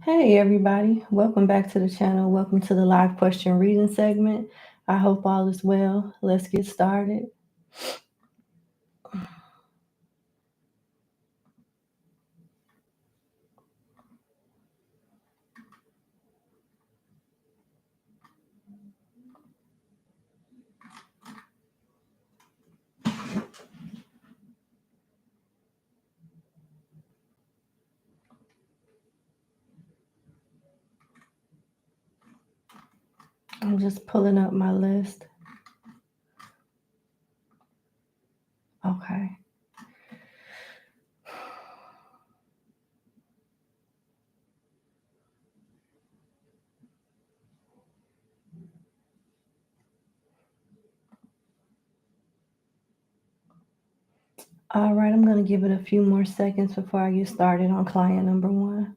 Hey everybody, welcome back to the channel. Welcome to the live question reading segment. I hope all is well. Let's get started. I'm just pulling up my list. Okay. All right, I'm going to give it a few more seconds before I get started on client number one.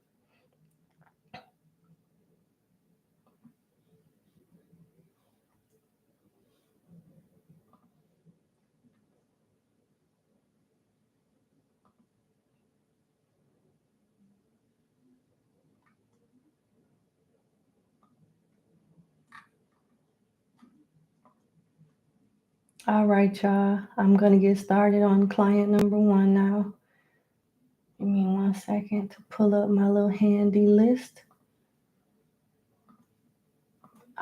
All right, y'all. I'm going to get started on client number one now. Give me 1 second to pull up my little handy list.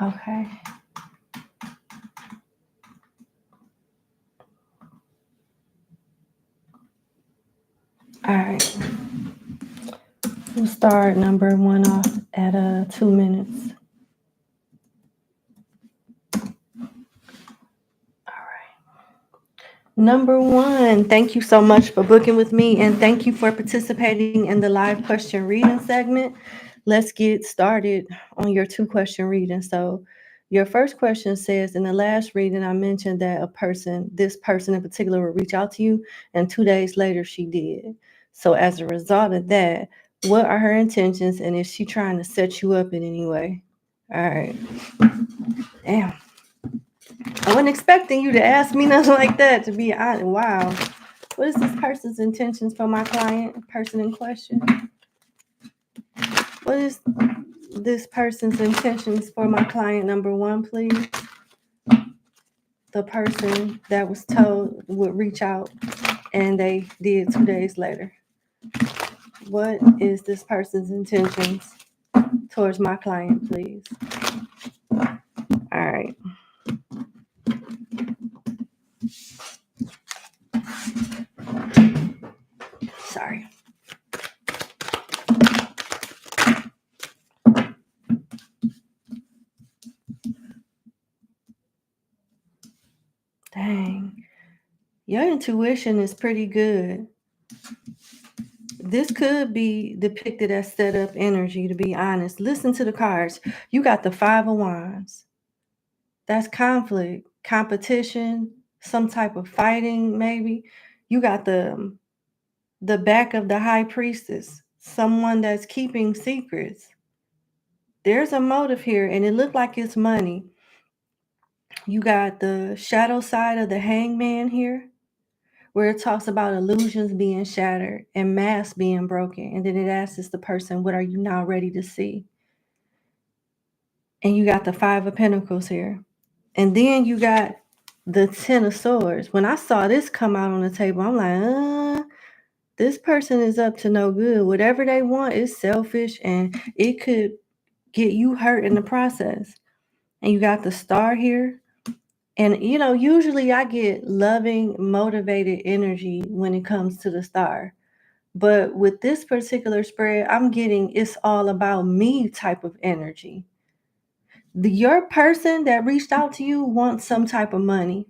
Okay. All right. We'll start number one off at 2 minutes. Number one, thank you so much for booking with me, and thank you for participating in the live question reading segment. Let's get started on your 2-question reading. So your first question says, in the last reading, I mentioned that this person in particular would reach out to you, and 2 days later she did. So as a result of that, what are her intentions, and is she trying to set you up in any way? All right. Damn. I wasn't expecting you to ask me nothing like that, to be honest. Wow. What is this person's intentions for my client, person in question? What is this person's intentions for my client number one, please? The person that was told would reach out and they did 2 days later. What is this person's intentions towards my client, please? All right. Sorry. Dang. Your intuition is pretty good. This could be depicted as set-up energy, to be honest. Listen to the cards. You got the 5 of Wands. That's conflict, competition, some type of fighting, maybe. You got the back of the High Priestess, someone that's keeping secrets. There's a motive here, and it looked like it's money. You got the shadow side of the Hangman here, where it talks about illusions being shattered and masks being broken. And then it asks the person, what are you now ready to see? And you got the 5 of Pentacles here. And then you got the 10 of Swords. When I saw this come out on the table, I'm like, this person is up to no good. Whatever they want is selfish, and it could get you hurt in the process. And you got the Star here. And, usually I get loving, motivated energy when it comes to the Star. But with this particular spread, I'm getting it's all about me type of energy. Your person that reached out to you wants some type of money.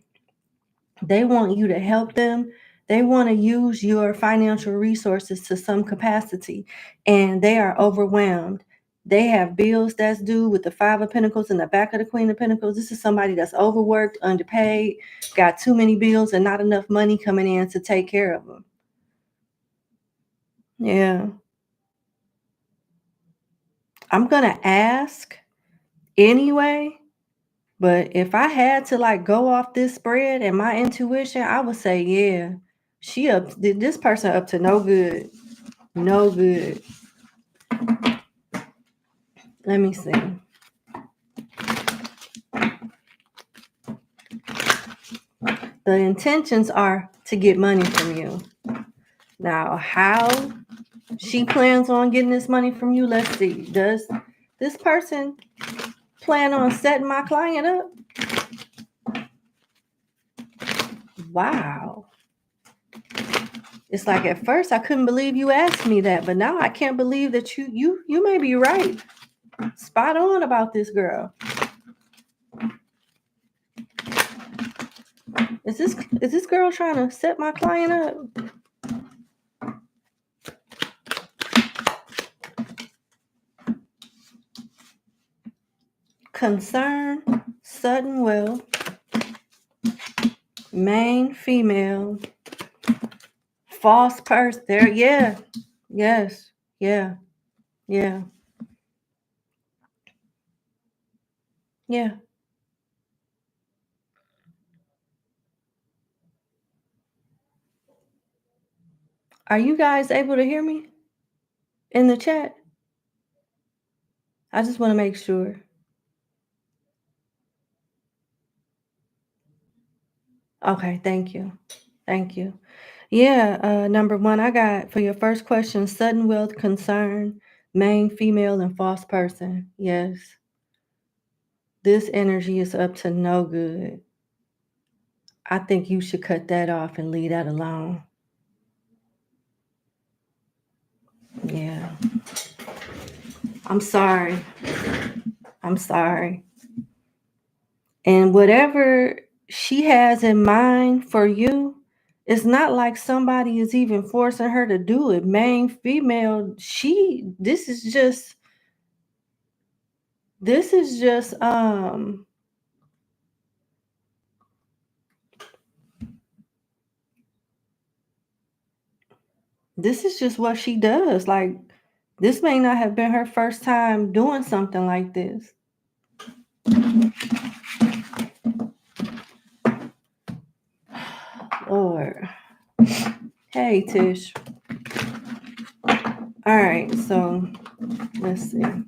They want you to help them. They want to use your financial resources to some capacity, and they are overwhelmed. They have bills that's due with the 5 of Pentacles and the back of the Queen of Pentacles. This is somebody that's overworked, underpaid, got too many bills and not enough money coming in to take care of them. Yeah. I'm going to ask anyway, but if I had to go off this spread and my intuition, I would say, yeah, this person up to no good. No good. Let me see. The intentions are to get money from you. Now, how she plans on getting this money from you, let's see. Does this person plan on setting my client up? Wow. It's like at first I couldn't believe you asked me that, but now I can't believe that you may be right. Spot on about this girl. Is this girl trying to set my client up? Concern, sudden wealth, main female, false person. There, yeah, yes, yeah, yeah, yeah. Are you guys able to hear me in the chat? I just want to make sure. Okay, thank you. Thank you. Yeah, number one, I got for your first question, sudden wealth, concern, main female, and false person. Yes. This energy is up to no good. I think you should cut that off and leave that alone. Yeah. I'm sorry. I'm sorry. And whatever she has in mind for you, it's not like somebody is even forcing her to do it. Main female, this is just this is just what she does. Like, this may not have been her first time doing something like this. Lord. Hey, Tish. All right, so let's see. Let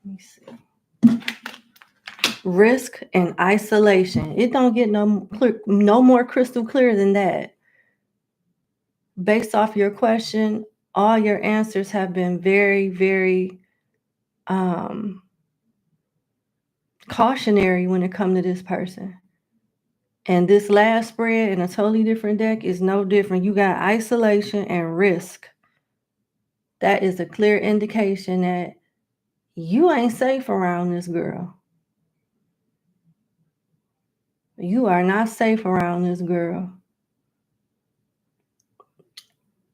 me see. Risk and isolation. It don't get no more crystal clear than that. Based off your question, all your answers have been very, very cautionary when it comes to this person. And this last spread in a totally different deck is no different. You got isolation and risk. That is a clear indication that you ain't safe around this girl. You are not safe around this girl.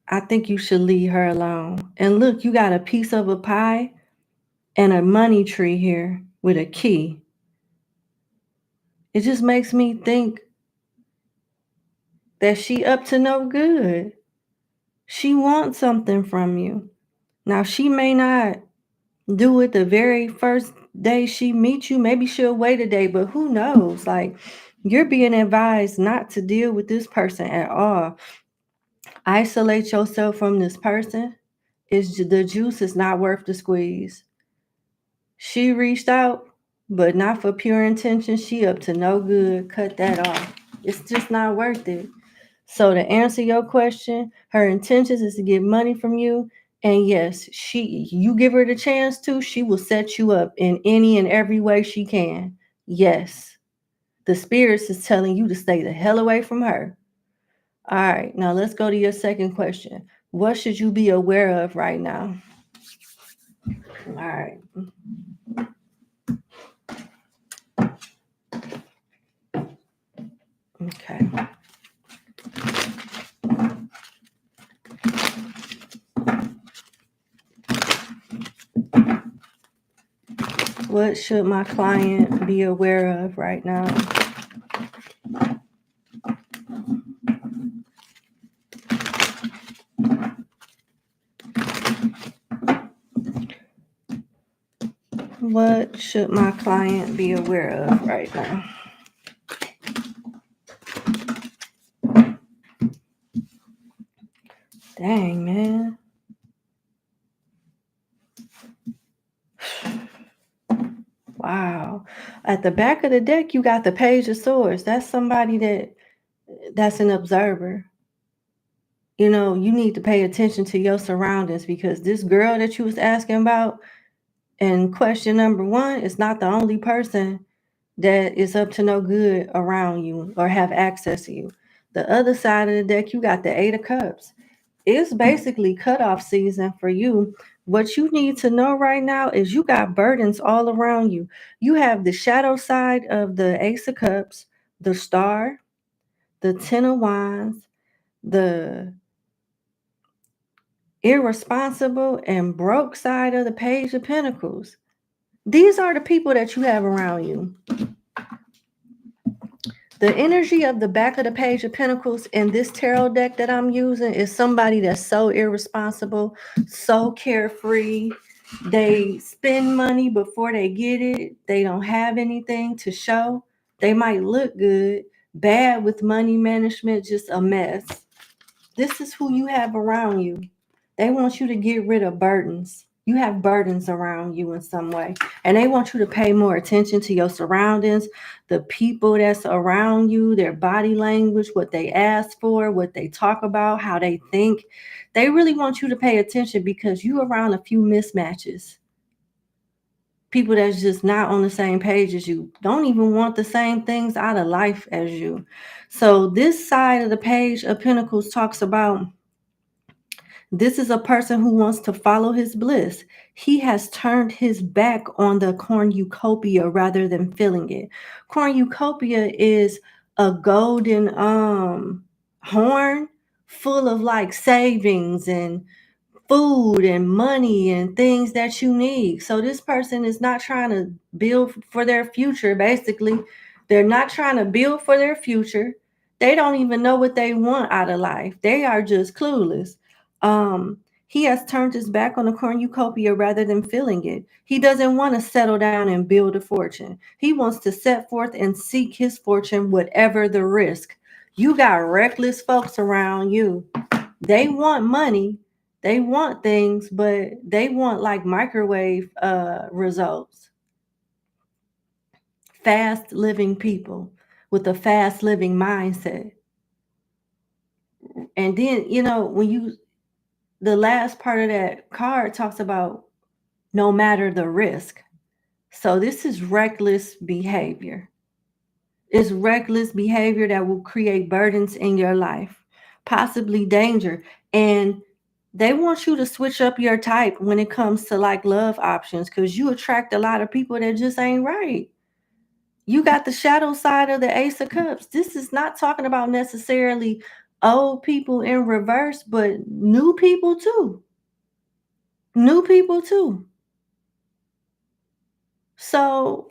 I think you should leave her alone. And look, you got a piece of a pie and a money tree here with a key. It just makes me think that she up to no good. She wants something from you. Now, she may not do it the very first day she meets you. Maybe she'll wait a day, but who knows? Like, you're being advised not to deal with this person at all. Isolate yourself from this person. The juice is not worth the squeeze. She reached out, but not for pure intention. She up to no good. Cut that off. It's just not worth it. So to answer your question, her intentions is to get money from you. And yes, you give her the chance to, she will set you up in any and every way she can. Yes. The spirits is telling you to stay the hell away from her. All right, now let's go to your second question. What should you be aware of right now? All right. Okay. What should my client be aware of right now? What should my client be aware of right now? Dang, man. Wow. At the back of the deck, you got the Page of Swords. That's somebody that's an observer. You know, you need to pay attention to your surroundings, because this girl that you was asking about in question number 1 is not the only person that is up to no good around you or have access to you. The other side of the deck, you got the 8 of Cups. It's basically cutoff season for you. What you need to know right now is you got burdens all around you. You have the shadow side of the Ace of Cups, the Star, the 10 of Wands, the irresponsible and broke side of the Page of Pentacles. These are the people that you have around you. The energy of the back of the Page of Pentacles in this tarot deck that I'm using is somebody that's so irresponsible, so carefree. They spend money before they get it. They don't have anything to show. They might look good, bad with money management, just a mess. This is who you have around you. They want you to get rid of burdens. You have burdens around you in some way. And they want you to pay more attention to your surroundings, the people that's around you, their body language, what they ask for, what they talk about, how they think. They really want you to pay attention, because you're around a few mismatches. People that's just not on the same page as you, don't even want the same things out of life as you. So this side of the Page of Pentacles talks about, this is a person who wants to follow his bliss. He has turned his back on the cornucopia rather than filling it. Cornucopia is a golden horn full of like savings and food and money and things that you need. So this person is not trying to build for their future. Basically, they're not trying to build for their future. They don't even know what they want out of life. They are just clueless. He has turned his back on the cornucopia rather than filling it. He doesn't want to settle down and build a fortune. He wants to set forth and seek his fortune, whatever the risk. You got reckless folks around you. They want money. They want things, but they want like microwave results. Fast living people with a fast living mindset. And then, you know, the last part of that card talks about no matter the risk. So this is reckless behavior. It's reckless behavior that will create burdens in your life, possibly danger. And they want you to switch up your type when it comes to like love options, because you attract a lot of people that just ain't right. You got the shadow side of the Ace of Cups. This is not talking about necessarily old people in reverse, but new people too. New people too. So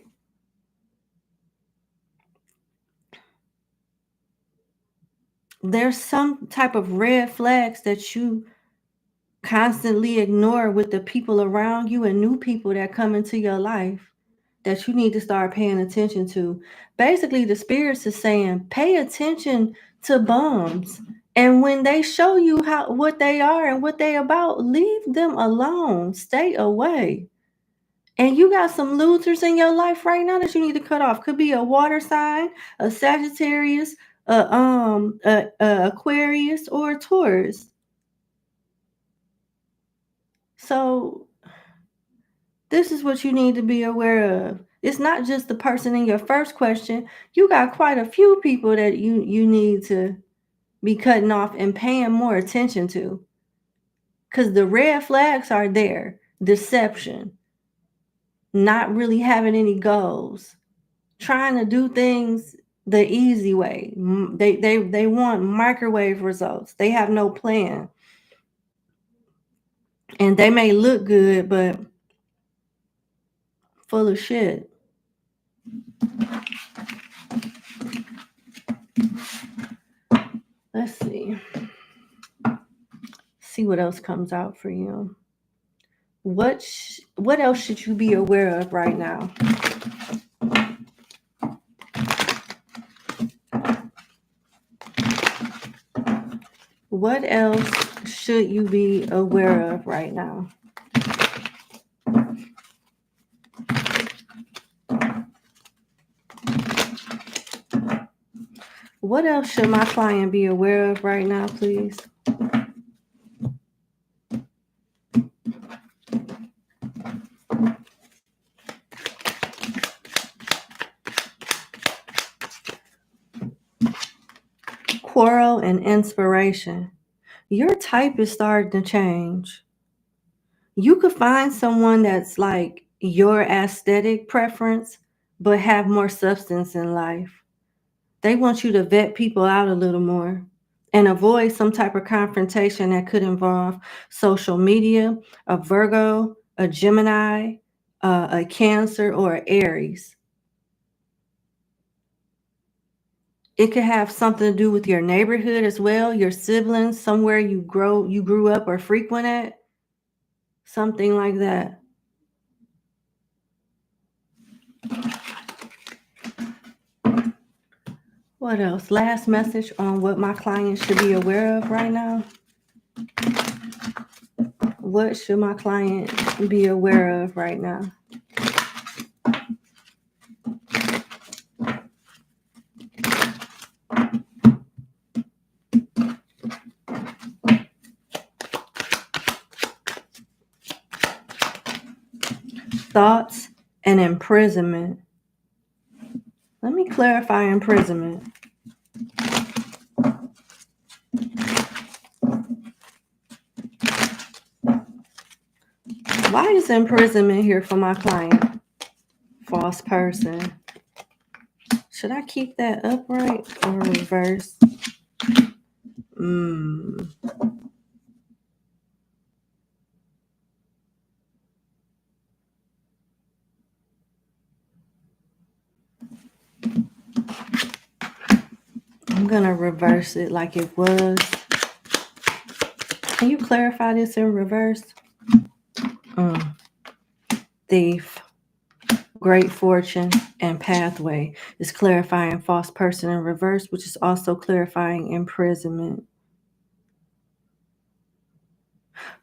there's some type of red flags that you constantly ignore with the people around you and new people that come into your life that you need to start paying attention to. Basically, the spirits is saying, pay attention to bums. And when they show you what they are and what they about, leave them alone. Stay away. And you got some losers in your life right now that you need to cut off. Could be a water sign, a Sagittarius, a Aquarius, or a Taurus. So this is what you need to be aware of. It's not just the person in your first question. You got quite a few people that you need to be cutting off and paying more attention to. Because the red flags are there. Deception. Not really having any goals. Trying to do things the easy way. They want microwave results. They have no plan. And they may look good, but full of shit. Let's see what else comes out for you. What else should you be aware of right now? What else should you be aware of right now? What else should my client be aware of right now, please? Quarrel and inspiration. Your type is starting to change. You could find someone that's like your aesthetic preference, but have more substance in life. They want you to vet people out a little more and avoid some type of confrontation that could involve social media, a Virgo, a Gemini, a Cancer, or an Aries. It could have something to do with your neighborhood as well, your siblings, somewhere you grew up or frequent at, something like that. What else? Last message on what my client should be aware of right now. What should my client be aware of right now? Thoughts and imprisonment. Let me clarify imprisonment. Why is imprisonment here for my client? False person. Should I keep that upright or reverse? I'm going to reverse it like it was. Can you clarify this in reverse? Thief, great fortune, and pathway is clarifying false person in reverse, which is also clarifying imprisonment.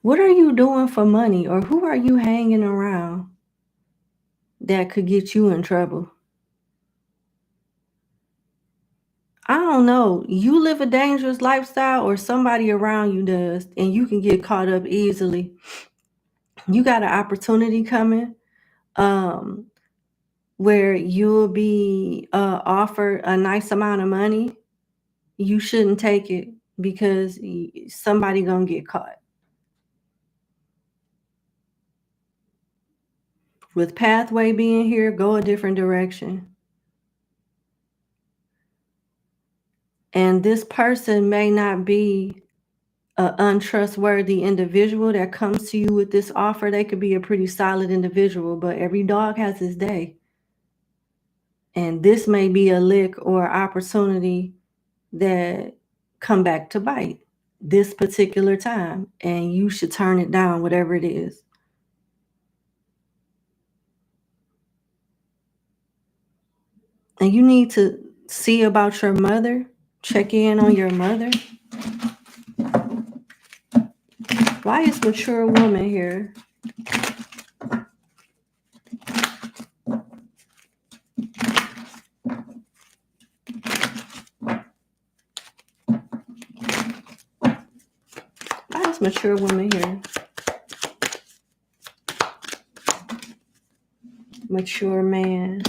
What are you doing for money, or who are you hanging around that could get you in trouble? I don't know. You live a dangerous lifestyle or somebody around you does, and you can get caught up easily. You got an opportunity coming where you'll be offered a nice amount of money. You shouldn't take it because somebody gonna get caught. With pathway being here, go a different direction. And this person may not be an untrustworthy individual that comes to you with this offer. They could be a pretty solid individual, but every dog has his day. And this may be a lick or opportunity that come back to bite this particular time, and you should turn it down, whatever it is. And you need to see about your mother, check in on your mother. Why is mature woman here? Why is mature woman here? Mature man.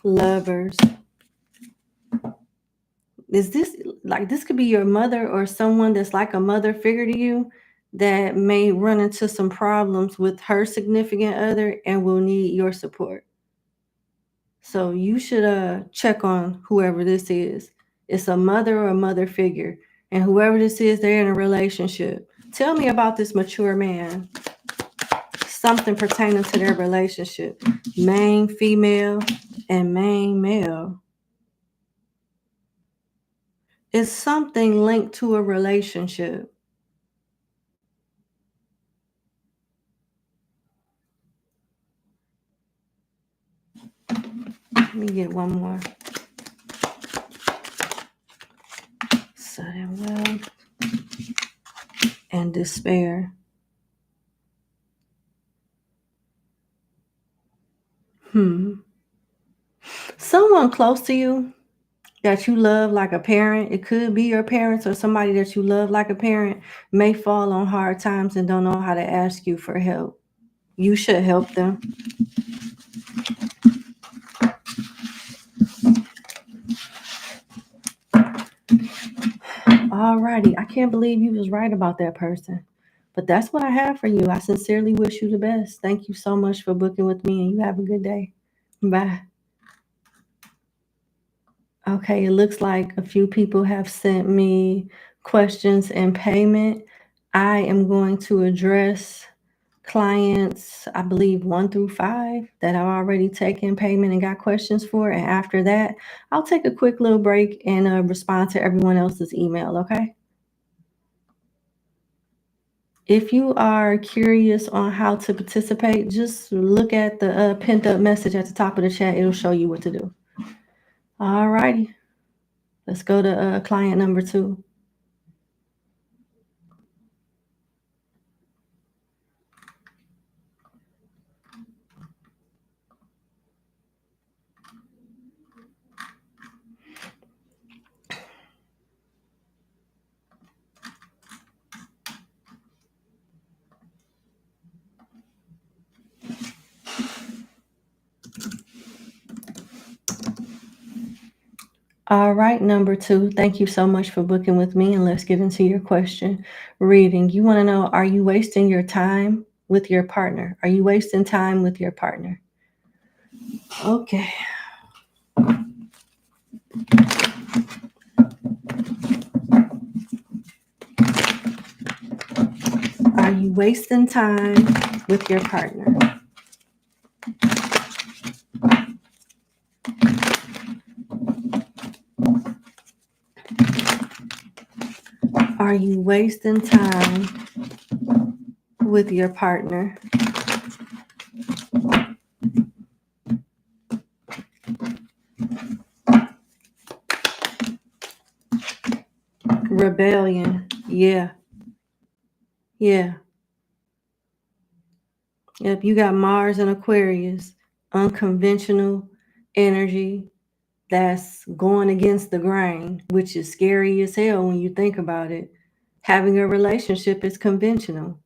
Lovers. Is this like, this could be your mother or someone that's like a mother figure to you that may run into some problems with her significant other and will need your support. So you should check on whoever this is. It's a mother or a mother figure. And whoever this is, they're in a relationship. Tell me about this mature man. Something pertaining to their relationship. Main female and main male. It's something linked to a relationship. Let me get one more. Sudden wealth and despair. Someone close to you that you love like a parent, it could be your parents or somebody that you love like a parent, may fall on hard times and don't know how to ask you for help. You should help them. Alrighty, I can't believe you was right about that person. But that's what I have for you. I sincerely wish you the best. Thank you so much for booking with me, and you have a good day. Bye. Okay, it looks like a few people have sent me questions and payment. I am going to address clients, I believe 1 through 5, that I've already taken payment and got questions for. And after that, I'll take a quick little break and respond to everyone else's email, okay? If you are curious on how to participate, just look at the pinned up message at the top of the chat. It'll show you what to do. All righty. Let's go to client number 2. All right, number 2, thank you so much for booking with me, and let's get into your question reading. You want to know, are you wasting your time with your partner? Are you wasting time with your partner? Okay. Are you wasting time with your partner? Are you wasting time with your partner? Rebellion. Yeah. Yep, you got Mars and Aquarius. Unconventional energy that's going against the grain, which is scary as hell when you think about it. Having a relationship is conventional.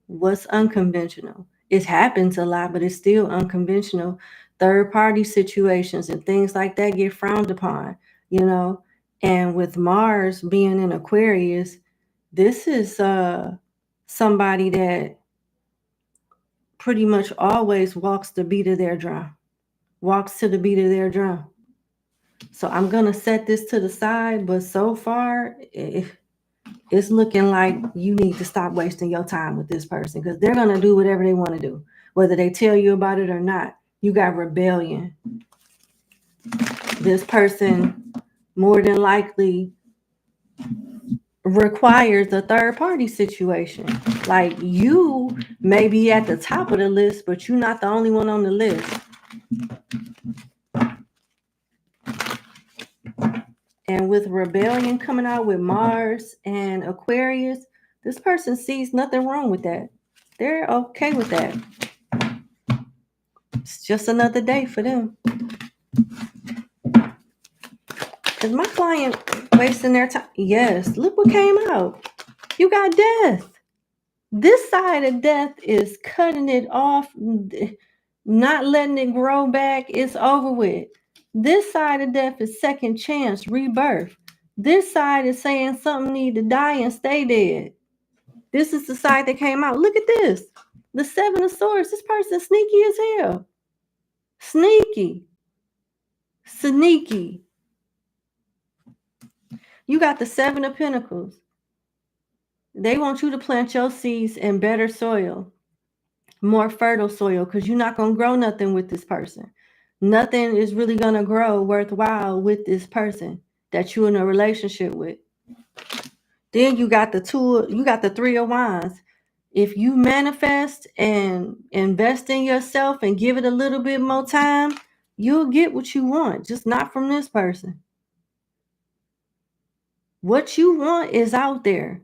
What's unconventional? It happens a lot, but it's still unconventional. Third party situations and things like that get frowned upon, you know. And with Mars being in Aquarius, this is somebody that pretty much always walks to the beat of their drum. So I'm going to set this to the side, but so far, it's looking like you need to stop wasting your time with this person, because they're going to do whatever they want to do, whether they tell you about it or not. You got rebellion. This person more than likely requires a third party situation. Like, you may be at the top of the list, but you're not the only one on the list. And with rebellion coming out with Mars and Aquarius, this person sees nothing wrong with that. They're okay with that. It's just another day for them. Is my client wasting their time? Yes. Look what came out. You got death. This side of death is cutting it off, not letting it grow back. It's over with. This side of death is second chance, rebirth. This side is saying something need to die and stay dead. This is the side that came out. Look at this. The 7 of Swords. This person sneaky as hell. Sneaky. You got the 7 of Pentacles. They want you to plant your seeds in better soil, more fertile soil, because you're not going to grow nothing with this person. Nothing is really going to grow worthwhile with this person that you're in a relationship with. Then you got the 3 of Wands. If you manifest and invest in yourself and give it a little bit more time, You'll get what you want, just not from this person. What you want is out there.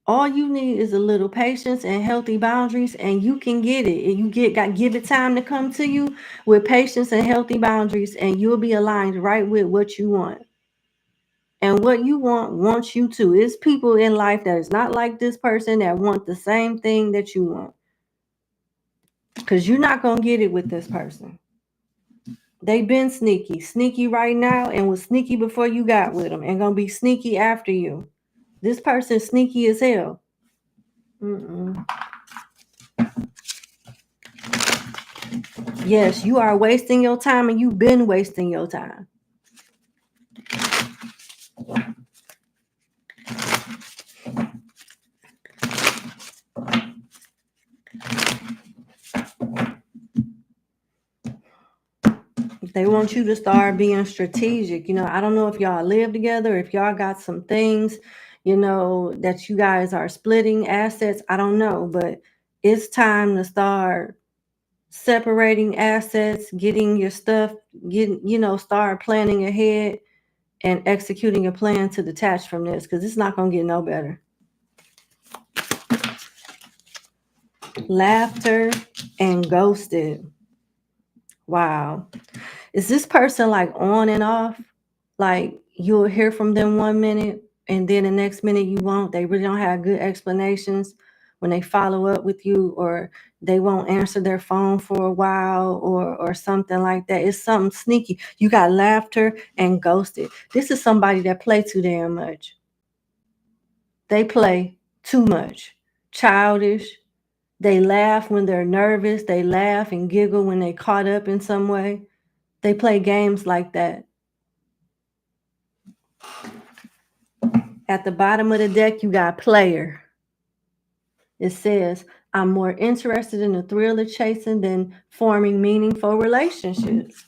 All you need is a little patience and healthy boundaries, and you can get it. And give it time to come to you with patience and healthy boundaries, and you'll be aligned right with what you want. And what you want wants you to. It's people in life that is not like this person that want the same thing that you want. Because you're not going to get it with this person. They been sneaky. Sneaky right now and was sneaky before you got with them and going to be sneaky after you. This person sneaky as hell. Yes, you are wasting your time and you've been wasting your time. They want you to start being strategic. I don't know if y'all live together, if y'all got some things, that you guys are splitting assets. I don't know, but it's time to start separating assets, getting your stuff, start planning ahead and executing a plan to detach from this, because it's not going to get no better. Laughter and ghosted. Wow. Is this person like on and off? Like you'll hear from them 1 minute and then the next minute you won't. They really don't have good explanations when they follow up with you, or they won't answer their phone for a while, or something like that. It's something sneaky. You got laughter and ghosted. This is somebody that play too damn much. They play too much. Childish. They laugh when they're nervous. They laugh and giggle when they caught up in some way. They play games like that. At the bottom of the deck, you got player. It says, I'm more interested in the thrill of chasing than forming meaningful relationships.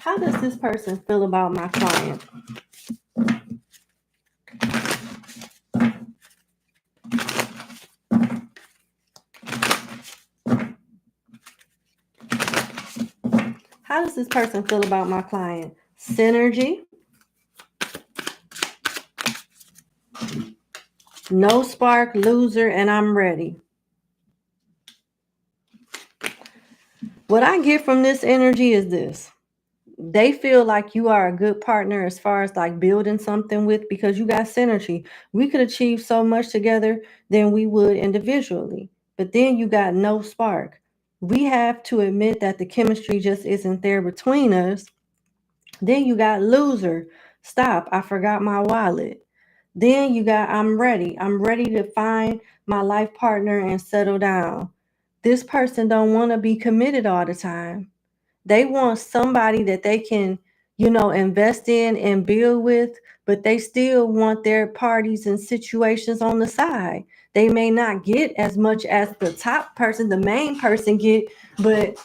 How does this person feel about my client? How does this person feel about my client? Synergy. No spark, loser, and I'm ready. What I get from this energy is this. They feel like you are a good partner as far as like building something with, because you got synergy. We could achieve so much together than we would individually. But then you got no spark. We have to admit that the chemistry just isn't there between us. Then you got loser. Stop. I forgot my wallet. Then you got I'm ready. I'm ready to find my life partner and settle down. This person don't want to be committed all the time. They want somebody that they can, invest in and build with, but they still want their parties and situations on the side. They may not get as much as the top person, the main person get, but,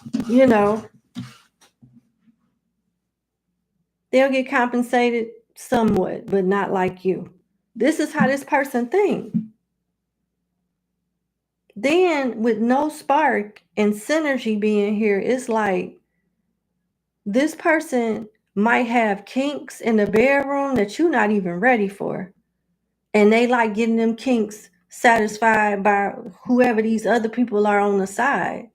they'll get compensated somewhat, but not like you. This is how this person thinks. Then with no spark and synergy being here, it's like this person might have kinks in the bedroom that you're not even ready for. And they like getting them kinks satisfied by whoever these other people are on the side.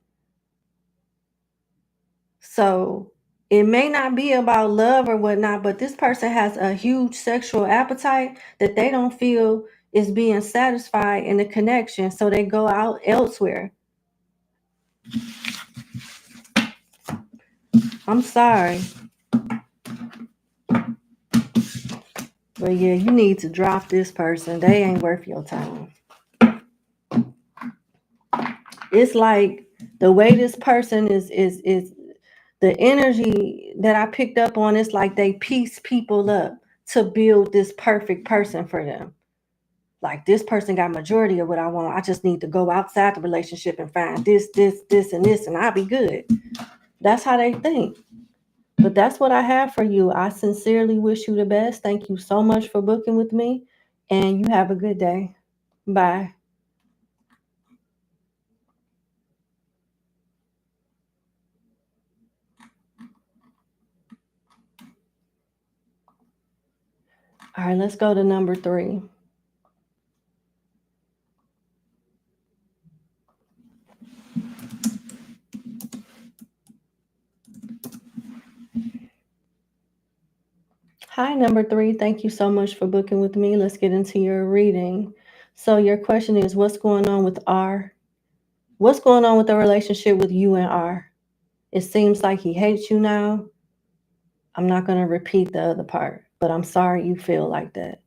So it may not be about love or whatnot, but this person has a huge sexual appetite that they don't feel is being satisfied in the connection. So they go out elsewhere. I'm sorry. But yeah, you need to drop this person. They ain't worth your time. It's like the way this person is the energy that I picked up on. Is like they piece people up to build this perfect person for them. Like this person got majority of what I want. I just need to go outside the relationship and find this, and this, and I'll be good. That's how they think. But that's what I have for you. I sincerely wish you the best. Thank you so much for booking with me, and you have a good day. Bye. All right, let's go to number 3. Hi, number 3. Thank you so much for booking with me. Let's get into your reading. So your question is, what's going on with R? What's going on with the relationship with you and R? It seems like he hates you now. I'm not going to repeat the other part, but I'm sorry you feel like that.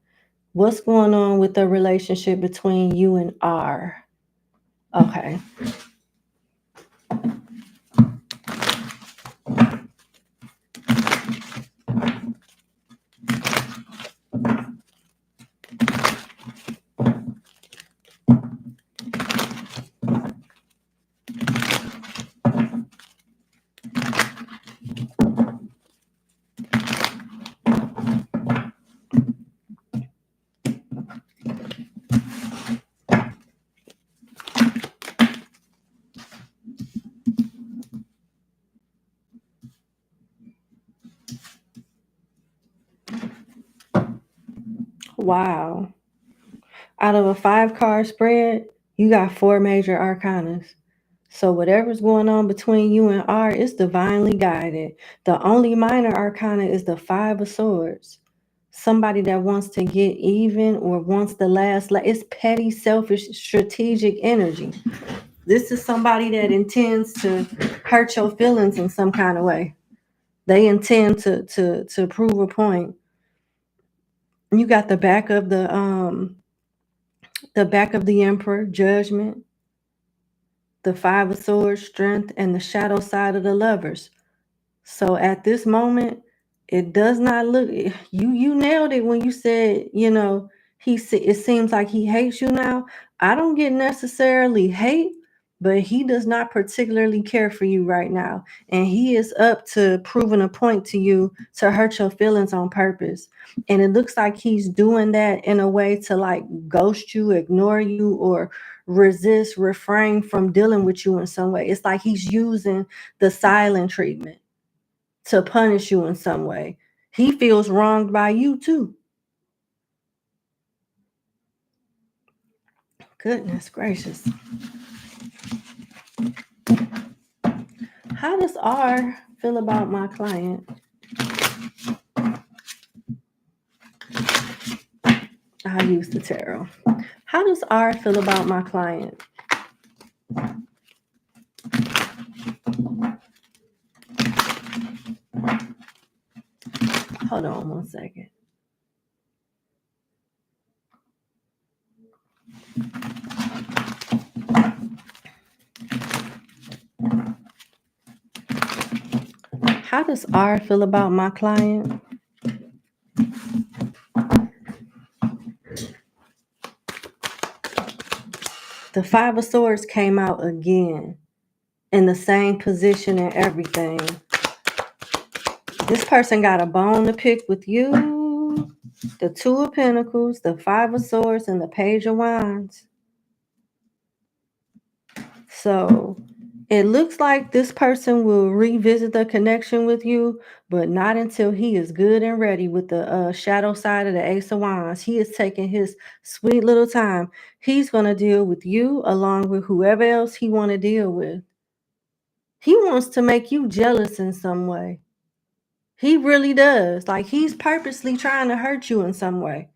What's going on with the relationship between you and R? Okay. Wow. Out of a 5-card spread, you got 4 major arcanas. So whatever's going on between you and R is divinely guided. The only minor arcana is the 5 of Swords. Somebody that wants to get even or wants the last. It's petty, selfish, strategic energy. This is somebody that intends to hurt your feelings in some kind of way. They intend to prove a point. You got the back of the Emperor, Judgment, the 5 of Swords, Strength, and the shadow side of the Lovers. So at this moment, it does not look, you nailed it when you said, it seems like he hates you now. I don't get necessarily hate, but he does not particularly care for you right now. And he is up to proving a point to you to hurt your feelings on purpose. And it looks like he's doing that in a way to like ghost you, ignore you, or resist, refrain from dealing with you in some way. It's like he's using the silent treatment to punish you in some way. He feels wronged by you too. Goodness gracious. How does R feel about my client? I'll use the tarot. How does R feel about my client? Hold on 1 second. How does R feel about my client? The 5 of Swords came out again in the same position and everything. This person got a bone to pick with you. The 2 of Pentacles, the 5 of Swords, and the Page of Wands. So it looks like this person will revisit the connection with you, but not until he is good and ready with the shadow side of the Ace of Wands. He is taking his sweet little time. He's going to deal with you along with whoever else he want to deal with. He wants to make you jealous in some way. He really does. Like he's purposely trying to hurt you in some way.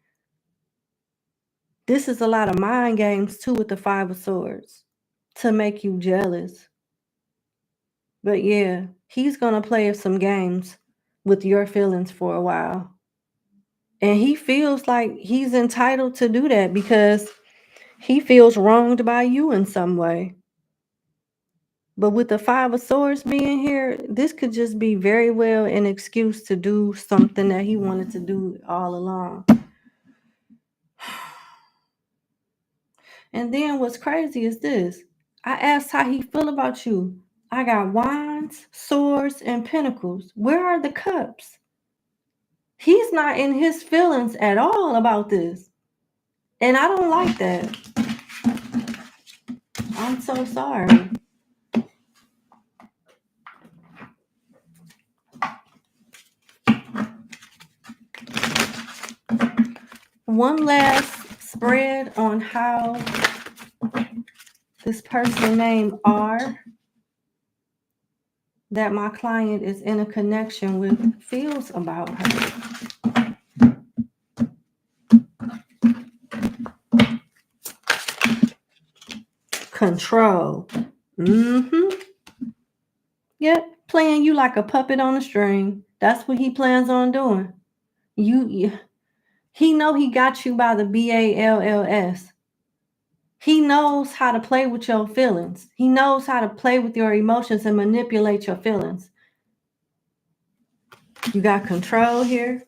This is a lot of mind games too with the 5 of Swords to make you jealous. But yeah, he's going to play some games with your feelings for a while. And he feels like he's entitled to do that because he feels wronged by you in some way. But with the 5 of Swords being here, this could just be very well an excuse to do something that he wanted to do all along. And then what's crazy is this. I asked how he feel about you. I got Wands, Swords, and Pentacles. Where are the Cups? He's not in his feelings at all about this. And I don't like that. I'm so sorry. One last spread on how this person named R that my client is in a connection with feels about her. Control. Yep, playing you like a puppet on a string. That's what he plans on doing. He know he got you by the BALLS. He knows how to play with your feelings. He knows how to play with your emotions and manipulate your feelings. You got control here.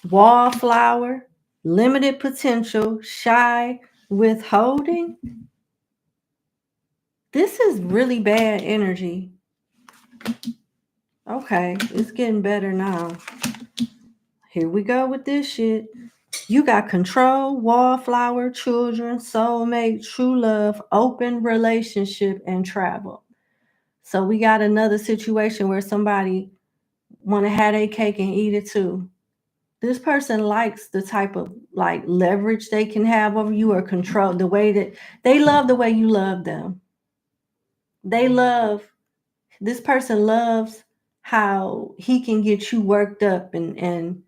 Wallflower, limited potential, shy, withholding. This is really bad energy. Okay, it's getting better now. Here we go with this shit. You got control, wallflower, children, soulmate, true love, open relationship, and travel. So we got another situation where somebody want to have their cake and eat it too. This person likes the type of like leverage they can have over you or control, the way that they love the way you love them. This person loves how he can get you worked up and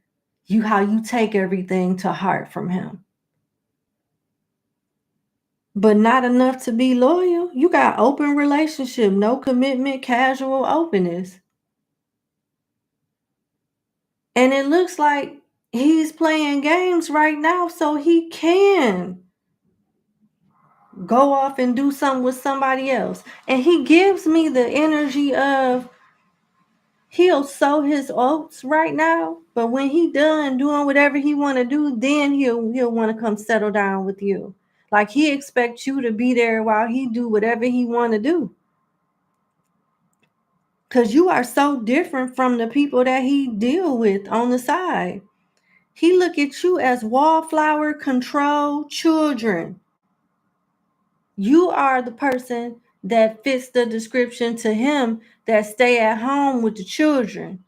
how you take everything to heart from him. But not enough to be loyal. You got open relationship, no commitment, casual openness. And it looks like he's playing games right now so he can go off and do something with somebody else. And he gives me the energy of he'll sow his oats right now, but when he done doing whatever he want to do, then he'll want to come settle down with you. Like he expects you to be there while he do whatever he want to do. Because you are so different from the people that he deal with on the side. He look at you as wallflower, control, children. You are the person that fits the description to him that stay at home with the children.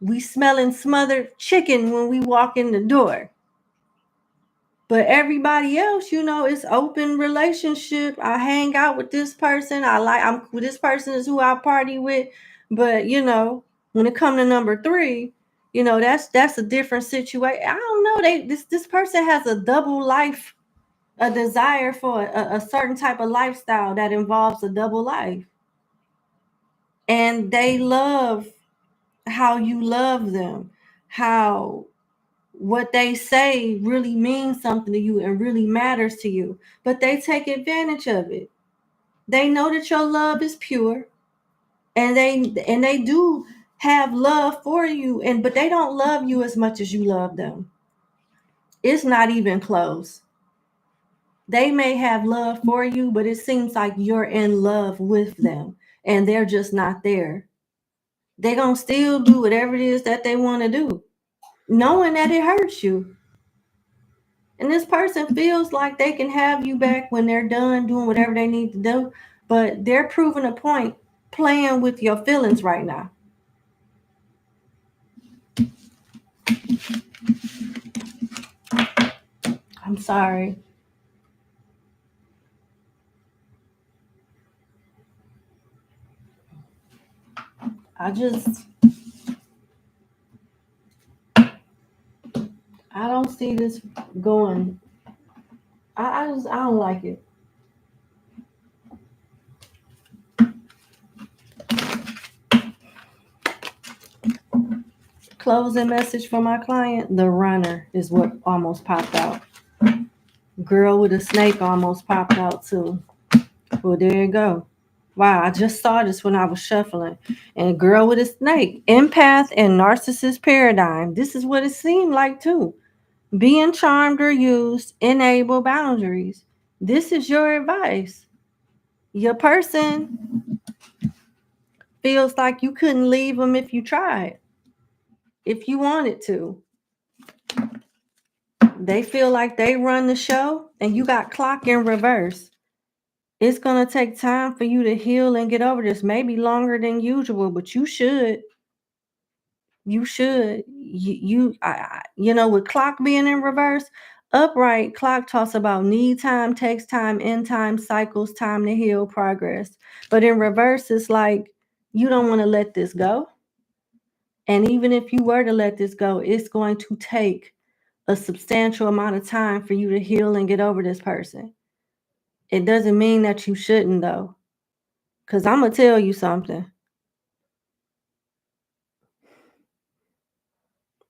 We smelling smothered chicken when we walk in the door. But everybody else, it's open relationship. I hang out with this person. This person is who I party with. But when it comes to number 3, that's a different situation. I don't know. This person has a double life, a desire for a certain type of lifestyle that involves a double life. And they love how you love them, how what they say really means something to you and really matters to you, but they take advantage of it. They know that your love is pure, and they do have love for you, but they don't love you as much as you love them. It's not even close. They may have love for you, but it seems like you're in love with them and they're just not there. They're gonna still do whatever it is that they want to do, knowing that it hurts you. And this person feels like they can have you back when they're done doing whatever they need to do, but they're proving a point playing with your feelings right now. I'm sorry. I don't see this going. I don't like it. Closing message for my client. The runner is what almost popped out. Girl with a snake almost popped out too. Well, there you go. Wow, I just saw this when I was shuffling. And girl with a snake. Empath and narcissist paradigm. This is what it seemed like too. Being charmed or used, enable boundaries. This is your advice. Your person feels like you couldn't leave them if you tried. If you wanted to. They feel like they run the show and you got clock in reverse. It's going to take time for you to heal and get over this. Maybe longer than usual, but you should. You should. With clock being in reverse, upright clock talks about need time, takes time, end time, cycles, time to heal, progress. But in reverse, it's like you don't want to let this go. And even if you were to let this go, it's going to take a substantial amount of time for you to heal and get over this person. It doesn't mean that you shouldn't, though. Because I'm going to tell you something.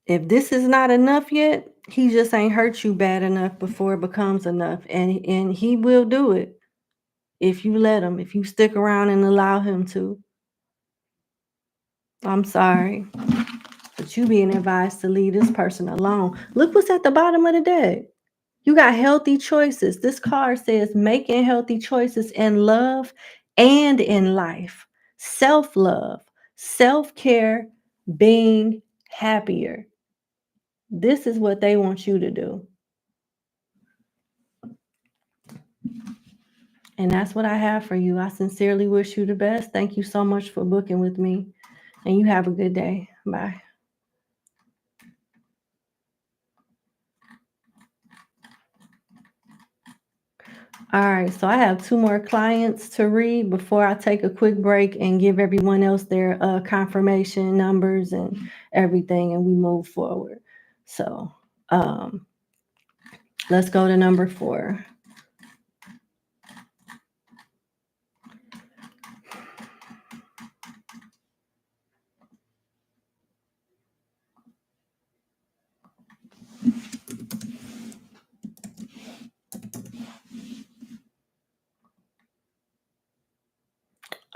If this is not enough yet, he just ain't hurt you bad enough before it becomes enough. And he will do it if you let him, if you stick around and allow him to. I'm sorry, but you being advised to leave this person alone. Look what's at the bottom of the deck. You got healthy choices. This card says making healthy choices in love and in life. Self-love, self-care, being happier. This is what they want you to do. And that's what I have for you. I sincerely wish you the best. Thank you so much for booking with me. And you have a good day. Bye. All right, so I have 2 more clients to read before I take a quick break and give everyone else their confirmation numbers and everything, and we move forward. So let's go to number 4.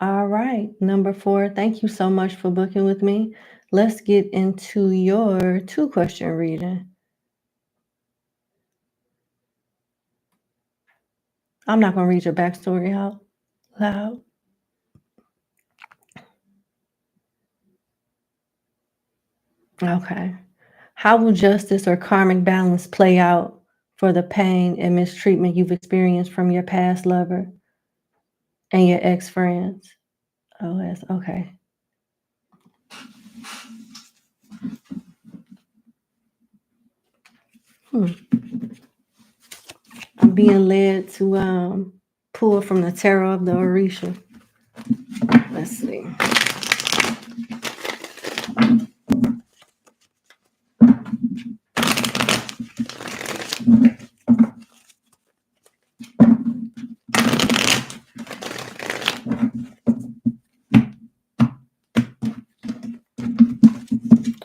All right, number 4, thank you so much for booking with me. Let's get into your 2-question reading. I'm not going to read your backstory out loud. Okay. How will justice or karmic balance play out for the pain and mistreatment you've experienced from your past lover and your ex-friends? Oh, that's okay. I'm being led to pull from the tarot of the Orisha. Let's see.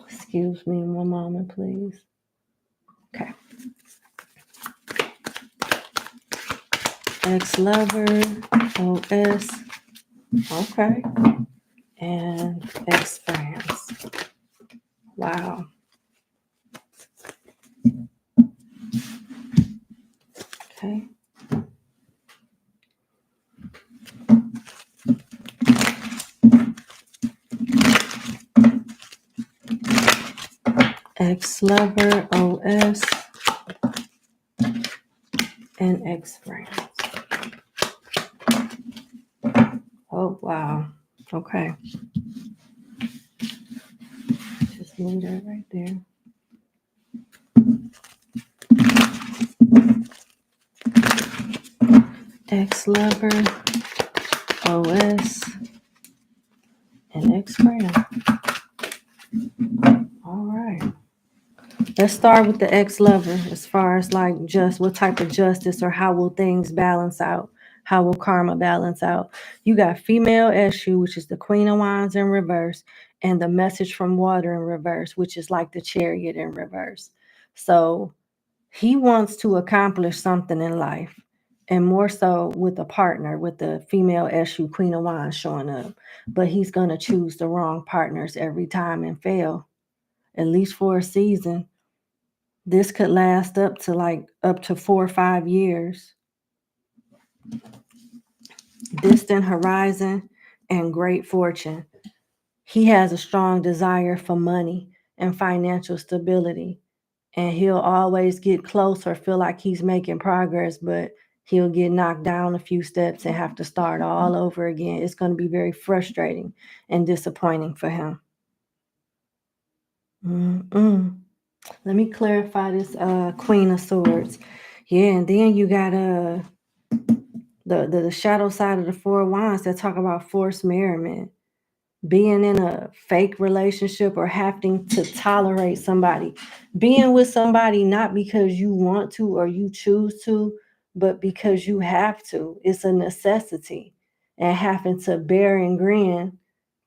Excuse me one moment, please. Okay. Ex-lover, OS, okay, and ex-friends. Wow. Okay. Ex-lover, OS, and ex-friends. Oh, wow. Okay. Just move that right there. Ex-lover, OS, and ex-friend. All right. Let's start with the ex-lover as far as like just what type of justice or how will things balance out? How will karma balance out? You got female issue, which is the Queen of Wands in reverse, and the message from water in reverse, which is like the Chariot in reverse. So he wants to accomplish something in life, and more so with a partner, with the female issue, Queen of Wands showing up. But he's going to choose the wrong partners every time and fail, at least for a season. This could last up to 4 or 5 years. Distant horizon and great fortune. He has a strong desire for money and financial stability. And he'll always get close or feel like he's making progress, but he'll get knocked down a few steps and have to start all over again. It's going to be very frustrating and disappointing for him. Let me clarify this Queen of Swords. Yeah, and then you got the shadow side of the Four of Wands that talk about forced merriment, being in a fake relationship or having to tolerate somebody, being with somebody not because you want to or you choose to, but because you have to. It's a necessity, and having to bear and grin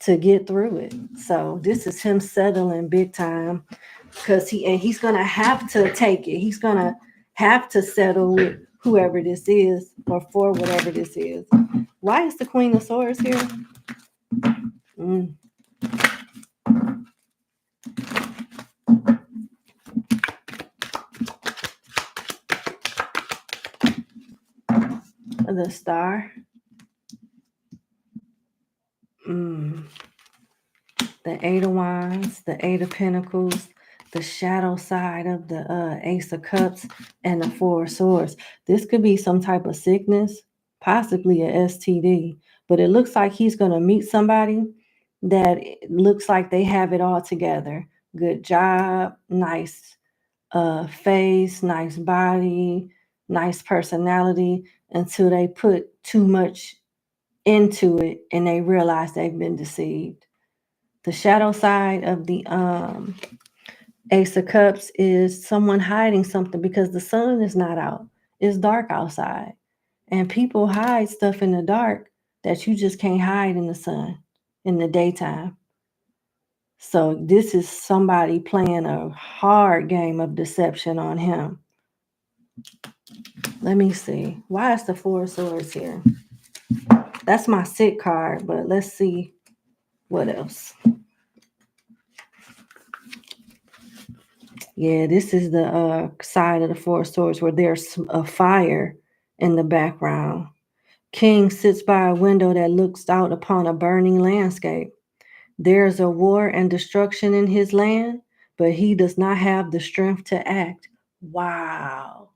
to get through it. So this is him settling big time, because he's gonna have to take it. He's gonna have to settle with whoever this is or for whatever this is. Why is the Queen of Swords here? Mm. The Star. Mm. The Eight of Wands, the Eight of Pentacles, the shadow side of the Ace of Cups, and the Four of Swords. This could be some type of sickness, possibly a STD, but it looks like he's going to meet somebody that looks like they have it all together. Good job, nice face, nice body, nice personality, until they put too much into it and they realize they've been deceived. The shadow side of the Ace of Cups is someone hiding something because the sun is not out. It's dark outside. And people hide stuff in the dark that you just can't hide in the sun in the daytime. So this is somebody playing a hard game of deception on him. Let me see. Why is the Four of Swords here? That's my sick card, but let's see what else. Yeah, this is the side of the Four of Swords where there's a fire in the background. King sits by a window that looks out upon a burning landscape. There's a war and destruction in his land, but he does not have the strength to act. Wow.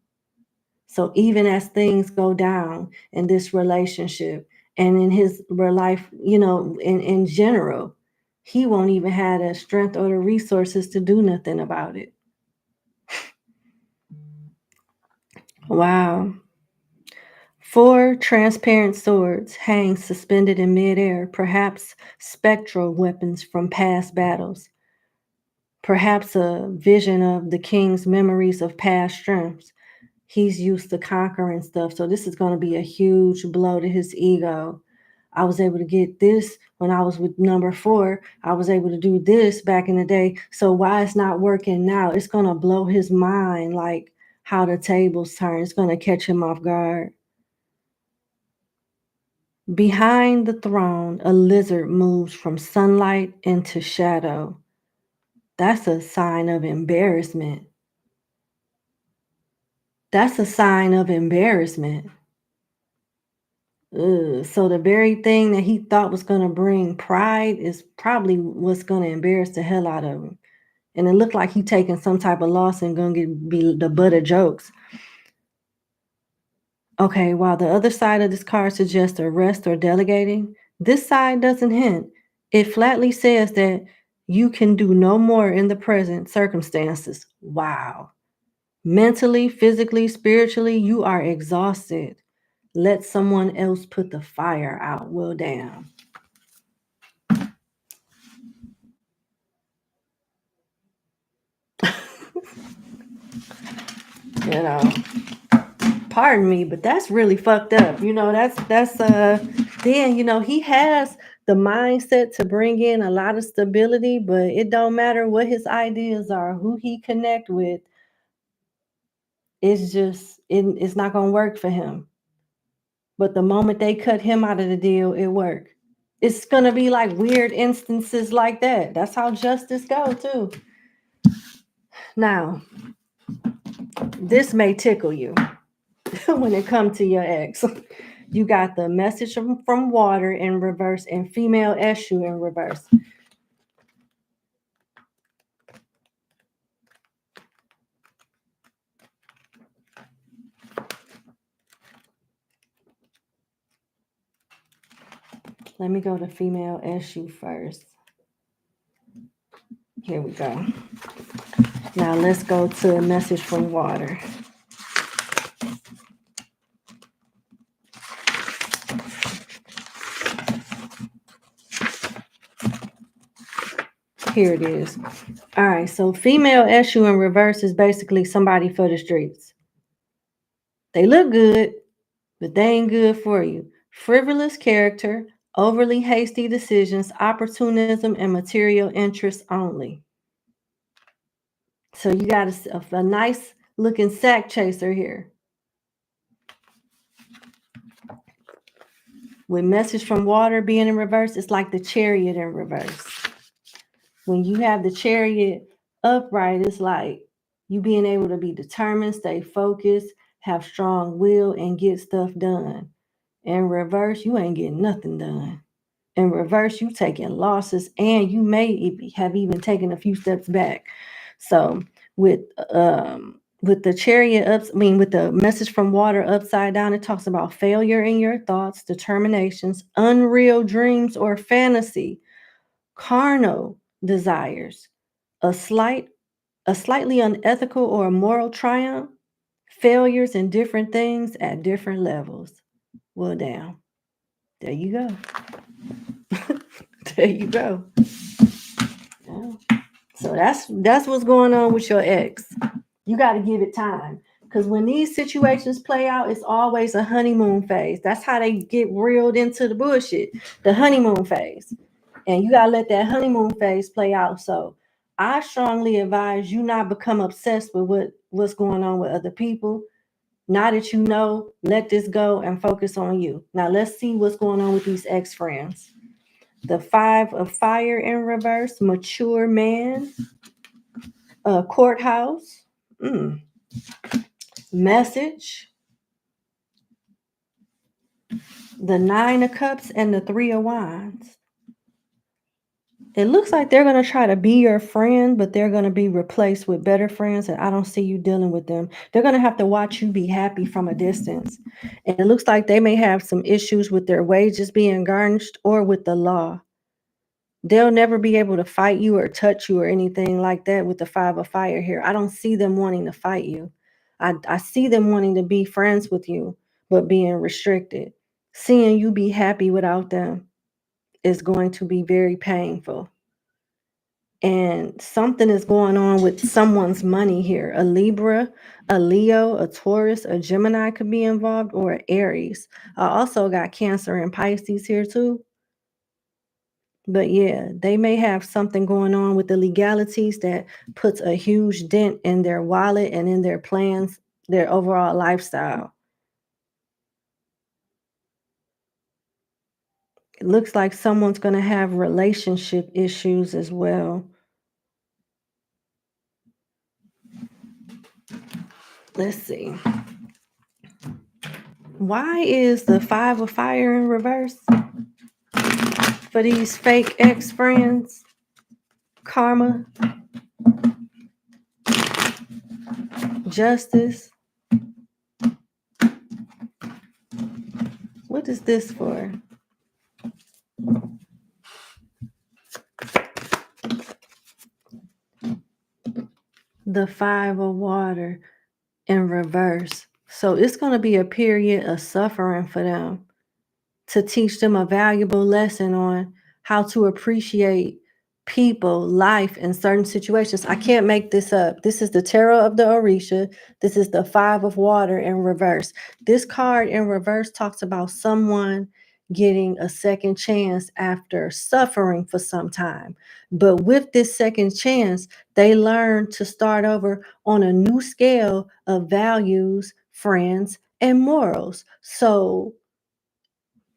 So even as things go down in this relationship and in his real life, in general, he won't even have the strength or the resources to do nothing about it. Wow. 4 transparent swords hang suspended in midair, perhaps spectral weapons from past battles, perhaps a vision of the king's memories of past strengths. He's used to conquering stuff, so this is going to be a huge blow to his ego. I was able to get this when I was with number 4. I was able to do this back in the day. So why it's not working now? It's going to blow his mind, like how the tables turn. It's going to catch him off guard. Behind the throne, a lizard moves from sunlight into shadow. That's a sign of embarrassment. That's a sign of embarrassment. So the very thing that he thought was going to bring pride is probably what's going to embarrass the hell out of him. And it looked like he taking some type of loss and going to be the butt of jokes. Okay, while the other side of this card suggests arrest or delegating, this side doesn't hint. It flatly says that you can do no more in the present circumstances. Wow. Mentally, physically, spiritually, you are exhausted. Let someone else put the fire out. Well, damn. You know, pardon me, but that's really fucked up. Then he has the mindset to bring in a lot of stability, but it don't matter what his ideas are, who he connect with. It's not gonna work for him. But the moment they cut him out of the deal, it worked. It's gonna be like weird instances like that. That's how justice go too. Now, this may tickle you when it comes to your ex. You got the message from water in reverse and female issue in reverse. Let me go to female issue first. Here we go. Now let's go to a message from water. Here it is. All right, so female issue in reverse is basically somebody for the streets. They look good, but they ain't good for you. Frivolous character, overly hasty decisions, opportunism, and material interests only. So you got a nice looking sack chaser here. With message from water being in reverse, it's like the chariot in reverse. When you have the chariot upright, it's like you being able to be determined, stay focused, have strong will, and get stuff done. In reverse, you ain't getting nothing done. In reverse, you taking losses, and you may have even taken a few steps back. So with the chariot with the message from water upside down, it talks about failure in your thoughts, determinations, unreal dreams or fantasy, carnal desires, a slightly unethical or immoral triumph, failures in different things at different levels. Well, damn. There you go. There you go. Yeah. So that's what's going on with your ex. You got to give it time. Because when these situations play out, it's always a honeymoon phase. That's how they get reeled into the bullshit, the honeymoon phase. And you got to let that honeymoon phase play out. So I strongly advise you not become obsessed with what's going on with other people. Now that you know, let this go and focus on you. Now let's see what's going on with these ex-friends. The 5 of fire in reverse, mature man, courthouse, message, the 9 of cups, and the 3 of wands. It looks like they're going to try to be your friend, but they're going to be replaced with better friends, and I don't see you dealing with them. They're going to have to watch you be happy from a distance. And it looks like they may have some issues with their wages being garnished or with the law. They'll never be able to fight you or touch you or anything like that with the 5 of fire here. I don't see them wanting to fight you. I see them wanting to be friends with you, but being restricted. Seeing you be happy without them is going to be very painful. And something is going on with someone's money here. A Libra, a Leo, a Taurus, a Gemini could be involved, or an Aries. I also got Cancer and Pisces here too. But yeah, they may have something going on with the legalities that puts a huge dent in their wallet and in their plans, their overall lifestyle. It looks like someone's going to have relationship issues as well. Let's see. Why is the 5 of fire in reverse for these fake ex-friends? Karma, justice. What is this for? The 5 of water in reverse. So it's going to be a period of suffering for them to teach them a valuable lesson on how to appreciate people, life in certain situations. I can't make this up. This is the Tarot of the Orisha. This is the 5 of water in reverse. This card in reverse talks about someone getting a second chance after suffering for some time. But with this second chance, they learn to start over on a new scale of values, friends, and morals. So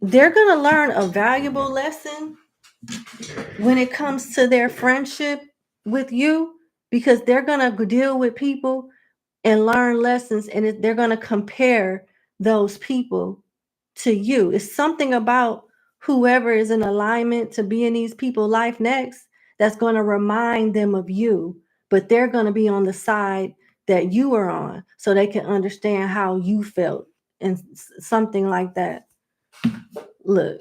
they're going to learn a valuable lesson when it comes to their friendship with you, because they're going to deal with people and learn lessons, and they're going to compare those people to you. It's something about whoever is in alignment to be in these people's life next that's going to remind them of you, but they're going to be on the side that you were on so they can understand how you felt and something like that. Look,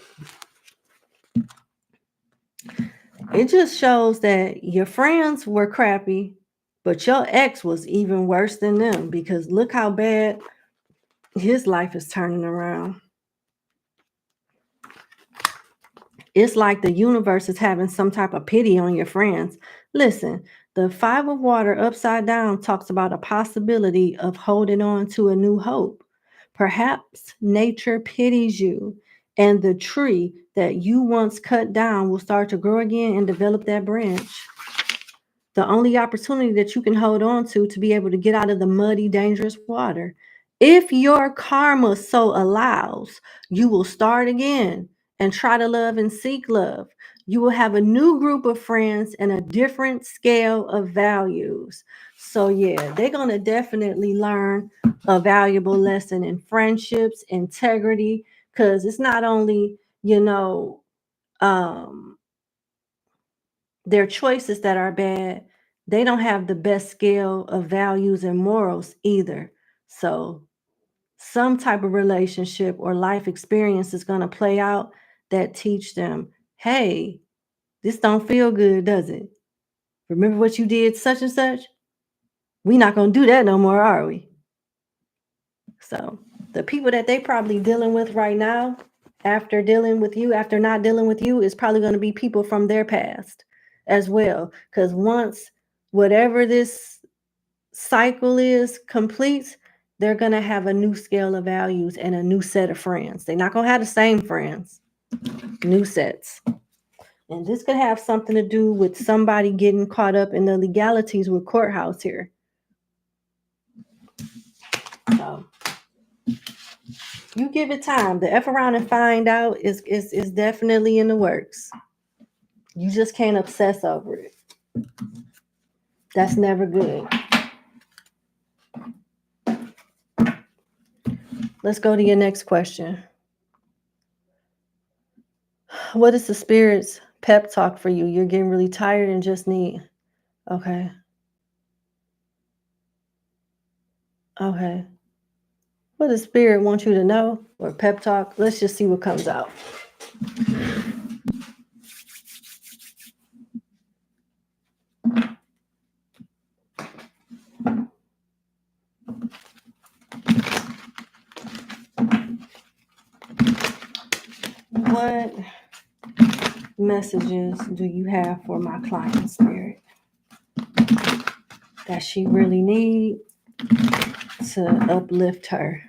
it just shows that your friends were crappy But your ex was even worse than them, because look how bad his life is turning around. It's like the universe is having some type of pity on your friends. Listen, the Five of Water upside down talks about a possibility of holding on to a new hope. Perhaps nature pities you, and the tree that you once cut down will start to grow again and develop that branch. The only opportunity that you can hold on to be able to get out of the muddy, dangerous water. If your karma so allows, you will start again and try to love and seek love. You will have a new group of friends and a different scale of values. So, yeah, they're going to definitely learn a valuable lesson in friendships, integrity, because it's not only, um, their choices that are bad, they don't have the best scale of values and morals either. So some type of relationship or life experience is going to play out that teach them, hey, this don't feel good, does it? Remember what you did such and such? We're not going to do that no more, are we? So the people that they probably dealing with right now, after not dealing with you, is probably going to be people from their past as well. Because once whatever this cycle is completes, they're going to have a new scale of values and a new set of friends. They're not going to have the same friends, new sets. And this could have something to do with somebody getting caught up in the legalities with courthouse here. So you give it time. The F around and find out is definitely in the works. You just can't obsess over it. That's never good. Let's go to your next question. What is the spirit's pep talk for you? You're getting really tired and just need. Okay. Okay. What does spirit want you to know, or pep talk? Let's just see what comes out. What messages do you have for my client, spirit, that she really needs to uplift her?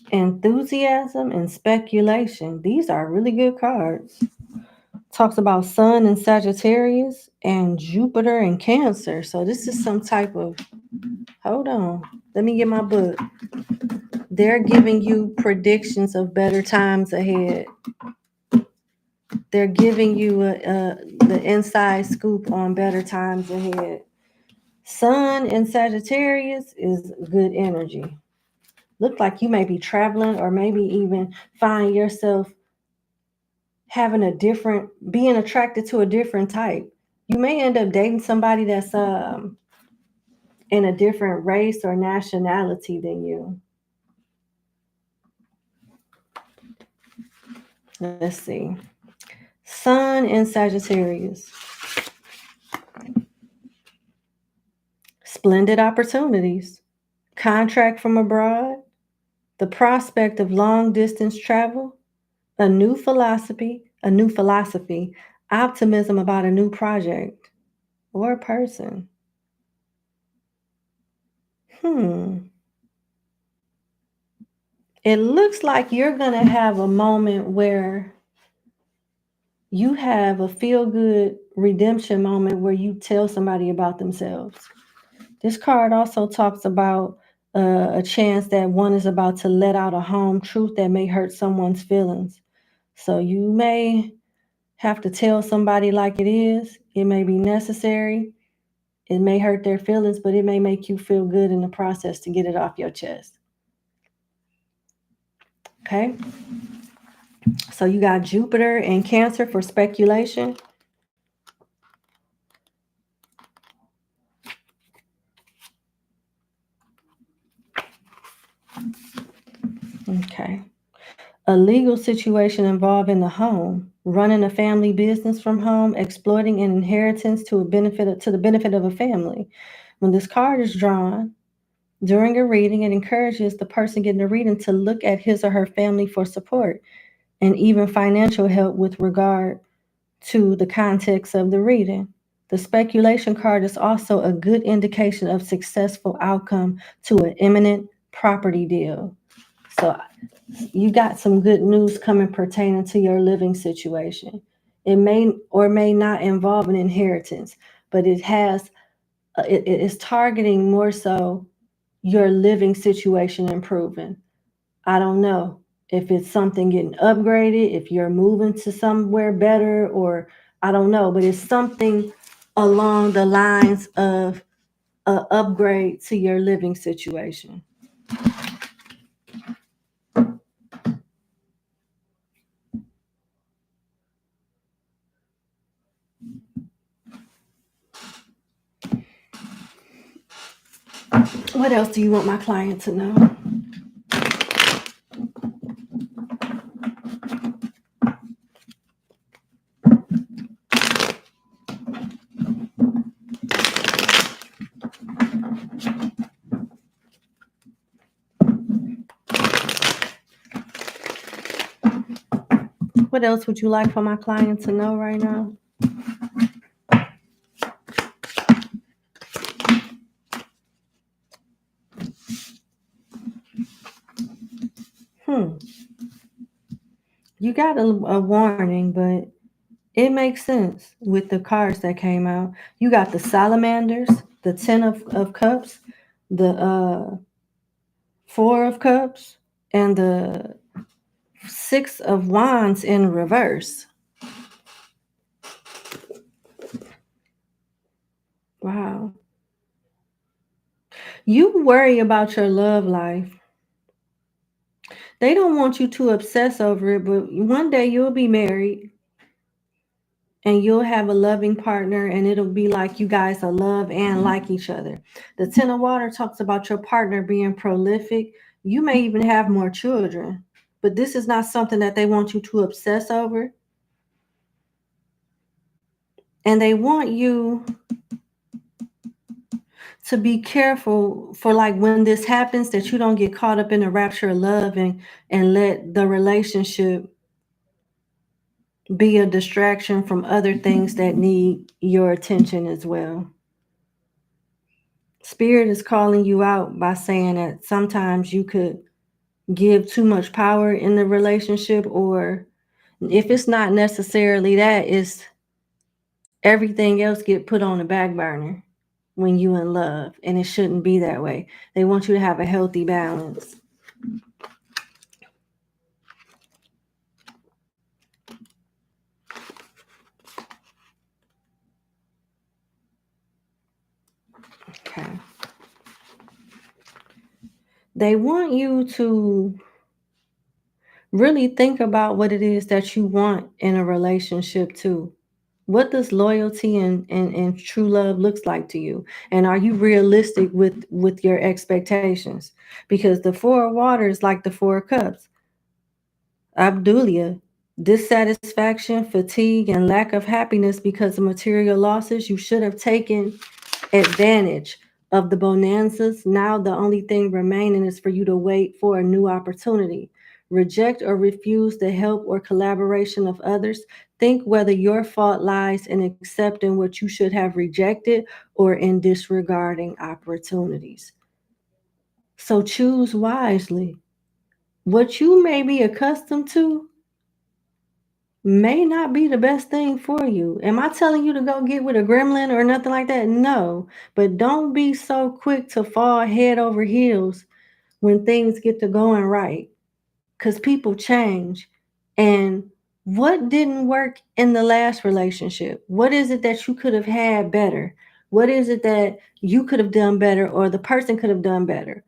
Enthusiasm and speculation. These are really good cards. Talks about Sun and Sagittarius and Jupiter and Cancer. So this is some type of, hold on, let me get my book. They're giving you predictions of better times ahead. They're giving you the inside scoop on better times ahead. Sun and Sagittarius is good energy. Look like you may be traveling, or maybe even find yourself being attracted to a different type. You may end up dating somebody that's in a different race or nationality than you. Let's see. Sun and Sagittarius. Splendid opportunities. Contract from abroad. The prospect of long distance travel. A new philosophy. Optimism about a new project or a person. It looks like you're going to have a moment where you have a feel-good redemption moment where you tell somebody about themselves. This card also talks about a chance that one is about to let out a home truth that may hurt someone's feelings. So you may have to tell somebody like it is. It may be necessary. It may hurt their feelings, but it may make you feel good in the process to get it off your chest. Okay? So you got Jupiter and Cancer for speculation. Okay. A legal situation involving the home, running a family business from home, exploiting an inheritance to the benefit of a family. When this card is drawn during a reading, it encourages the person getting the reading to look at his or her family for support and even financial help with regard to the context of the reading. The speculation card is also a good indication of successful outcome to an imminent property deal. So you got some good news coming pertaining to your living situation. It may or may not involve an inheritance, but it is targeting more so your living situation improving. I don't know if it's something getting upgraded, if you're moving to somewhere better, or I don't know, but it's something along the lines of a upgrade to your living situation. What else do you want my client to know? What else would you like for my client to know right now? You got a warning, but it makes sense with the cards that came out. You got the salamanders, the 10 of cups, the 4 of cups, and the 6 of wands in reverse. Wow. You worry about your love life. They don't want you to obsess over it, but one day you'll be married and you'll have a loving partner, and it'll be like you guys are love and like each other. The 10 of water talks about your partner being prolific. You may even have more children, but this is not something that they want you to obsess over. And they want you to be careful for, like, when this happens, that you don't get caught up in the rapture of love and let the relationship be a distraction from other things that need your attention as well. Spirit is calling you out by saying that sometimes you could give too much power in the relationship, or if it's not necessarily that, it's everything else get put on the back burner when you in love, and it shouldn't be that way. They want you to have a healthy balance. Okay. They want you to really think about what it is that you want in a relationship too. What does loyalty and true love looks like to you? And are you realistic with your expectations? Because the 4 of water is like the 4 of cups. Abdulia, dissatisfaction, fatigue, and lack of happiness because of material losses. You should have taken advantage of the bonanzas. Now the only thing remaining is for you to wait for a new opportunity. Reject or refuse the help or collaboration of others. Think whether your fault lies in accepting what you should have rejected or in disregarding opportunities. So choose wisely. What you may be accustomed to may not be the best thing for you. Am I telling you to go get with a gremlin or nothing like that? No. But don't be so quick to fall head over heels when things get to going right, because people change. And what didn't work in the last relationship? What is it that you could have had better? What is it that you could have done better, or the person could have done better?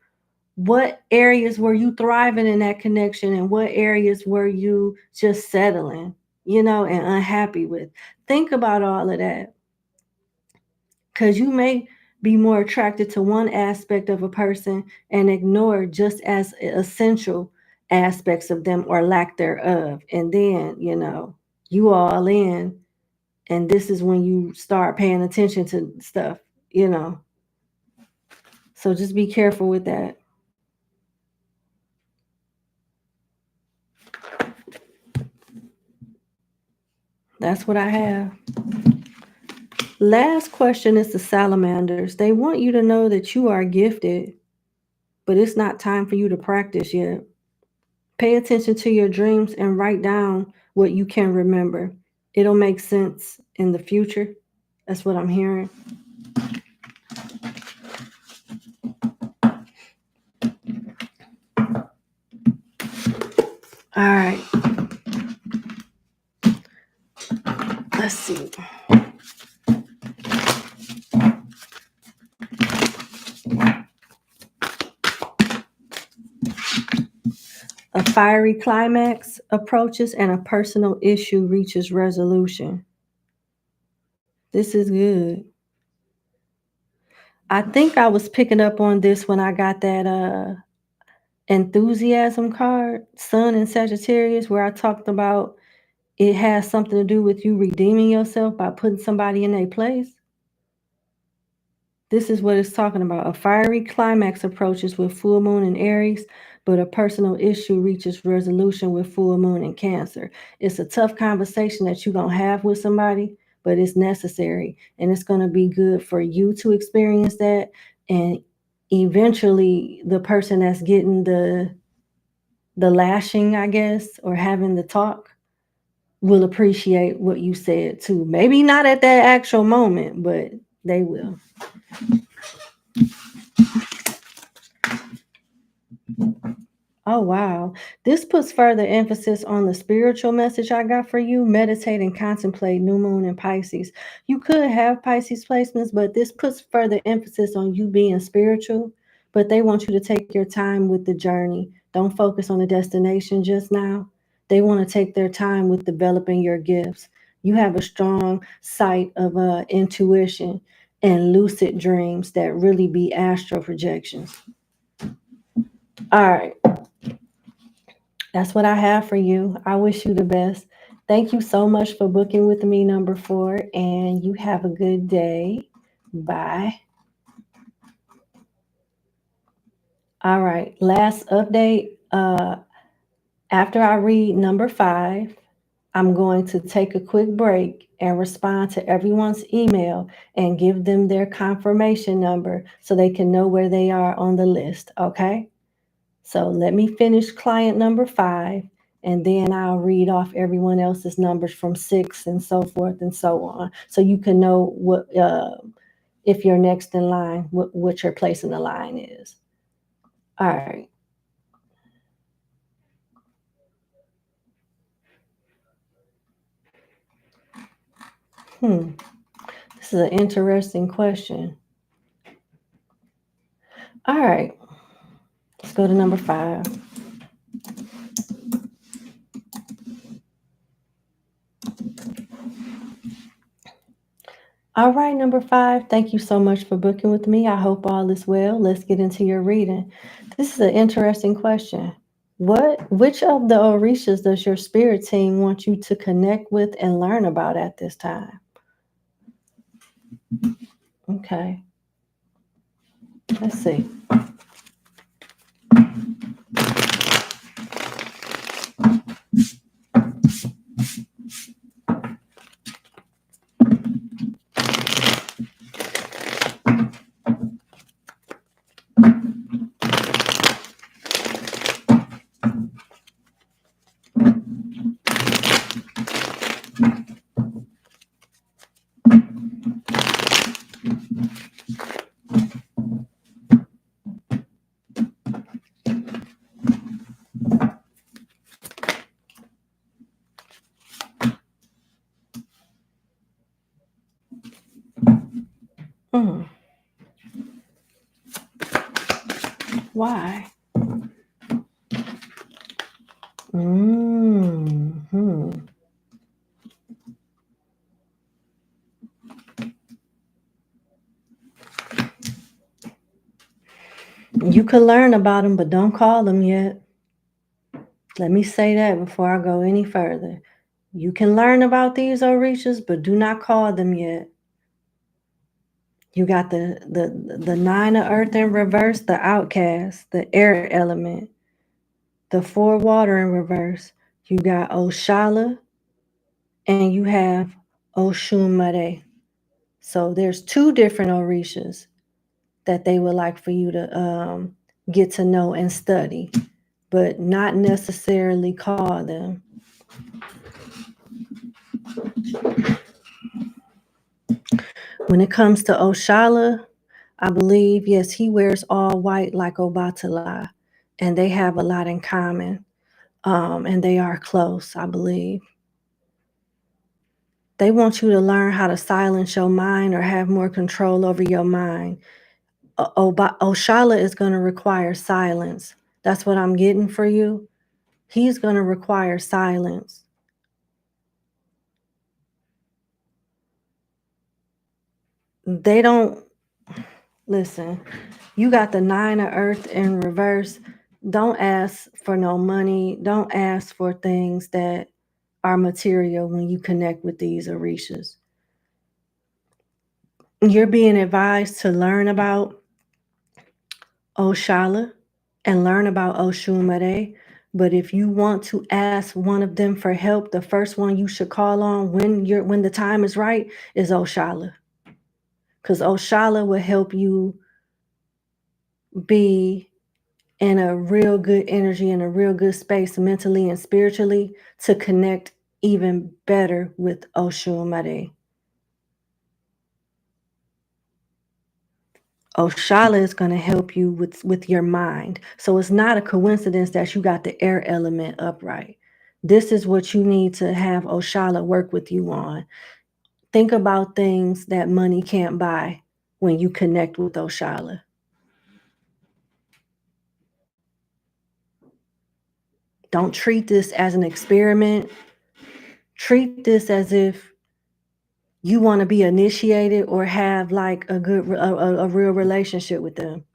What areas were you thriving in that connection, and what areas were you just settling, and unhappy with? Think about all of that, because you may be more attracted to one aspect of a person and ignore just as essential aspects of them or lack thereof. And then, you all in, and this is when you start paying attention to stuff, So just be careful with that. That's what I have. Last question is the salamanders. They want you to know that you are gifted, but it's not time for you to practice yet. Pay attention to your dreams and write down what you can remember. It'll make sense in the future. That's what I'm hearing. All right. Let's see. A fiery climax approaches and a personal issue reaches resolution. This is good. I think I was picking up on this when I got that enthusiasm card, Sun and Sagittarius, where I talked about it has something to do with you redeeming yourself by putting somebody in their place. This is what it's talking about. A fiery climax approaches with full moon in Aries, but a personal issue reaches resolution with full moon in Cancer. It's a tough conversation that you're going to have with somebody, but it's necessary. And it's going to be good for you to experience that. And eventually the person that's getting the lashing, I guess, or having the talk will appreciate what you said too. Maybe not at that actual moment, but they will. Oh, wow. This puts further emphasis on the spiritual message I got for you. Meditate and contemplate new moon in Pisces. You could have Pisces placements, but this puts further emphasis on you being spiritual. But they want you to take your time with the journey. Don't focus on the destination just now. They want to take their time with developing your gifts. You have a strong sight of intuition and lucid dreams that really be astral projections. All right. That's what I have for you. I wish you the best. Thank you so much for booking with me, number 4, and you have a good day. Bye. All right, last update. After I read number 5, I'm going to take a quick break and respond to everyone's email and give them their confirmation number so they can know where they are on the list, okay? So let me finish client number 5, and then I'll read off everyone else's numbers from 6 and so forth and so on. So you can know what if you're next in line, what your place in the line is. All right. This is an interesting question. All right. Let's go to number 5. All right, number 5, thank you so much for booking with me. I hope all is well. Let's get into your reading. This is an interesting question. Which of the Orishas does your spirit team want you to connect with and learn about at this time? Okay. Let's see. Why? You could learn about them, but don't call them yet. Let me say that before I go any further. You can learn about these Orishas, but do not call them yet. You got the nine of earth in reverse, the outcast, the air element, the four water in reverse. You got Oshala and you have Oshunmare. So there's two different Orishas that they would like for you to get to know and study, but not necessarily call them. When it comes to Oshala, I believe, yes, he wears all white like Obatala, and they have a lot in common, and they are close, I believe. They want you to learn how to silence your mind or have more control over your mind. Oshala is going to require silence. That's what I'm getting for you. He's going to require silence. They don't listen. You got the nine of earth in reverse. Don't ask for no money. Don't ask for things that are material when you connect with these Orishas. You're being advised to learn about Oshala and learn about Oshunmare. But if you want to ask one of them for help, the first one you should call on when the time is right is Oshala. Because Oshala will help you be in a real good energy, in a real good space mentally and spiritually to connect even better with Oshunmare. Oshala is going to help you with your mind. So it's not a coincidence that you got the air element upright. This is what you need to have Oshala work with you on. Think about things that money can't buy when you connect with Oshala. Don't treat this as an experiment. Treat this as if you want to be initiated or have like a real relationship with them.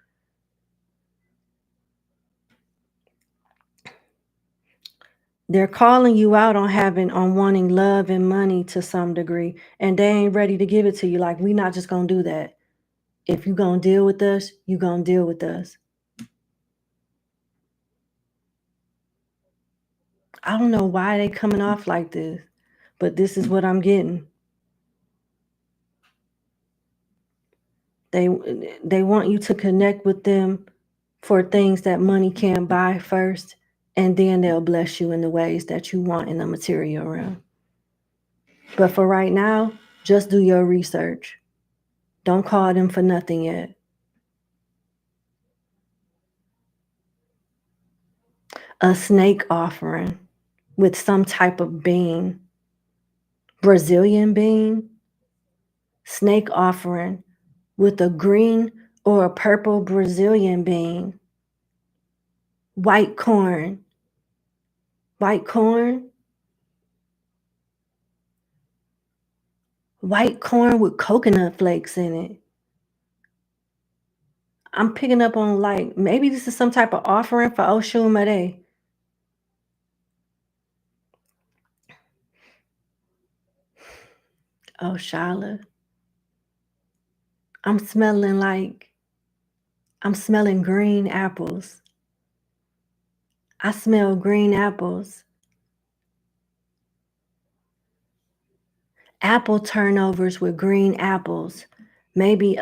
They're calling you out on wanting love and money to some degree, and they ain't ready to give it to you. Like, we not just gonna do that. If you gonna deal with us, you gonna deal with us. I don't know why they coming off like this, but this is what I'm getting. They they want you to connect with them for things that money can't buy first, and then they'll bless you in the ways that you want in the material realm. But for right now, just do your research. Don't call them for nothing yet. A snake offering with some type of bean, Brazilian bean, snake offering with a green or a purple Brazilian bean, white corn, white corn, white corn with coconut flakes in it. I'm picking up on like maybe this is some type of offering for Oshunmare. Oh, Shala. I'm smelling like I'm smelling green apples. I smell green apples. Apple turnovers with green apples. Maybe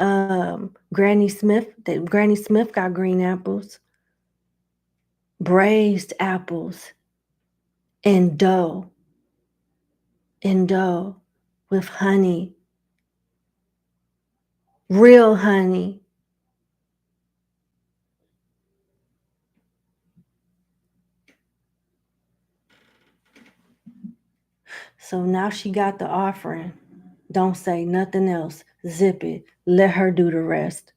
Granny Smith. That Granny Smith got green apples. Braised apples in dough. In dough with honey. Real honey. So now she got the offering. Don't say nothing else. Zip it. Let her do the rest.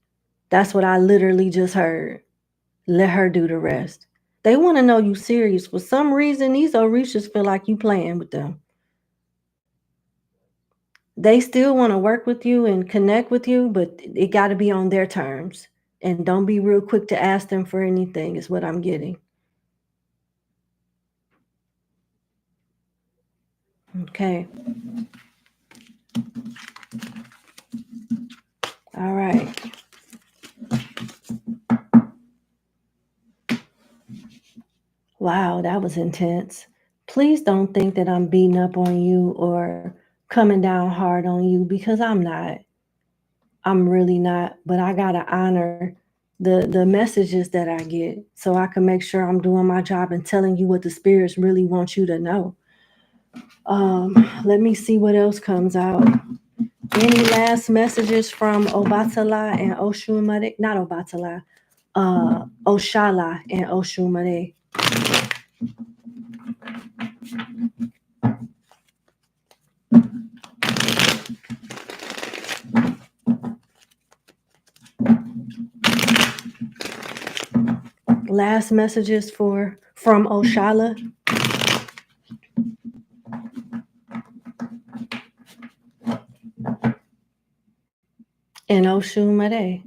That's what I literally just heard. Let her do the rest. They want to know you serious. For some reason, these Orishas feel like you playing with them. They still want to work with you and connect with you, but it got to be on their terms. And don't be real quick to ask them for anything is what I'm getting. Okay. All right. Wow, that was intense. Please don't think that I'm beating up on you or coming down hard on you, because I'm not. I'm really not. But I gotta honor the messages that I get so I can make sure I'm doing my job and telling you what the spirits really want you to know. Let me see what else comes out. Any last messages from Obatala and Oshunmare? Not Obatala, Oshala and Oshunmare. Last messages from Oshala. And Oshunmare.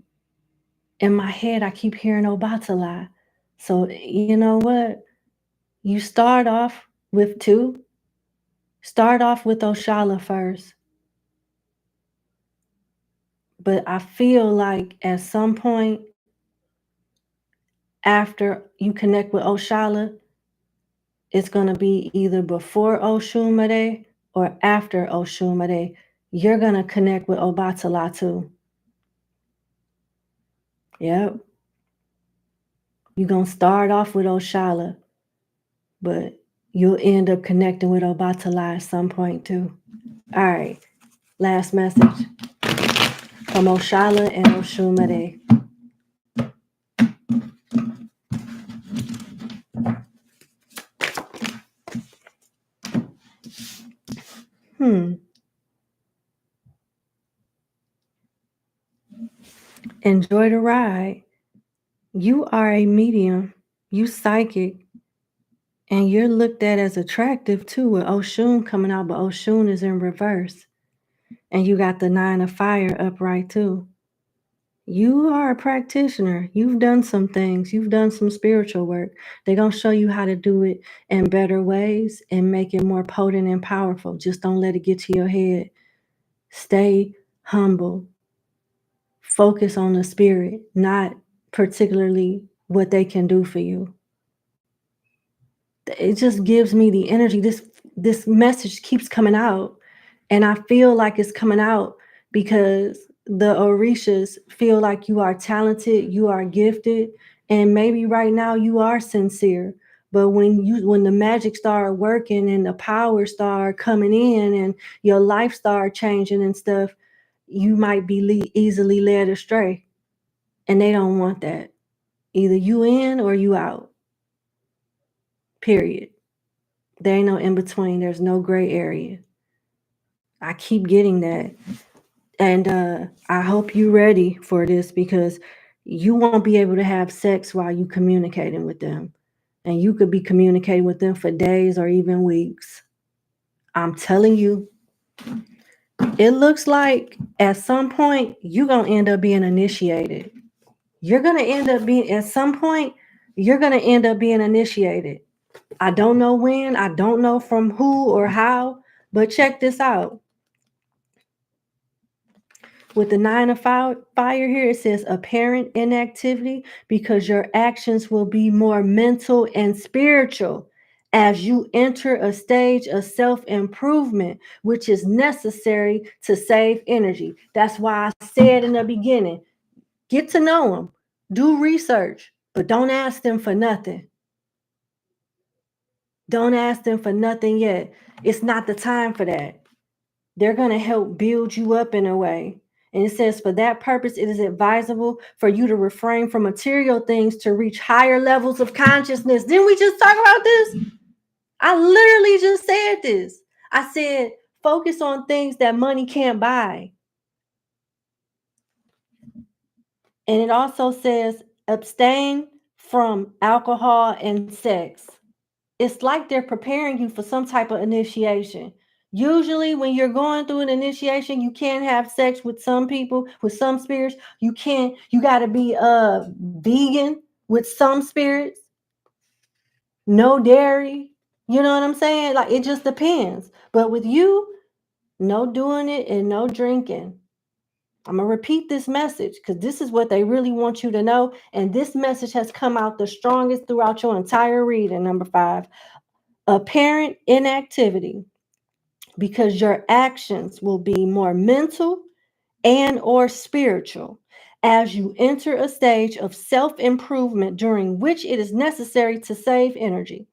In my head, I keep hearing Obatala. So you know what? You start off with two. Start off with Oshala first. But I feel like at some point after you connect with Oshala, it's going to be either before Oshunmare or after Oshunmare. You're going to connect with Obatala too. Yep. You're going to start off with Oshala, but you'll end up connecting with Obatala at some point too. All right. Last message from Oshala and Oshunmare. Enjoy the ride. You are a medium. You psychic. And you're looked at as attractive too, with Oshun coming out, but Oshun is in reverse. And you got the 9 of fire upright too. You are a practitioner. You've done some things. You've done some spiritual work. They're going to show you how to do it in better ways and make it more potent and powerful. Just don't let it get to your head. Stay humble. Focus on the spirit, not particularly what they can do for you. It just gives me the energy. This message keeps coming out, and I feel like it's coming out because the Orishas feel like you are talented, you are gifted, and maybe right now you are sincere. But when the magic start working and the power start coming in and your life start changing and stuff, you might be easily led astray, and they don't want that. Either you in or you out. Period. There ain't no in between. There's no gray area. I keep getting that. And I hope you're ready for this, because you won't be able to have sex while you communicating with them. And you could be communicating with them for days or even weeks. I'm telling you, it looks like at some point you're going to end up being initiated. You're going to end up being, at some point, you're going to end up being initiated. I don't know when, I don't know from who or how, but check this out. With the 9 of fire here, it says apparent inactivity, because your actions will be more mental and spiritual as you enter a stage of self-improvement, which is necessary to save energy. That's why I said in the beginning, get to know them, do research, but don't ask them for nothing. Don't ask them for nothing yet. It's not the time for that. They're going to help build you up in a way. And it says, for that purpose, it is advisable for you to refrain from material things to reach higher levels of consciousness. Didn't we just talk about this? I literally just said this. I said, focus on things that money can't buy. And it also says, abstain from alcohol and sex. It's like they're preparing you for some type of initiation. Usually when you're going through an initiation, you can't have sex with some people, with some spirits. You got to be vegan with some spirits. No dairy. You know what I'm saying? Like, it just depends. But with you, no doing it and no drinking. I'm going to repeat this message because this is what they really want you to know. And this message has come out the strongest throughout your entire reading. Number 5, apparent inactivity, because your actions will be more mental and or spiritual as you enter a stage of self-improvement during which it is necessary to save energy.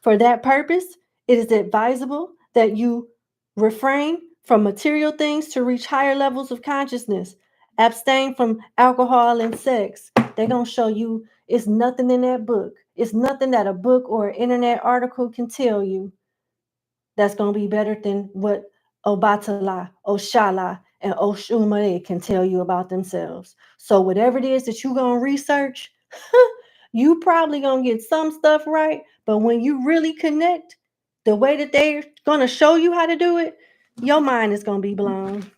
For that purpose, it is advisable that you refrain from material things to reach higher levels of consciousness. Abstain from alcohol and sex. They're going to show you it's nothing in that book. It's nothing that a book or an internet article can tell you that's going to be better than what Obatala, Oshala, and Oshumare can tell you about themselves. So whatever it is that you're going to research, you probably going to get some stuff right. But when you really connect, the way that they're going to show you how to do it, your mind is going to be blown.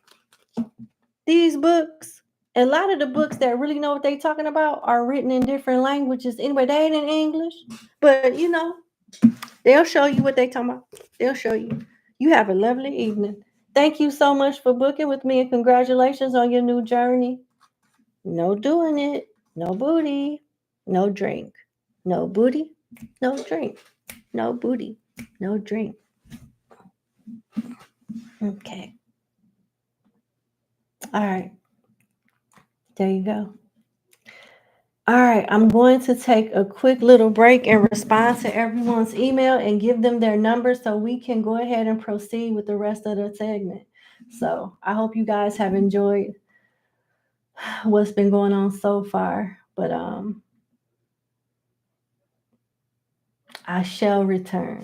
These books, a lot of the books that really know what they're talking about are written in different languages. Anyway, they ain't in English. But, they'll show you what they talking about. They'll show you. You have a lovely evening. Thank you so much for booking with me, and congratulations on your new journey. No doing it. No booty. No drink. No booty. No drink. No booty. No drink. Okay. All right. There you go. All right, I'm going to take a quick little break and respond to everyone's email and give them their number so we can go ahead and proceed with the rest of the segment. So I hope you guys have enjoyed what's been going on so far. But I shall return.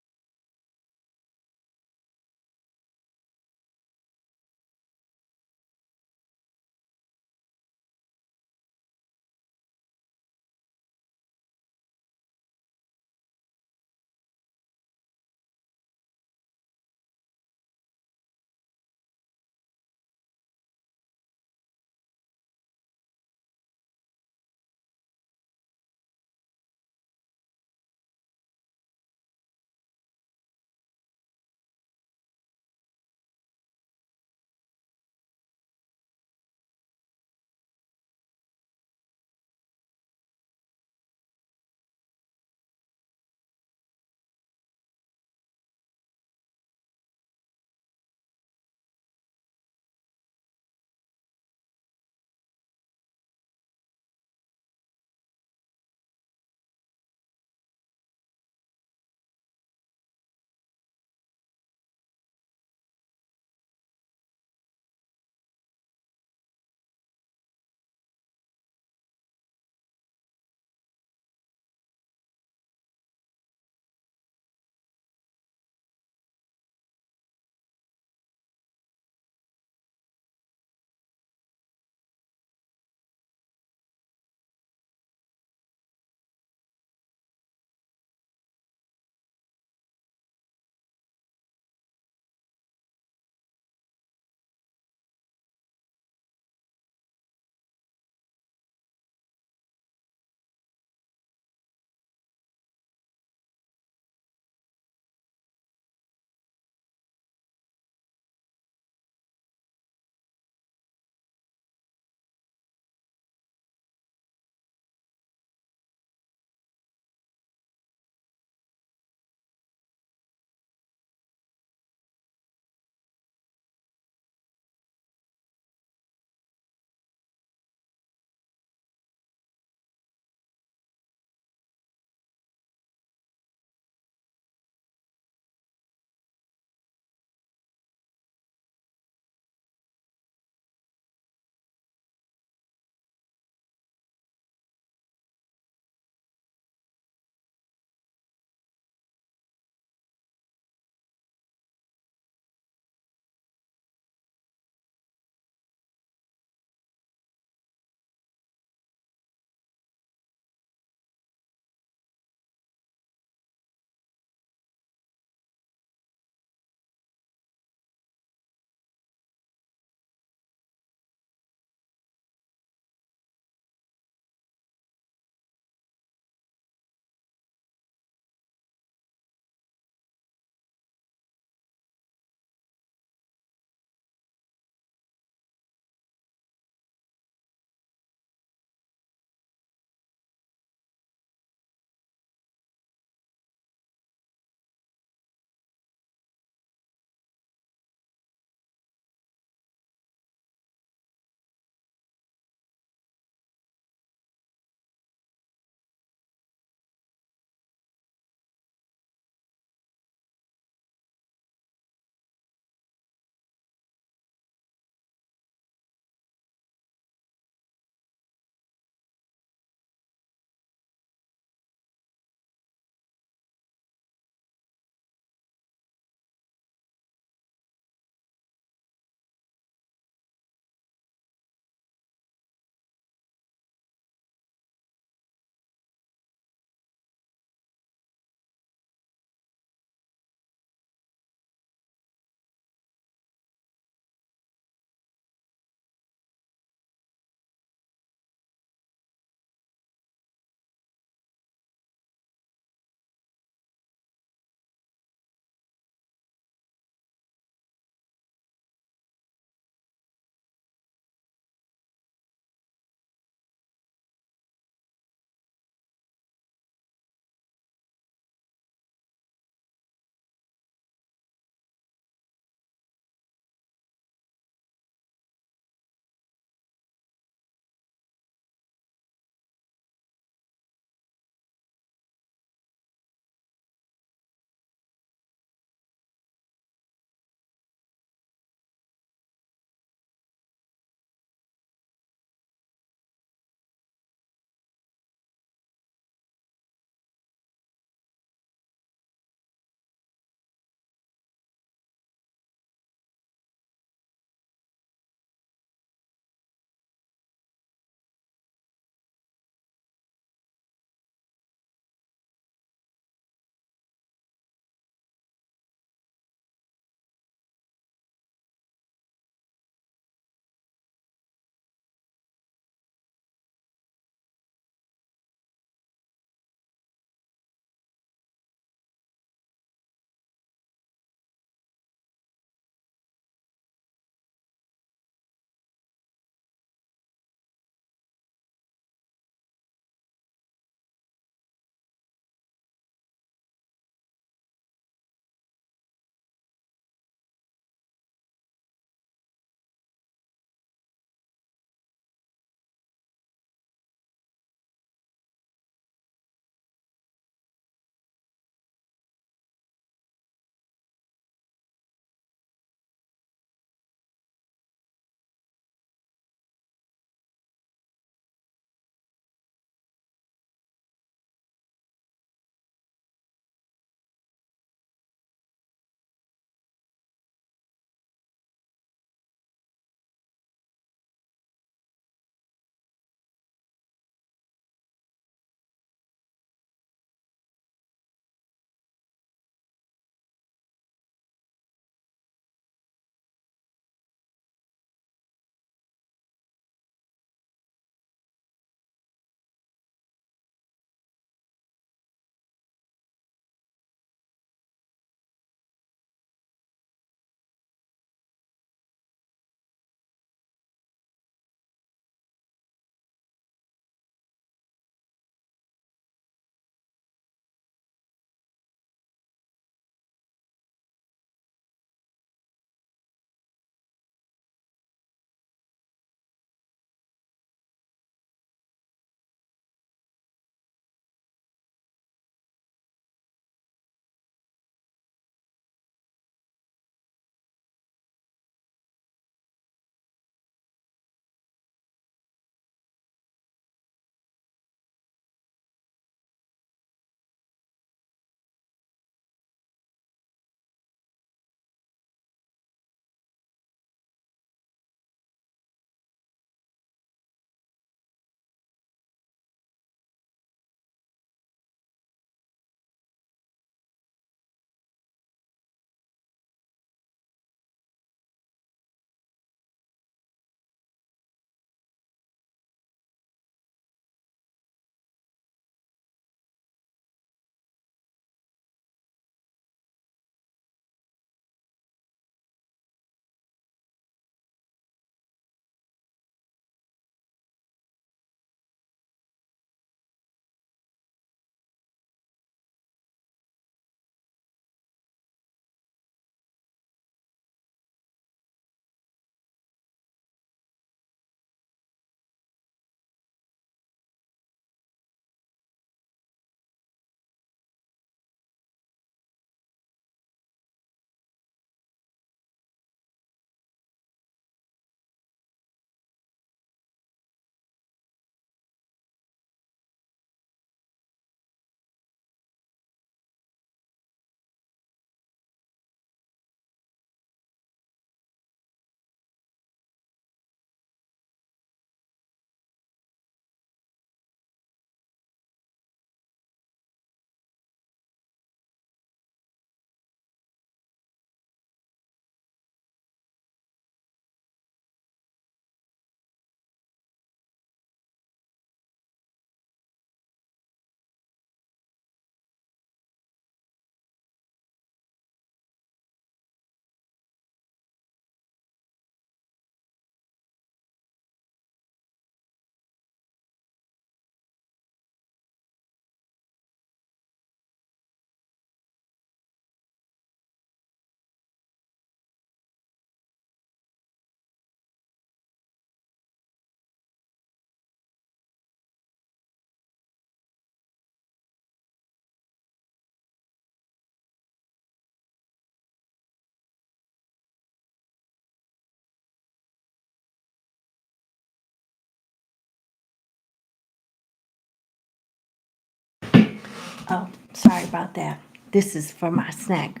Oh, sorry about that. This is for my snack.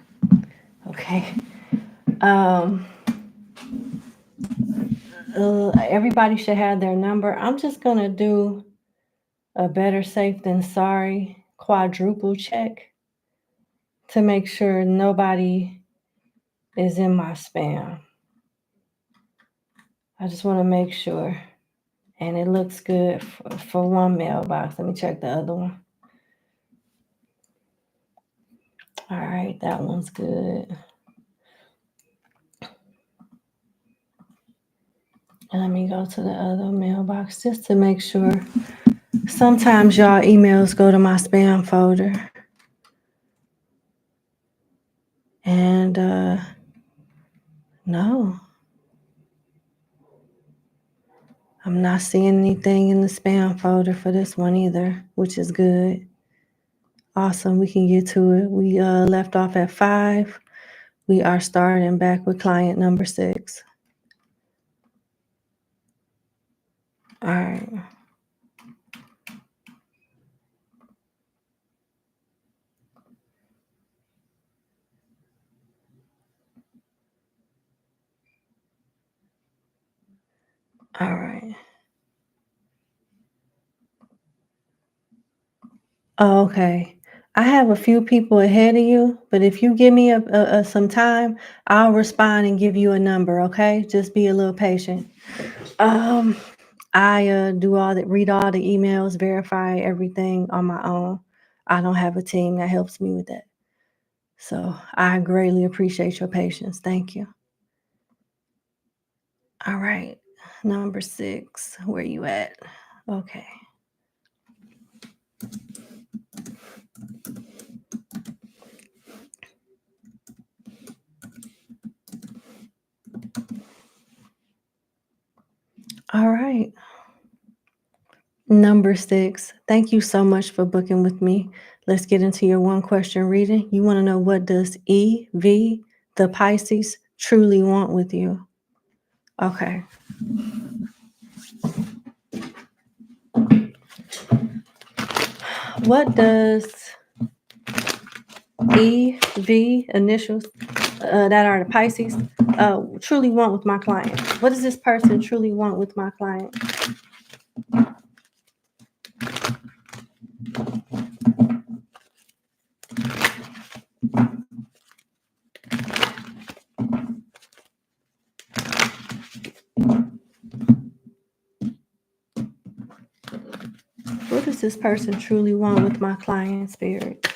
Okay. Um, everybody should have their number. I'm just going to do a better safe than sorry quadruple check to make sure nobody is in my spam. I just want to make sure. And it looks good for one mailbox. Let me check the other one. All right, that one's good. And let me go to the other mailbox just to make sure. Sometimes y'all emails go to my spam folder. And no, I'm not seeing anything in the spam folder for this one either, which is good. Awesome, we can get to it. We left off at 5. We are starting back with client number 6. All right. All right. Oh, okay. I have a few people ahead of you, but if you give me some time, I'll respond and give you a number, okay? Just be a little patient. I read all the emails, verify everything on my own. I don't have a team that helps me with that. So I greatly appreciate your patience. Thank you. All right. Number 6, where you at? Okay. All right. Number 6, thank you so much for booking with me. Let's get into your one question reading. You want to know, what does EV, the Pisces, truly want with you? Okay. What does EV, initials that are the Pisces, truly want with my client? What does this person truly want with my client? What does this person truly want with my client, spirit?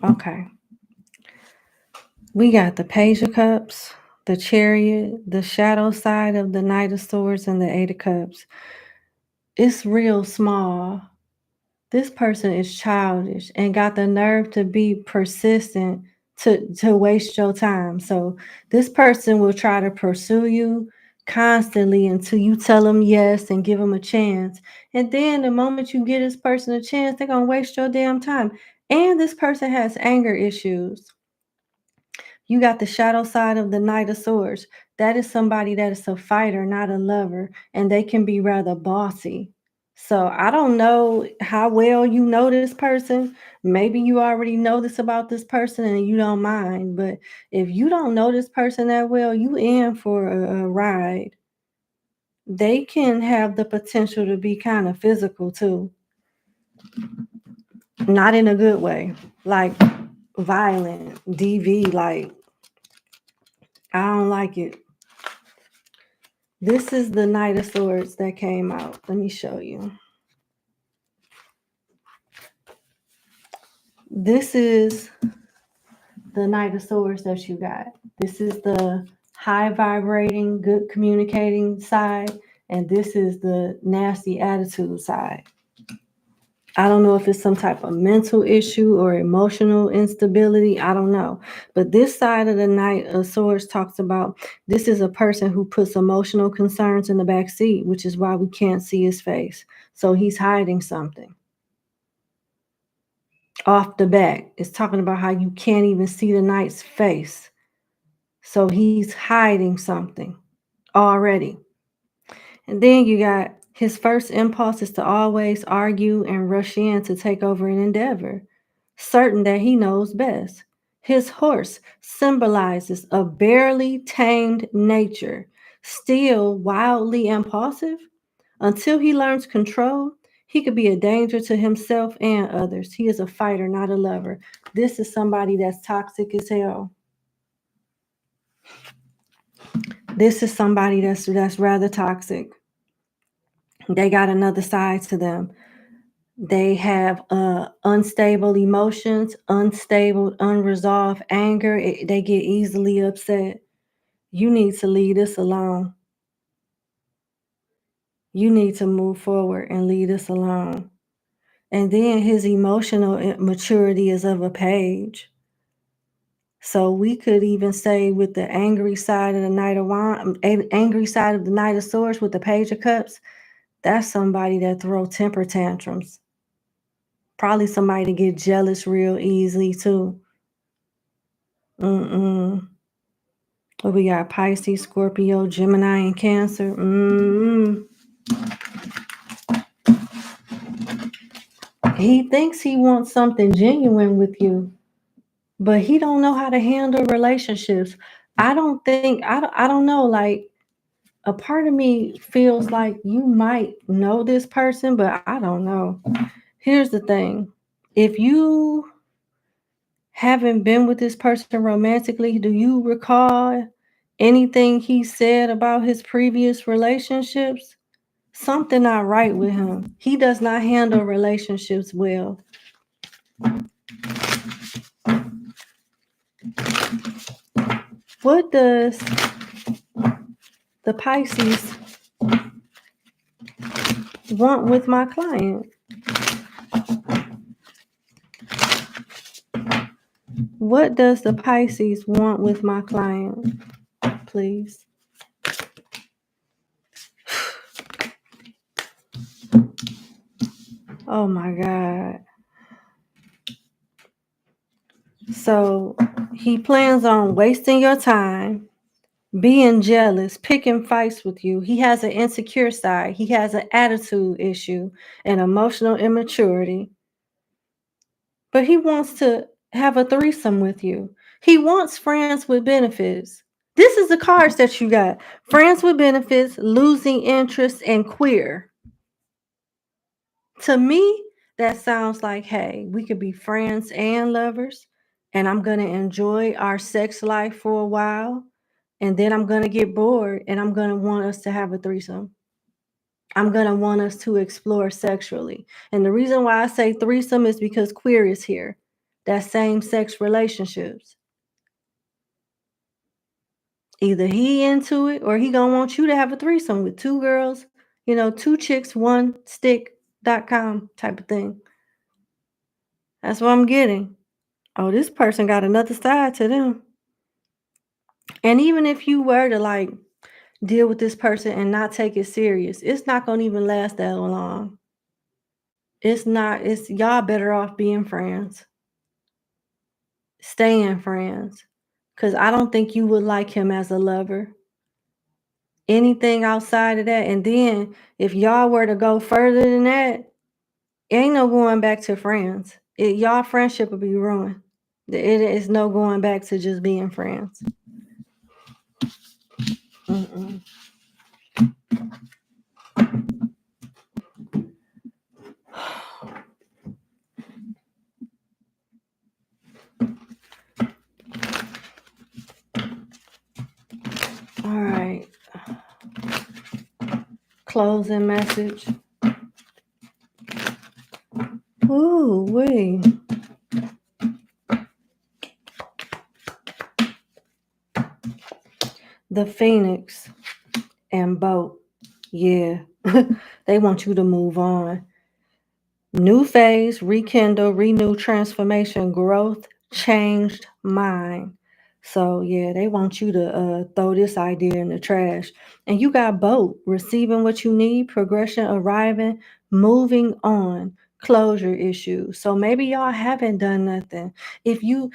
Okay. We got the Page of Cups, the Chariot, the shadow side of the Knight of Swords, and the Eight of Cups. It's real small. This person is childish and got the nerve to be persistent to waste your time. So this person will try to pursue you constantly until you tell them yes and give them a chance. And then the moment you give this person a chance, they're going to waste your damn time. And this person has anger issues. You got the shadow side of the Knight of Swords. That is somebody that is a fighter, not a lover, and they can be rather bossy. So I don't know how well you know this person. Maybe you already know this about this person and you don't mind. But if you don't know this person that well, you in for a ride. They can have the potential to be kind of physical too. Not in a good way. Like violent, DV, like I don't like it. This is the Knight of Swords that came out. Let me show you. This is the Knight of Swords that you got. This is the high vibrating, good communicating side, and this is the nasty attitude side. I don't know if it's some type of mental issue or emotional instability. I don't know. But this side of the Knight of Swords talks about this is a person who puts emotional concerns in the back seat, which is why we can't see his face. So he's hiding something. off the bat. It's talking about how you can't even see the knight's face. So he's hiding something already. And then you got his first impulse is to always argue and rush in to take over an endeavor, certain that he knows best. His horse symbolizes a barely tamed nature, still wildly impulsive. Until he learns control, he could be a danger to himself and others. He is a fighter, not a lover. This is somebody that's toxic as hell. This is somebody that's rather toxic. They got another side to them. They have unstable emotions, unstable, unresolved anger. They get easily upset. You need to leave this alone. You need to move forward and leave this alone. And then his emotional maturity is of a page. So we could even say with the angry side of the Knight of Wands, angry side of the Knight of Swords with the Page of Cups, that's somebody that throw temper tantrums. Probably somebody to get jealous real easily too. What we got? Pisces, Scorpio, Gemini, and Cancer. He thinks he wants something genuine with you, but he don't know how to handle relationships. I don't know. Like, a part of me feels like you might know this person, but I don't know. Here's the thing. If you haven't been with this person romantically, do you recall anything he said about his previous relationships? Something not right with him. He does not handle relationships well. What does the Pisces want with my client? What does the Pisces want with my client? Please. Oh my God. So he plans on wasting your time, being jealous, picking fights with you. He has an insecure side. He has an attitude issue and emotional immaturity. But he wants to have a threesome with you. He wants friends with benefits. This is the cards that you got. Friends with benefits, losing interest, and queer. To me, that sounds like, hey, we could be friends and lovers, and I'm going to enjoy our sex life for a while, and then I'm going to get bored, and I'm going to want us to have a threesome. I'm going to want us to explore sexually. And the reason why I say threesome is because queer is here. That's same-sex relationships. Either he into it or he going to want you to have a threesome with two girls, two chicks, one stick.com type of thing. That's what I'm getting. Oh, this person got another side to them. And even if you were to deal with this person and not take it serious, it's not going to even last that long. It's y'all better off being friends. Staying friends. Because I don't think you would like him as a lover. Anything outside of that. And then if y'all were to go further than that, ain't no going back to friends. Y'all friendship will be ruined. It is no going back to just being friends. All right. Closing message. Ooh, wee. The Phoenix and Boat. Yeah. They want you to move on. New phase, rekindle, renew, transformation, growth, changed mind. So yeah, they want you to throw this idea in the trash. And you got Boat, receiving what you need, progression arriving, moving on, closure issues. So maybe y'all haven't done nothing. If you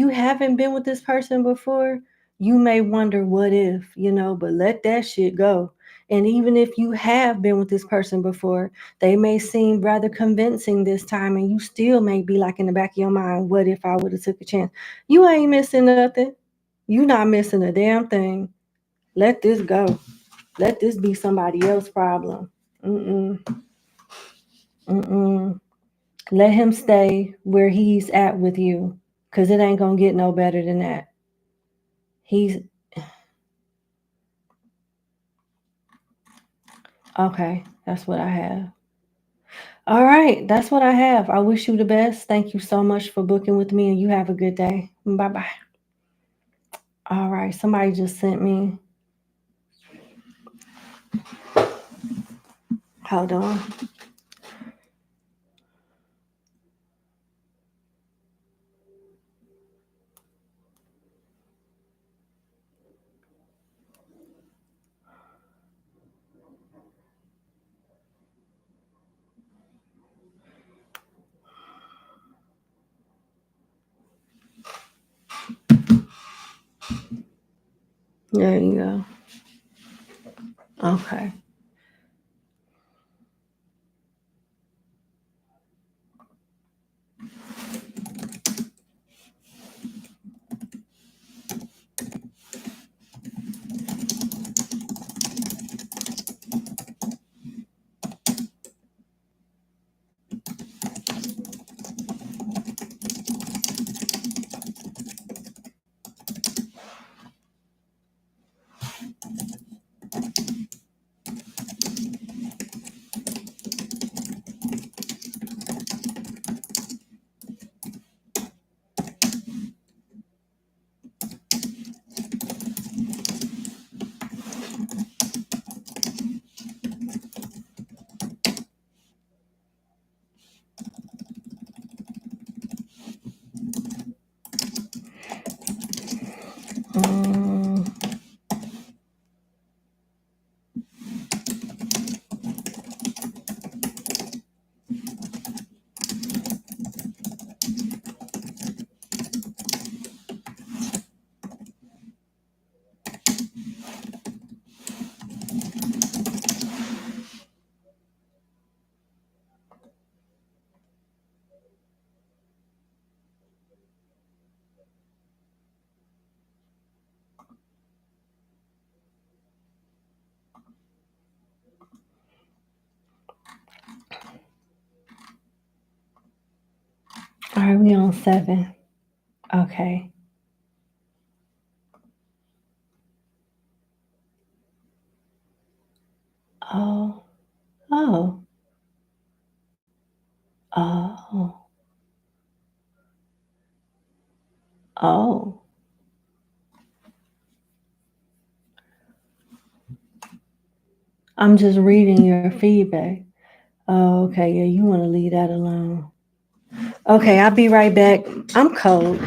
haven't been with this person before, you may wonder what if, but let that shit go. And even if you have been with this person before, they may seem rather convincing this time, and you still may be like in the back of your mind, what if I would have took a chance? You ain't missing nothing. You not missing a damn thing. Let this go. Let this be somebody else's problem. Mm-mm. Let him stay where he's at with you, because it ain't going to get no better than that. Okay, that's what I have. All right, that's what I have. I wish you the best. Thank you so much for booking with me, and you have a good day. Bye-bye. All right, somebody just sent me. Hold on. There you go. Okay. All right, we on 7. Okay. Oh. Oh. Oh. Oh. I'm just reading your feedback. Oh, okay. Yeah, you want to leave that alone. Okay, I'll be right back. I'm cold.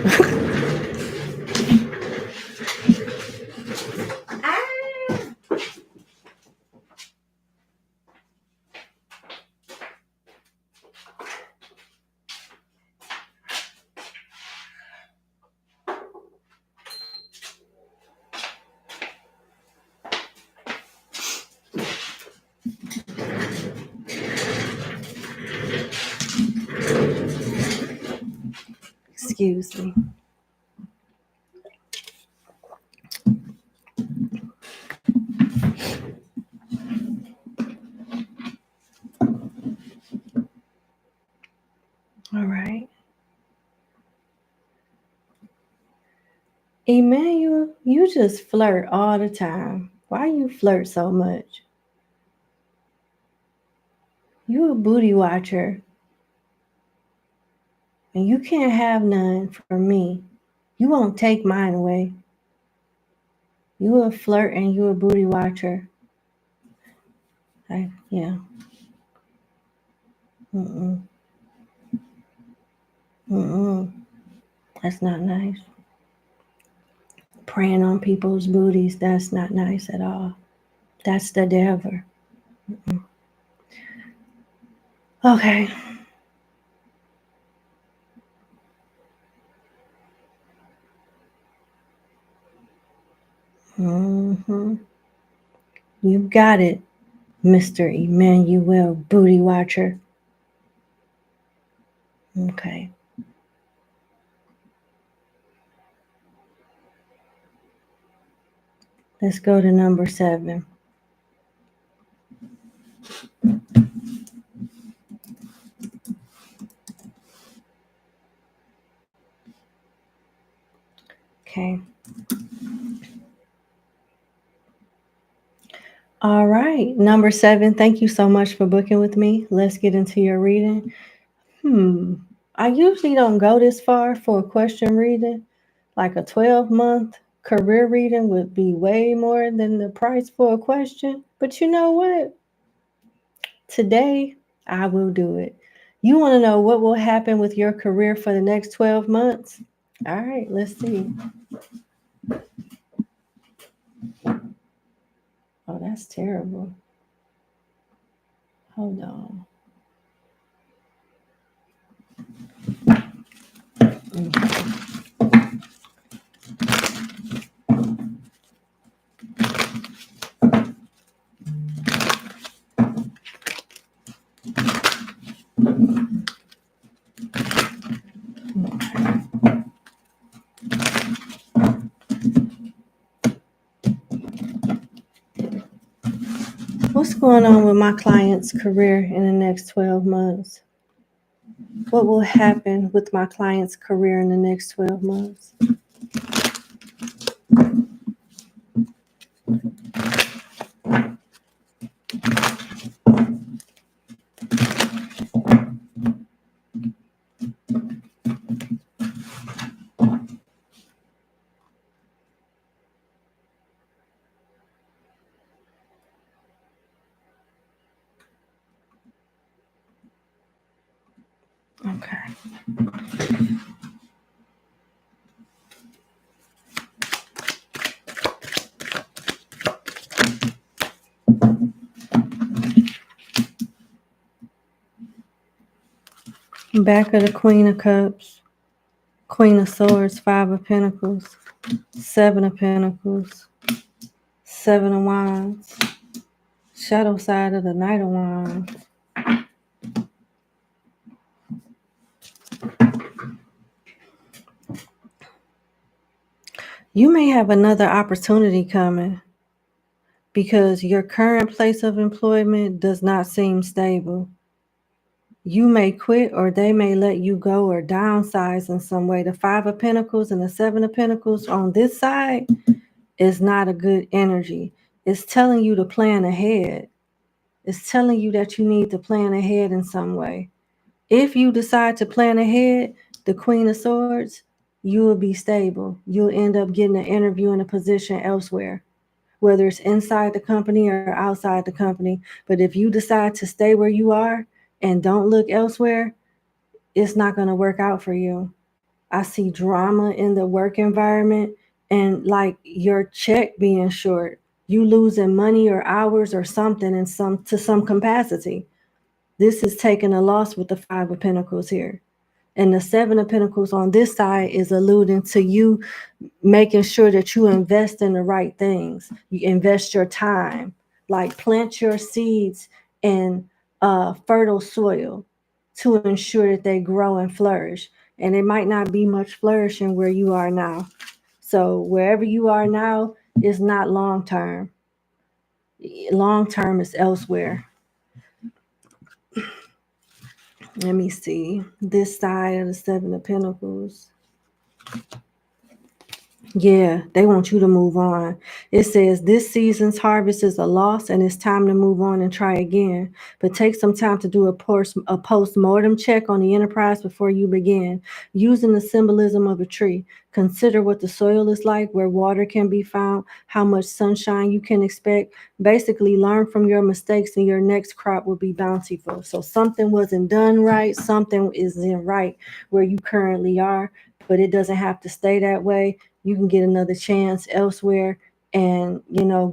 Excuse me. All right. Emmanuel, you just flirt all the time. Why you flirt so much? You a booty watcher. And you can't have none from me. You won't take mine away. You a flirt and you a booty watcher. Yeah. Mm-mm. Mm-mm. That's not nice. Preying on people's booties, that's not nice at all. That's the devil. Mm-mm. Okay. You got it, Mr. Emmanuel Booty Watcher. Okay. Let's go to number 7. Okay. All right. Number 7. Thank you so much for booking with me. Let's get into your reading. I usually don't go this far for a question reading. Like a 12-month career reading would be way more than the price for a question. But you know what? Today, I will do it. You want to know what will happen with your career for the next 12 months? All right, let's see. Oh, that's terrible. Hold on. What's going on with my client's career in the next 12 months? What will happen with my client's career in the next 12 months? Okay. Back of the Queen of Cups, Queen of Swords, 5 of Pentacles, 7 of Pentacles, 7 of Wands, shadow side of the Knight of Wands. You may have another opportunity coming because your current place of employment does not seem stable. You may quit or they may let you go or downsize in some way. The 5 of Pentacles and the 7 of Pentacles on this side is not a good energy. It's telling you to plan ahead. It's telling you that you need to plan ahead in some way. If you decide to plan ahead, the Queen of Swords, you will be stable. You'll end up getting an interview and a position elsewhere, whether it's inside the company or outside the company. But if you decide to stay where you are and don't look elsewhere, it's not going to work out for you. I see drama in the work environment and like your check being short, you losing money or hours or something in some capacity. This is taking a loss with the 5 of Pentacles here. And the 7 of Pentacles on this side is alluding to you making sure that you invest in the right things. You invest your time, like plant your seeds in fertile soil to ensure that they grow and flourish. And it might not be much flourishing where you are now. So wherever you are now is not long term. Long term is elsewhere. Let me see. This side of the 7 of Pentacles. Yeah, they want you to move on. It says this season's harvest is a loss and it's time to move on and try again. But take some time to do a post-mortem check on the enterprise before you begin. Using the symbolism of a tree, consider what the soil is like, where water can be found, how much sunshine you can expect. Basically, learn from your mistakes and your next crop will be bountiful. So something wasn't done right, something isn't right where you currently are, but it doesn't have to stay that way. You can get another chance elsewhere and,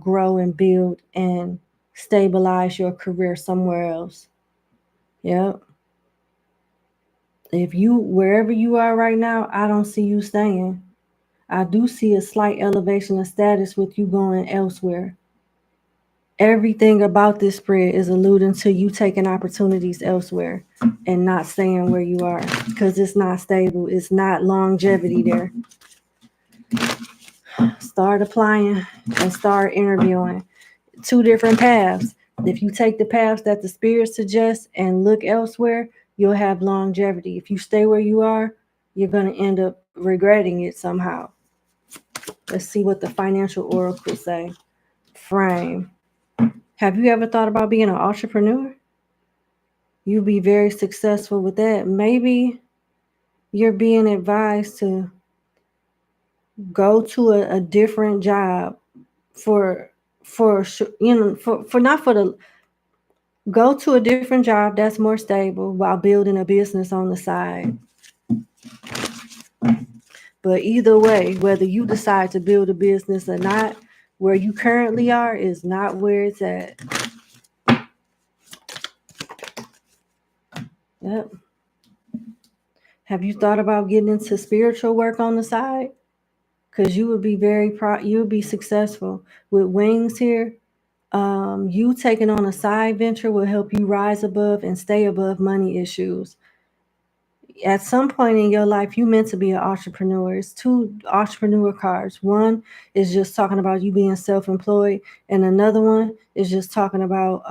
grow and build and stabilize your career somewhere else. Yep. Wherever you are right now, I don't see you staying. I do see a slight elevation of status with you going elsewhere. Everything about this spread is alluding to you taking opportunities elsewhere and not staying where you are, because it's not stable. It's not longevity there. Start applying and start interviewing. 2 different paths. If you take the paths that the spirit suggests and look elsewhere, you'll have longevity. If you stay where you are, you're going to end up regretting it somehow. Let's see what the financial oracle say. Frame. Have you ever thought about being an entrepreneur? You'll be very successful with that. Maybe you're being advised to go to a different job for not for the go to a different job that's more stable while building a business on the side. But either way, whether you decide to build a business or not, where you currently are is not where it's at. Yep. Have you thought about getting into spiritual work on the side? Because you would be you would be successful with wings here. You taking on a side venture will help you rise above and stay above money issues. At some point in your life, you meant to be an entrepreneur. It's 2 entrepreneur cards. One is just talking about you being self-employed, and another one is just talking about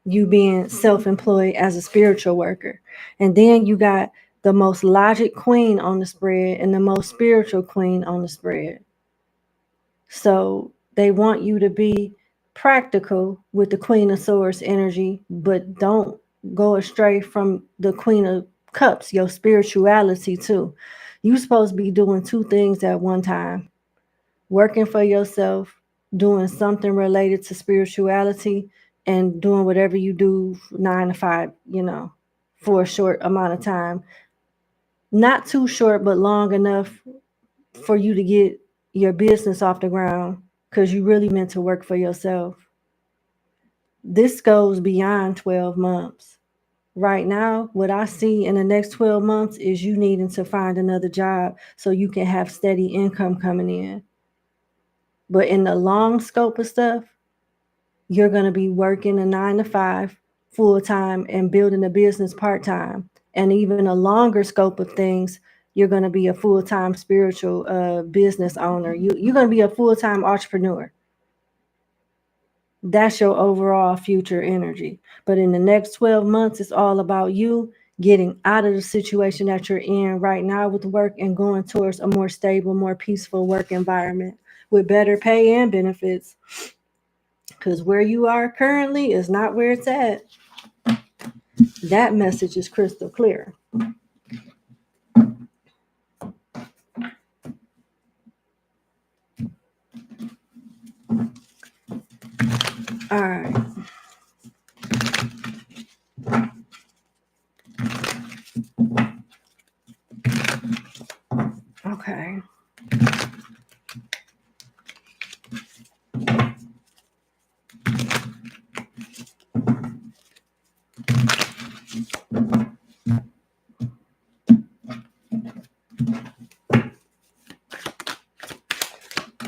you being self-employed as a spiritual worker. And then you got the most logic queen on the spread and the most spiritual queen on the spread. So they want you to be practical with the Queen of Swords energy, but don't go astray from the Queen of Cups, your spirituality too. You're supposed to be doing 2 things at one time. Working for yourself, doing something related to spirituality, and doing whatever you do 9 to 5, for a short amount of time. Not too short, but long enough for you to get your business off the ground, because you really meant to work for yourself. This goes beyond 12 months. Right now, what I see in the next 12 months is you needing to find another job so you can have steady income coming in. But in the long scope of stuff, you're going to be working a 9 to 5 full time and building a business part time. And even a longer scope of things, you're going to be a full-time spiritual business owner. You're going to be a full-time entrepreneur. That's your overall future energy. But in the next 12 months, it's all about you getting out of the situation that you're in right now with work and going towards a more stable, more peaceful work environment with better pay and benefits. Because where you are currently is not where it's at. That message is crystal clear. All right. Okay.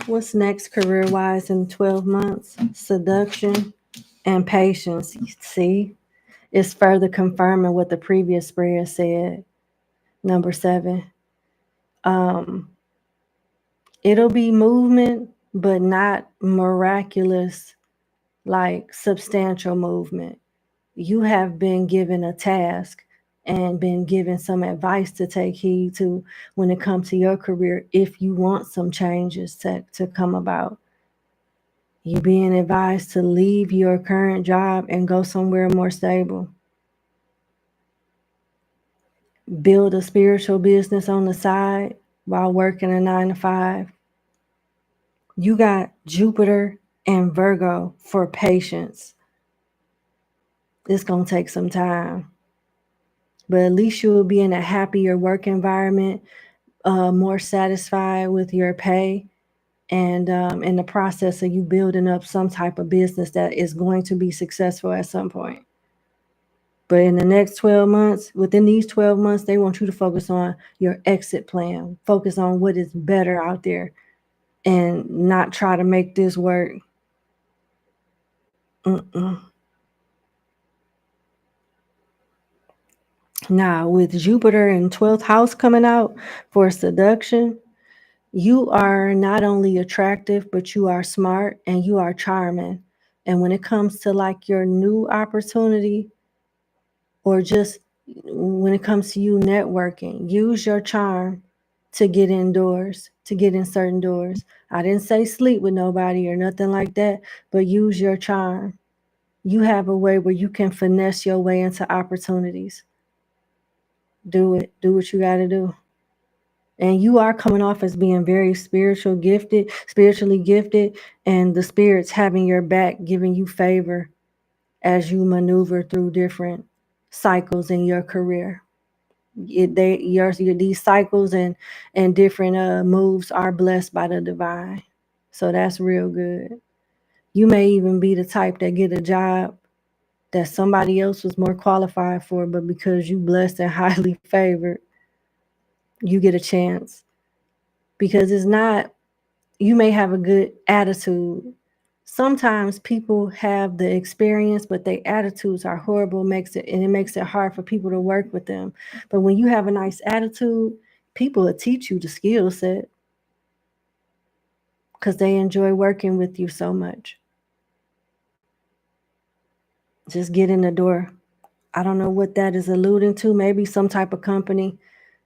What's next career-wise in 12 months? Seduction and patience. See, it's further confirming what the previous spread said. Number 7. It'll be movement, but not miraculous, like substantial movement. You have been given a task and been given some advice to take heed to when it comes to your career if you want some changes to come about. You being advised to leave your current job and go somewhere more stable. Build a spiritual business on the side while working a 9 to 5. You got Jupiter and Virgo for patience. It's going to take some time. But at least you will be in a happier work environment, more satisfied with your pay, and in the process of you building up some type of business that is going to be successful at some point. But in the next 12 months, within these 12 months, they want you to focus on your exit plan. Focus on what is better out there and not try to make this work. Now, with Jupiter in 12th house coming out for seduction, you are not only attractive, but you are smart and you are charming. And when it comes to like your new opportunity, or just when it comes to you networking, use your charm to get indoors, to get in certain doors. I didn't say sleep with nobody or nothing like that, but use your charm. You have a way where you can finesse your way into opportunities. Do it. Do what you got to do. And you are coming off as being very spiritually gifted, and the spirits having your back, giving you favor as you maneuver through different cycles in your career. These cycles and different moves are blessed by the divine. So that's real good. You may even be the type that get a job that somebody else was more qualified for, but because you blessed and highly favored, you get a chance. Because it's not, you may have a good attitude. Sometimes people have the experience, but their attitudes are horrible, makes it hard for people to work with them. But when you have a nice attitude, people will teach you the skill set because they enjoy working with you so much. Just get in the door. I don't know what that is alluding to. Maybe some type of company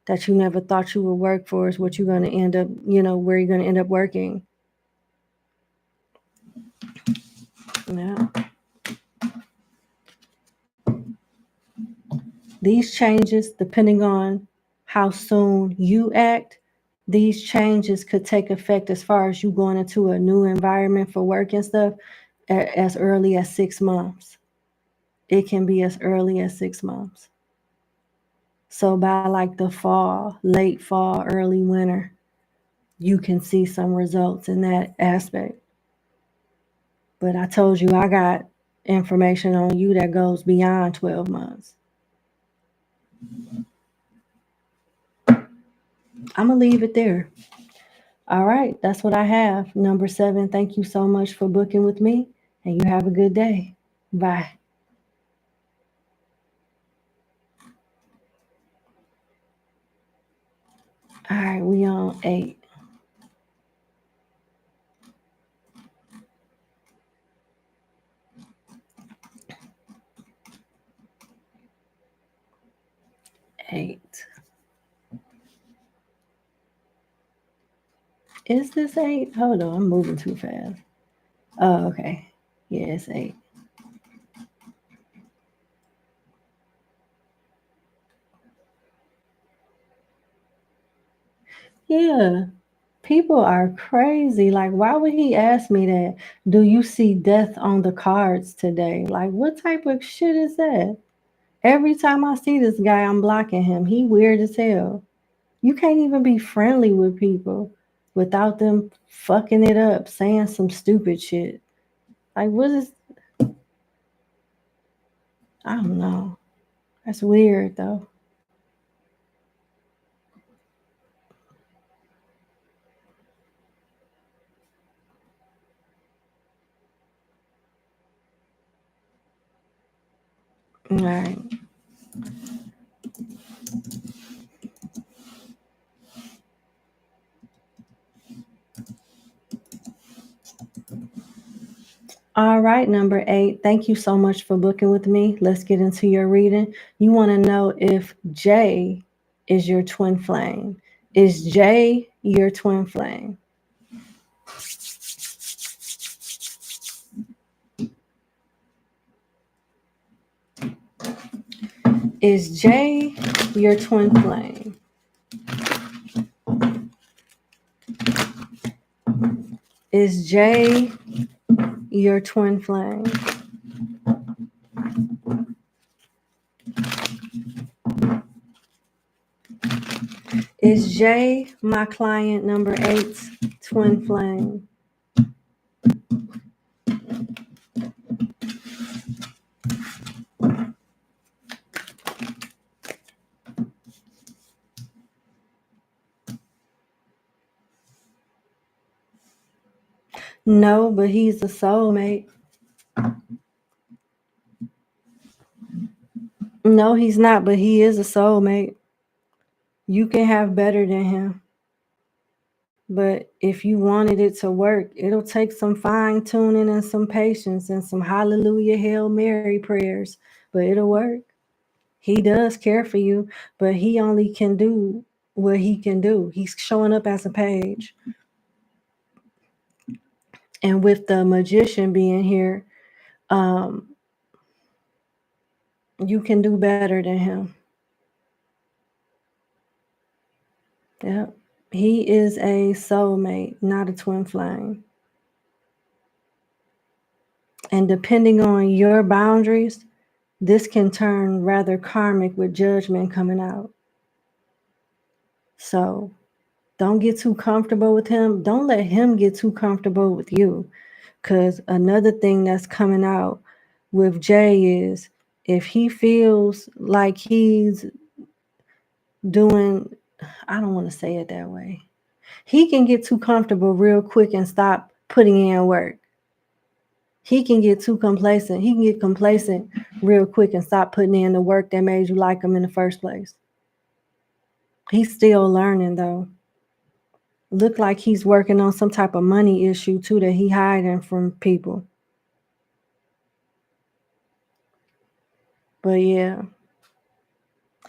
that you never thought you would work for is what you're going to end up, where you're going to end up working. Yeah. These changes, depending on how soon you act, these changes could take effect as far as you going into a new environment for work and stuff as early as 6 months. It can be as early as 6 months. So by like the fall, late fall, early winter, you can see some results in that aspect. But I told you I got information on you that goes beyond 12 months. I'm going to leave it there. All right, that's what I have. Number 7, thank you so much for booking with me, and you have a good day. Bye. All right, we on 8. Is this 8? Hold on, I'm moving too fast. Oh, okay. Yeah, it's 8. Yeah. People are crazy. Like, why would he ask me that? Do you see death on the cards today? Like, what type of shit is that? Every time I see this guy, I'm blocking him. He weird as hell. You can't even be friendly with people without them fucking it up, saying some stupid shit. Like, what is, I don't know. That's weird, though. All right. All right, number 8. Thank you so much for booking with me. Let's get into your reading. You want to know if J is your twin flame. Is J your twin flame? Is J your twin flame? Is J your twin flame? Is J, my client number 8's twin flame? No, but he's a soulmate. No, he's not, but he is a soulmate. You can have better than him. But if you wanted it to work, it'll take some fine tuning and some patience and some hallelujah, Hail Mary prayers, but it'll work. He does care for you, but he only can do what he can do. He's showing up as a page. And with the magician being here, you can do better than him. Yep. He is a soulmate, not a twin flame. And depending on your boundaries, this can turn rather karmic with judgment coming out. So don't get too comfortable with him. Don't let him get too comfortable with you. Because another thing that's coming out with Jay is if he feels like he's doing, I don't want to say it that way. He can get too comfortable real quick and stop putting in work. He can get too complacent. He can get complacent real quick and stop putting in the work that made you like him in the first place. He's still learning though. Look like he's working on some type of money issue too that he hiding from people. But yeah,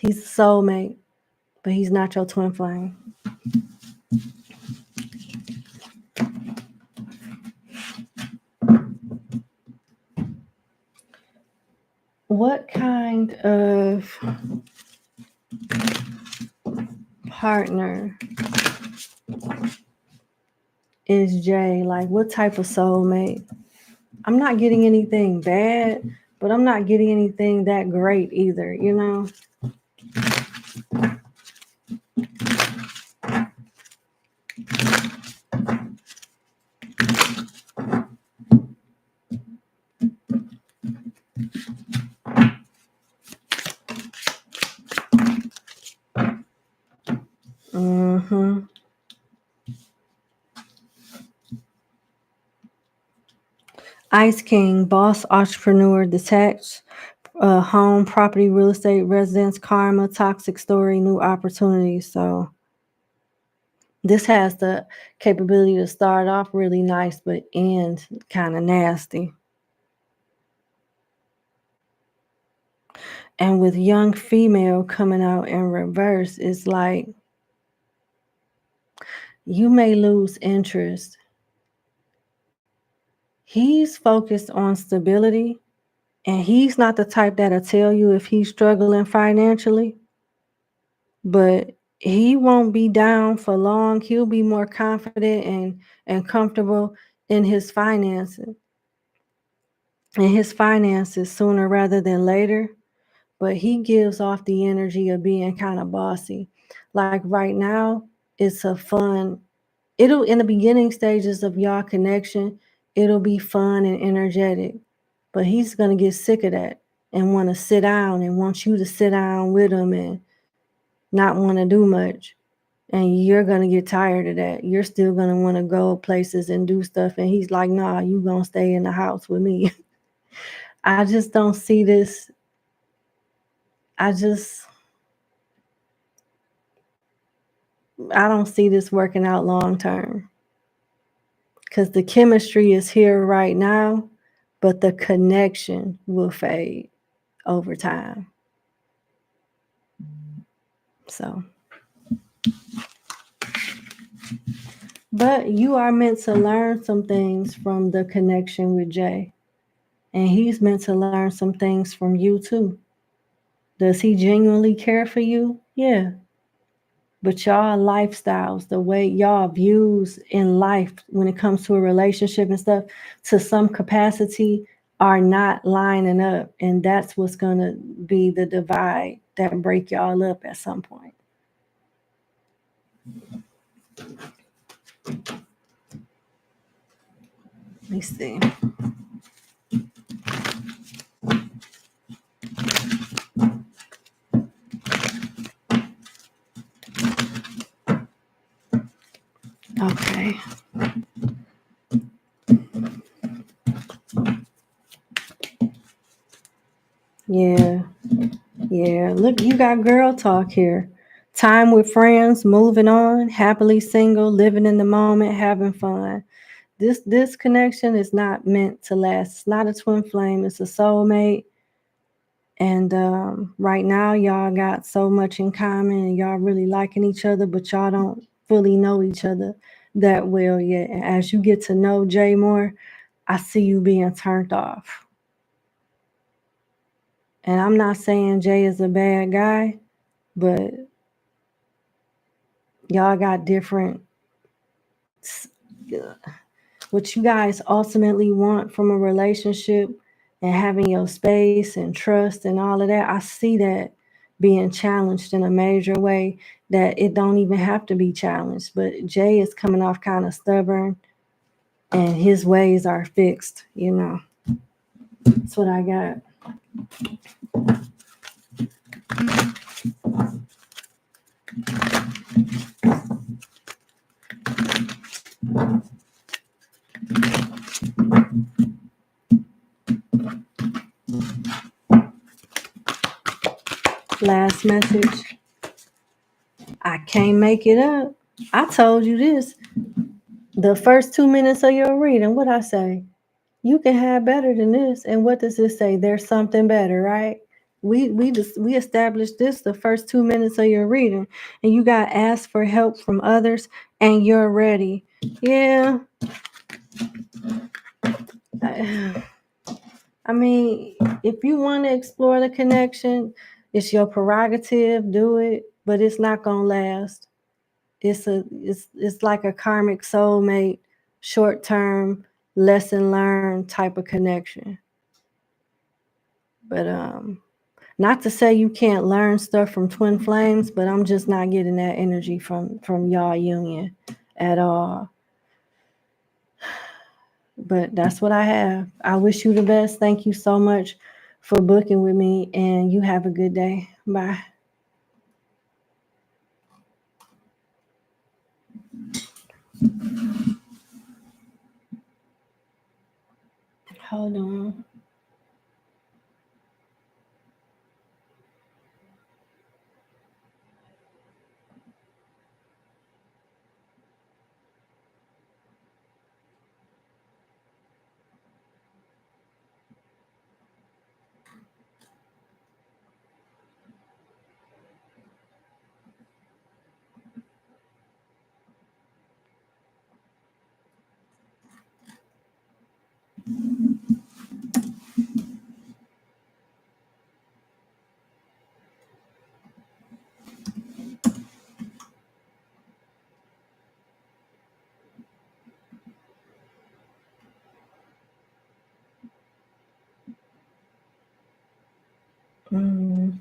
he's a soulmate, but he's not your twin flame. What kind of partner is Jay? Like, what type of soulmate? I'm not getting anything bad, but I'm not getting anything that great either, you know? Mm-hmm. Ice King, boss, entrepreneur, detached, home, property, real estate, residence, karma, toxic story, new opportunities. So this has the capability to start off really nice, but end kind of nasty. And with young female coming out in reverse, it's like you may lose interest. He's focused on stability, and he's not the type that'll tell you if he's struggling financially, but he won't be down for long. He'll be more confident and comfortable in his finances. And his finances sooner rather than later, but he gives off the energy of being kind of bossy. Like right now, it's a fun, it'll in the beginning stages of y'all connection, it'll be fun and energetic. But he's gonna get sick of that and want to sit down and want you to sit down with him and not want to do much. And you're gonna get tired of that. You're still gonna want to go places and do stuff. And he's like, nah, you gonna stay in the house with me. I just don't see this. I don't see this working out long term. Because the chemistry is here right now, but the connection will fade over time. So, but you are meant to learn some things from the connection with Jay. And he's meant to learn some things from you too. Does he genuinely care for you? Yeah. But y'all lifestyles, the way y'all views in life when it comes to a relationship and stuff, to some capacity, are not lining up. And that's what's going to be the divide that break y'all up at some point. Let me see. Okay. Yeah. Yeah. Look, you got girl talk here. Time with friends, moving on, happily single, living in the moment, having fun. This connection is not meant to last. It's not a twin flame, it's a soulmate. And right now, y'all got so much in common and y'all really liking each other, but y'all don't fully know each other that well yet. And as you get to know Jay more, I see you being turned off. And I'm not saying Jay is a bad guy, but y'all got different. What you guys ultimately want from a relationship and having your space and trust and all of that, I see that being challenged in a major way that it don't even have to be challenged. But Jay is coming off kind of stubborn and his ways are fixed, you know. That's what I got. Last message. I can't make it up. I told you this. The first 2 minutes of your reading, what I say? You can have better than this. And what does this say? There's something better, right? We established this the first 2 minutes of your reading, and you got asked for help from others, and you're ready. Yeah. I mean, if you want to explore the connection, it's your prerogative. Do it, but it's not gonna last. It's like a karmic soulmate, short term lesson learned type of connection. But not to say you can't learn stuff from twin flames, but I'm just not getting that energy from y'all union at all. But that's what I have. I wish you the best. Thank you so much for booking with me, and you have a good day. Bye. Hold on. Mm.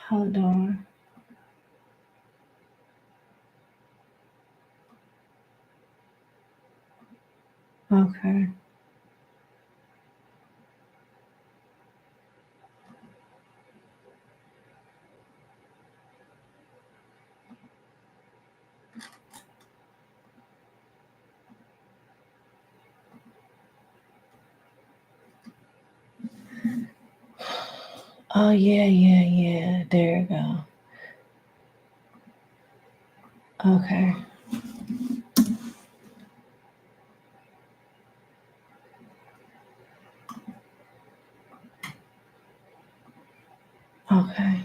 Hold on. Okay. Oh yeah, yeah, yeah. There you go. Okay. Okay.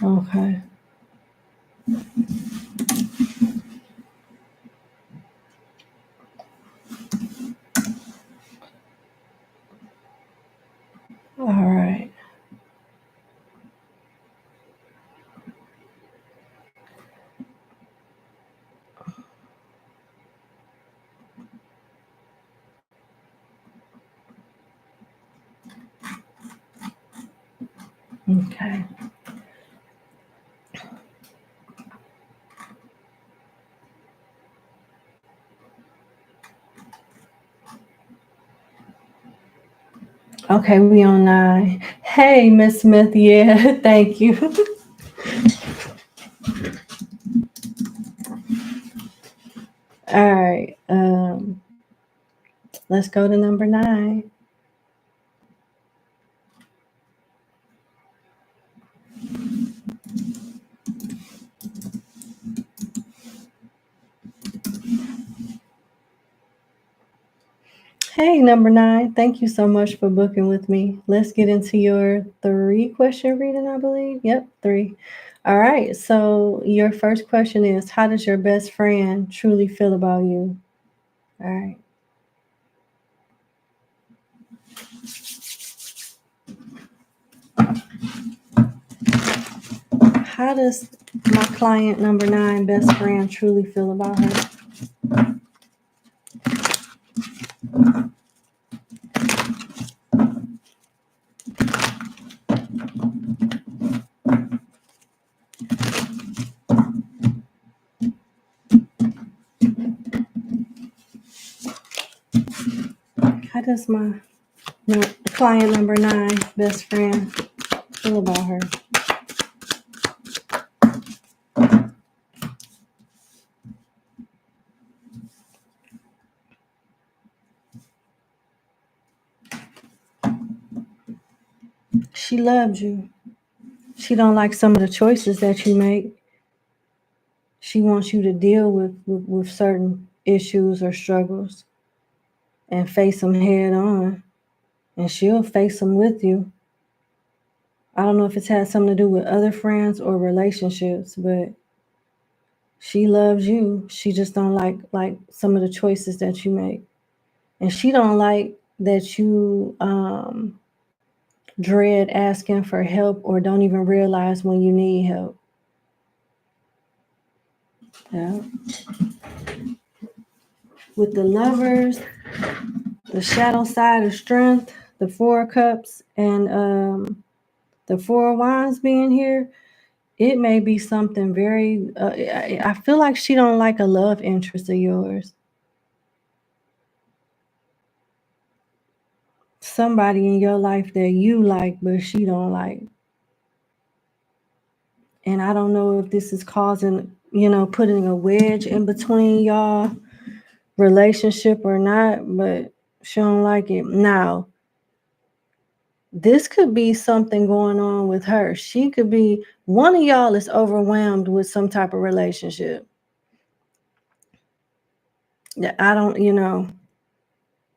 Okay. All right. Okay. Okay, we on 9. Hey, Miss Smith. Yeah, thank you. All right. Let's go to number 9. Hey, number 9. Thank you so much for booking with me. Let's get into your 3-question reading, I believe. Yep, 3. All right. So your first question is, how does your best friend truly feel about you? All right. How does my client number 9 best friend truly feel about her? How does my client number 9 best friend feel about her? She loves you. She don't like some of the choices that you make. She wants you to deal with certain issues or struggles and face them head on. And she'll face them with you. I don't know if it's had something to do with other friends or relationships, but she loves you. She just don't like some of the choices that you make. And she don't like that you dread asking for help or don't even realize when you need help. Yeah. With the Lovers, the shadow side of strength, the 4 of cups, and the 4 of wands being here, it may be something very I feel like she don't like a love interest of yours. Somebody in your life that you like but she don't like. And I don't know if this is causing, putting a wedge in between y'all relationship or not, but she don't like it. Now, this could be something going on with her. She could be, one of y'all is overwhelmed with some type of relationship. I don't,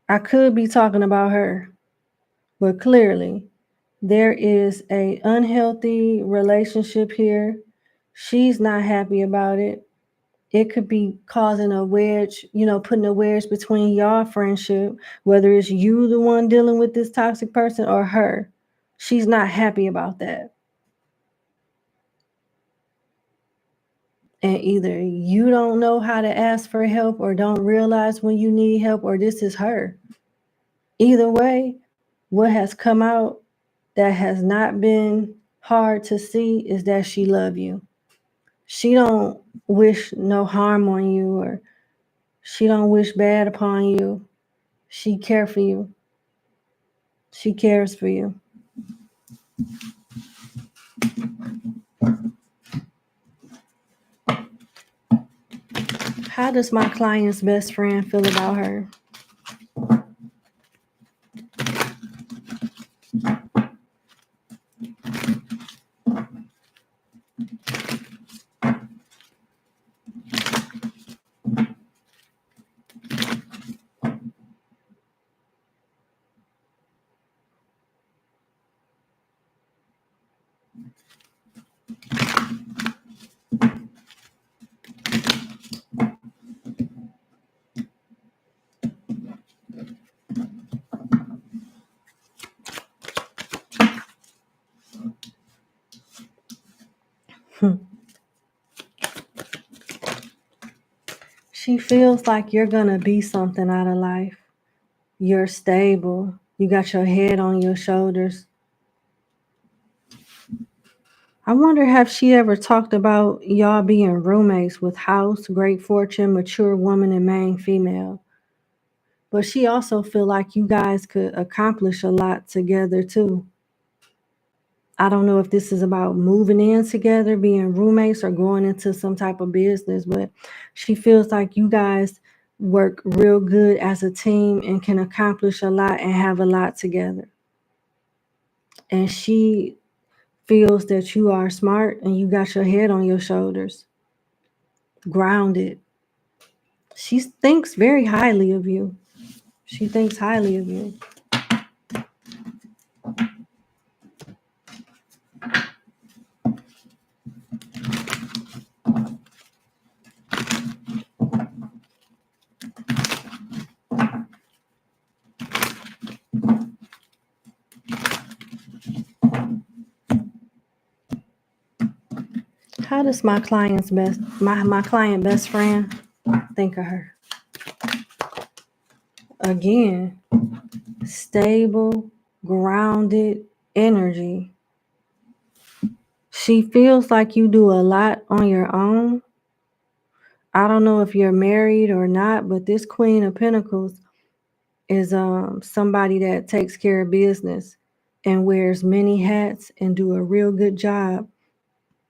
I could be talking about her, but clearly there is a unhealthy relationship here. She's not happy about it. It could be causing a wedge, putting a wedge between y'all friendship, whether it's you the one dealing with this toxic person or her. She's not happy about that. And either you don't know how to ask for help or don't realize when you need help, or this is her. Either way, what has come out that has not been hard to see is that she loves you. She don't wish no harm on you, or she don't wish bad upon you. She cares for you. She cares for you. How does my client's best friend feel about her? She feels like you're going to be something out of life. You're stable. You got your head on your shoulders. I wonder, have she ever talked about y'all being roommates with house, great fortune, mature woman, and main female? But she also feel like you guys could accomplish a lot together too. I don't know if this is about moving in together, being roommates, or going into some type of business, but she feels like you guys work real good as a team and can accomplish a lot and have a lot together. And she feels that you are smart and you got your head on your shoulders, grounded. She thinks very highly of you. She thinks highly of you. How does my client best friend think of her? Again, stable, grounded energy. She feels like you do a lot on your own. I don't know if you're married or not, but this Queen of Pentacles is somebody that takes care of business and wears many hats and do a real good job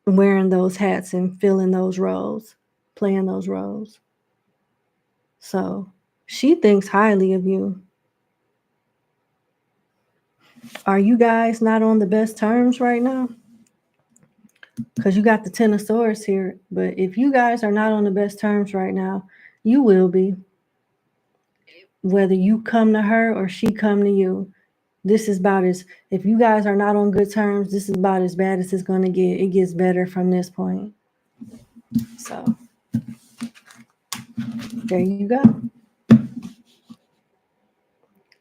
wearing those hats and filling those roles, playing those roles. So she thinks highly of you. Are you guys not on the best terms right now? Because you got the Ten of Swords here. But if you guys are not on the best terms right now, you will be. Whether you come to her or she come to you. This is about as, if you guys are not on good terms, this is about as bad as it's going to get. It gets better from this point. So there you go.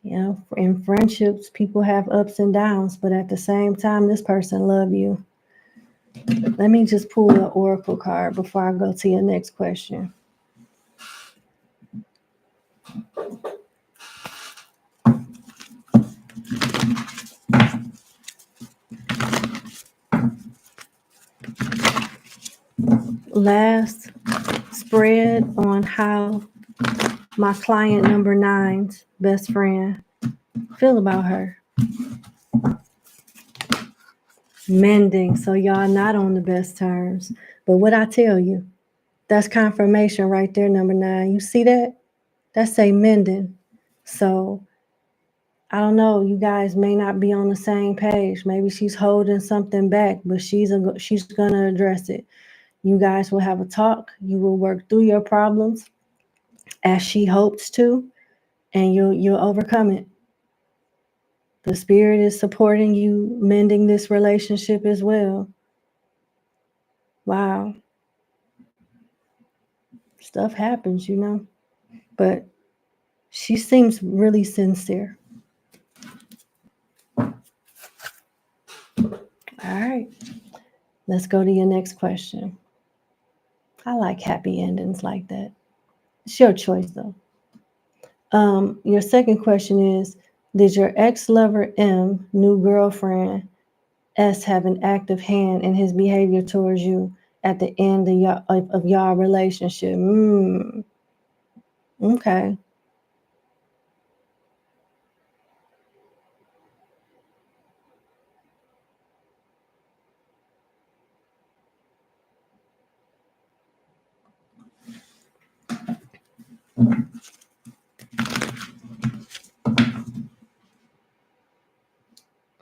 You know, in friendships, people have ups and downs, but at the same time, this person love you. Let me just pull the oracle card before I go to your next question. Last spread on how my client number 9's best friend feel about her. Mending. So y'all not on the best terms. But what I tell you, that's confirmation right there, number 9. You see that? That's a mending. So I don't know. You guys may not be on the same page. Maybe she's holding something back, but she's gonna address it. You guys will have a talk. You will work through your problems as she hopes to, and you'll overcome it. The spirit is supporting you mending this relationship as well. Wow. Stuff happens, you know. But she seems really sincere. All right. Let's go to your next question. I like happy endings like that. It's your choice, though. Your second question is, did your ex-lover M, new girlfriend S, have an active hand in his behavior towards you at the end of y'all relationship? Okay.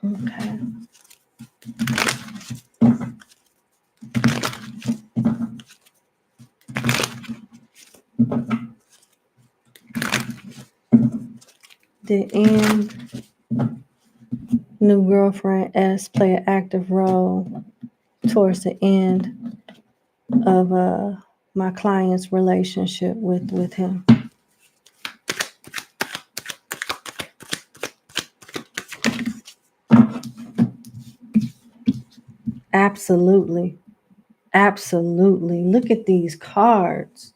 Okay. The end. New girlfriend S play an active role towards the end of my client's relationship with him. Absolutely. Absolutely. Look at these cards.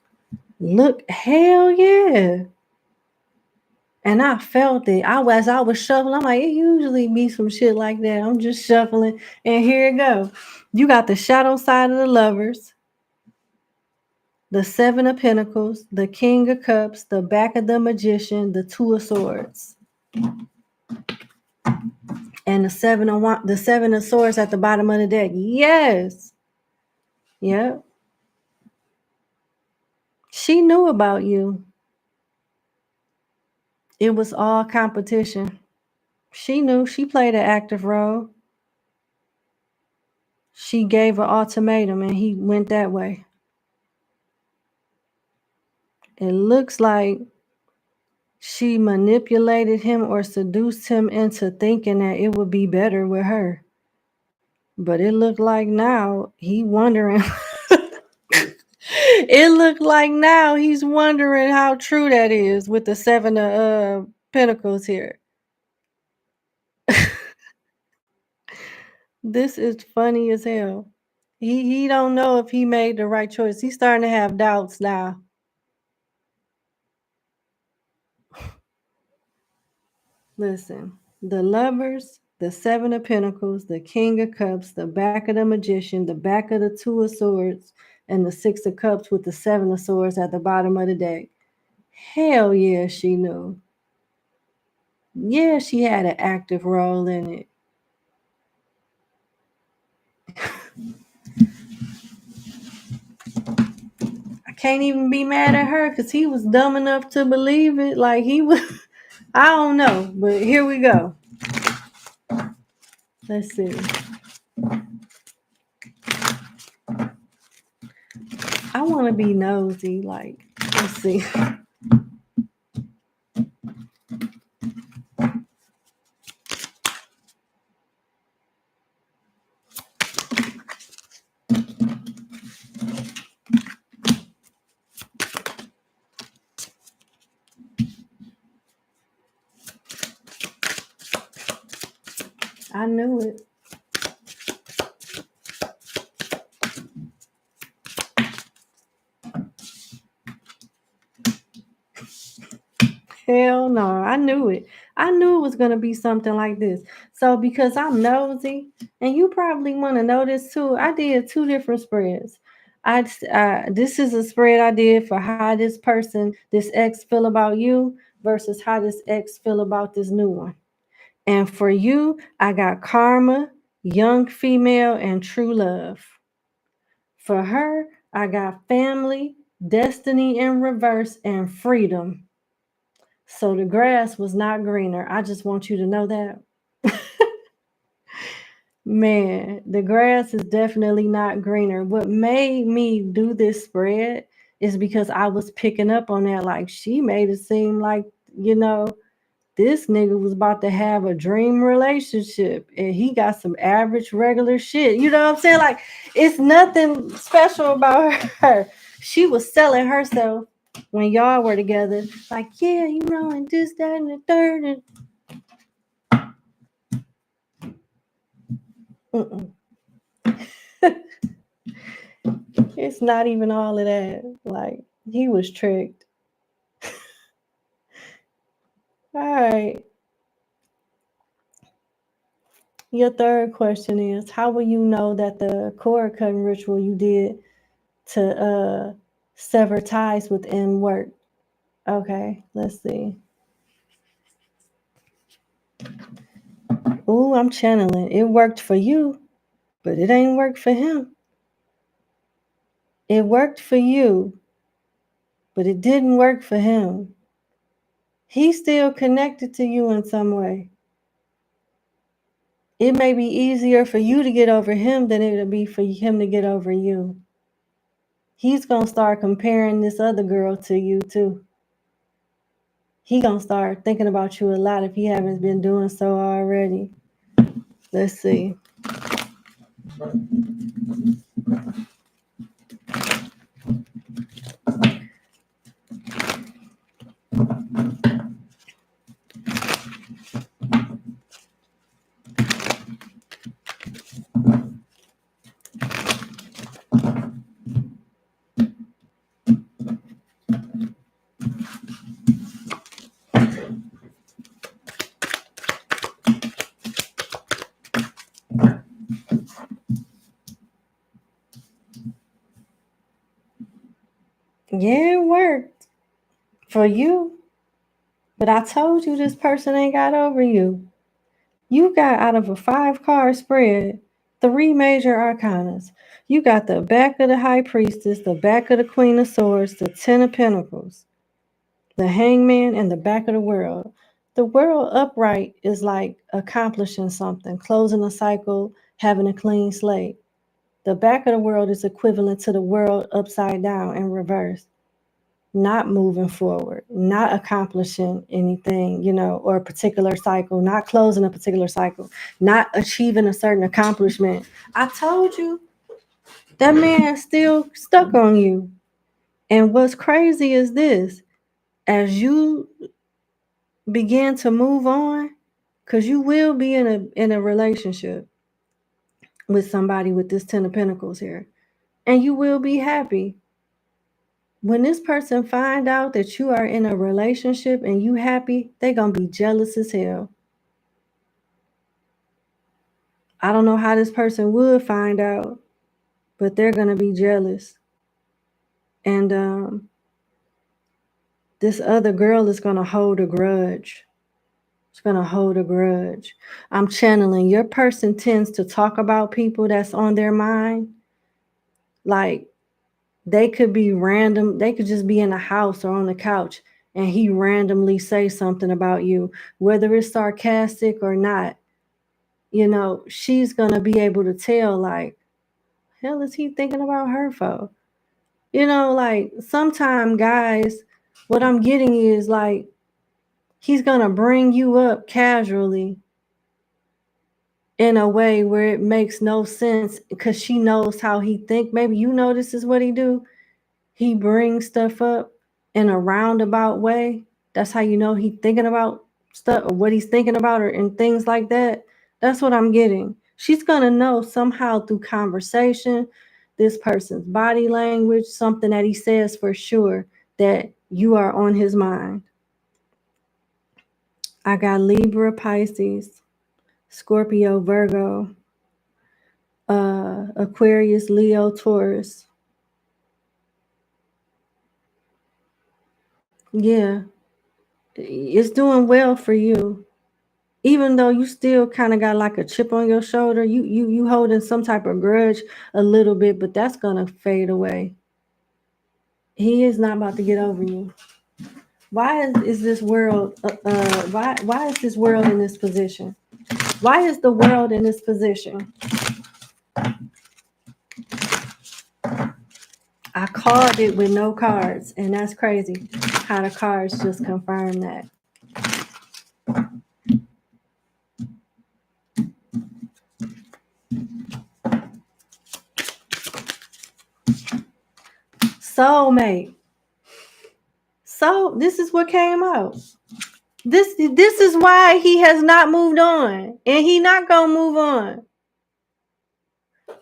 Look, hell yeah. And I felt it. As I was shuffling, I'm like, it usually be some shit like that. I'm just shuffling, and here it go. You got the shadow side of the Lovers, the Seven of Pentacles, the King of Cups, the back of the Magician, the Two of Swords, and the Seven of Swords at the bottom of the deck. Yes. Yep. She knew about you. It was all competition. She knew. She played an active role. She gave an ultimatum and he went that way. It looks like she manipulated him or seduced him into thinking that it would be better with her. But it looked like now he wondering. It looked like now he's wondering how true that is with the Seven of Pentacles here. This is funny as hell. He don't know if he made the right choice. He's starting to have doubts now. Listen, the Lovers, the Seven of Pentacles, the King of Cups, the back of the Magician, the back of the Two of Swords, and the Six of Cups with the Seven of Swords at the bottom of the deck. Hell yeah, she knew. Yeah, she had an active role in it. I can't even be mad at her because he was dumb enough to believe it. Like he was, I don't know, but here we go. Let's see. I want to be nosy. Like, let's see. I knew it. Hell no, I knew it. I knew it was going to be something like this. So because I'm nosy, and you probably want to know this too, I did 2 different spreads. This is a spread I did for how this person, this ex, feel about you versus how this ex feel about this new one. And for you, I got karma, young female, and true love. For her, I got family, destiny in reverse, and freedom. So the grass was not greener. I just want you to know that. Man, the grass is definitely not greener. What made me do this spread is because I was picking up on that. Like, she made it seem like, this nigga was about to have a dream relationship and he got some average regular shit. You know what I'm saying? Like, it's nothing special about her. She was selling herself when y'all were together. Like, yeah, and this, that, and the third. And it's not even all of that. Like, he was tricked. All right. Your third question is, how will you know that the cord cutting ritual you did to sever ties with M worked? Okay, let's see. Ooh, I'm channeling. It worked for you, but it ain't worked for him. It worked for you, but it didn't work for him. He's still connected to you in some way. It may be easier for you to get over him than it'll be for him to get over you. He's going to start comparing this other girl to you too. He going to start thinking about you a lot if he hasn't been doing so already. Let's see. Yeah, it worked for you. But I told you this person ain't got over you. You got out of a 5-card spread, 3 major arcanas. You got the back of the High Priestess, the back of the Queen of Swords, the 10 of Pentacles, the Hangman, and the back of the World. The World upright is like accomplishing something, closing a cycle, having a clean slate. The back of the World is equivalent to the World upside down in reverse. Not moving forward, not accomplishing anything, or a particular cycle, not closing a particular cycle, not achieving a certain accomplishment. I told you that man still stuck on you. And what's crazy is this, as you begin to move on, because you will be in a relationship with somebody with this 10 of Pentacles here, and you will be happy. When this person find out that you are in a relationship and you happy, they're going to be jealous as hell. I don't know how this person would find out, but they're going to be jealous. And this other girl is going to hold a grudge. It's going to hold a grudge. I'm channeling. Your person tends to talk about people that's on their mind. Like, they could be random. They could just be in a house or on the couch, and he randomly say something about you, whether it's sarcastic or not. She's going to be able to tell, like, hell is he thinking about her for? Like, sometimes guys, what I'm getting is, like, he's going to bring you up casually in a way where it makes no sense because she knows how he think. Maybe this is what he do. He brings stuff up in a roundabout way. That's how he thinking about stuff, or what he's thinking about, or and things like that. That's what I'm getting. She's gonna know somehow through conversation, this person's body language, something that he says for sure, that you are on his mind. I got Libra, Pisces, Scorpio, Virgo, Aquarius, Leo, Taurus. Yeah, it's doing well for you. Even though you still kind of got like a chip on your shoulder, you holding some type of grudge a little bit, but that's gonna fade away. He is not about to get over you. Why is this world? Why is this world in this position? Why is the world in this position? I called it with no cards, and that's crazy how the cards just confirm that. Soulmate. So this is what came out. This is why he has not moved on, and he not gonna move on.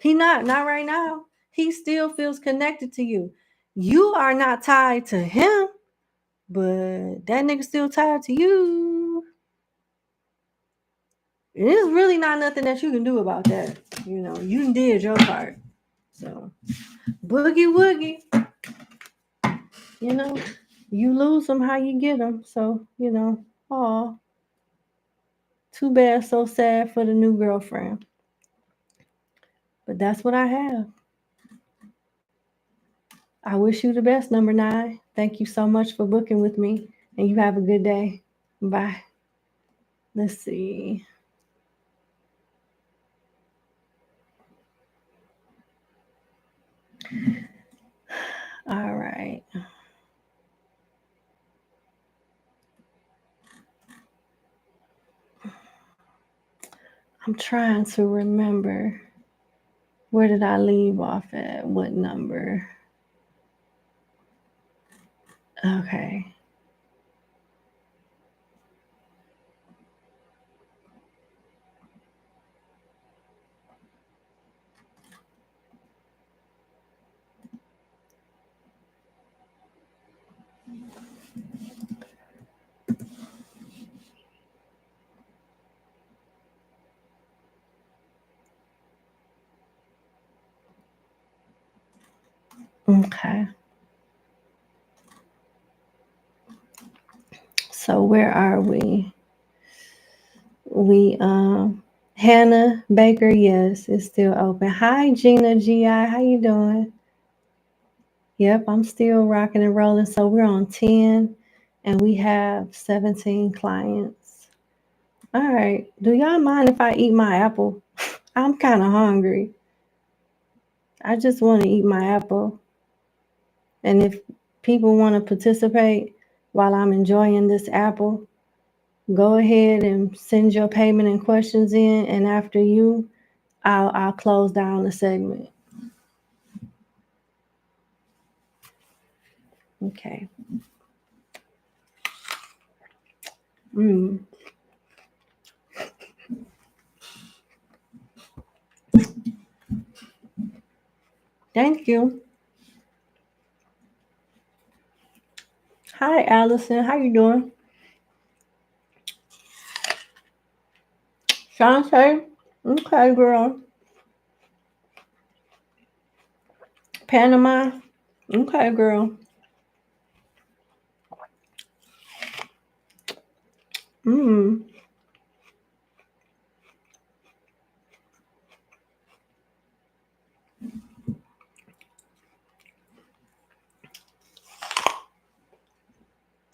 He not right now. He still feels connected to you. You are not tied to him, but that nigga still tied to you. And there's really not nothing that you can do about that. You did your part. So boogie woogie. You lose them how you get them. So, aw. Too bad, so sad for the new girlfriend. But that's what I have. I wish you the best, number 9. Thank you so much for booking with me, and you have a good day. Bye. Let's see. All right. I'm trying to remember. Where did I leave off at? What number? Okay. Okay. So where are we? Hannah Baker, yes, is still open. Hi Gina GI, how you doing? Yep, I'm still rocking and rolling. So we're on 10 and we have 17 clients. All right. Do y'all mind if I eat my apple? I'm kind of hungry. I just want to eat my apple. And if people want to participate while I'm enjoying this apple, go ahead and send your payment and questions in. And after you, I'll close down the segment. Okay. Thank you. Hi, Allison. How you doing? Shantae? Okay, girl. Panama? Okay, girl. Mm.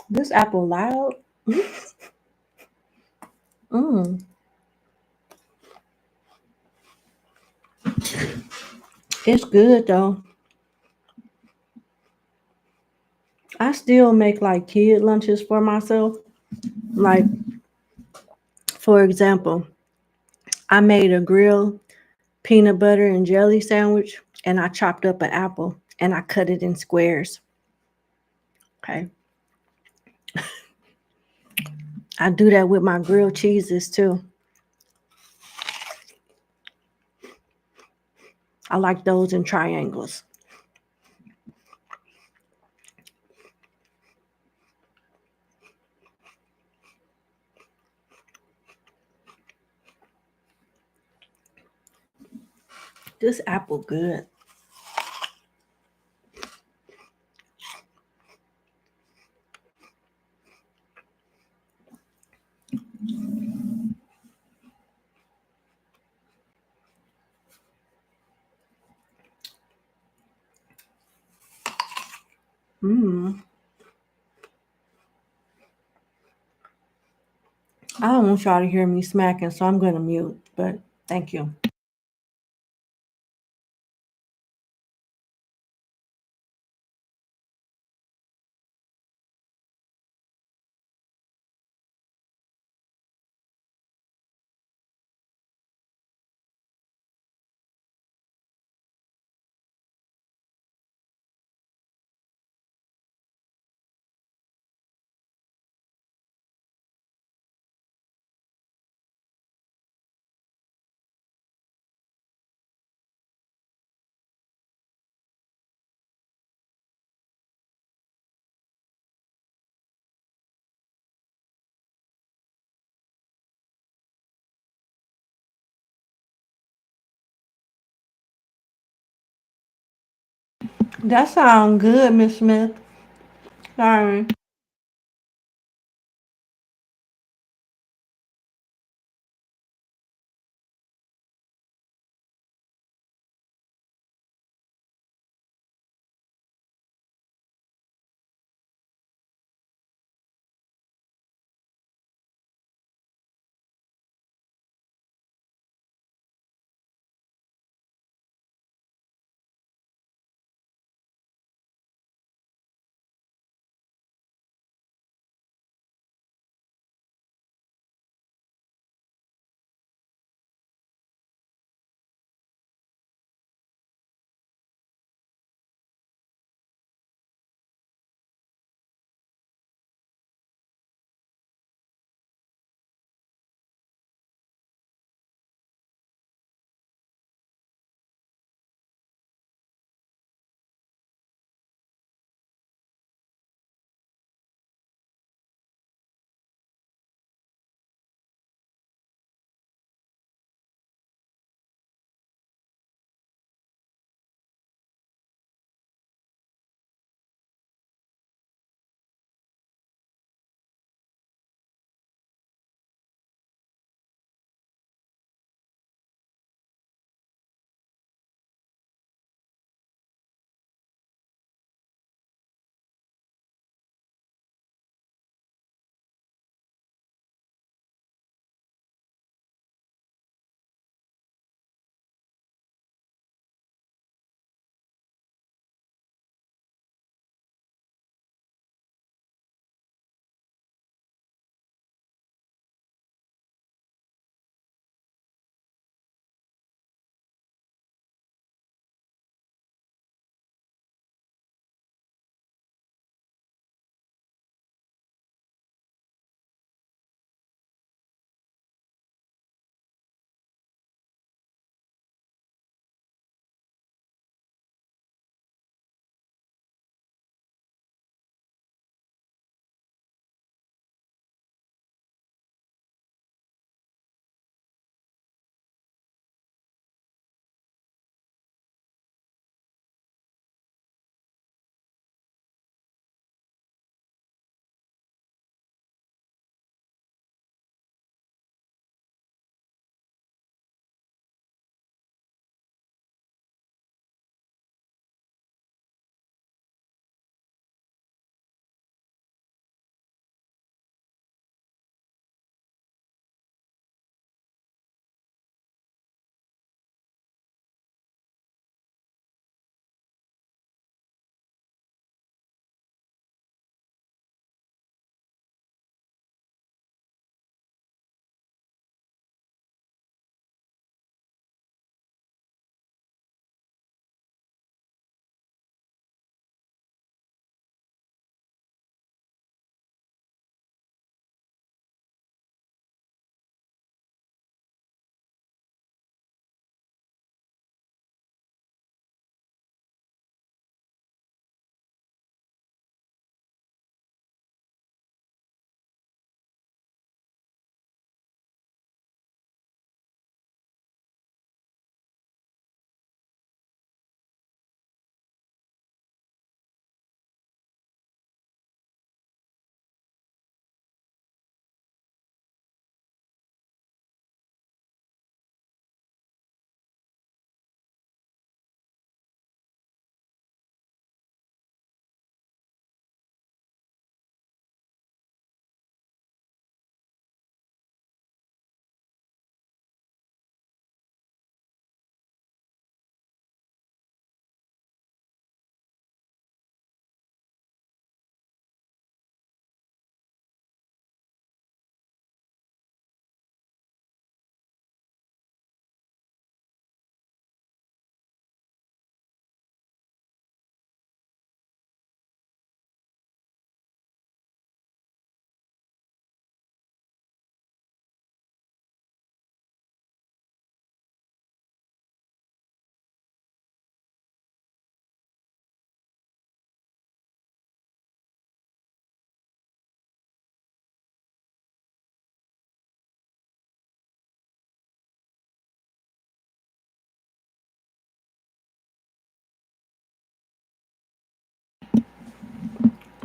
This apple loud. Mm. It's good though. I still make like kid lunches for myself. Like, for example, I made a grilled peanut butter and jelly sandwich and I chopped up an apple and I cut it in squares. Okay. I do that with my grilled cheeses too. I like those in triangles. This apple good. Mm. I don't want y'all to hear me smacking, so I'm gonna mute, but thank you. That sounds good, Miss Smith. Sorry.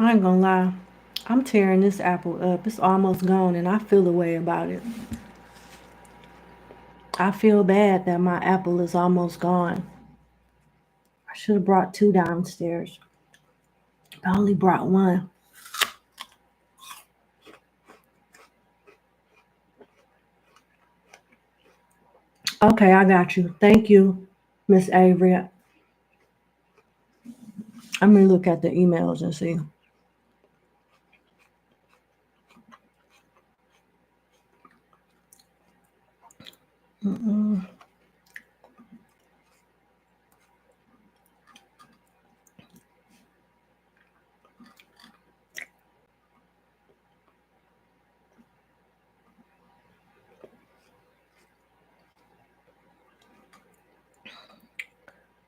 I ain't gonna lie. I'm tearing this apple up. It's almost gone and I feel a way about it. I feel bad that my apple is almost gone. I should have brought 2 downstairs. I only brought 1. Okay, I got you. Thank you, Miss Avery. I'm gonna look at the emails and see. Mm-mm.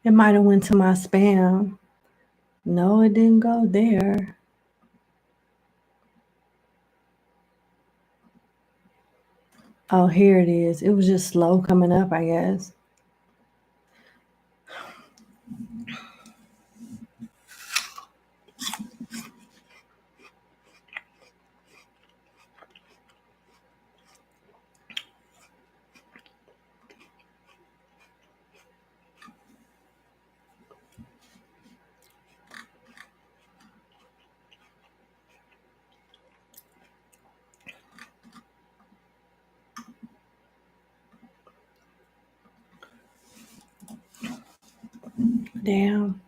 It might have went to my spam. No, it didn't go there. Oh, here it is. It was just slow coming up, I guess. Damn.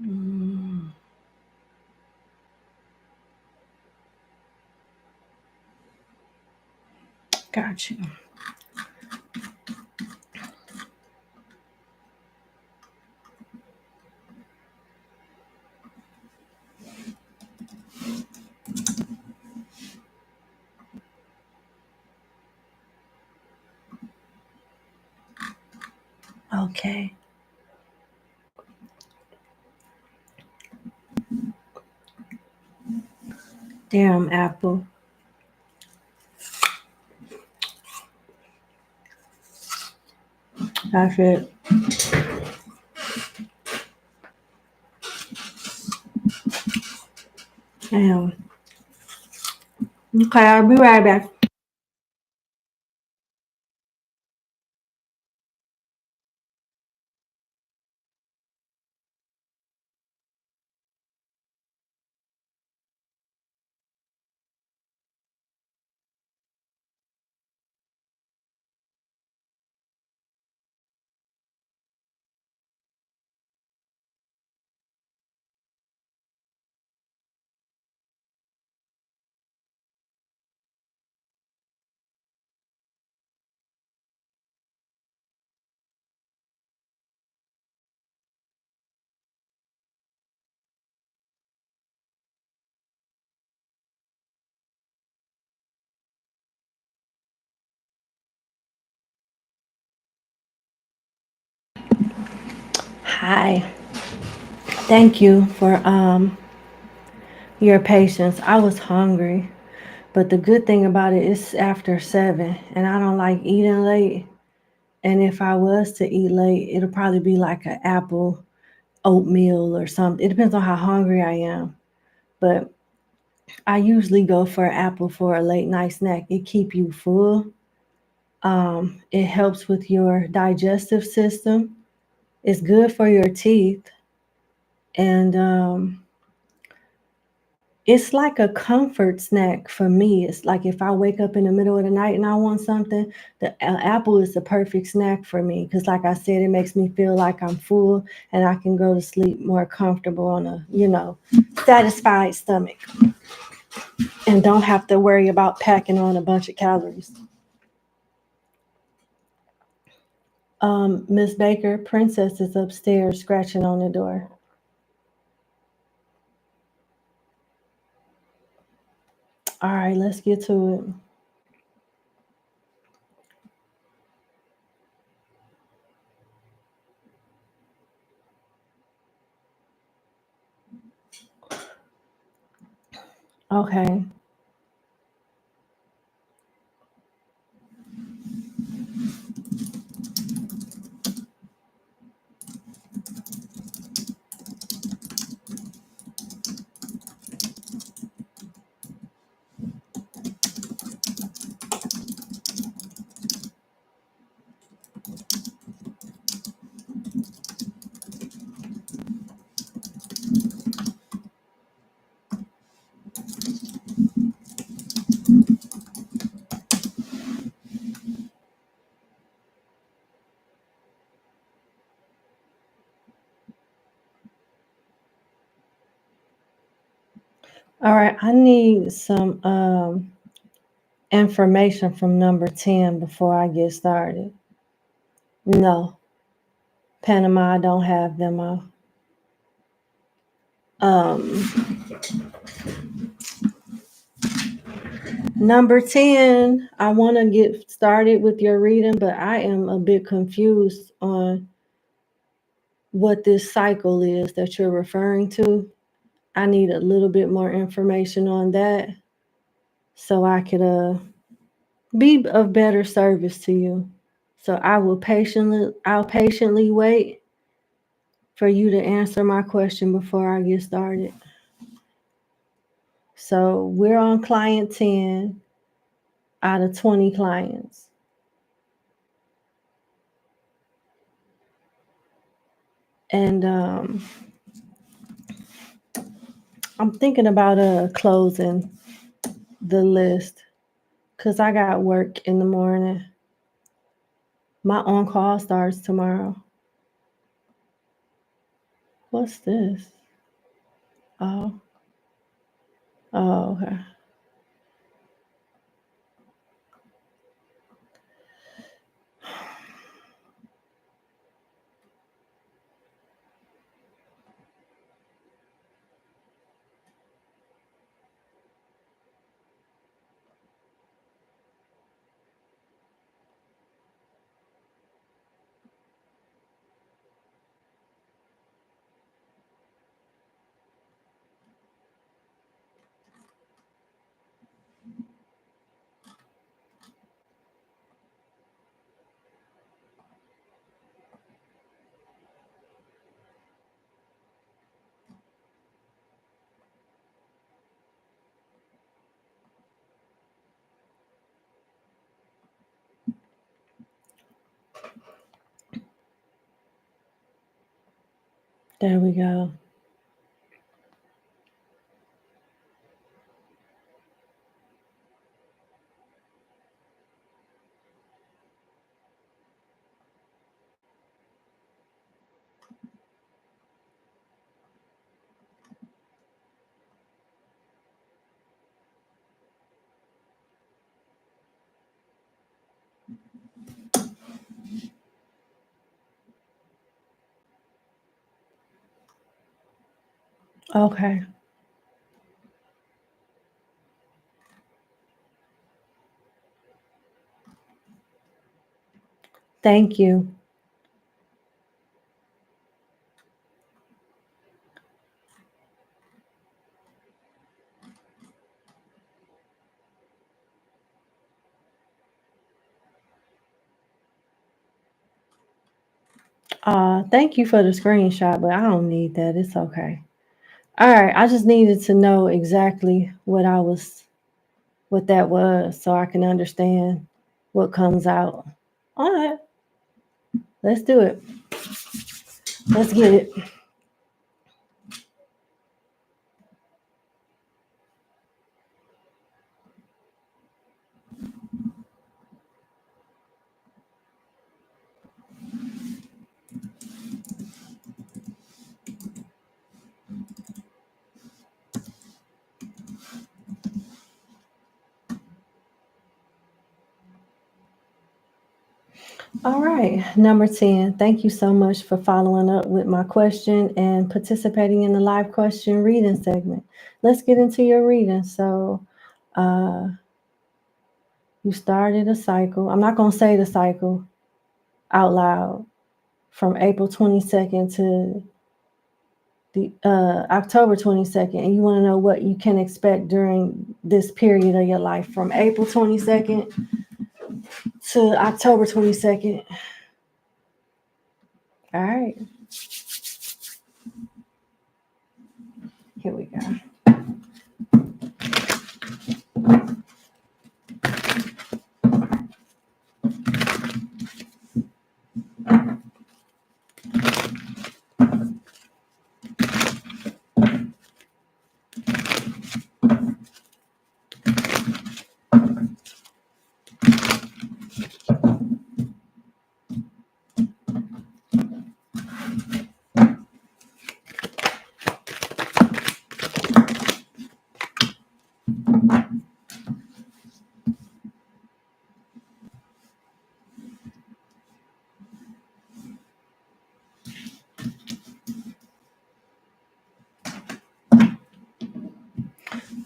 Mm, got you. Okay. Damn, Apple. That's it. Damn. Okay, I'll be right back. Hi. Thank you for your patience. I was hungry, but the good thing about it is after 7, and I don't like eating late. And if I was to eat late, it'll probably be like an apple oatmeal or something. It depends on how hungry I am. But I usually go for an apple for a late night snack. It keep you full. It helps with your digestive system. It's good for your teeth, and It's like a comfort snack for me. It's like if I wake up in the middle of the night and I want something, the apple is the perfect snack for me because, like I said, it makes me feel like I'm full and I can go to sleep more comfortable on a, satisfied stomach and don't have to worry about packing on a bunch of calories. Miss Baker, Princess is upstairs scratching on the door. All right, let's get to it. Okay. All right, I need some information from number 10 before I get started. No, Panama, I don't have them all. Number 10, I want to get started with your reading, but I am a bit confused on what this cycle is that you're referring to. I need a little bit more information on that so I could be of better service to you. So I'll patiently wait for you to answer my question before I get started. So we're on client 10 out of 20 clients. And I'm thinking about closing the list because I got work in the morning. My on-call starts tomorrow. What's this? Oh. Oh, okay. There we go. Okay. Thank you. Thank you for the screenshot, but I don't need that. It's okay. All right. I just needed to know exactly what that was so I can understand what comes out. All right. Let's do it. Let's get it. All right, number 10. Thank you so much for following up with my question and participating in the live question reading segment. Let's get into your reading. So, uh, you started a cycle. I'm not going to say the cycle out loud from April 22nd to the October 22nd, and you want to know what you can expect during this period of your life from April 22nd to October 22nd. All right, here we go.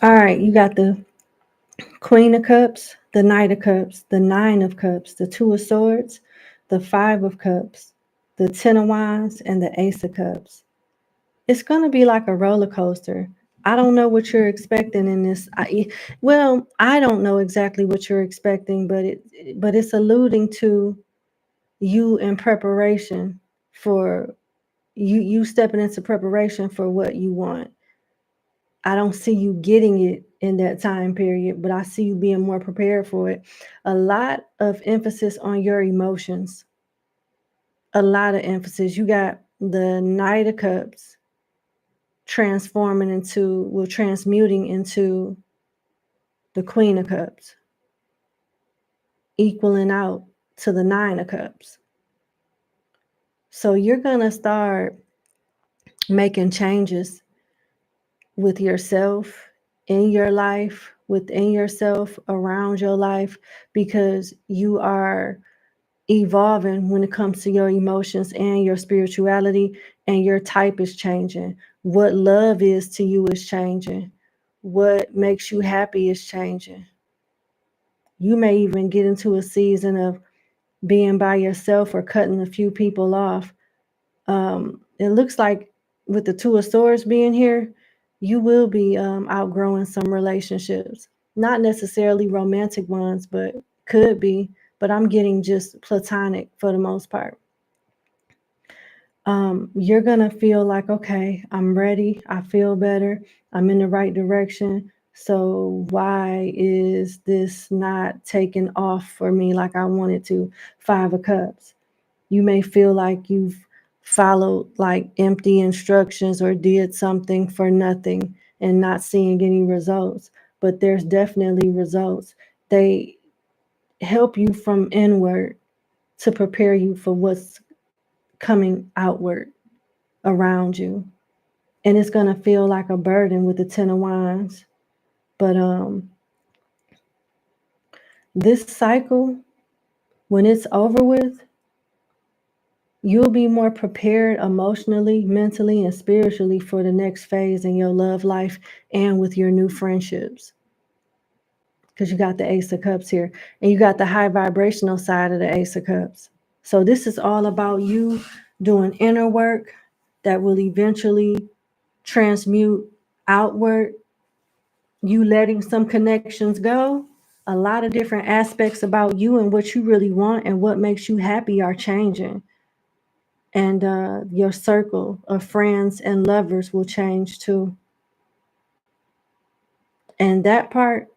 All right, you got the Queen of Cups, the Knight of Cups, the Nine of Cups, the Two of Swords, the Five of Cups, the Ten of Wands, and the Ace of Cups. It's going to be like a roller coaster. I don't know what you're expecting in this. I don't know exactly what you're expecting, but it's alluding to you in preparation for you stepping into preparation for what you want. I don't see you getting it in that time period, but I see you being more prepared for it. A lot of emphasis on your emotions. A lot of emphasis. You got the Knight of Cups transmuting into the Queen of Cups, equaling out to the Nine of Cups. So you're going to start making changes with yourself, in your life, within yourself, around your life, because you are evolving when it comes to your emotions and your spirituality, and your type is changing. What love is to you is changing. What makes you happy is changing. You may even get into a season of being by yourself or cutting a few people off. It looks like with the Two of Swords being here, you will be outgrowing some relationships. Not necessarily romantic ones, but could be. But I'm getting just platonic for the most part. You're going to feel like, okay, I'm ready. I feel better. I'm in the right direction. So why is this not taking off for me like I wanted to? Five of Cups. You may feel like you've followed like empty instructions or did something for nothing and not seeing any results, but there's definitely results. They help you from inward to prepare you for what's coming outward around you. And it's going to feel like a burden with the Ten of Wands. But this cycle, when it's over with, you'll be more prepared emotionally, mentally, and spiritually for the next phase in your love life and with your new friendships. Because you got the Ace of Cups here, and you got the high vibrational side of the Ace of Cups. So this is all about you doing inner work that will eventually transmute outward, you letting some connections go. A lot of different aspects about you and what you really want and what makes you happy are changing. And your circle of friends and lovers will change too. And that part,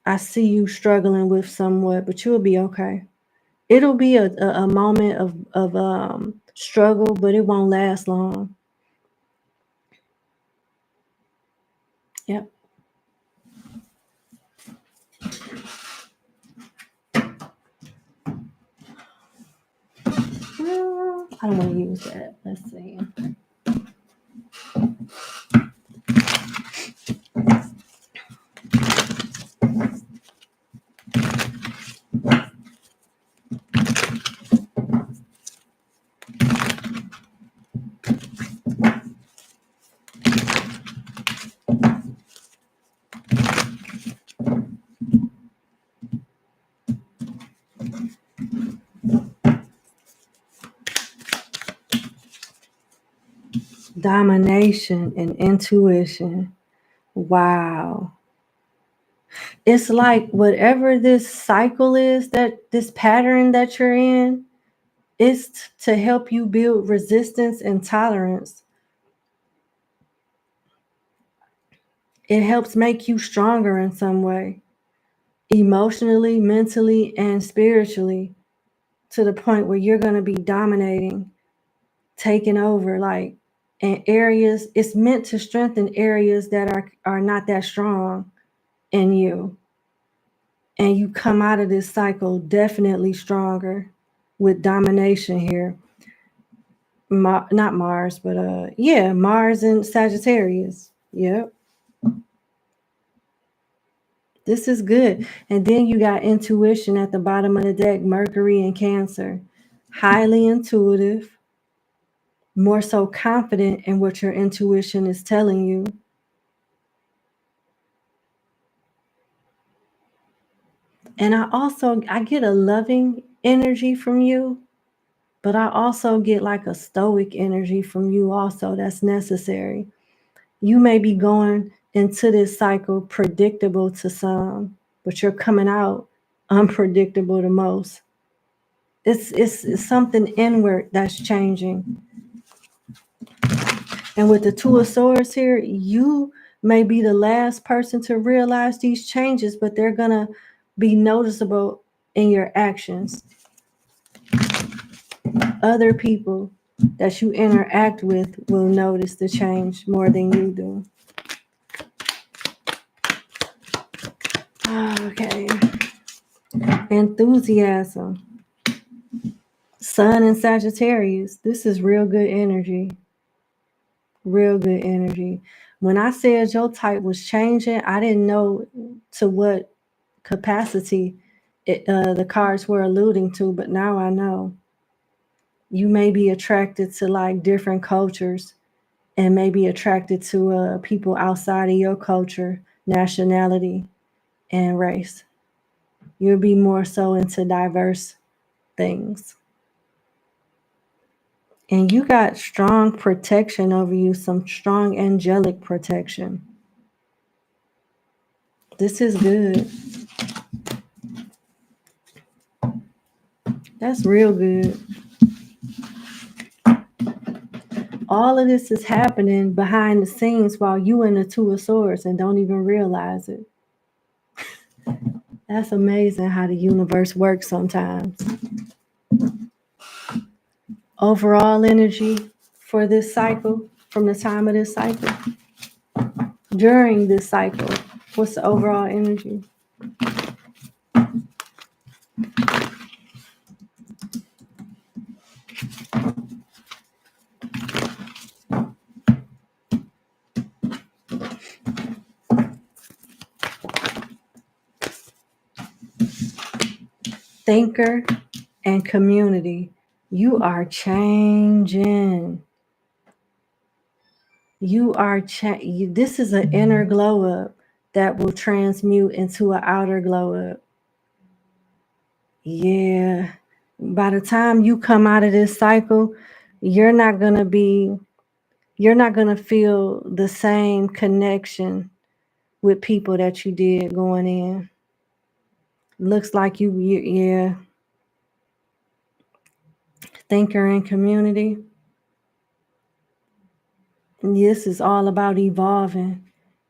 I see you struggling with somewhat, but you'll be okay. It'll be a moment of struggle, but it won't last long. Yep. Well, I don't want to use that. Let's see. Domination and intuition. Wow. It's like whatever this cycle is, that this pattern that you're in, is to help you build resistance and tolerance. It helps make you stronger in some way, emotionally, mentally, and spiritually, to the point where you're going to be dominating, taking over, like in areas. It's meant to strengthen areas that are not that strong in you. And you come out of this cycle definitely stronger with domination here. Not Mars, but yeah, Mars and Sagittarius. Yep. This is good. And then you got intuition at the bottom of the deck, Mercury and Cancer. Highly intuitive, more so confident in what your intuition is telling you. And I get a loving energy from you, but I also get like a stoic energy from you also. That's necessary. You may be going into this cycle predictable to some, but you're coming out unpredictable to most. It's something inward that's changing. And with the Two of Swords here, you may be the last person to realize these changes, but they're gonna be noticeable in your actions. Other people that you interact with will notice the change more than you do. Okay. Enthusiasm. Sun and Sagittarius. This is real good energy. Real good energy. When I said your type was changing, I didn't know to what capacity the cards were alluding to, but now I know. You may be attracted to like different cultures, and may be attracted to people outside of your culture, nationality, and race. You'll be more so into diverse things. And you got strong protection over you, some strong angelic protection. This is good. That's real good. All of this is happening behind the scenes while you in the Two of Swords and don't even realize it. That's amazing how the universe works sometimes. Overall energy for this cycle, from the time of this cycle, during this cycle, what's the overall energy? Thinker and community. You are changing. You are this is an inner glow up that will transmute into an outer glow up. Yeah. By the time you come out of this cycle, you're not going to feel the same connection with people that you did going in. Looks like yeah. Thinker and community. This is all about evolving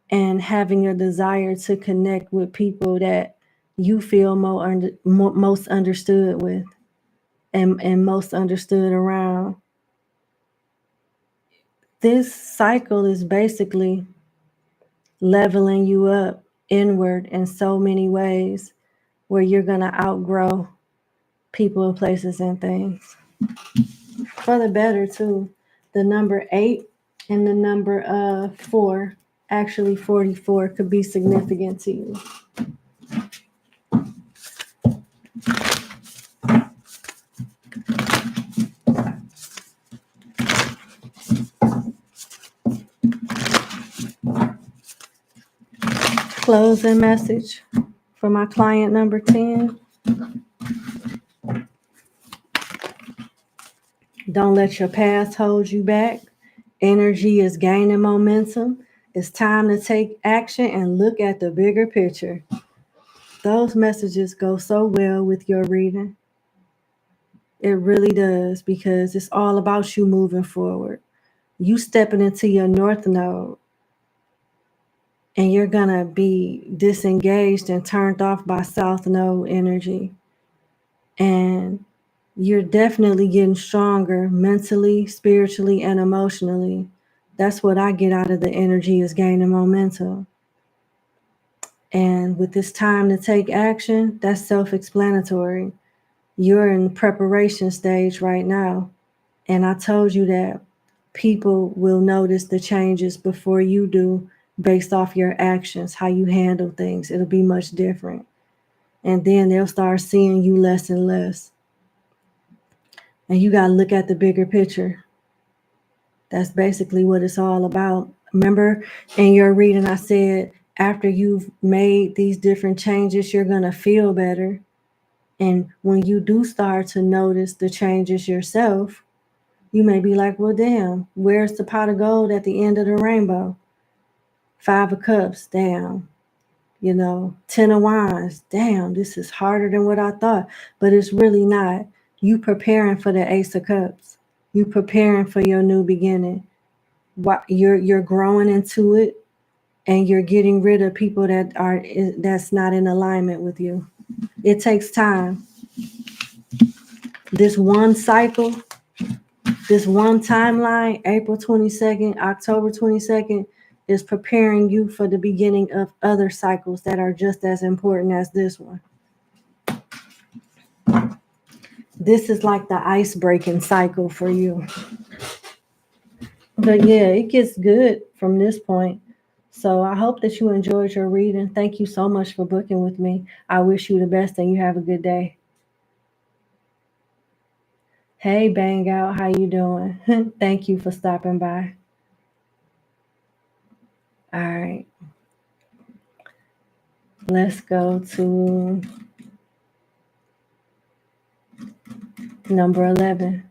and having a desire to connect with people that you feel most understood with and most understood around. This cycle is basically leveling you up inward in so many ways, where you're going to outgrow people and places and things. For the better, too. The number 8 and the number 4, actually 44, could be significant to you. Closing message for my client number 10. Don't let your past hold you back, Energy is gaining momentum. It's time to take action and look at the bigger picture. Those messages go so well with your reading. It really does, because it's all about you moving forward. You stepping into your north node, and you're going to be disengaged and turned off by south node energy. And you're definitely getting stronger mentally, spiritually, and emotionally. That's what I get out of the energy, is gaining momentum. And with this time to take action, that's self-explanatory. You're in the preparation stage right now. And I told you that people will notice the changes before you do, based off your actions, how you handle things. It'll be much different. And then they'll start seeing you less and less. And you got to look at the bigger picture. That's basically what it's all about. Remember in your reading, I said after you've made these different changes, you're going to feel better. And when you do start to notice the changes yourself, you may be like, well, damn, where's the pot of gold at the end of the rainbow? 5 of cups, damn. 10 of wands, damn, this is harder than what I thought. But it's really not. You preparing for the ace of cups. You preparing for your new beginning. You're growing into it, and you're getting rid of people that's not in alignment with you. It takes time. This one cycle, this one timeline, April 22nd, October 22nd, is preparing you for the beginning of other cycles that are just as important as this one. This is like the ice breaking cycle for you. But yeah, it gets good from this point. So I hope that you enjoyed your reading. Thank you so much for booking with me. I wish you the best and you have a good day. Hey, Bang Out, how you doing? Thank you for stopping by. All right. Let's go to number 11.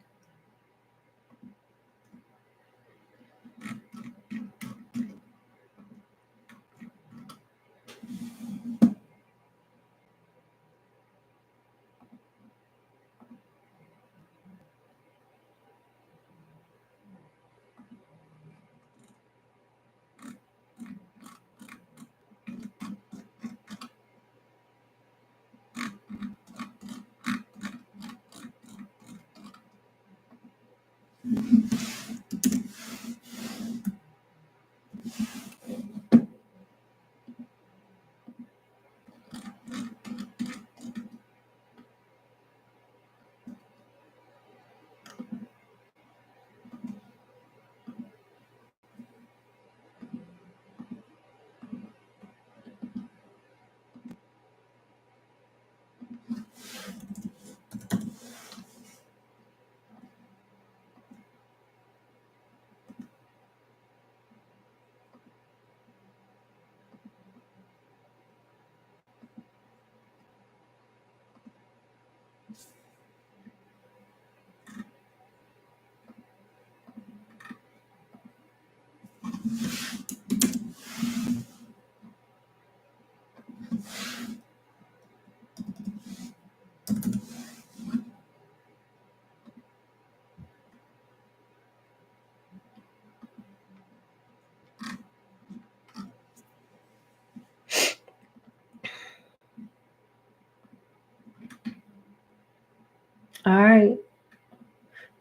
All right.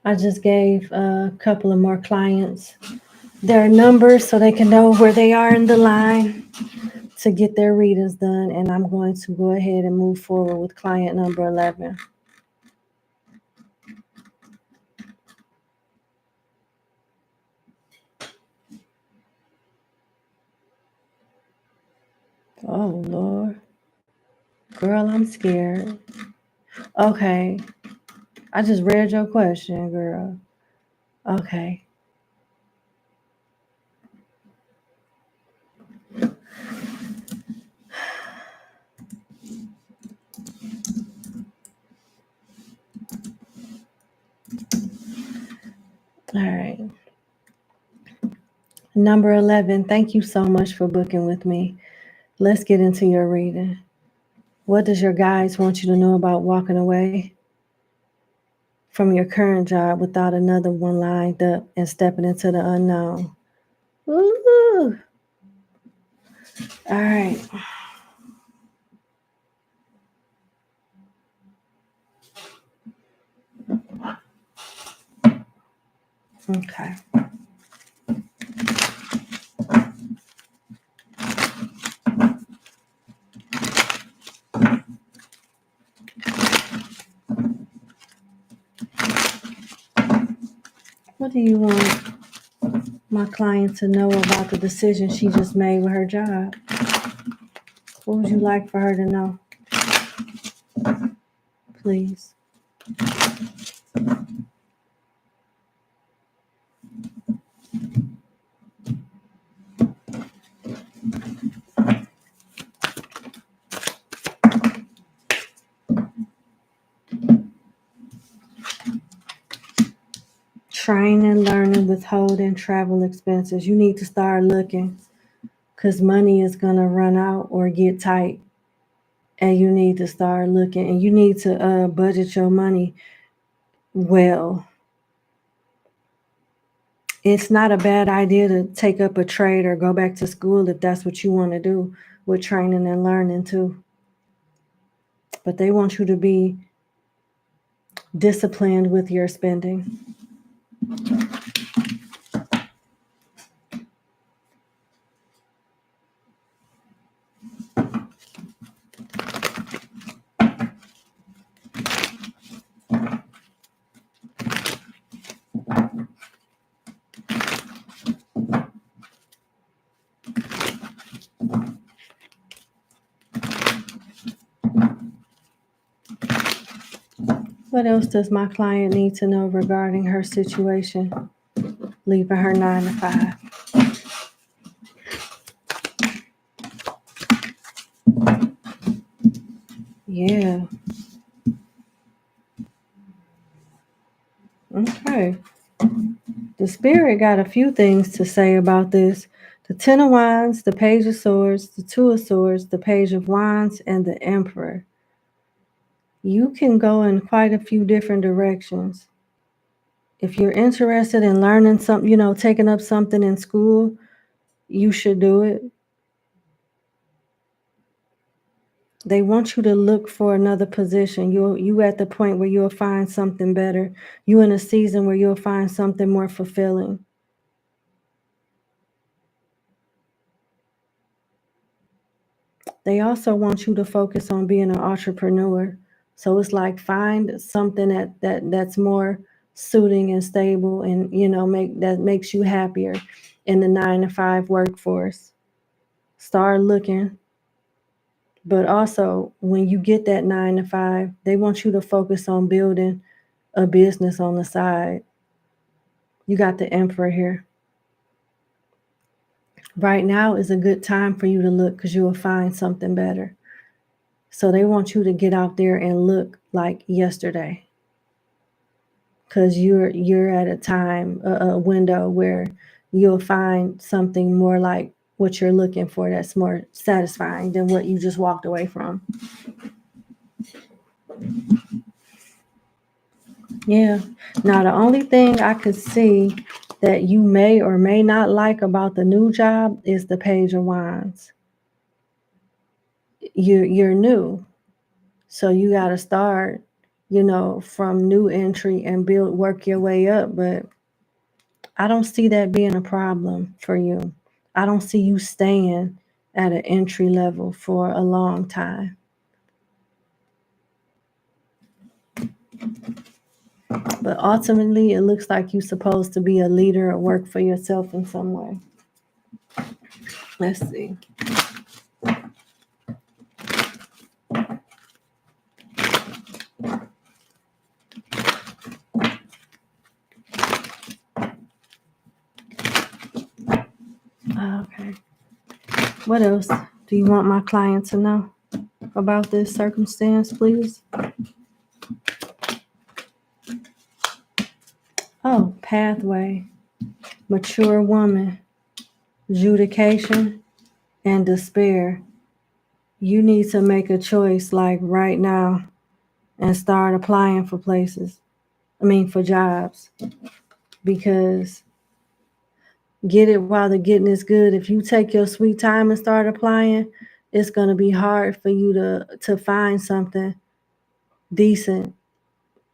I just gave a couple of more clients their numbers so they can know where they are in the line to get their readings done. And I'm going to go ahead and move forward with client number 11. Oh, Lord. Girl, I'm scared. Okay. I just read your question, girl. Okay. All right. Number 11, thank you so much for booking with me. Let's get into your reading. What does your guides want you to know about walking away from your current job without another one lined up and stepping into the unknown? Woo! All right. Okay. What do you want my client to know about the decision she just made with her job? What would you like for her to know? Please. Training, learning, withholding, travel expenses. You need to start looking because money is going to run out or get tight. And you need to start looking, and you need to budget your money well. It's not a bad idea to take up a trade or go back to school if that's what you want to do with training and learning too. But they want you to be disciplined with your spending. What else does my client need to know regarding her situation, leaving her 9 to 5? Yeah. Okay. The spirit got a few things to say about this. The 10 of Wands, the Page of Swords, the 2 of Swords, the Page of Wands, and the Emperor. You can go in quite a few different directions. If you're interested in learning something, taking up something in school, you should do it. They want you to look for another position. You at the point where you'll find something better. You in a season where you'll find something more fulfilling. They also want you to focus on being an entrepreneur. So it's like find something that's more suiting and stable, and that makes you happier in the 9 to 5 workforce. Start looking. But also, when you get that 9 to 5, they want you to focus on building a business on the side. You got the Emperor here. Right now is a good time for you to look because you will find something better. So they want you to get out there and look like yesterday, because you're at a time, a window where you'll find something more like what you're looking for that's more satisfying than what you just walked away from. Yeah. Now, the only thing I could see that you may or may not like about the new job is the Page of Wands. You're new. So you got to start, from new entry and work your way up. But I don't see that being a problem for you. I don't see you staying at an entry level for a long time. But ultimately, it looks like you're supposed to be a leader or work for yourself in some way. Let's see. Okay. What else do you want my client to know about this circumstance, please? Oh, pathway. Mature woman. adjudication, and despair. You need to make a choice like right now and start applying for places. For jobs. Because get it while the getting is good. If you take your sweet time and start applying, it's going to be hard for you to find something decent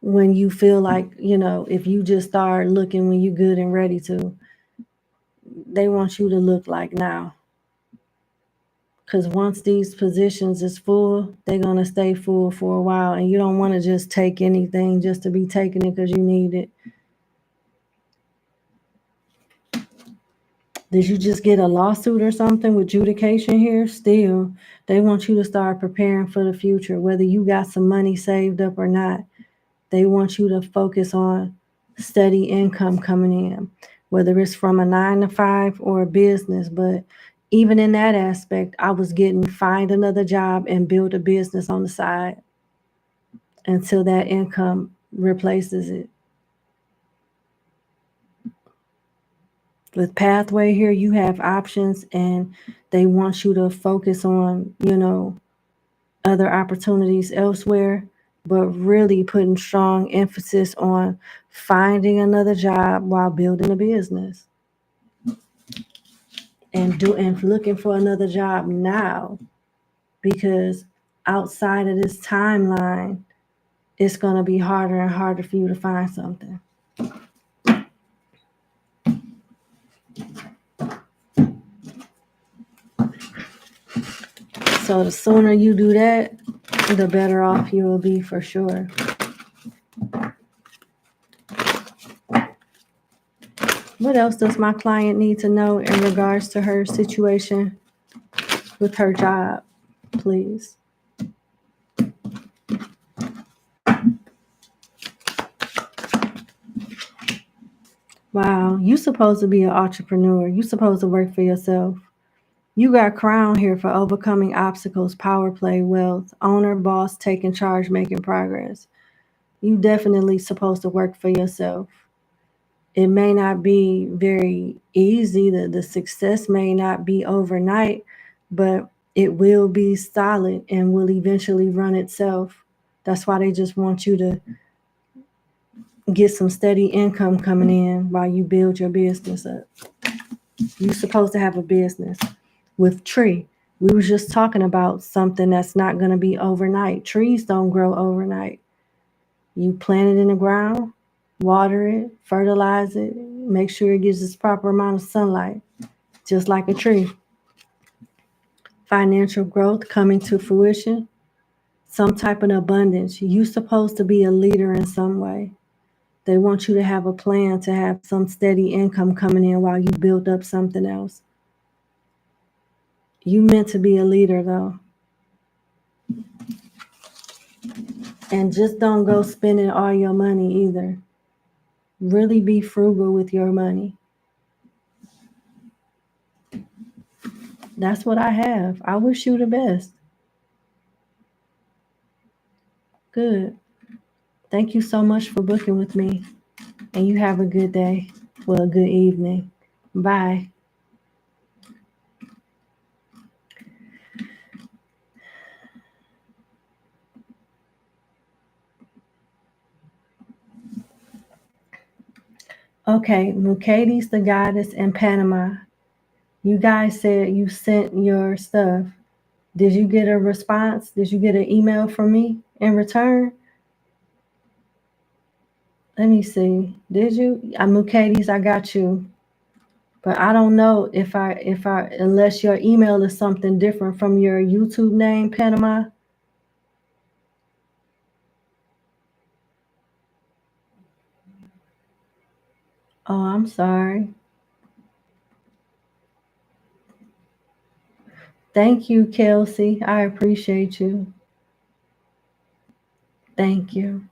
when you feel like, if you just start looking when you're good and ready to. They want you to look like now. Because once these positions is full, they're going to stay full for a while. And you don't want to just take anything just to be taking it because you need it. Did you just get a lawsuit or something with adjudication here? Still, they want you to start preparing for the future, whether you got some money saved up or not. They want you to focus on steady income coming in, whether it's from a 9-to-5 or a business. But even in that aspect, I was getting find another job and build a business on the side until that income replaces it. With pathway here, you have options and they want you to focus on, other opportunities elsewhere, but really putting strong emphasis on finding another job while building a business and looking for another job now, because outside of this timeline, it's going to be harder and harder for you to find something. So the sooner you do that, the better off you will be for sure. What else does my client need to know in regards to her situation with her job, please? Wow, you supposed to be an entrepreneur. You supposed to work for yourself. You got crown here for overcoming obstacles, power play, wealth, owner, boss, taking charge, making progress. You definitely supposed to work for yourself. It may not be very easy. The success may not be overnight, but it will be solid and will eventually run itself. That's why they just want you to get some steady income coming in while you build your business up. You're supposed to have a business. With tree, we were just talking about something that's not going to be overnight. Trees don't grow overnight. You plant it in the ground, water it, fertilize it, make sure it gets its proper amount of sunlight, just like a tree. Financial growth coming to fruition, some type of abundance. You're supposed to be a leader in some way. They want you to have a plan to have some steady income coming in while you build up something else. You meant to be a leader though. And just don't go spending all your money either. Really be frugal with your money. That's what I have. I wish you the best. Good. Thank you so much for booking with me. And you have a good day. Well, a good evening. Bye. Okay, Mercedes the Goddess in Panama. You guys said you sent your stuff. Did you get a response? Did you get an email from me in return? Let me see. Did you? Mercedes, I got you. But I don't know if I unless your email is something different from your YouTube name, Panama. Oh, I'm sorry. Thank you, Kelsey. I appreciate you. Thank you.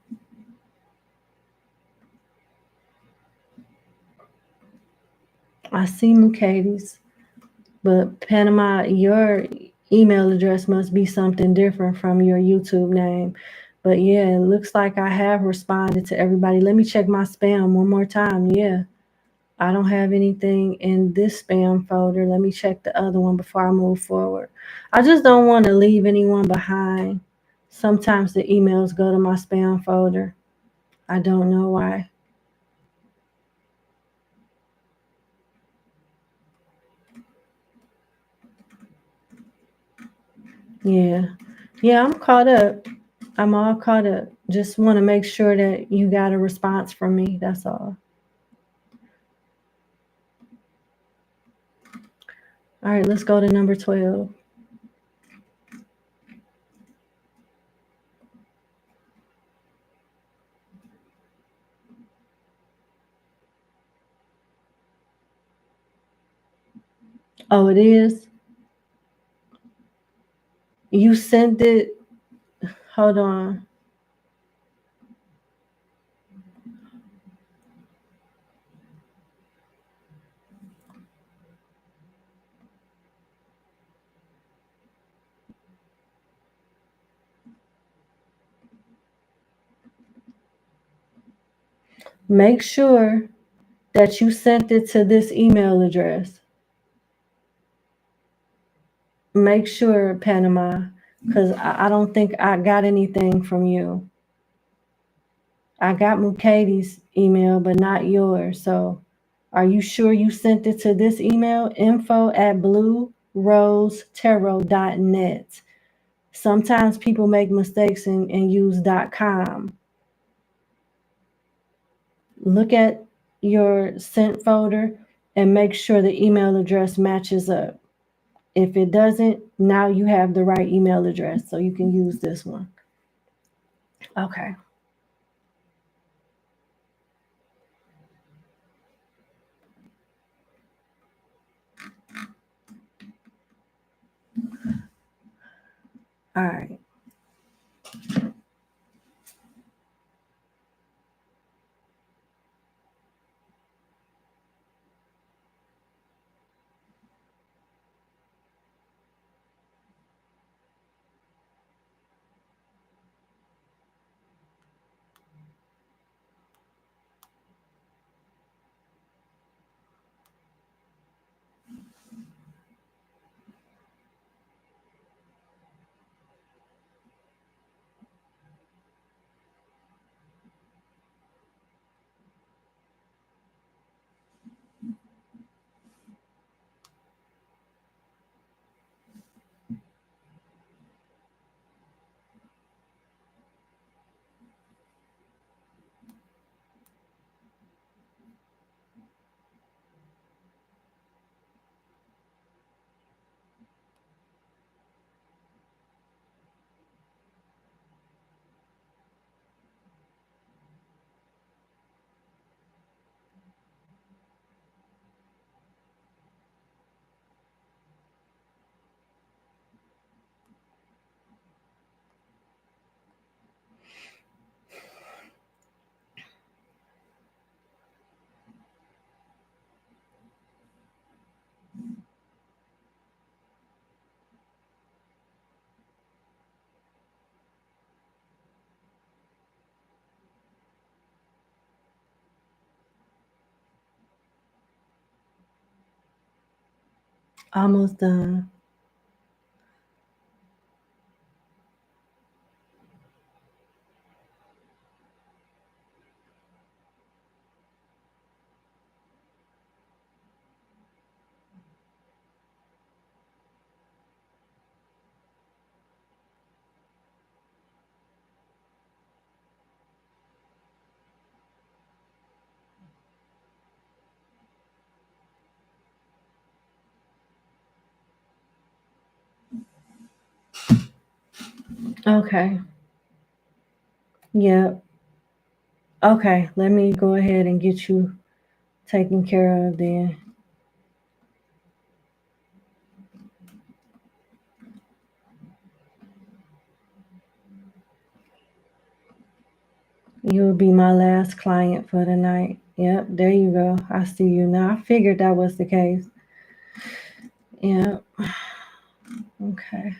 I see Mercedes. But Panama, your email address must be something different from your YouTube name. But yeah, it looks like I have responded to everybody. Let me check my spam one more time. Yeah. I don't have anything in this spam folder. Let me check the other one before I move forward. I just don't want to leave anyone behind. Sometimes the emails go to my spam folder. I don't know why. Yeah. Yeah, I'm caught up. I'm all caught up. Just want to make sure that you got a response from me. That's all. All right, let's go to number 12. Oh, it is? You sent it. Hold on. Make sure that you sent it to this email address. Make sure, Panama, because I don't think I got anything from you. I got Mukadi's email, but not yours. So are you sure you sent it to this email? info@bluerosetarot.net. Sometimes people make mistakes and use .com. Look at your sent folder and make sure the email address matches up. If it doesn't, now you have the right email address, so you can use this one. Okay. All right. Almost done. Okay. Yep. Okay. Let me go ahead and get you taken care of then. You'll be my last client for the night. Yep. There you go. I see you now. I figured that was the case. Yep. Okay.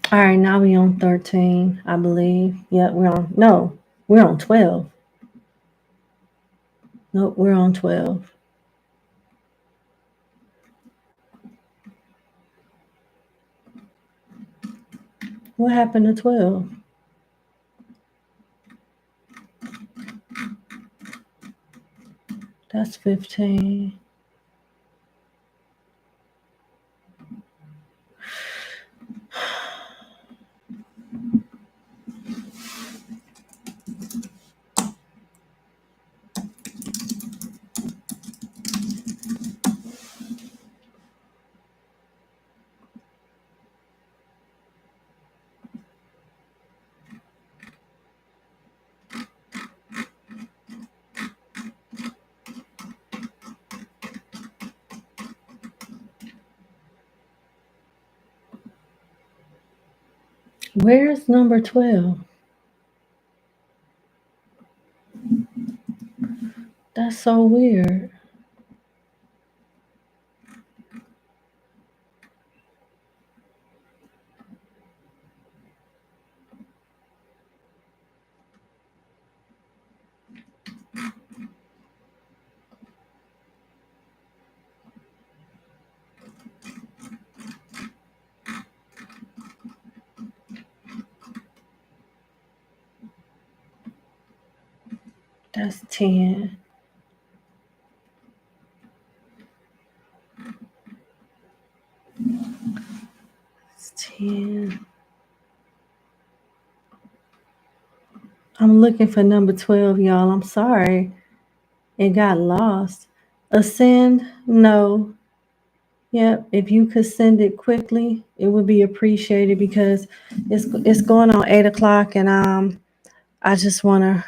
All right, now we on 13, I believe. Yeah, we're on 12. Nope, we're on 12. What happened to 12? That's 15. Where's number 12? That's so weird. That's 10. It's 10. I'm looking for number 12, y'all. I'm sorry. It got lost. Ascend? No. Yep. If you could send it quickly, it would be appreciated because it's going on 8 o'clock, and I just want to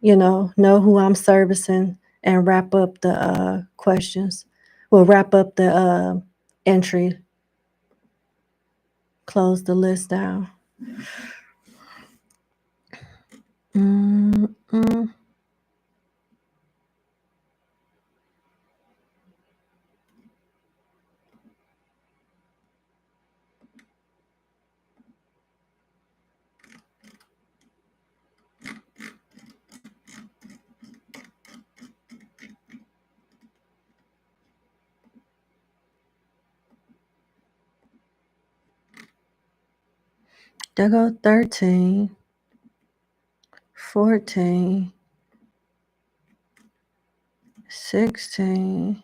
know who I'm servicing and wrap up the questions. Well, wrap up the entry. Close the list down. Mm-mm. There go 13, 14, 16.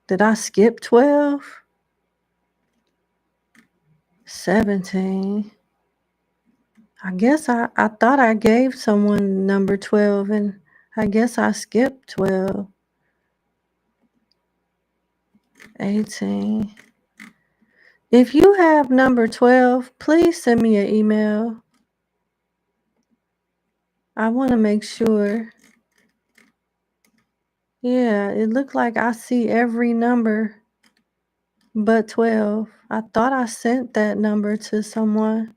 Did I skip 12? 17. I guess I thought I gave someone number 12, and I guess I skipped 12. 18. If you have number 12, please send me an email. I want to make sure. Yeah, it looked like I see every number but 12. I thought I sent that number to someone,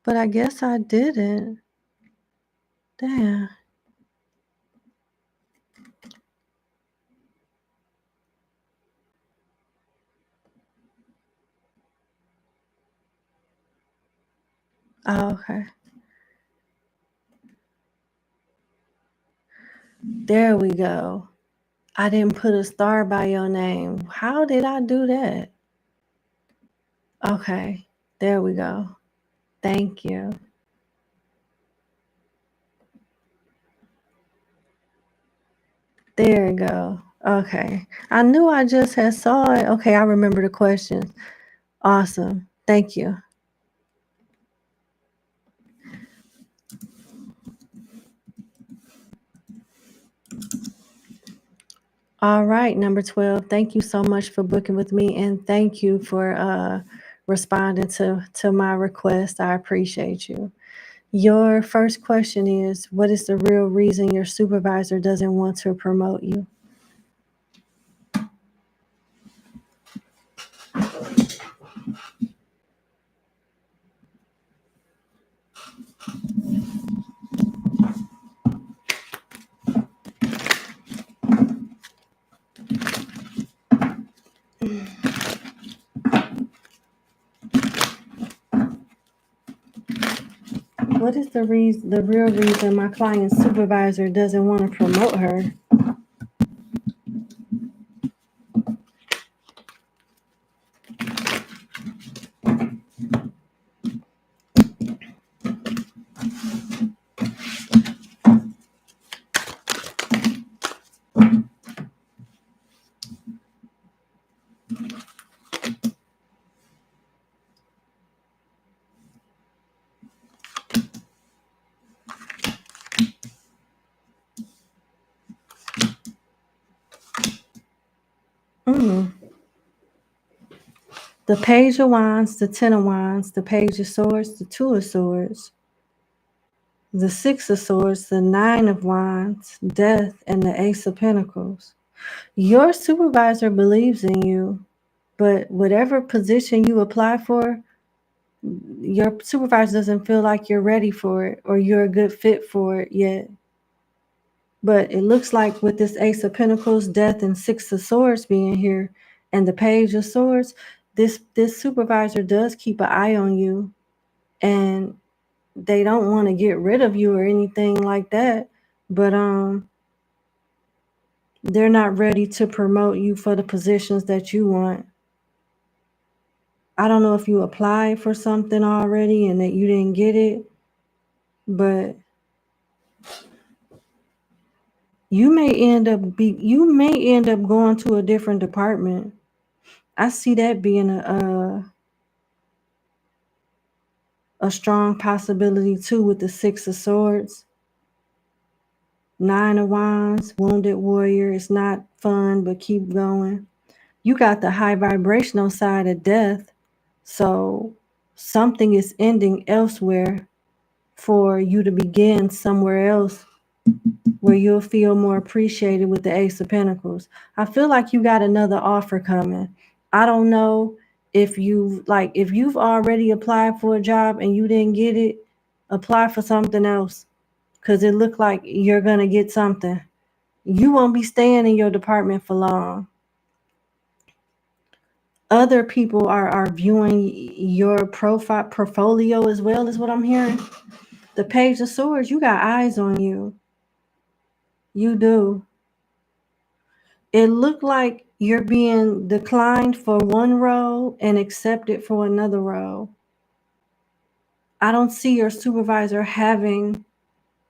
but I guess I didn't. Damn. Oh, okay. There we go. I didn't put a star by your name. How did I do that? Okay. There we go. Thank you. There we go. Okay. I knew I just had saw it. Okay, I remember the questions. Awesome. Thank you. All right, number 12. Thank you so much for booking with me, and thank you for responding to my request. I appreciate you. Your first question is, what is the real reason your supervisor doesn't want to promote you? What is the real reason my client's supervisor doesn't want to promote her? The Page of Wands, the Ten of Wands, the Page of Swords, the Two of Swords, the Six of Swords, the Nine of Wands, Death, and the Ace of Pentacles. Your supervisor believes in you, but whatever position you apply for, your supervisor doesn't feel like you're ready for it or you're a good fit for it yet. But it looks like with this Ace of Pentacles, Death, and Six of Swords being here, and the Page of Swords, this supervisor does keep an eye on you, and they don't want to get rid of you or anything like that. But they're not ready to promote you for the positions that you want. I don't know if you applied for something already and that you didn't get it, but you may end up going to a different department. I see that being a strong possibility too with the Six of Swords. Nine of Wands, Wounded Warrior. It's not fun, but keep going. You got the high vibrational side of Death. So something is ending elsewhere for you to begin somewhere else where you'll feel more appreciated with the Ace of Pentacles. I feel like you got another offer coming. I don't know if you've already applied for a job and you didn't get it, apply for something else, because it looked like you're going to get something. You won't be staying in your department for long. Other people are viewing your portfolio as well, is what I'm hearing. The Page of Swords, you got eyes on you. You do. It looked like you're being declined for one role and accepted for another role. I don't see your supervisor having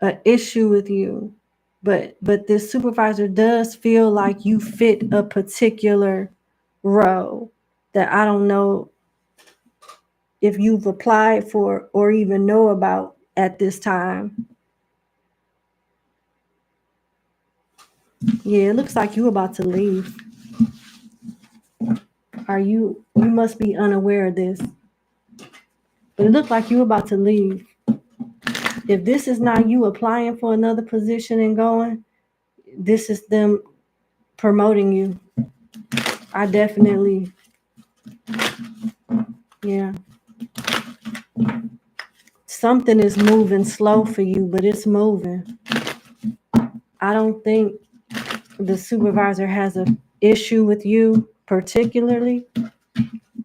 an issue with you, but this supervisor does feel like you fit a particular role that I don't know if you've applied for or even know about at this time. Yeah, it looks like you're about to leave. You must be unaware of this. But it looks like you're about to leave. If this is not you applying for another position and going, this is them promoting you. I definitely, yeah. Something is moving slow for you, but it's moving. I don't think the supervisor has an issue with you particularly.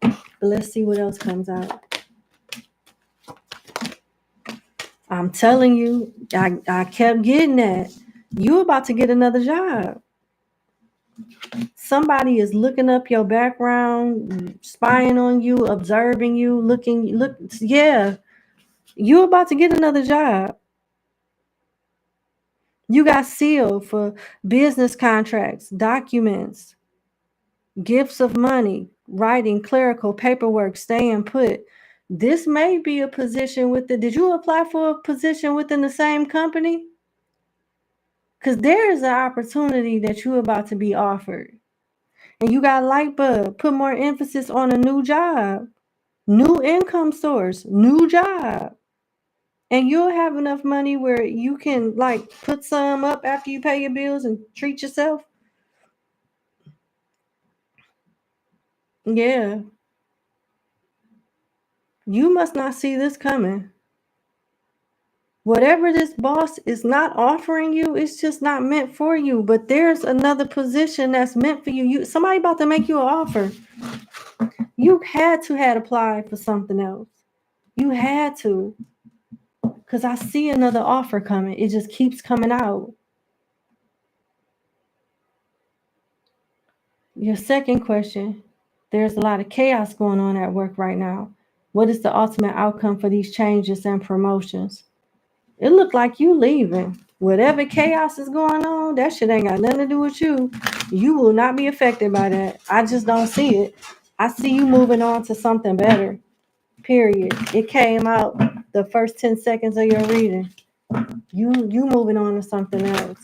But let's see what else comes out. I'm telling you, I kept getting that. You about to get another job. Somebody is looking up your background, spying on you, observing you, yeah. You about to get another job. You got sealed for business contracts, documents, gifts of money, writing, clerical, paperwork, staying put. This may be a position did you apply for a position within the same company? Because there is an opportunity that you're about to be offered. And you got light bulb, put more emphasis on a new job, new income source, new job. And you'll have enough money where you can put some up after you pay your bills and treat yourself. Yeah. You must not see this coming. Whatever this boss is not offering you, it's just not meant for you. But there's another position that's meant for you. Somebody about to make you an offer. You had applied for something else. You had to. Because I see another offer coming. It just keeps coming out. Your second question, there's a lot of chaos going on at work right now. What is the ultimate outcome for these changes and promotions? It looked like you leaving. Whatever chaos is going on, that shit ain't got nothing to do with you. You will not be affected by that. I just don't see it. I see you moving on to something better. Period. It came out the first 10 seconds of your reading. You moving on to something else.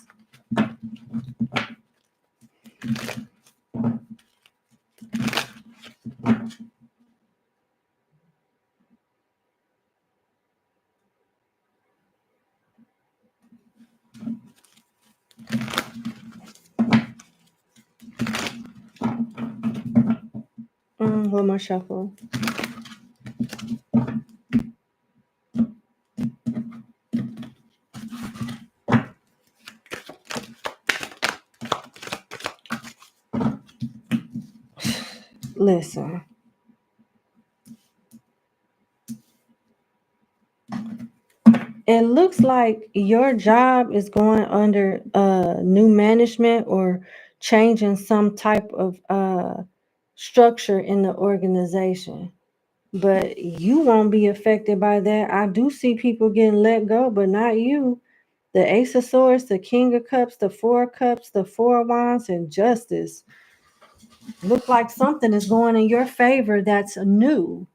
One more shuffle. Listen. It looks like your job is going under new management or changing some type of structure in the organization. But you won't be affected by that. I do see people getting let go, but not you. The Ace of Swords, the King of Cups, the Four of Cups, the Four of Wands, and Justice. Look like something is going in your favor that's new.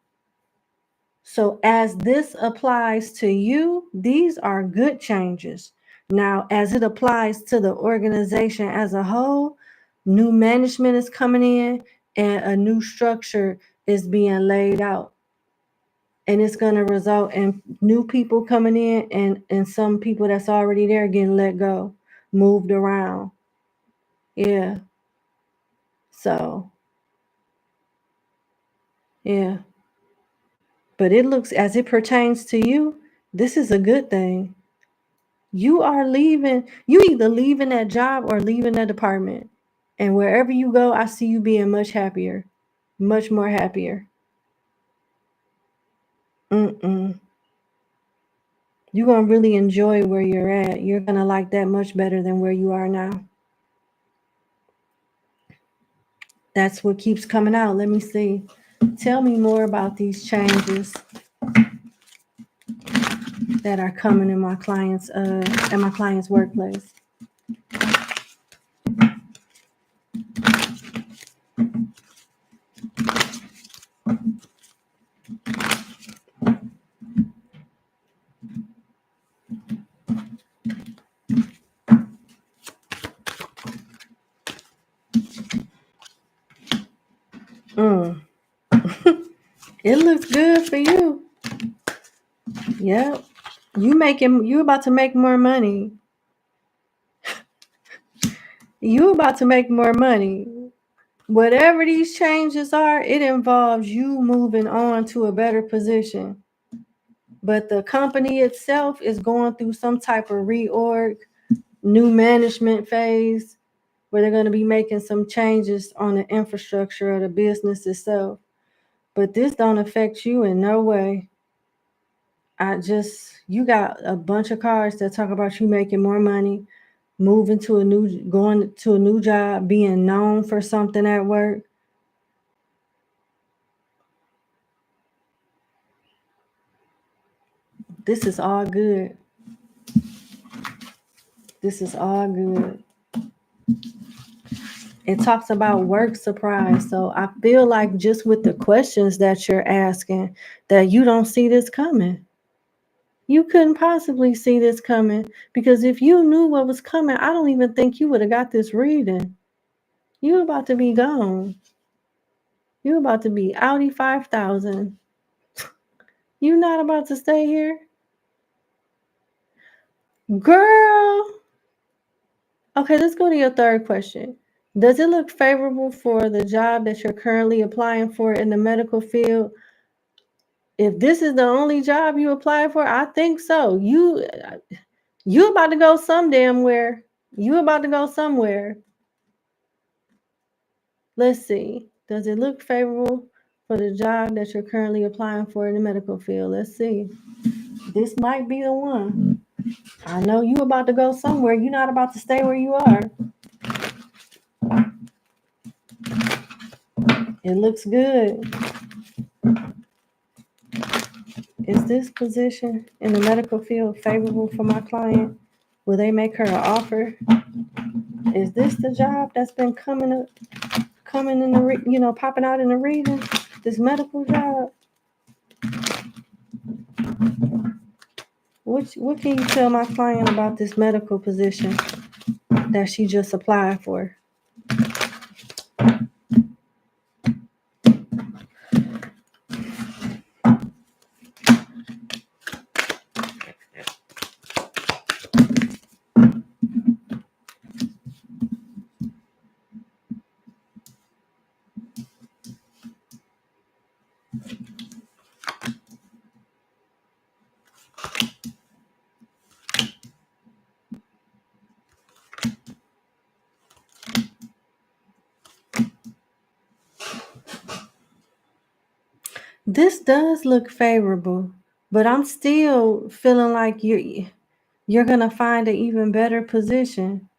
So as this applies to you, these are good changes. Now, as it applies to the organization as a whole, new management is coming in and a new structure is being laid out. And it's going to result in new people coming in and some people that's already there getting let go, moved around. Yeah. So, yeah. But it looks, as it pertains to you, this is a good thing. You are leaving, you either leaving that job or leaving that department. And wherever you go, I see you being much happier, much more happier. You're going to really enjoy where you're at. You're going to like that much better than where you are now. That's what keeps coming out. Let me see. Tell me more about these changes that are coming in my client's at my client's workplace. It looks good for you. Yep. You about to make more money. You about to make more money. Whatever these changes are, it involves you moving on to a better position. But the company itself is going through some type of reorg, new management phase, where they're going to be making some changes on the infrastructure of the business itself. But this don't affect you in no way. You got a bunch of cards that talk about you making more money, going to a new job, being known for something at work. This is all good. This is all good. It talks about work surprise. So I feel like just with the questions that you're asking, that you don't see this coming. You couldn't possibly see this coming, because if you knew what was coming, I don't even think you would have got this reading. You about to be gone. You about to be Audi 5000. You not about to stay here? Girl. Okay, let's go to your third question. Does it look favorable for the job that you're currently applying for in the medical field? If this is the only job you apply for, I think so. You about to go some damn where. You about to go somewhere. Let's see. Does it look favorable for the job that you're currently applying for in the medical field? Let's see. This might be the one. I know you about to go somewhere. You're not about to stay where you are. It looks good. Is this position in the medical field favorable for my client? Will they make her an offer? Is this the job that's been coming in the popping out in the reading? This medical job? What can you tell my client about this medical position that she just applied for? This does look favorable, but I'm still feeling like you're gonna find an even better position.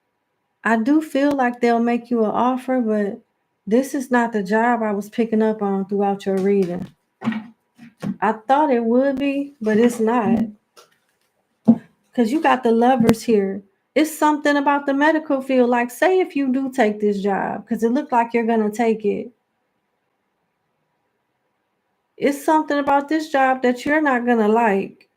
I do feel like they'll make you an offer, but this is not the job I was picking up on throughout your reading. I thought it would be, but it's not. Because you got the Lovers here. It's something about the medical field. Like, say if you do take this job, because it looked like you're going to take it. It's something about this job that you're not going to like.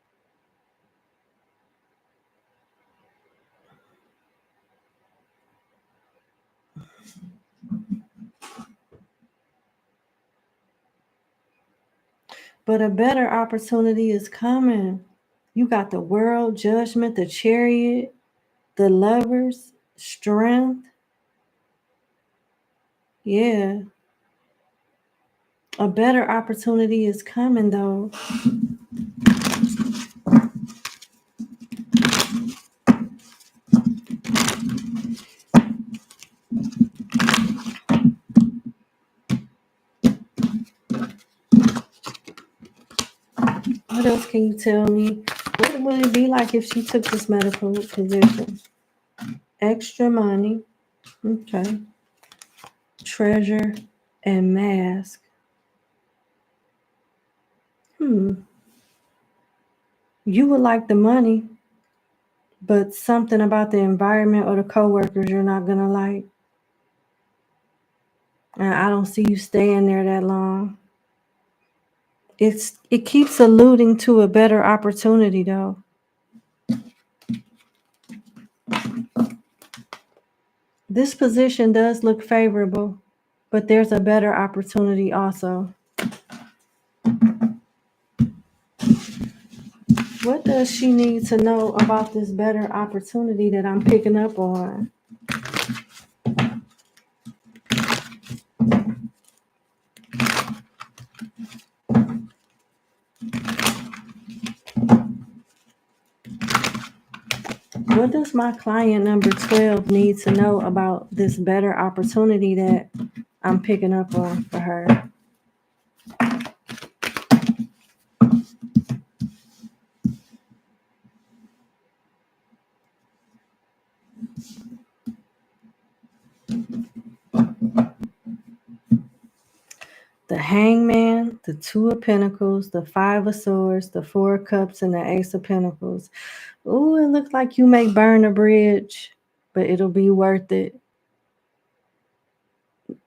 But a better opportunity is coming. You got the World, Judgment, the Chariot, the Lovers, Strength. Yeah. A better opportunity is coming, though. What else can you tell me? What would it be like if she took this medical position? Extra money. Okay. Treasure and Mask. You would like the money, but something about the environment or the coworkers you're not gonna like. And I don't see you staying there that long. It keeps alluding to a better opportunity though. This position does look favorable, but there's a better opportunity also. What does she need to know about this better opportunity that I'm picking up on? What does my client number 12 need to know about this better opportunity that I'm picking up on for her? The Hangman, the Two of Pentacles, the Five of Swords, the Four of Cups, and the Ace of Pentacles. Ooh, it looks like you may burn a bridge, but it'll be worth it.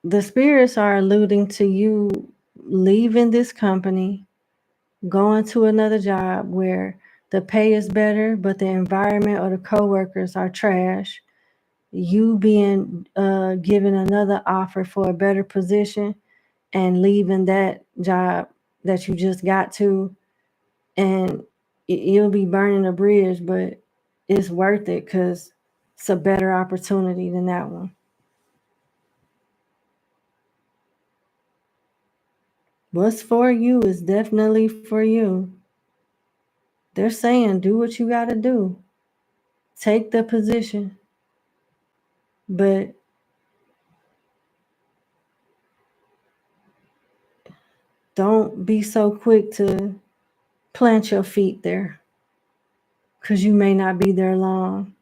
The spirits are alluding to you leaving this company, going to another job where the pay is better, but the environment or the coworkers are trash. You being given another offer for a better position and leaving that job that you just got to, and you'll be burning a bridge, but it's worth it because it's a better opportunity than that one. What's for you is definitely for you. They're saying do what you got to do. Take the position. But don't be so quick to plant your feet there. because you may not be there long.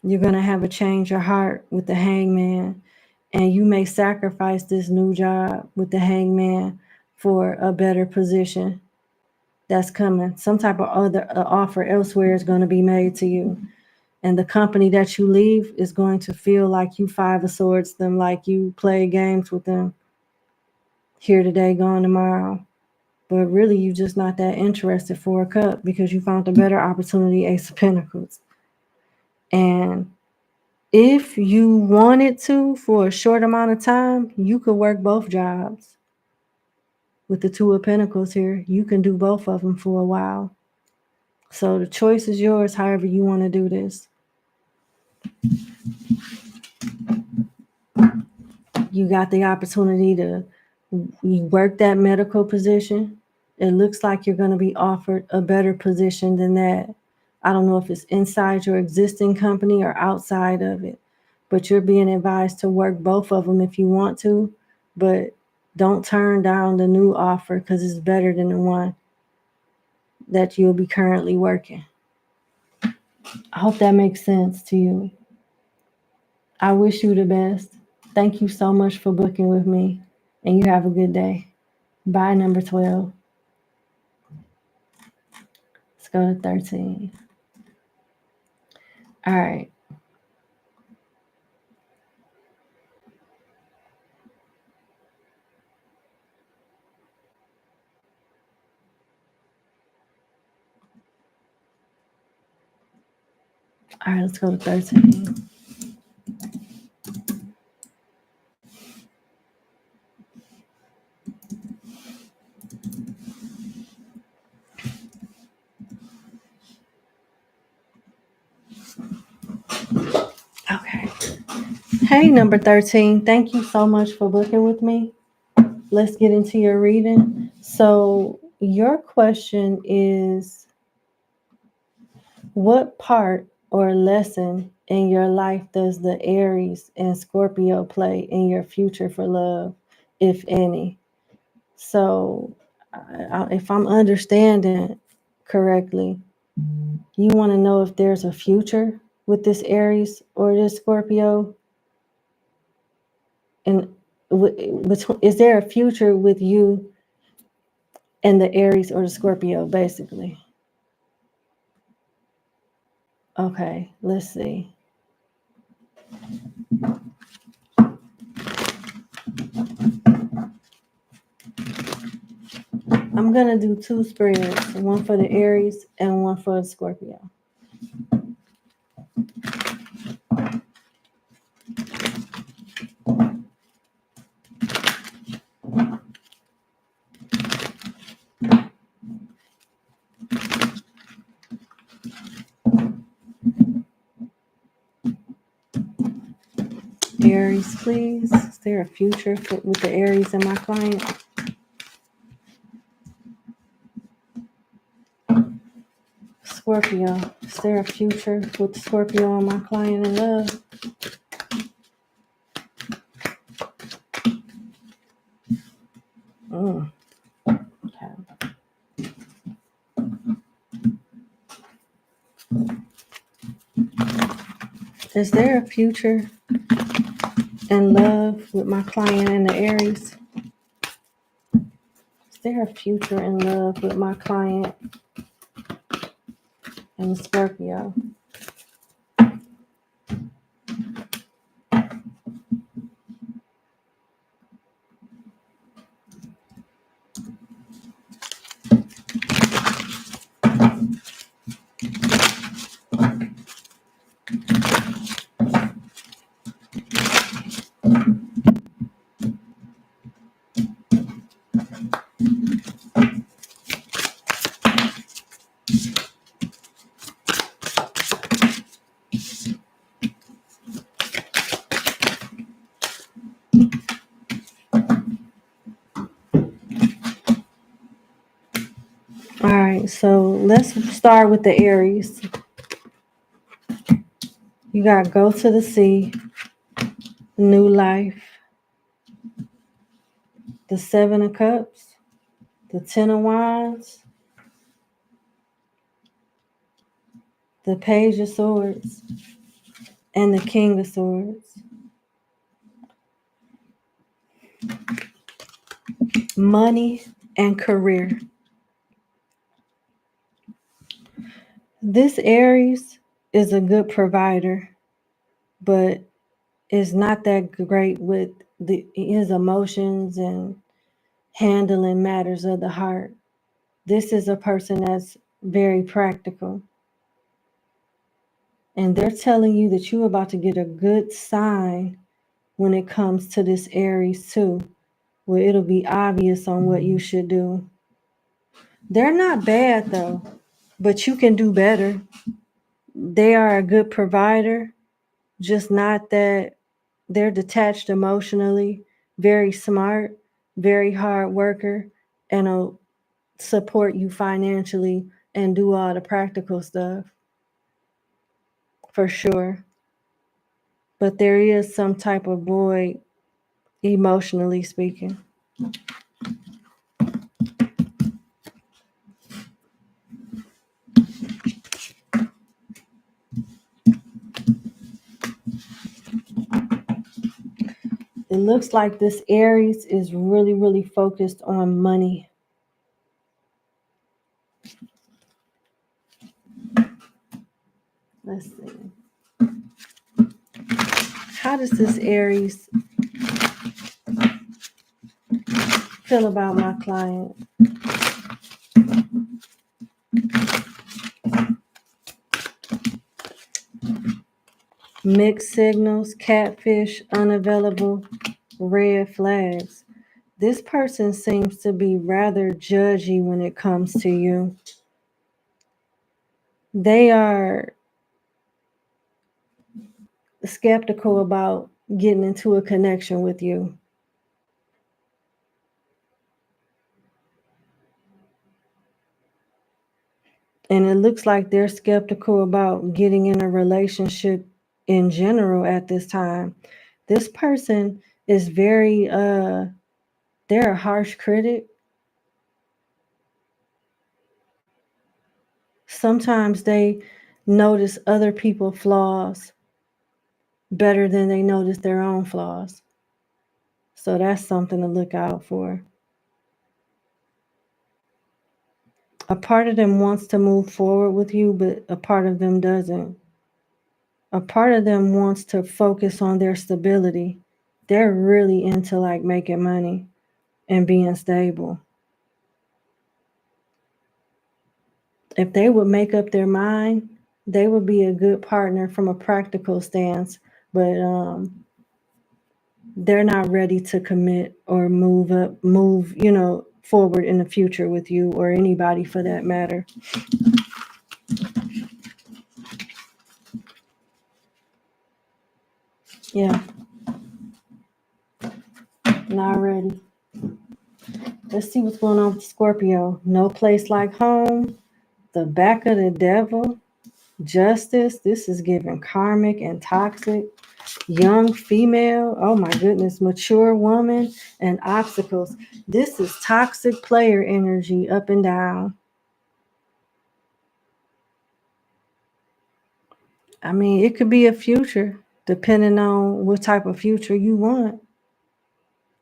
You're going to have a change of heart with the Hangman, and you may sacrifice this new job with the Hangman for a better position that's coming. Some type of other offer elsewhere is going to be made to you. And the company that you leave is going to feel like you Five of Swords them, like you play games with them. Here today, gone tomorrow. But really, you're just not that interested for a cup because you found a better opportunity, Ace of Pentacles. And if you wanted to, for a short amount of time, you could work both jobs. With the Two of Pentacles here, you can do both of them for a while. So the choice is yours, however you want to do this. You got the opportunity to work that medical position. It looks like you're going to be offered a better position than that. I don't know if it's inside your existing company or outside of it, but you're being advised to work both of them if you want to, but don't turn down the new offer because it's better than the one that you'll be currently working. I hope that makes sense to you. I wish you the best. Thank you so much for booking with me, and you have a good day. Bye, number 12. Let's go to 13. All right. All right, let's go to 13. Okay. Hey, number 13. Thank you so much for booking with me. Let's get into your reading. So your question is, what part or lesson in your life does the Aries and Scorpio play in your future for love, if any? So if I'm understanding correctly, you want to know if there's a future with this Aries or this Scorpio? And is there a future with you and the Aries or the Scorpio, basically? Okay, let's see. I'm going to do two spreads, one for the Aries and one for the Scorpio. Aries, please. Is there a future with the Aries and my client? Scorpio. Is there a future with Scorpio and my client in love? Okay. Is there a future in love with my client and the Aries? Is there a future in love with my client and the Scorpio? All right, so let's start with the Aries. You got Go to the Sea, New Life, the Seven of Cups, the Ten of Wands, the Page of Swords, and the King of Swords. Money and career. This Aries is a good provider, but is not that great with his emotions and handling matters of the heart. This is a person that's very practical. And they're telling you that you're about to get a good sign when it comes to this Aries too, where it'll be obvious on what you should do. They're not bad though, but you can do better. They are a good provider, just not that they're detached emotionally, very smart, very hard worker, and will support you financially and do all the practical stuff. For sure. But there is some type of void, emotionally speaking. It looks like this Aries is really, really focused on money. Let's see. How does this Aries feel about my client? Mixed signals, catfish, unavailable, red flags. This person seems to be rather judgy when it comes to you. They are skeptical about getting into a connection with you. And it looks like they're skeptical about getting in a relationship in general at this time. This person is very, they're a harsh critic. Sometimes they notice other people's flaws better than they notice their own flaws. So that's something to look out for. A part of them wants to move forward with you, but a part of them doesn't. A part of them wants to focus on their stability. They're really into like making money and being stable. If they would make up their mind, they would be a good partner from a practical stance, but they're not ready to commit or move, forward in the future with you or anybody for that matter. Yeah. Not ready. Let's see what's going on with Scorpio. No place like home. The back of the devil. Justice. This is giving karmic and toxic. Young female. Oh my goodness. Mature woman and obstacles. This is toxic player energy up and down. I mean, it could be a future depending on what type of future you want.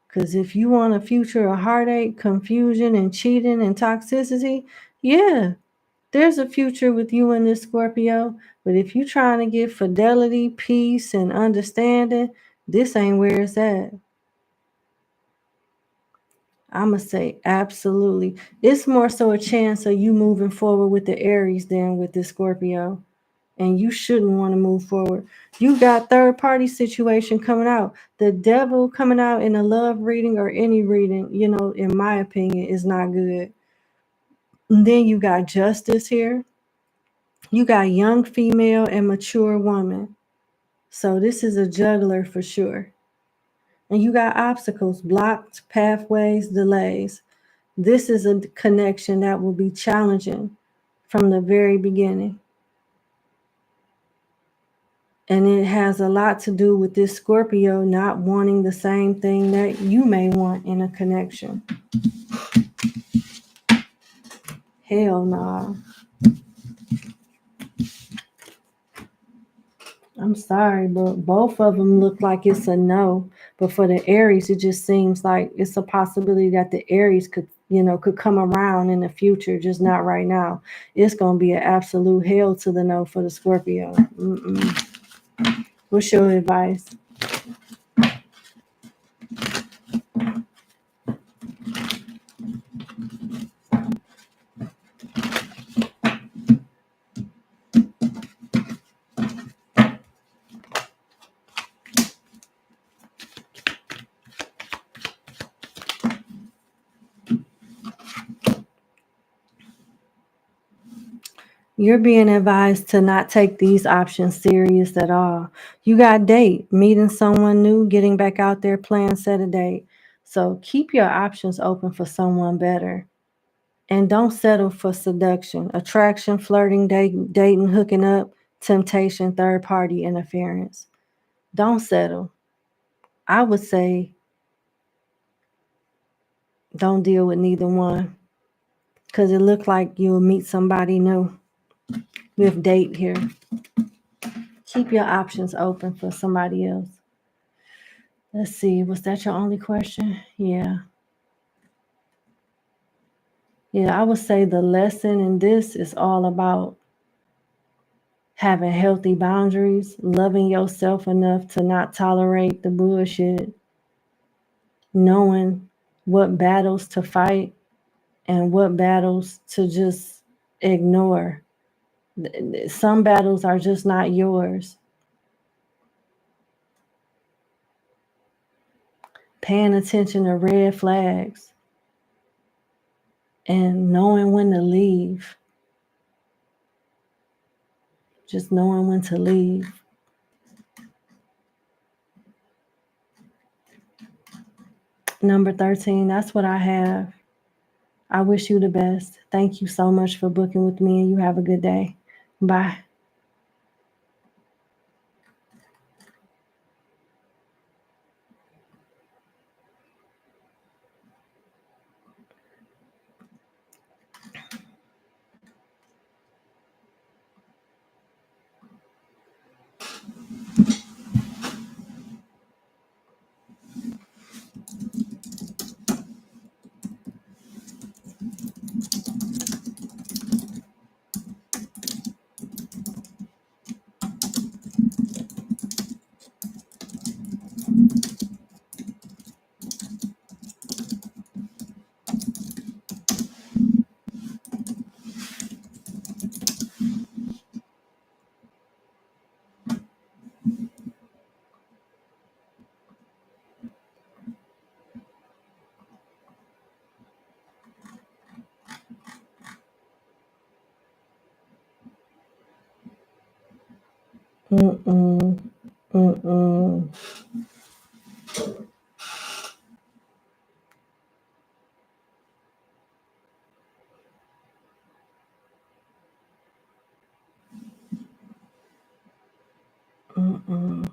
Because if you want a future of heartache, confusion, and cheating and toxicity, yeah, there's a future with you and this Scorpio. But if you're trying to get fidelity, peace, and understanding, this ain't where it's at. I'm going to say absolutely. It's more so a chance of you moving forward with the Aries than with the Scorpio. And you shouldn't want to move forward. You got third party situation coming out. The devil coming out in a love reading or any reading, in my opinion, is not good. And then you got justice here. You got young female and mature woman. So this is a juggler for sure. And you got obstacles, blocked pathways, delays. This is a connection that will be challenging from the very beginning. And it has a lot to do with this Scorpio not wanting the same thing that you may want in a connection. Hell no. I'm sorry, but both of them look like it's a no. But for the Aries, it just seems like it's a possibility that the Aries could come around in the future, just not right now. It's gonna be an absolute hell to the no for the Scorpio. What's your advice? You're being advised to not take these options serious at all. You got date, meeting someone new, getting back out there, plan, set a date. So keep your options open for someone better. And don't settle for seduction, attraction, flirting, dating, hooking up, temptation, third party interference. Don't settle. I would say don't deal with neither one because it looked like you'll meet somebody new. With date here. Keep your options open for somebody else. Let's see. Was that your only question? Yeah. Yeah, I would say the lesson in this is all about having healthy boundaries, loving yourself enough to not tolerate the bullshit, knowing what battles to fight and what battles to just ignore. Some battles are just not yours. Paying attention to red flags and knowing when to leave. Just knowing when to leave. Number 13, that's what I have. I wish you the best. Thank you so much for booking with me, and you have a good day. Bye. Mm-mm. Mm-mm. Mm-mm.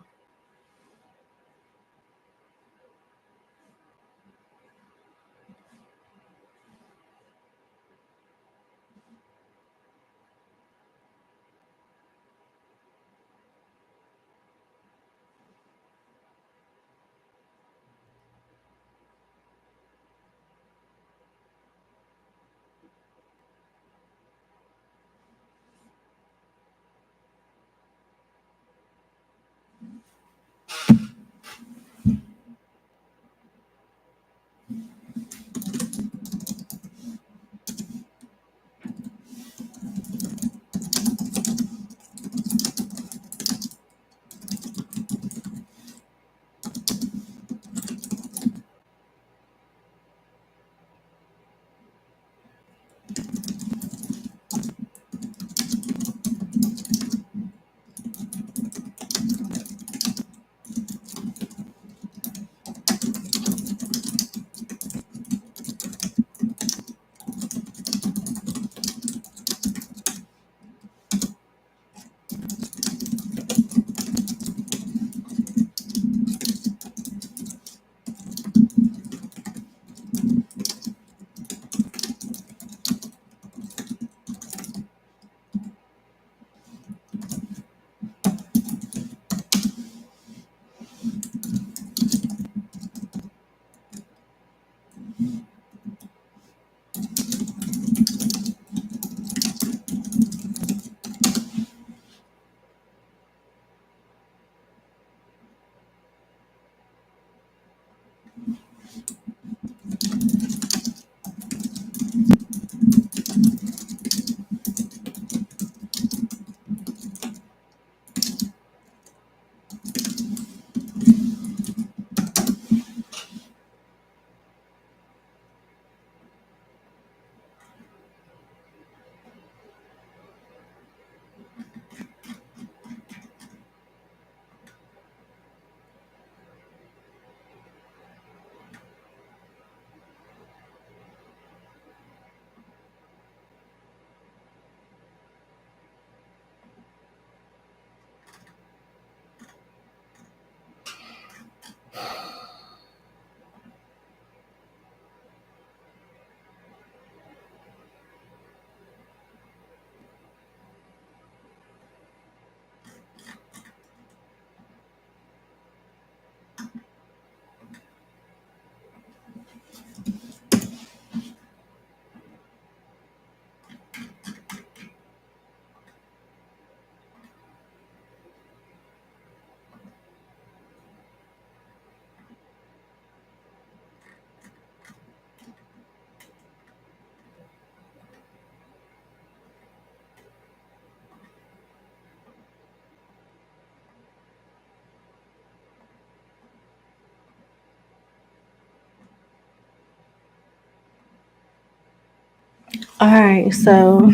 All right, so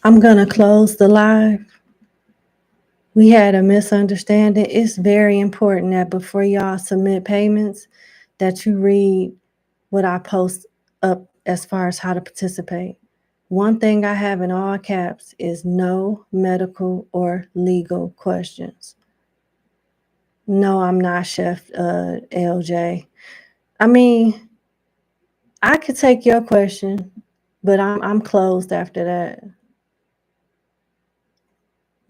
I'm gonna close the live. We had a misunderstanding. It's very important that before y'all submit payments, that you read what I post up as far as how to participate. One thing I have in all caps is no medical or legal questions. No, I'm not Chef LJ. I mean, I could take your question, but I'm closed after that.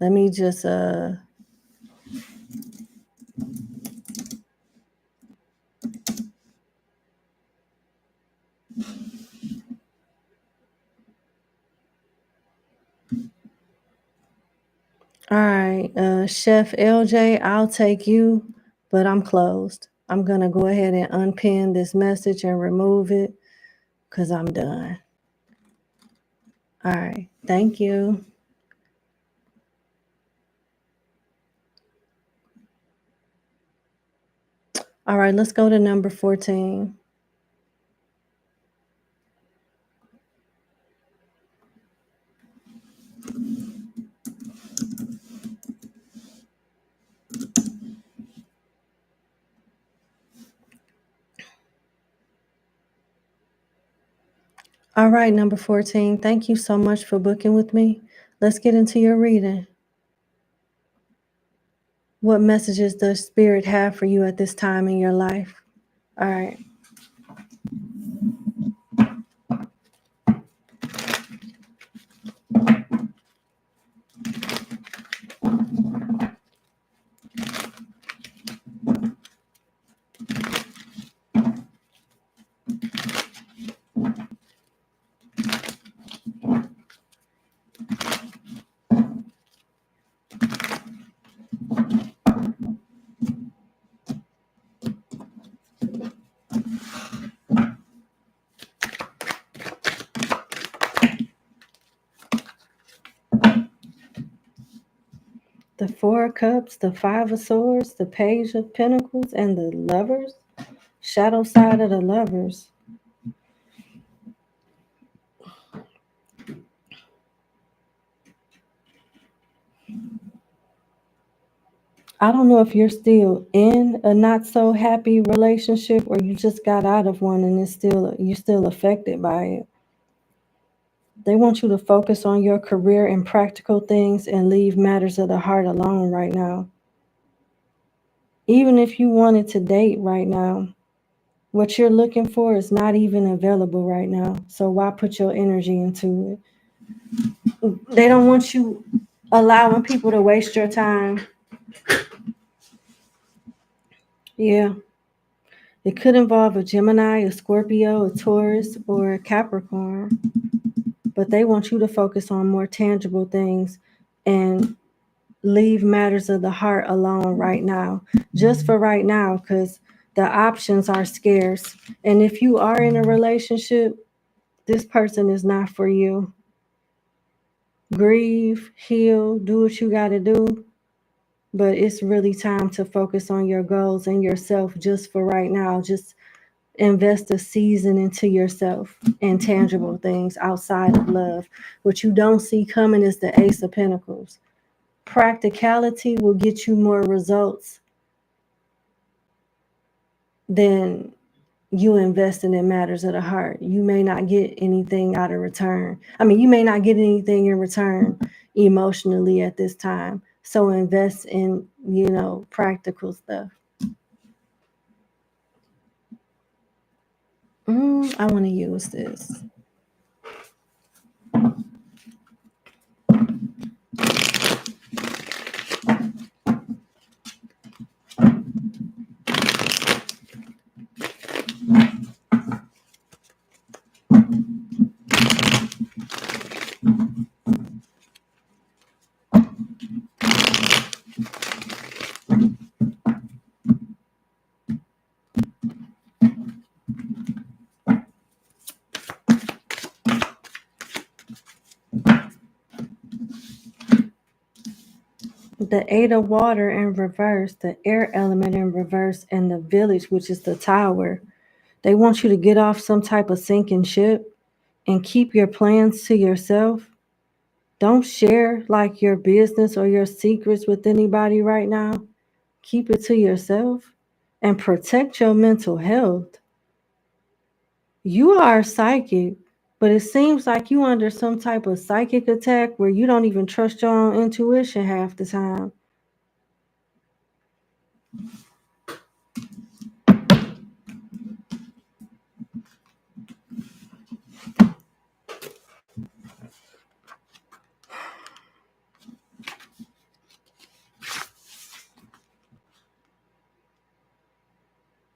Let me just all right, Chef LJ, I'll take you, but I'm closed. I'm gonna go ahead and unpin this message and remove it because I'm done. All right, thank you. All right, let's go to number 14. All right, number 14. Thank you so much for booking with me. Let's get into your reading. What messages does Spirit have for you at this time in your life? All right. The Four of Cups, the Five of Swords, the Page of Pentacles, and the Lovers. Shadow side of the Lovers. I don't know if you're still in a not so happy relationship or you just got out of one and you're still affected by it. They want you to focus on your career and practical things and leave matters of the heart alone right now. Even if you wanted to date right now, what you're looking for is not even available right now. So why put your energy into it? They don't want you allowing people to waste your time. Yeah. It could involve a Gemini, a Scorpio, a Taurus, or a Capricorn. But they want you to focus on more tangible things and leave matters of the heart alone right now. Just for right now, because the options are scarce. And if you are in a relationship, this person is not for you. Grieve, heal, do what you got to do. But it's really time to focus on your goals and yourself just for right now. Just invest a season into yourself and tangible things outside of love. What you don't see coming is the Ace of Pentacles. Practicality will get you more results than you investing in matters of the heart. You may not get anything out of return. I mean, you may not get anything in return emotionally at this time. So invest in, practical stuff. I want to use this. The Eight of Water in reverse, the air element in reverse, and the Village, which is the Tower. They want you to get off some type of sinking ship and keep your plans to yourself. Don't share like your business or your secrets with anybody right now. Keep it to yourself and protect your mental health. You are psychic, but it seems like you under some type of psychic attack where you don't even trust your own intuition half the time.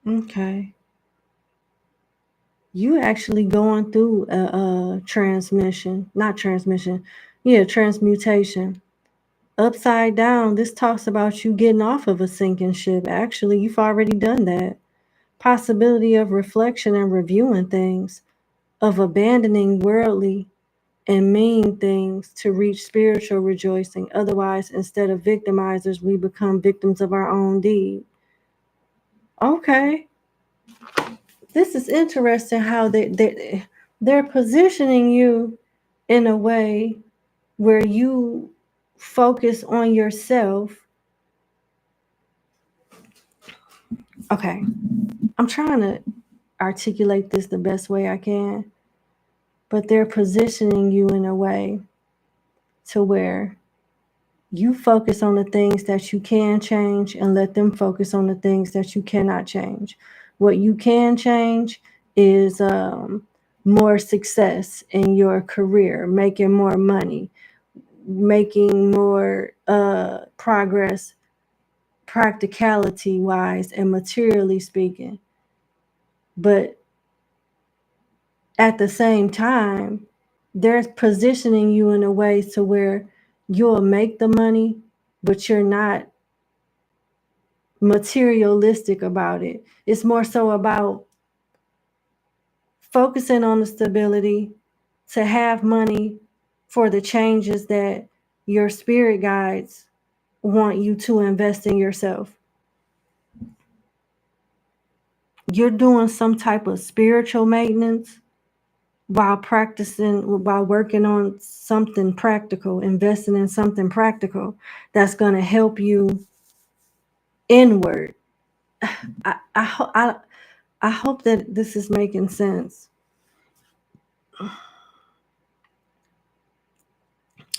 Okay. You actually going through a transmutation. Upside down, this talks about you getting off of a sinking ship. Actually, you've already done that. Possibility of reflection and reviewing things, of abandoning worldly and mean things to reach spiritual rejoicing. Otherwise, instead of victimizers, we become victims of our own deed. Okay. This is interesting how they're positioning you in a way where you focus on yourself. Okay. I'm trying to articulate this the best way I can, but they're positioning you in a way to where you focus on the things that you can change and let them focus on the things that you cannot change. What you can change is more success in your career, making more money, making more progress, practicality wise and materially speaking. But at the same time, they're positioning you in a way to where you'll make the money, but you're not materialistic about it. It's more so about focusing on the stability to have money for the changes that your spirit guides want you to invest in yourself. You're doing some type of spiritual maintenance while working on something practical, investing in something practical that's going to help you inward. I hope that this is making sense.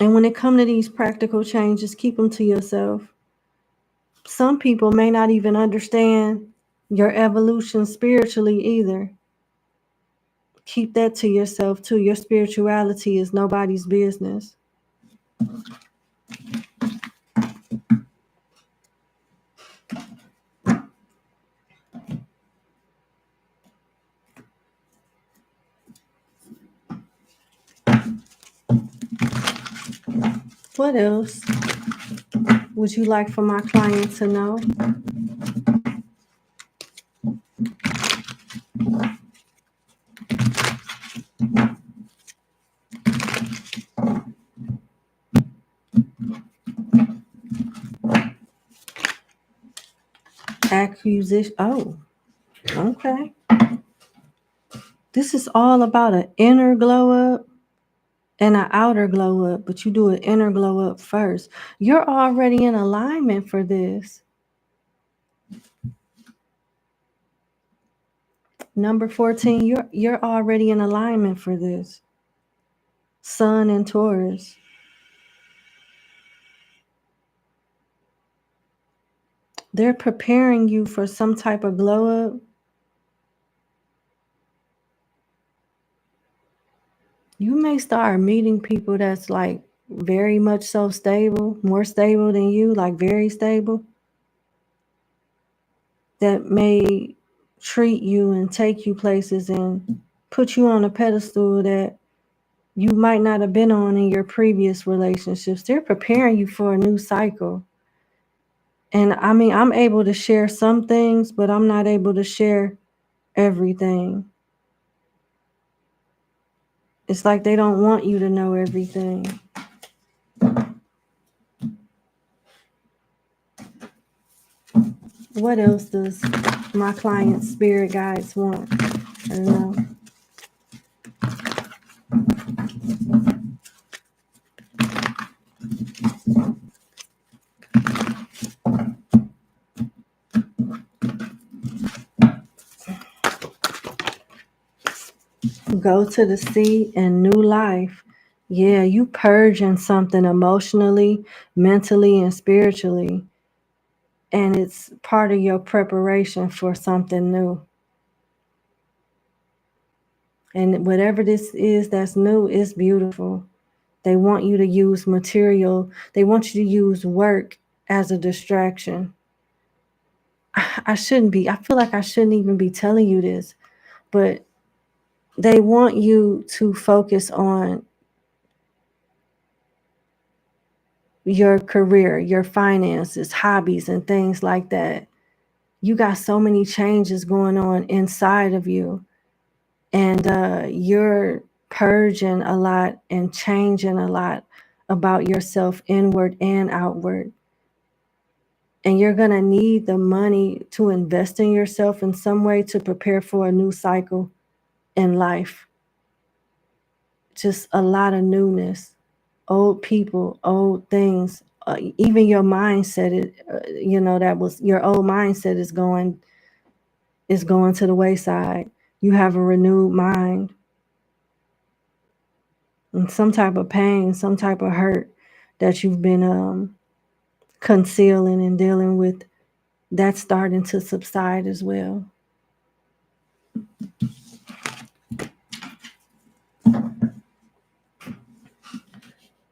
And when it comes to these practical changes, keep them to yourself. Some people may not even understand your evolution spiritually either. Keep that to yourself too. Your spirituality is nobody's business. What else would you like for my client to know? Accusation. Oh, okay. This is all about an inner glow up and an outer glow up, but you do an inner glow up first. You're already in alignment for this. Number 14, you're already in alignment for this. Sun and Taurus. They're preparing you for some type of glow up. You may start meeting people that's like very much so stable, more stable than you, like very stable, that may treat you and take you places and put you on a pedestal that you might not have been on in your previous relationships. They're preparing you for a new cycle. And I mean, I'm able to share some things, but I'm not able to share everything. It's like they don't want you to know everything. What else does my client's spirit guides want? I don't know. Go to the sea and new life. Yeah, you purging something emotionally, mentally, and spiritually. And it's part of your preparation for something new. And whatever this is that's new is beautiful. They want you to use material. They want you to use work as a distraction. I shouldn't be. I feel like I shouldn't even be telling you this, but they want you to focus on your career, your finances, hobbies, and things like that. You got so many changes going on inside of you, and you're purging a lot and changing a lot about yourself, inward and outward. And you're going to need the money to invest in yourself in some way to prepare for a new cycle in life. Just a lot of newness, old people, old things, even your mindset, that was your old mindset is going to the wayside. You have a renewed mind, and some type of pain, some type of hurt that you've been concealing and dealing with, that's starting to subside as well.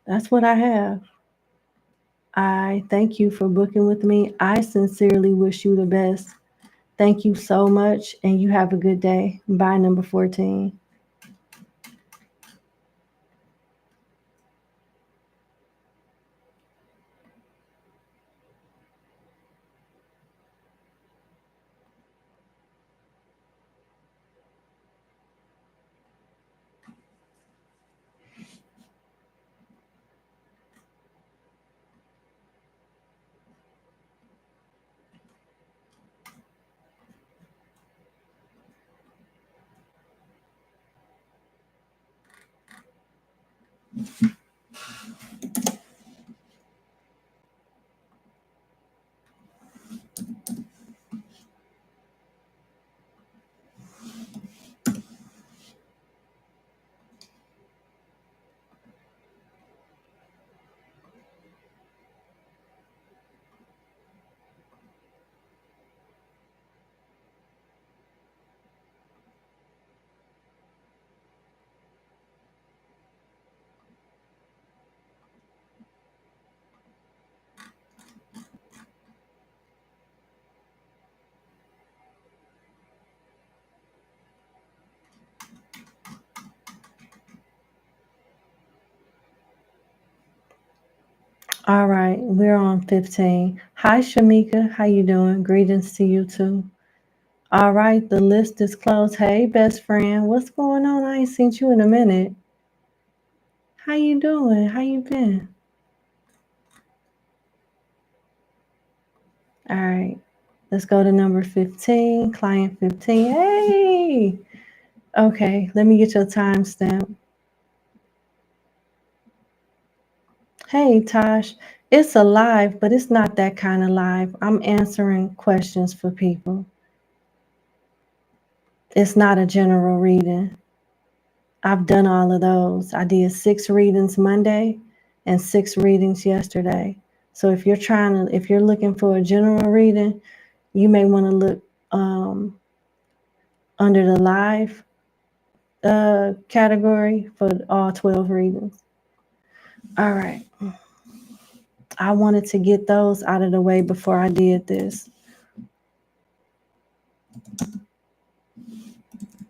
That's what I have. I thank you for booking with me. I sincerely wish you the best. Thank you so much, and you have a good day. Bye, number 14. All right, we're on 15. Hi, Shamika. How you doing? Greetings to you too. All right, the list is closed. Hey, best friend. What's going on? I ain't seen you in a minute. How you doing? How you been? All right, let's go to number 15, client 15. Hey! Okay, let me get your timestamp. Hey, Tosh. It's a live, but it's not that kind of live. I'm answering questions for people. It's not a general reading. I've done all of those. I did 6 readings Monday and 6 readings yesterday. So if you're looking for a general reading, you may want to look under the live category for all 12 readings. All right. I wanted to get those out of the way before I did this,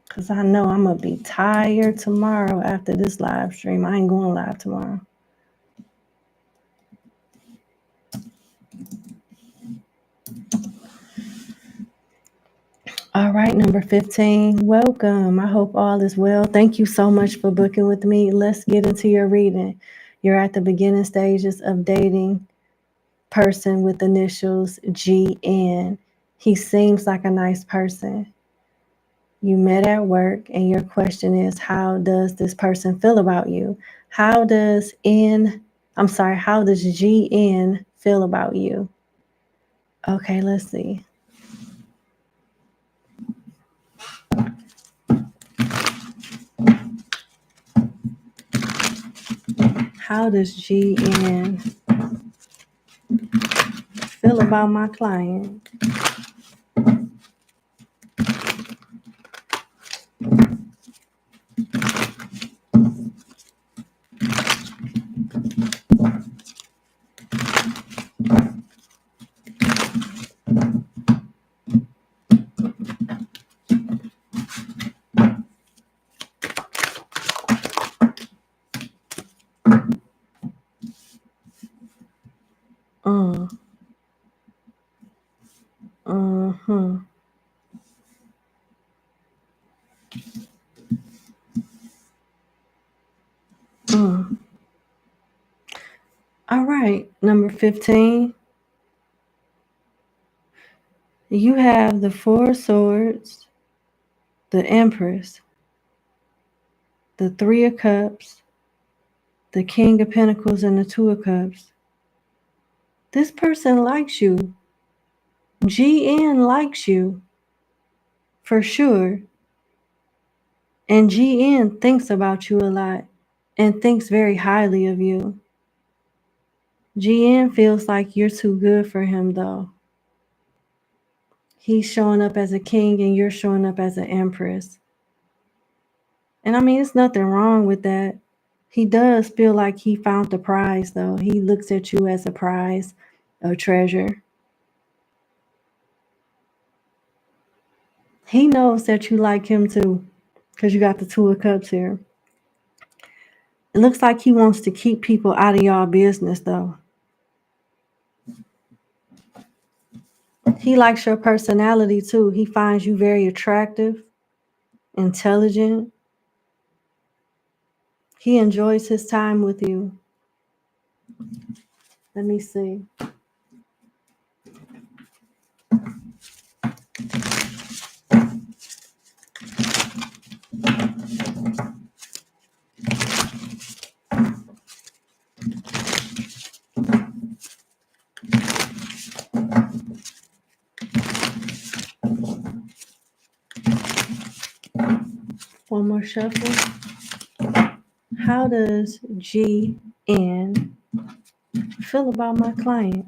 because I know I'm going to be tired tomorrow after this live stream. I ain't going live tomorrow. All right, number 15. Welcome. I hope all is well. Thank you so much for booking with me. Let's get into your reading. You're at the beginning stages of dating person with initials GN. He seems like a nice person. You met at work, and your question is, how does this person feel about you? How does GN feel about you? Okay, let's see. How does GN feel about my client? Mm. Mm-hmm. Mm. All right, number 15. You have the Four of Swords, the Empress, the Three of Cups, the King of Pentacles, and the Two of Cups. This person likes you. GN likes you, for sure. And GN thinks about you a lot and thinks very highly of you. GN feels like you're too good for him, though. He's showing up as a king and you're showing up as an empress. And I mean, there's nothing wrong with that. He does feel like he found the prize, though. He looks at you as a prize, a treasure. He knows that you like him too, because you got the Two of Cups here. It looks like he wants to keep people out of y'all business, though. He likes your personality too. He finds you very attractive, intelligent. He enjoys his time with you. Let me see. One more shuffle. How does GN feel about my client?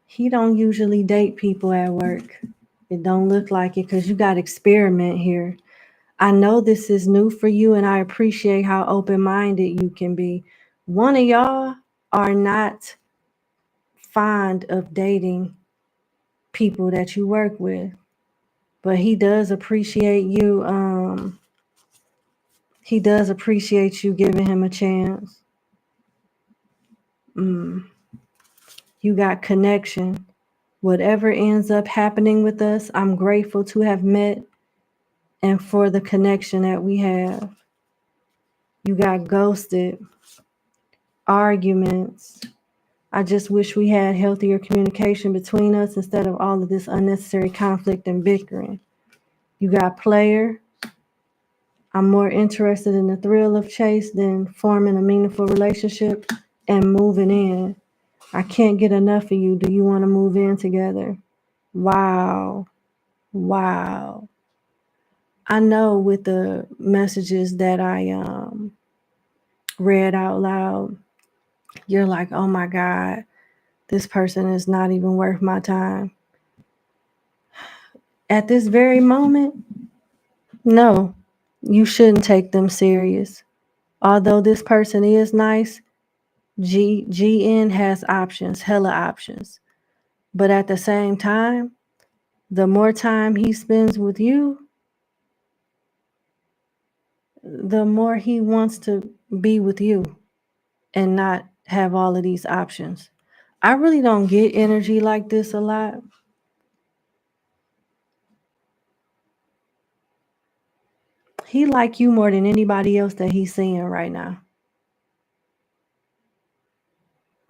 He don't usually date people at work. It don't look like it, because you got experiment here. I know this is new for you, and I appreciate how open-minded you can be. One of y'all are not fond of dating people that you work with, but he does appreciate you He does appreciate you giving him a chance. You got connection. Whatever ends up happening with us, I'm grateful to have met and for the connection that we have. You got ghosted. Arguments. I just wish we had healthier communication between us instead of all of this unnecessary conflict and bickering. You got player. I'm more interested in the thrill of chase than forming a meaningful relationship and moving in. I can't get enough of you. Do you want to move in together? Wow. Wow. I know with the messages that I read out loud, you're like, oh my God, this person is not even worth my time. At this very moment, no, you shouldn't take them serious. Although this person is nice, GN has options, hella options. But at the same time, the more time he spends with you, the more he wants to be with you and not have all of these options. I really don't get energy like this a lot. He like you more than anybody else that he's seeing right now.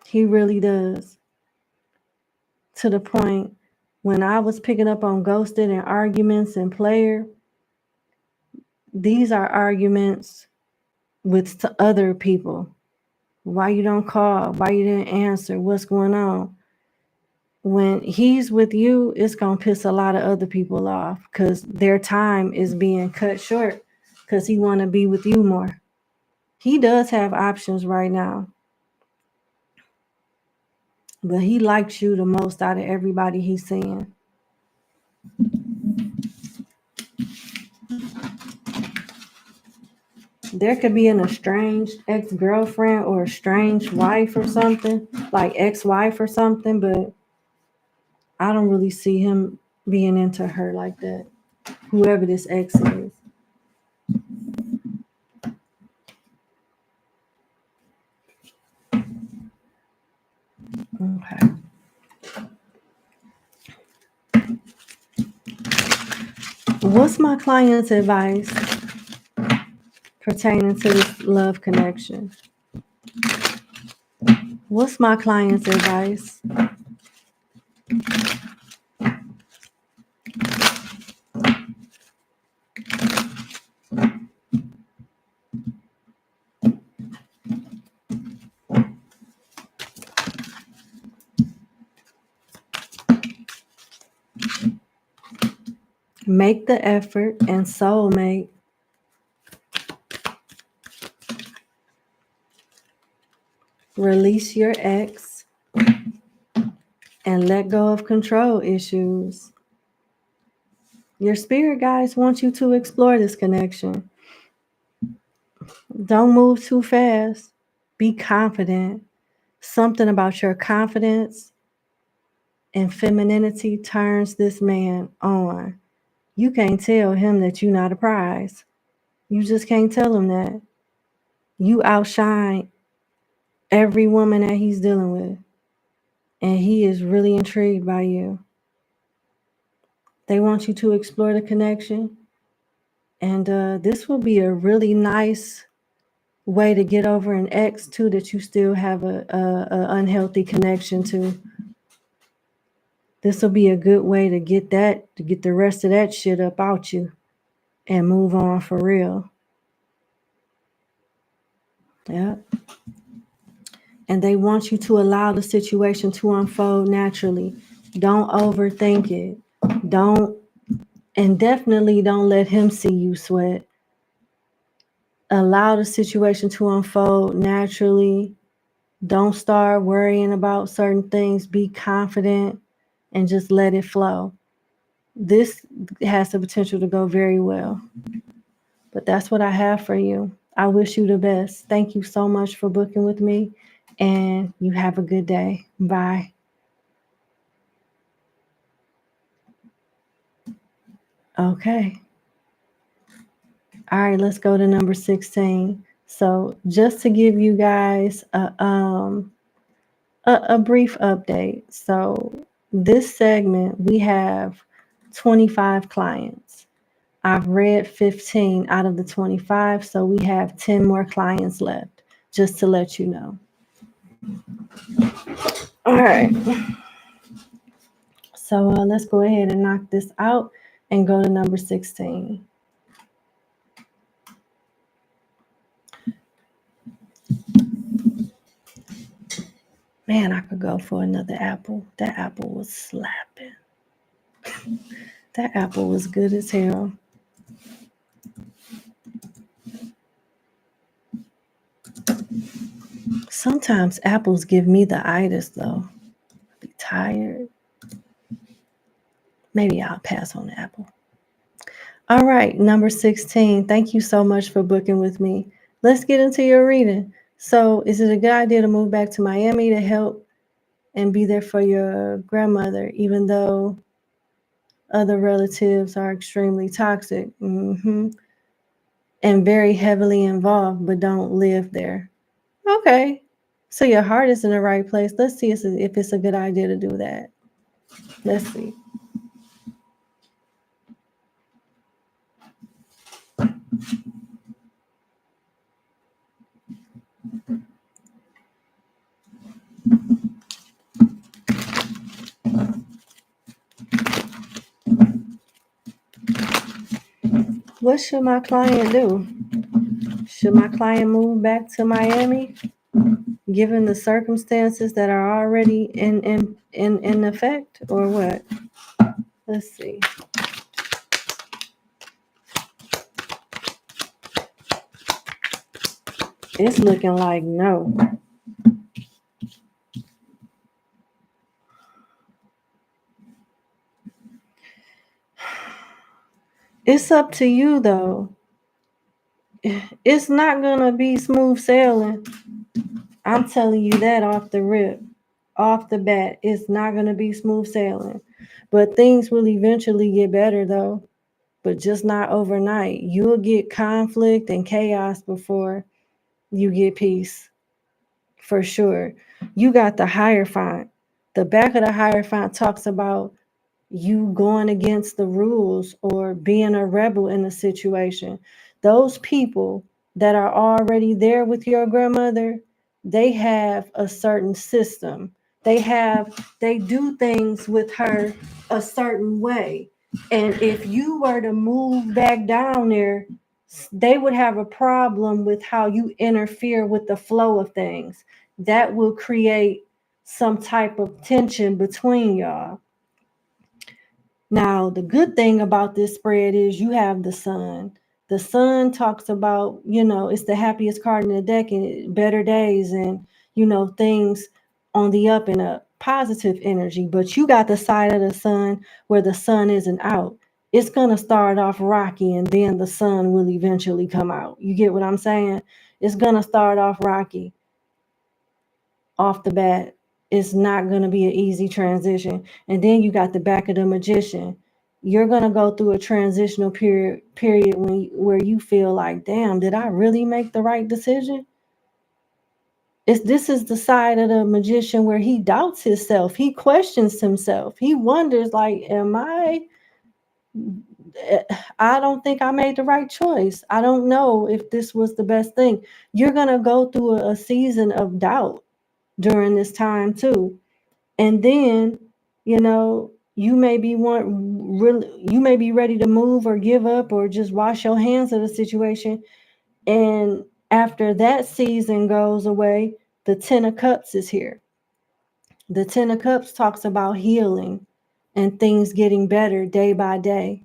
He really does. To the point when I was picking up on ghosted and arguments and player, these are arguments with other people. Why you don't call? Why you didn't answer? What's going on? When he's with you, it's going to piss a lot of other people off because their time is being cut short because he want to be with you more. He does have options right now, but he likes you the most out of everybody he's seeing. There could be an estranged ex-girlfriend or estranged wife or something, like ex-wife or something, but I don't really see him being into her like that, whoever this ex is. Okay. What's my client's advice pertaining to this love connection? What's my client's advice? Make the effort and soulmate. Release your ex and let go of control issues. Your spirit guides want you to explore this connection. Don't move too fast. Be confident. Something about your confidence and femininity turns this man on. You can't tell him that you're not a prize. You just can't tell him that. You outshine every woman that he's dealing with. And he is really intrigued by you. They want you to explore the connection. And this will be a really nice way to get over an ex too that you still have a unhealthy connection to. This will be a good way to get the rest of that shit up out you and move on for real. Yeah. And they want you to allow the situation to unfold naturally. Don't overthink it. And definitely don't let him see you sweat. Allow the situation to unfold naturally. Don't start worrying about certain things. Be confident and just let it flow. This has the potential to go very well. But that's what I have for you. I wish you the best. Thank you so much for booking with me, and you have a good day. Bye. Okay. All right, let's go to number 16. So just to give you guys a brief update. So this segment, we have 25 clients. I've read 15 out of the 25, so we have 10 more clients left, just to let you know. All right. So let's go ahead and knock this out and go to number 16. Man, I could go for another apple. That apple was slapping. That apple was good as hell. Sometimes apples give me the itis though. I'll be tired. Maybe I'll pass on the apple. All right, number 16. Thank you so much for booking with me. Let's get into your reading. So, is it a good idea to move back to Miami to help and be there for your grandmother, even though other relatives are extremely toxic and very heavily involved, but don't live there? Okay. So your heart is in the right place. Let's see if it's a good idea to do that. Let's see. What should my client do? Should my client move back to Miami, given the circumstances that are already in effect, or what? Let's see. It's looking like no. It's up to you though. It's not gonna be smooth sailing. I'm telling you that off the rip, off the bat. It's not gonna be smooth sailing. But things will eventually get better though. But just not overnight. You'll get conflict and chaos before you get peace. For sure. You got the Hierophant. The back of the Hierophant talks about you going against the rules or being a rebel in a situation. Those people that are already there with your grandmother, they have a certain system. They do things with her a certain way. And if you were to move back down there, they would have a problem with how you interfere with the flow of things. That will create some type of tension between y'all. Now, the good thing about this spread is you have the sun. The sun talks about, it's the happiest card in the deck and better days and, things on the up and up, positive energy. But you got the side of the sun where the sun isn't out. It's going to start off rocky and then the sun will eventually come out. You get what I'm saying? It's going to start off rocky off the bat. It's not going to be an easy transition. And then you got the back of the Magician. You're going to go through a transitional period where you feel like, damn, did I really make the right decision? This is the side of the Magician where he doubts himself. He questions himself. He wonders, like, I don't think I made the right choice. I don't know if this was the best thing. You're going to go through a season of doubt during this time too. And then, you may be you may be ready to move or give up or just wash your hands of the situation. And after that season goes away, the 10 of Cups is here. The 10 of Cups talks about healing and things getting better day by day.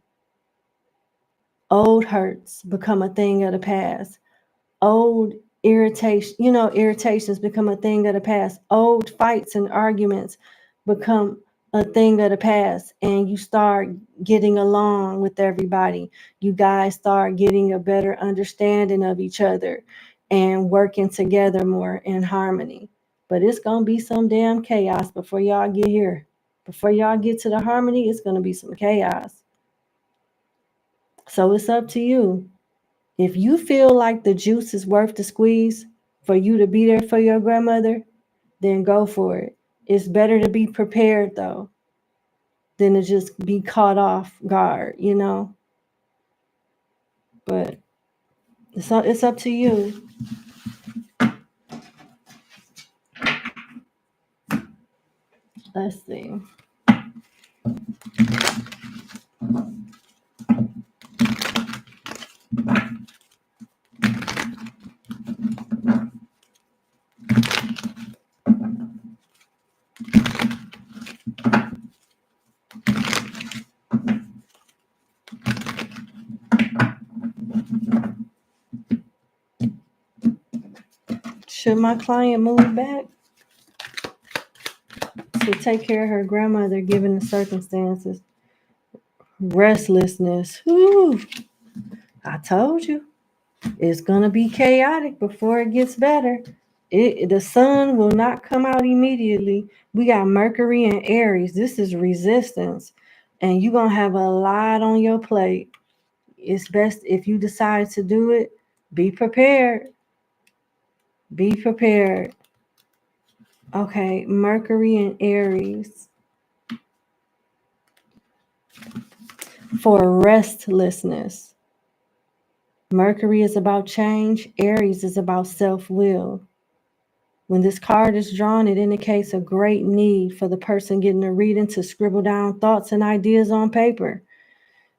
Old hurts become a thing of the past. Old irritations become a thing of the past. Old fights and arguments become a thing of the past, and you start getting along with everybody. You guys start getting a better understanding of each other and working together more in harmony. But it's going to be some damn chaos before y'all get here. Before y'all get to the harmony, it's going to be some chaos. So it's up to you. If you feel like the juice is worth the squeeze for you to be there for your grandmother, then go for it. It's better to be prepared, though, than to just be caught off guard, you know? But it's up to you. Let's see. Should my client move back to take care of her grandmother given the circumstances? Restlessness. Whew. I told you. It's going to be chaotic before it gets better. The sun will not come out immediately. We got Mercury and Aries. This is resistance. And you're going to have a lot on your plate. It's best if you decide to do it, be prepared. Be prepared. Okay, Mercury and Aries. For restlessness. Mercury is about change. Aries is about self-will. When this card is drawn, it indicates a great need for the person getting a reading to scribble down thoughts and ideas on paper.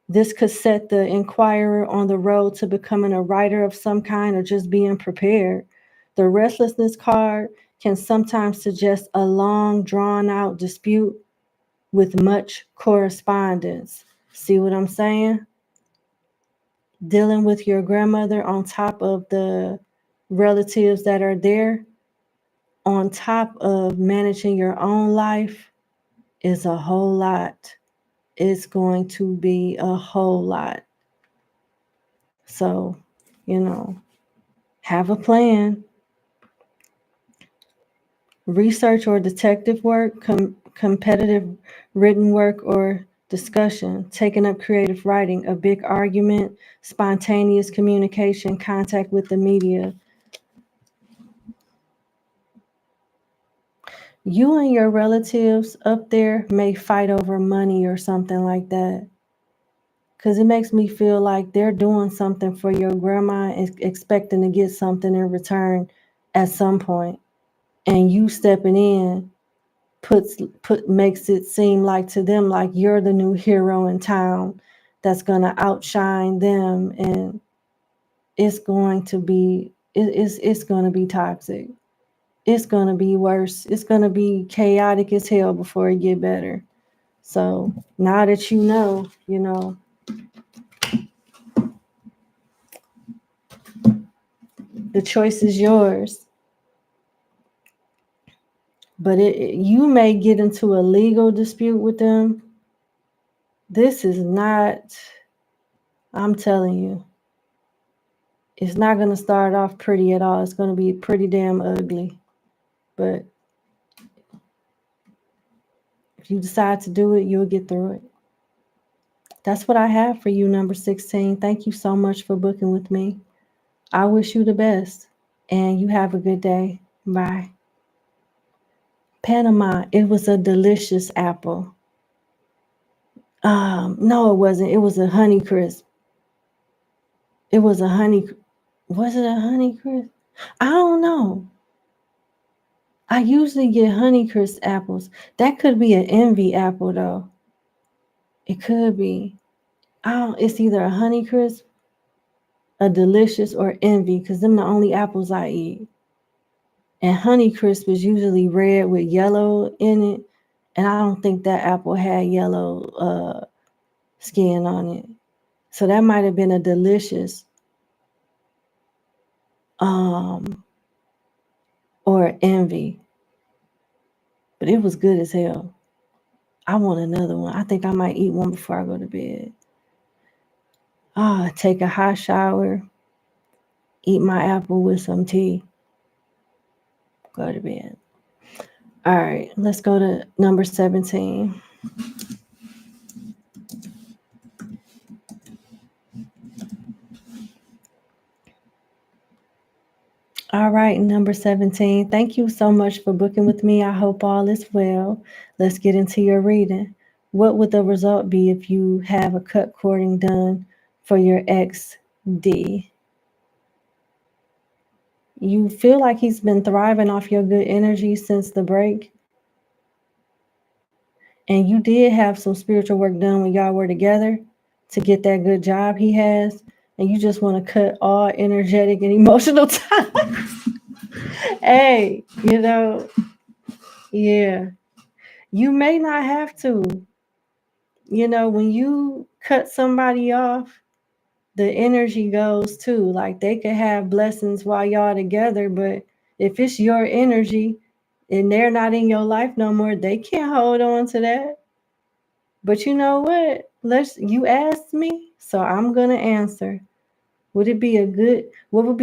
This could set the inquirer on the road to becoming a writer of some kind or just being prepared. The restlessness card can sometimes suggest a long, drawn-out dispute with much correspondence. See what I'm saying? Dealing with your grandmother on top of the relatives that are there, on top of managing your own life, is a whole lot. It's going to be a whole lot. So, you know, have a plan. Research or detective work, competitive written work or discussion, taking up creative writing, a big argument, spontaneous communication, contact with the media. You and your relatives up there may fight over money or something like that. Because it makes me feel like they're doing something for your grandma and expecting to get something in return at some point. And you stepping in makes it seem like to them like you're the new hero in town that's going to outshine them, and it's going to be it's going to be toxic. It's going to be worse. It's going to be chaotic as hell before it get better. So now that you know, the choice is yours. But you may get into a legal dispute with them. This is not, I'm telling you, it's not going to start off pretty at all. It's going to be pretty damn ugly. But if you decide to do it, you'll get through it. That's what I have for you, number 16. Thank you so much for booking with me. I wish you the best. And you have a good day. Bye. Panama, it was a delicious apple. No, it wasn't. It was a Honey Crisp. It was a was it a Honey Crisp? I don't know. I usually get Honey Crisp apples. That could be an envy apple though. It could be. It's either a Honey Crisp, a Delicious, or envy, because them the only apples I eat. And Honey Crisp is usually red with yellow in it. And I don't think that apple had yellow skin on it. So that might have been a Delicious or envy. But it was good as hell. I want another one. I think I might eat one before I go to bed. Take a hot shower, eat my apple with some tea, go to bed. All right, let's go to number 17. All right, number 17. Thank you so much for booking with me. I hope all is well. Let's get into your reading. What would the result be if you have a cut cording done for your ex D? You feel like he's been thriving off your good energy since the break. And you did have some spiritual work done when y'all were together to get that good job he has. And you just want to cut all energetic and emotional ties. Hey, yeah. You may not have to. When you cut somebody off, the energy goes too. Like they could have blessings while y'all together, but if it's your energy and they're not in your life no more, they can't hold on to that. But you know what? You asked me, so I'm gonna answer. What would be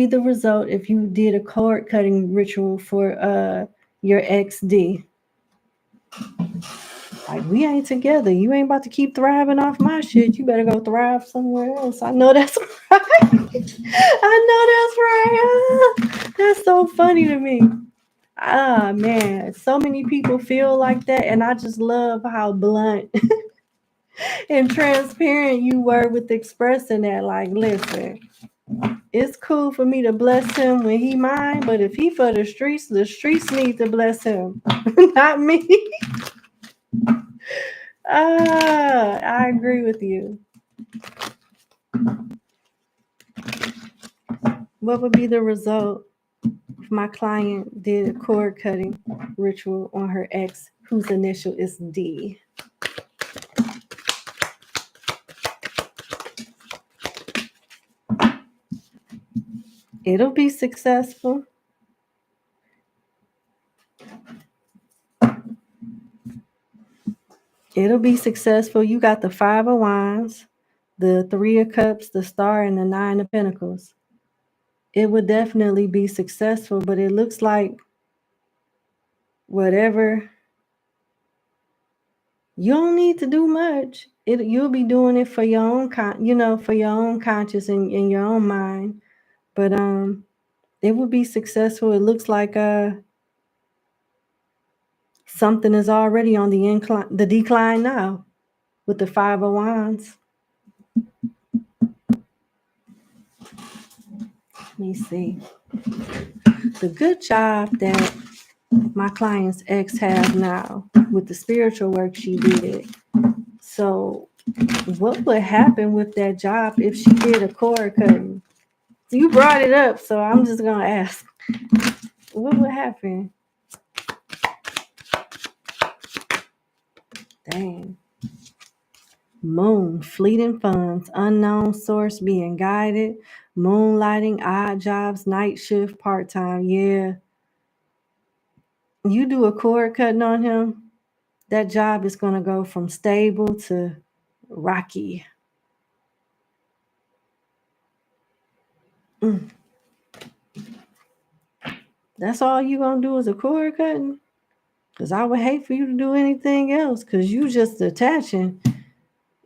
the result if you did a cord cutting ritual for your XD? Like, we ain't together. You ain't about to keep thriving off my shit. You better go thrive somewhere else. I know that's right. I know that's right. That's so funny to me. Ah, man. So many people feel like that. And I just love how blunt and transparent you were with expressing that. Like, listen, it's cool for me to bless him when he mine. But if he for the streets need to bless him, not me. I agree with you. What would be the result if my client did a cord cutting ritual on her ex whose initial is D? It'll be successful. It'll be successful. You got the 5 of Wands, the 3 of Cups, the Star, and the 9 of Pentacles. It would definitely be successful, but it looks like whatever, you don't need to do much. You'll be doing it for your own for your own conscience and in your own mind. But it would be successful. It looks like something is already on the decline now with the 5 of Wands. Let me see. The good job that my client's ex has now with the spiritual work she did. So what would happen with that job if she did a cord cutting? You brought it up, so I'm just going to ask. What would happen? Dang. Moon, fleeting funds, unknown source, being guided, moonlighting, odd jobs, night shift, part-time. Yeah. You do a cord cutting on him, that job is going to go from stable to rocky. That's all you going to do is a cord cutting? Because I would hate for you to do anything else, because you just attaching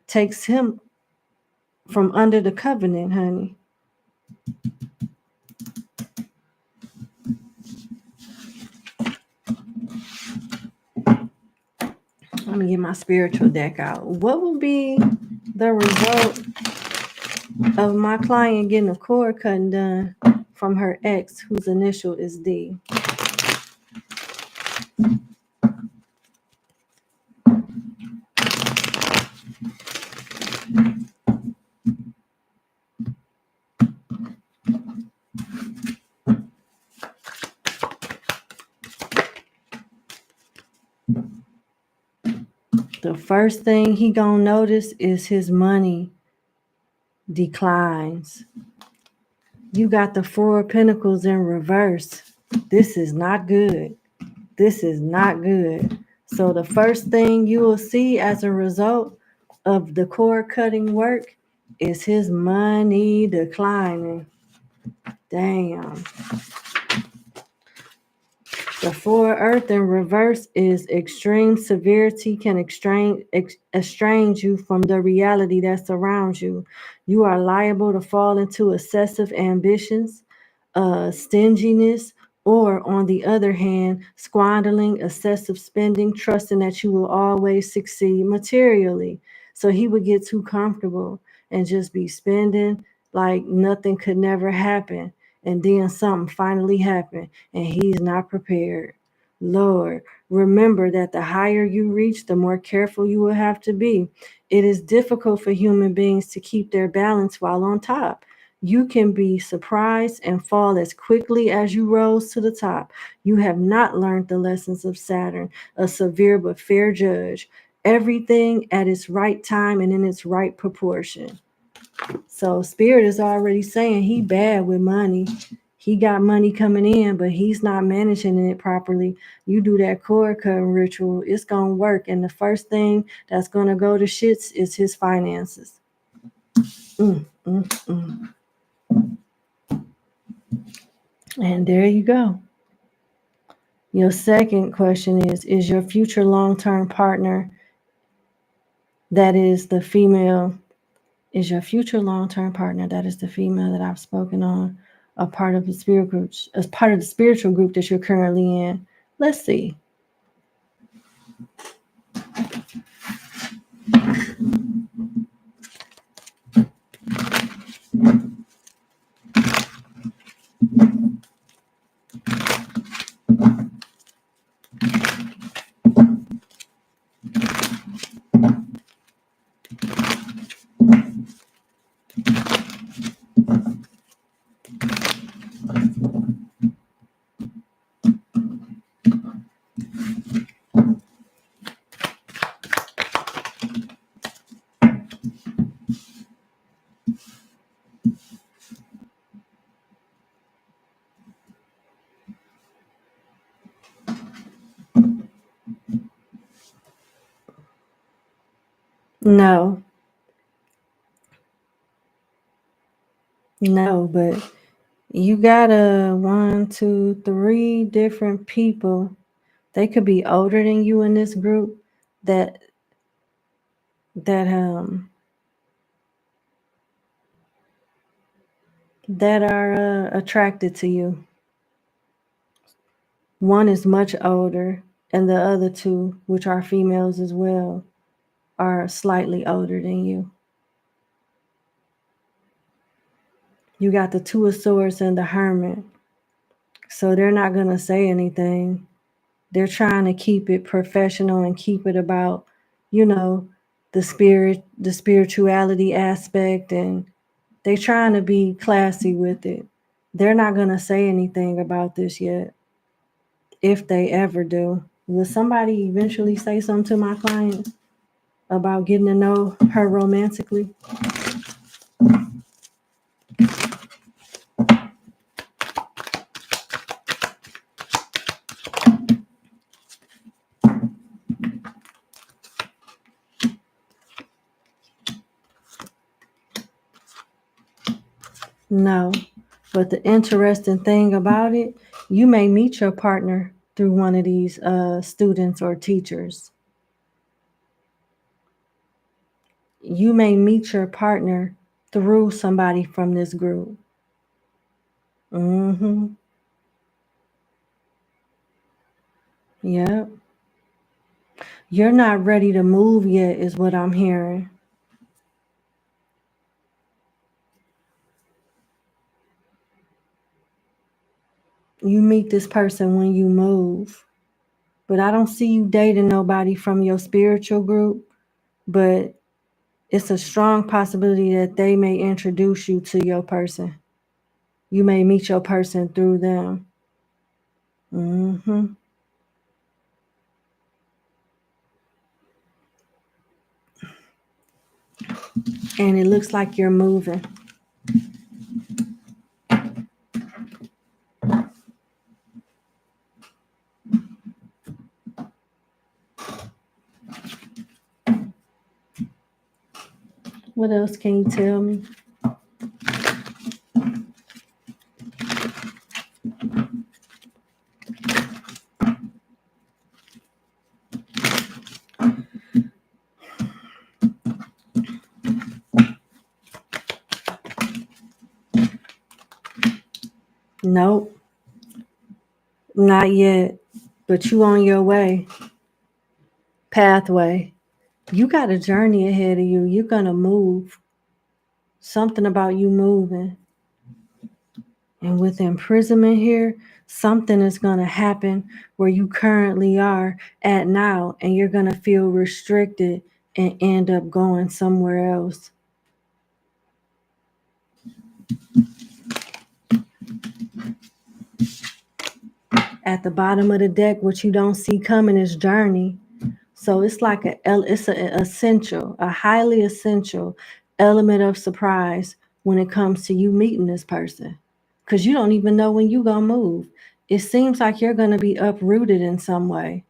takes him from under the covenant, honey. Let me get my spiritual deck out. What will be the result of my client getting a cord cutting done from her ex whose initial is D? The first thing he gonna notice is his money declines. You got the 4 of Pentacles in reverse. This is not good. This is not good. So the first thing you will see as a result of the cord cutting work is his money declining. Damn. The 4 Earth in reverse is extreme severity can estrange you from the reality that surrounds you. You are liable to fall into excessive ambitions, stinginess, or on the other hand, squandering, excessive spending, trusting that you will always succeed materially. So he would get too comfortable and just be spending like nothing could never happen. And then something finally happened and he's not prepared. Lord, remember that the higher you reach, the more careful you will have to be. It is difficult for human beings to keep their balance while on top. You can be surprised and fall as quickly as you rose to the top. You have not learned the lessons of Saturn, a severe but fair judge. Everything at its right time and in its right proportion. So Spirit is already saying he bad with money. He got money coming in, but he's not managing it properly. You do that cord cutting ritual, it's going to work. And the first thing that's going to go to shits is his finances. And there you go. Your second question is your future long-term partner, that is the female, is your future long-term partner, that is the female that I've spoken on, a part of the spirit group, as part of the spiritual group that you're currently in? Let's see. No, but you got 1, 2, 3 different people. They could be older than you in this group that are attracted to you. One is much older, and the other two, which are females as well, are slightly older than you. You got the Two of Swords and the Hermit. So they're not going to say anything. They're trying to keep it professional and keep it about, the spirit, the spirituality aspect, and they're trying to be classy with it. They're not going to say anything about this yet, if they ever do. Will somebody eventually say something to my client about getting to know her romantically? No. But the interesting thing about it, you may meet your partner through one of these students or teachers. You may meet your partner through somebody from this group. Yep. You're not ready to move yet, is what I'm hearing. You meet this person when you move. But I don't see you dating nobody from your spiritual group. But it's a strong possibility that they may introduce you to your person. You may meet your person through them. And it looks like you're moving. What else can you tell me? Nope, not yet. But you on your way. Pathway. You got a journey ahead of you. You're going to move. Something about you moving. And with imprisonment here, something is going to happen where you currently are at now, and you're going to feel restricted and end up going somewhere else. At the bottom of the deck, what you don't see coming is journey. So it's like it's an essential, a highly essential element of surprise when it comes to you meeting this person, because you don't even know when you're going to move. It seems like you're going to be uprooted in some way.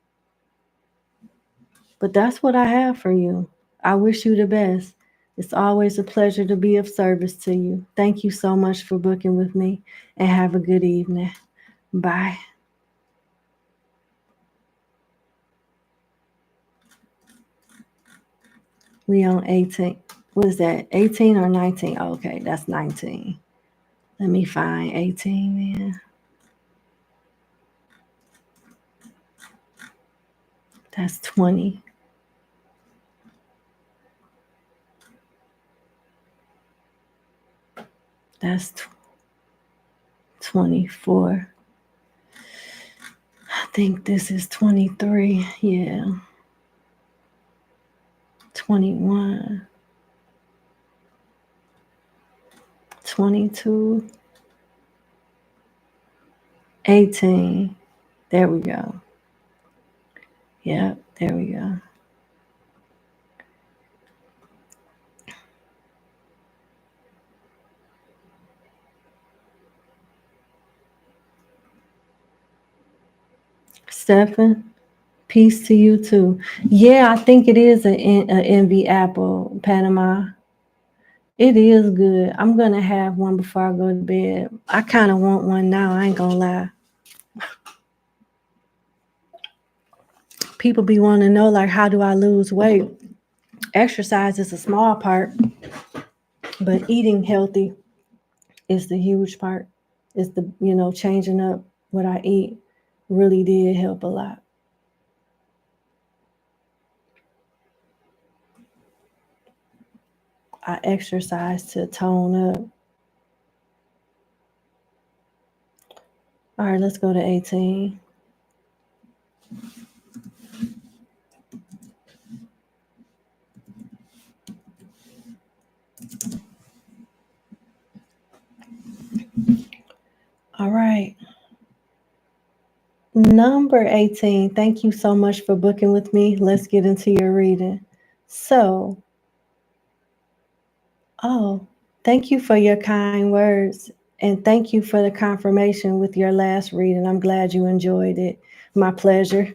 But that's what I have for you. I wish you the best. It's always a pleasure to be of service to you. Thank you so much for booking with me, and have a good evening. Bye. We on 18. What is that? 18 or 19? Oh, okay, that's 19. Let me find 18 then. That's 20. That's 24. I think this is 23. Yeah. 21. 22. 18. There we go. Yep, there we go. Stephen, peace to you too. Yeah, I think it is an envy apple, Panama. It is good. I'm going to have one before I go to bed. I kind of want one now. I ain't going to lie. People be wanting to know, like, how do I lose weight? Exercise is a small part, but eating healthy is the huge part. It's the, changing up what I eat really did help a lot. I exercise to tone up. All right, let's go to 18. All right. Number 18, thank you so much for booking with me. Let's get into your reading. So, thank you for your kind words. And thank you for the confirmation with your last reading. I'm glad you enjoyed it. My pleasure.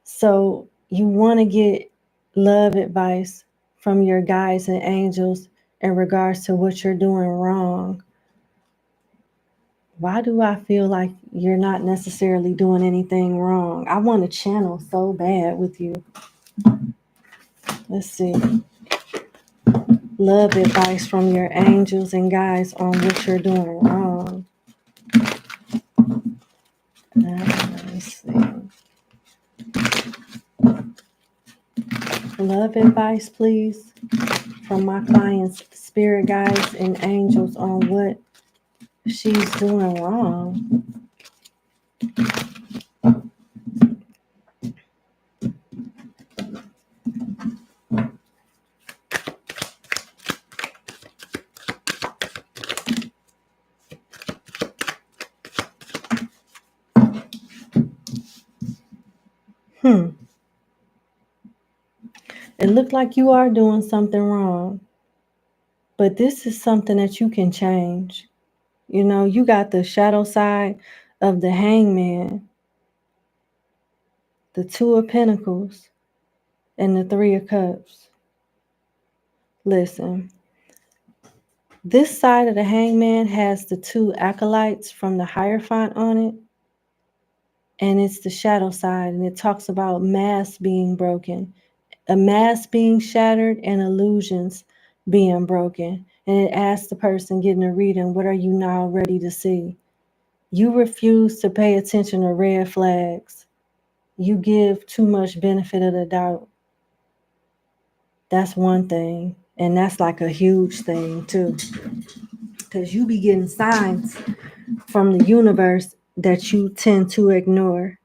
So, you want to get love advice from your guides and angels in regards to what you're doing wrong. Why do I feel like you're not necessarily doing anything wrong? I want to channel so bad with you. Let's see. Love advice from your angels and guides on what you're doing wrong. Let's see. Love advice, please, from my client's spirit guides and angels on what she's doing wrong. It looked like you are doing something wrong, but this is something that you can change. You got the shadow side of the hangman, the two of pentacles, and the three of cups. Listen, this side of the hangman has the two acolytes from the Hierophant on it, and it's the shadow side, and it talks about masks being broken, a mask being shattered, and illusions being broken. And it asks the person getting a reading, what are you now ready to see? You refuse to pay attention to red flags. You give too much benefit of the doubt. That's one thing. And that's like a huge thing too. Because you be getting signs from the universe that you tend to ignore.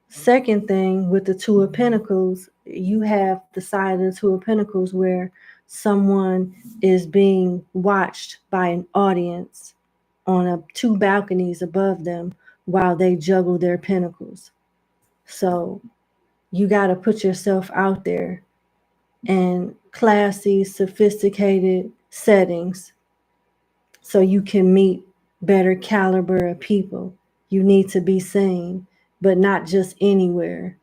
Second thing, with the Two of Pentacles, you have the side of the Two of Pentacles where someone is being watched by an audience on two balconies above them while they juggle their pentacles. So you got to put yourself out there in classy, sophisticated settings so you can meet better caliber of people. You need to be seen, but not just anywhere.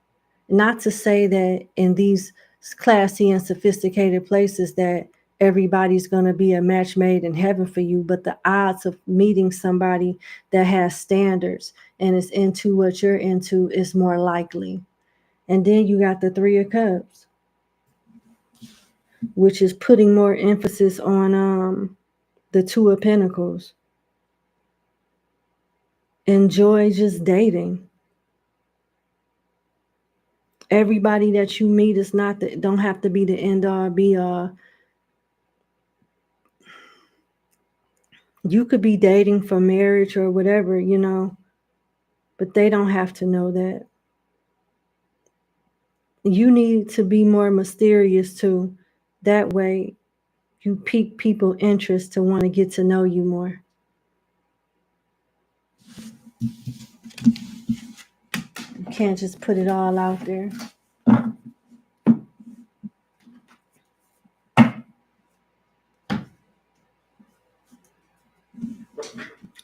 Not to say that in these classy and sophisticated places that everybody's going to be a match made in heaven for you, but the odds of meeting somebody that has standards and is into what you're into is more likely. And then you got the Three of Cups, which is putting more emphasis on the Two of Pentacles. Enjoy just dating. Everybody that you meet is don't have to be the end all be all. You could be dating for marriage or whatever, but they don't have to know that. You need to be more mysterious too. That way you pique people's interest to want to get to know you more. You can't just put it all out there.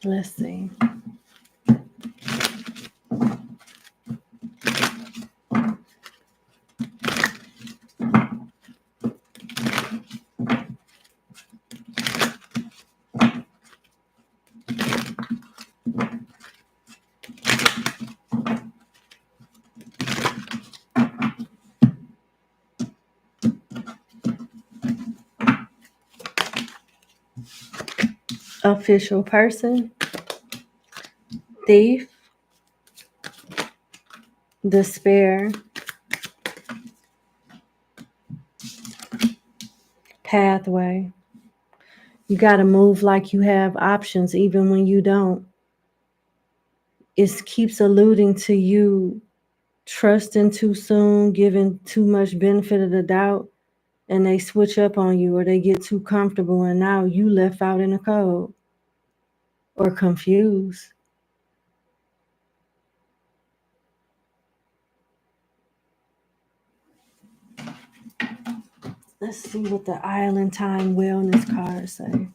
Let's see. Official person, thief, despair, pathway. You got to move like you have options even when you don't. It keeps alluding to you trusting too soon, giving too much benefit of the doubt, and they switch up on you or they get too comfortable and now you left out in the cold or confused. Let's see what the Island Time Wellness cards say.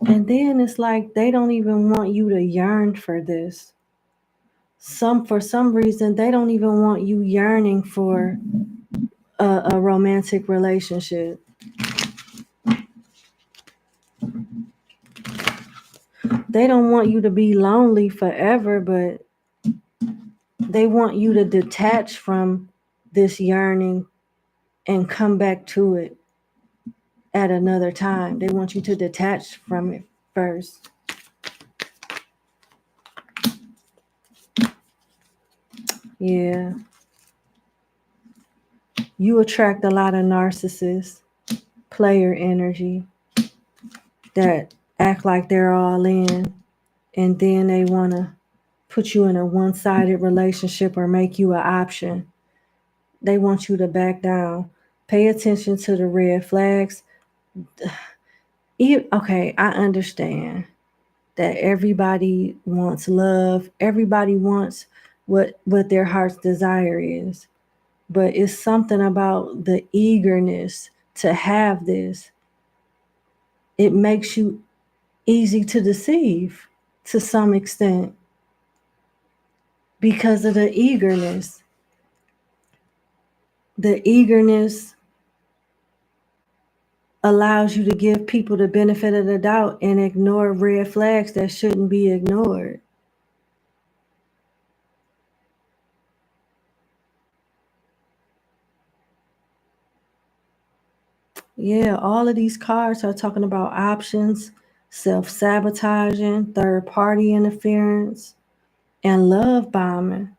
And then it's like they don't even want you to yearn for this. For some reason, they don't even want you yearning for a romantic relationship. They don't want you to be lonely forever, but they want you to detach from this yearning and come back to it at another time. They want you to detach from it first. Yeah. You attract a lot of narcissists, player energy that act like they're all in, and then they want to put you in a one-sided relationship or make you an option. They want you to back down. Pay attention to the red flags. Okay, I understand that everybody wants love. Everybody wants what their heart's desire is. But it's something about the eagerness to have this. It makes you easy to deceive to some extent because of the eagerness. The eagerness allows you to give people the benefit of the doubt and ignore red flags that shouldn't be ignored. Yeah, all of these cards are talking about options, self-sabotaging, third-party interference, and love bombing.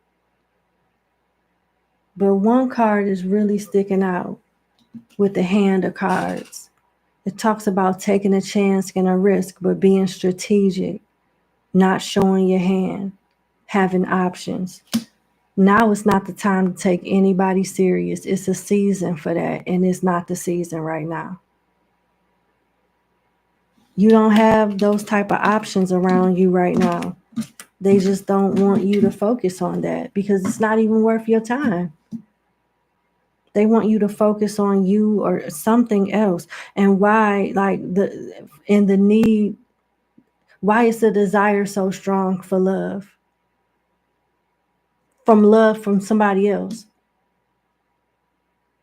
But one card is really sticking out with the hand of cards. It talks about taking a chance and a risk, but being strategic, not showing your hand, having options. Now is not the time to take anybody serious. It's a season for that, and it's not the season right now. You don't have those type of options around you right now. They just don't want you to focus on that because it's not even worth your time. They want you to focus on you or something else. And why, like the need, why is the desire so strong for love? From love from somebody else.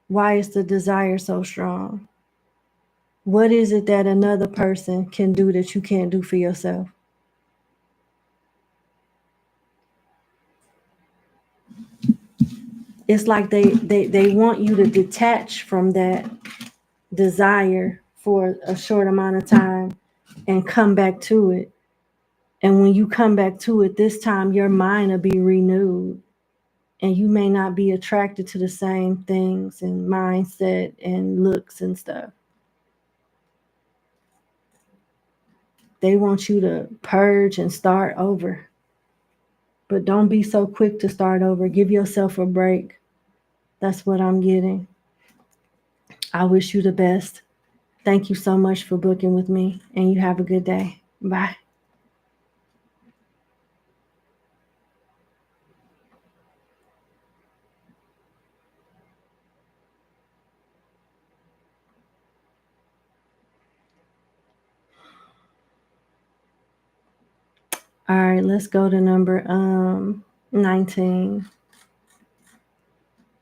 Why is the desire so strong? What is it that another person can do that you can't do for yourself? It's like they want you to detach from that desire for a short amount of time and come back to it. And when you come back to it, this time your mind will be renewed. And you may not be attracted to the same things and mindset and looks and stuff. They want you to purge and start over. But don't be so quick to start over. Give yourself a break. That's what I'm getting. I wish you the best. Thank you so much for booking with me, and you have a good day. Bye. All right, let's go to number 19.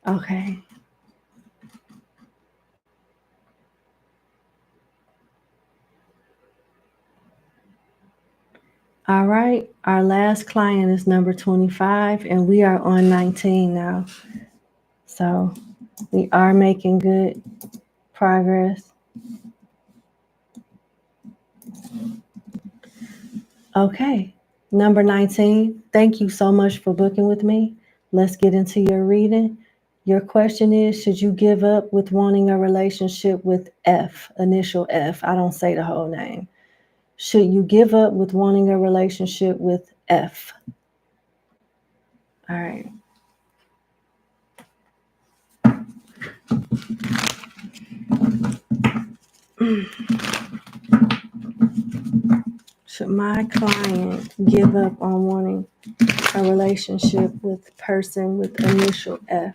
Okay. All right, our last client is number 25, and we are on 19 now. So we are making good progress. Okay, number 19, thank you so much for booking with me. Let's get into your reading. Your question is, should you give up with wanting a relationship with F, initial F? I don't say the whole name. Should you give up with wanting a relationship with F? All right. Should my client give up on wanting a relationship with person with initial F?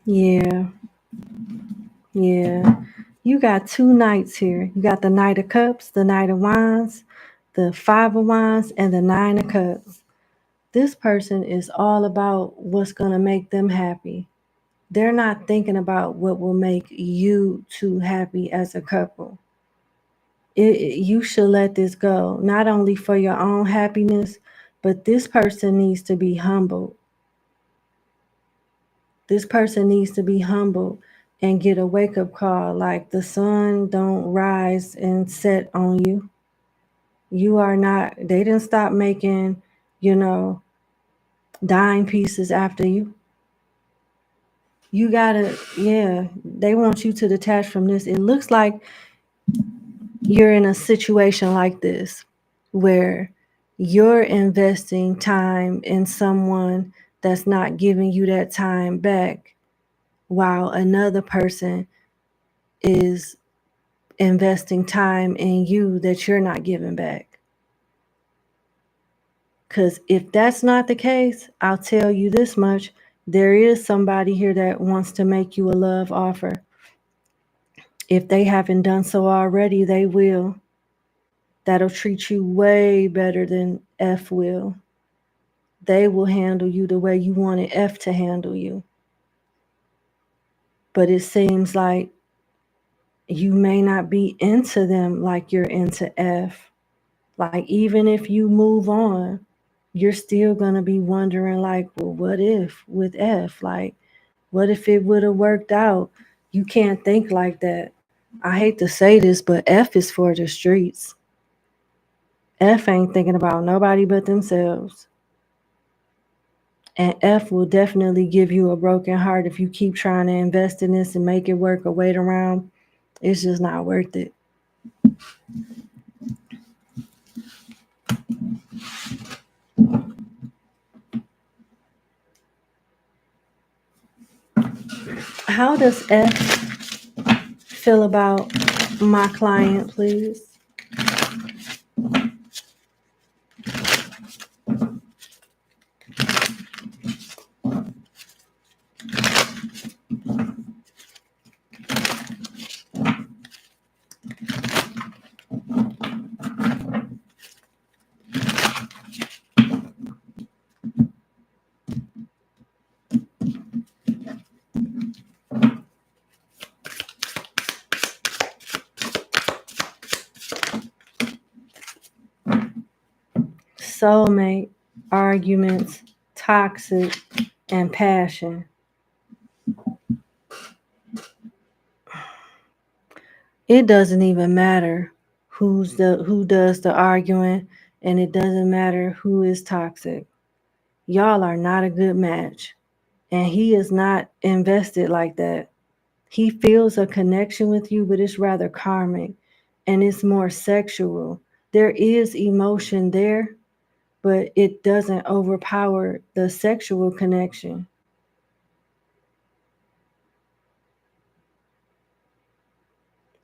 Yeah. Yeah. You got two knights here. You got the Knight of Cups, the Knight of Wands, the Five of Wands, and the Nine of Cups. This person is all about what's going to make them happy. They're not thinking about what will make you two happy as a couple. You should let this go, not only for your own happiness, but this person needs to be humbled. This person needs to be humbled and get a wake-up call, like the sun don't rise and set on you. You are not, they didn't stop making, dime pieces after you. You gotta, yeah, they want you to detach from this. It looks like you're in a situation like this where you're investing time in someone that's not giving you that time back, while another person is investing time in you that you're not giving back. Because if that's not the case, I'll tell you this much. There is somebody here that wants to make you a love offer. If they haven't done so already, they will. that'll treat you way better than F will. They will handle you the way you wanted F to handle you. But it seems like you may not be into them like you're into F. Like, even if you move on, you're still going to be wondering, like, well, what if with F? Like, what if it would have worked out? You can't think like that. I hate to say this, but F is for the streets. F ain't thinking about nobody but themselves. And F will definitely give you a broken heart if you keep trying to invest in this and make it work or wait around. It's just not worth it. How does F feel about my client, please? Soulmate, arguments, toxic, and passion. It doesn't even matter who does the arguing, and it doesn't matter who is toxic. Y'all are not a good match. And he is not invested like that. He feels a connection with you, but it's rather karmic and it's more sexual. There is emotion there, but it doesn't overpower the sexual connection.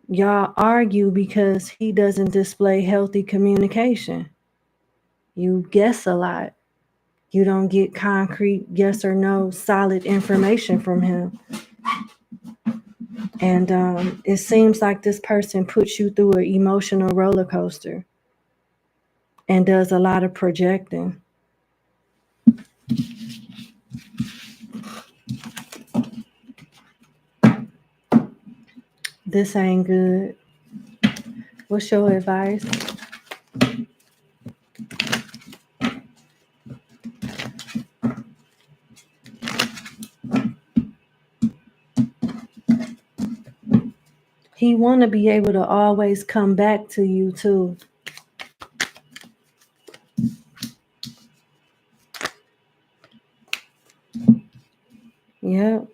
Y'all argue because he doesn't display healthy communication. You guess a lot. You don't get concrete yes or no solid information from him. And it seems like this person puts you through an emotional roller coaster and does a lot of projecting. This ain't good. What's your advice? He want to be able to always come back to you too. Yep.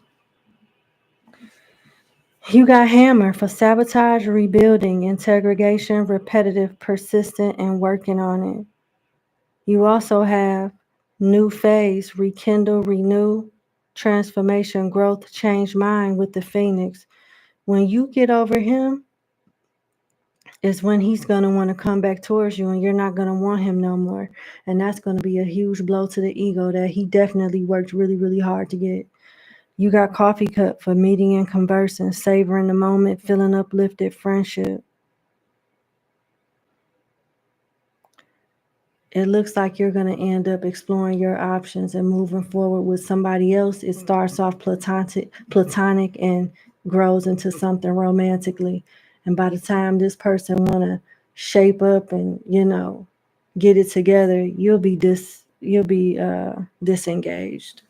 You got hammer for sabotage, rebuilding, integration, repetitive, persistent, and working on it. You also have new phase, rekindle, renew, transformation, growth, change mind with the phoenix. When you get over him, is when he's going to want to come back towards you and you're not going to want him no more. And that's going to be a huge blow to the ego that he definitely worked really, really hard to get. You got coffee cup for meeting and conversing, savoring the moment, feeling uplifted, friendship. It looks like you're going to end up exploring your options and moving forward with somebody else. It starts off platonic and grows into something romantically. And by the time this person want to shape up and, get it together, you'll be disengaged.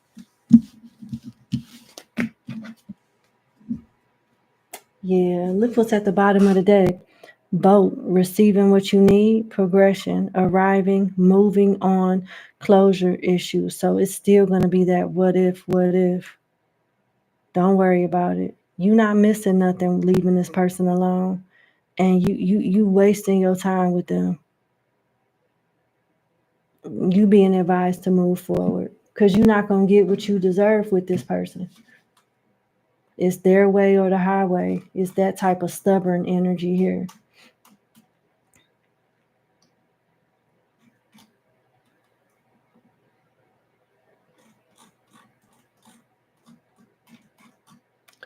Yeah, look what's at the bottom of the deck. Boat, receiving what you need, progression, arriving, moving on, closure issues. So it's still going to be that what if. Don't worry about it. You're not missing nothing leaving this person alone. And you wasting your time with them. You being advised to move forward. Because you're not going to get what you deserve with this person. It's their way or the highway. It's that type of stubborn energy here.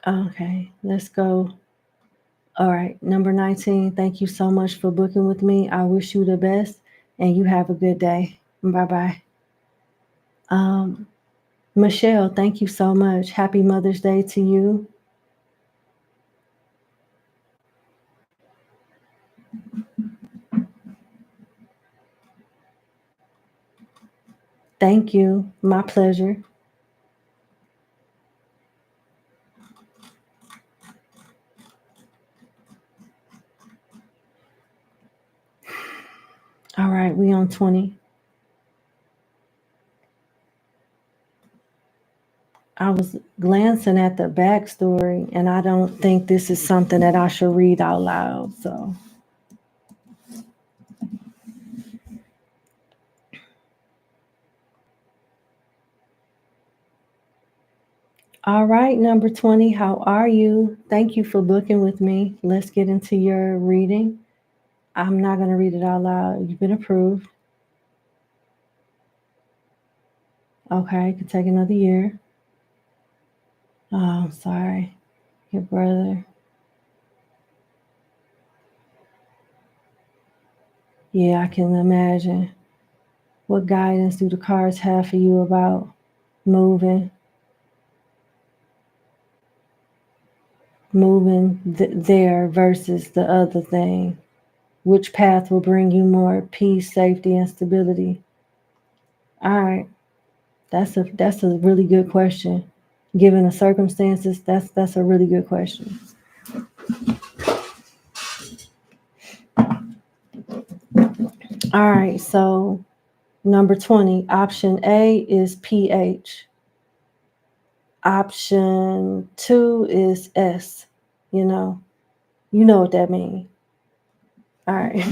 Okay, let's go All right, number 19, thank you so much for booking with me. I wish you the best and you have a good day. Bye-bye. Michelle, thank you so much. Happy Mother's Day to you. Thank you. My pleasure. All right, we on 20. I was glancing at the backstory, and I don't think this is something that I should read out loud. So, all right, number 20, how are you? Thank you for booking with me. Let's get into your reading. I'm not going to read it out loud. You've been approved. Okay, could take another year. Oh, I'm sorry. Your brother. Yeah, I can imagine. What guidance do the cards have for you about moving? There versus the other thing? Which path will bring you more peace, safety, and stability? All right. That's a really good question. Given the circumstances, that's a really good question. All right, so number 20, option A is pH. Option 2 is S. You know what that means. All right.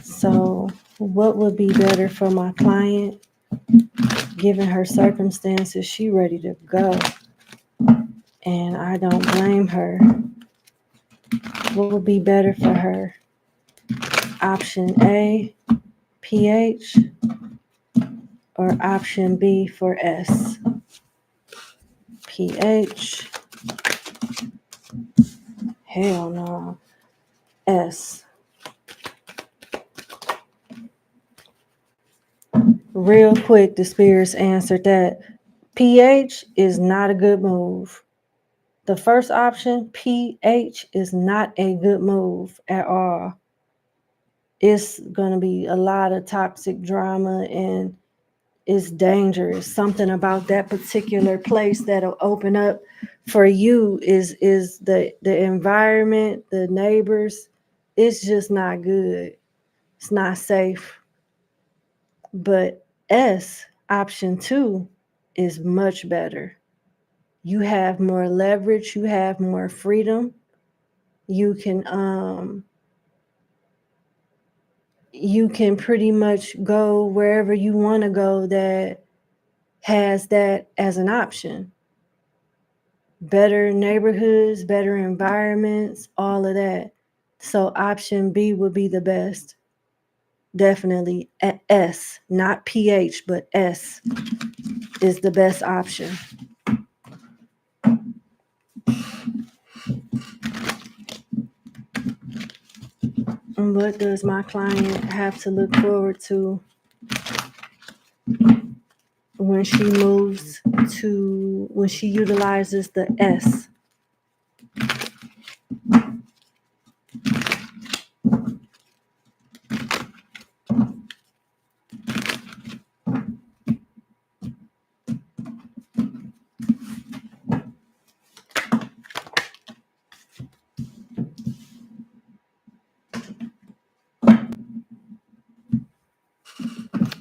So, what would be better for my client? Given her circumstances, she ready to go. And I don't blame her. What would be better for her? Option A, pH, or option B for S? pH. Hell no. S. Real quick, the spirits answered that pH is not a good move. The first option, pH, is not a good move at all. It's going to be a lot of toxic drama and it's dangerous. Something about that particular place that'll open up for you is the environment, the neighbors. It's just not good. It's not safe. But S, option 2, is much better. You have more leverage, you have more freedom. You can pretty much go wherever you want to go that has that as an option. Better neighborhoods, better environments, all of that. So option B would be the best. Definitely S, not pH, but S is the best option. And what does my client have to look forward to when she when she utilizes the S?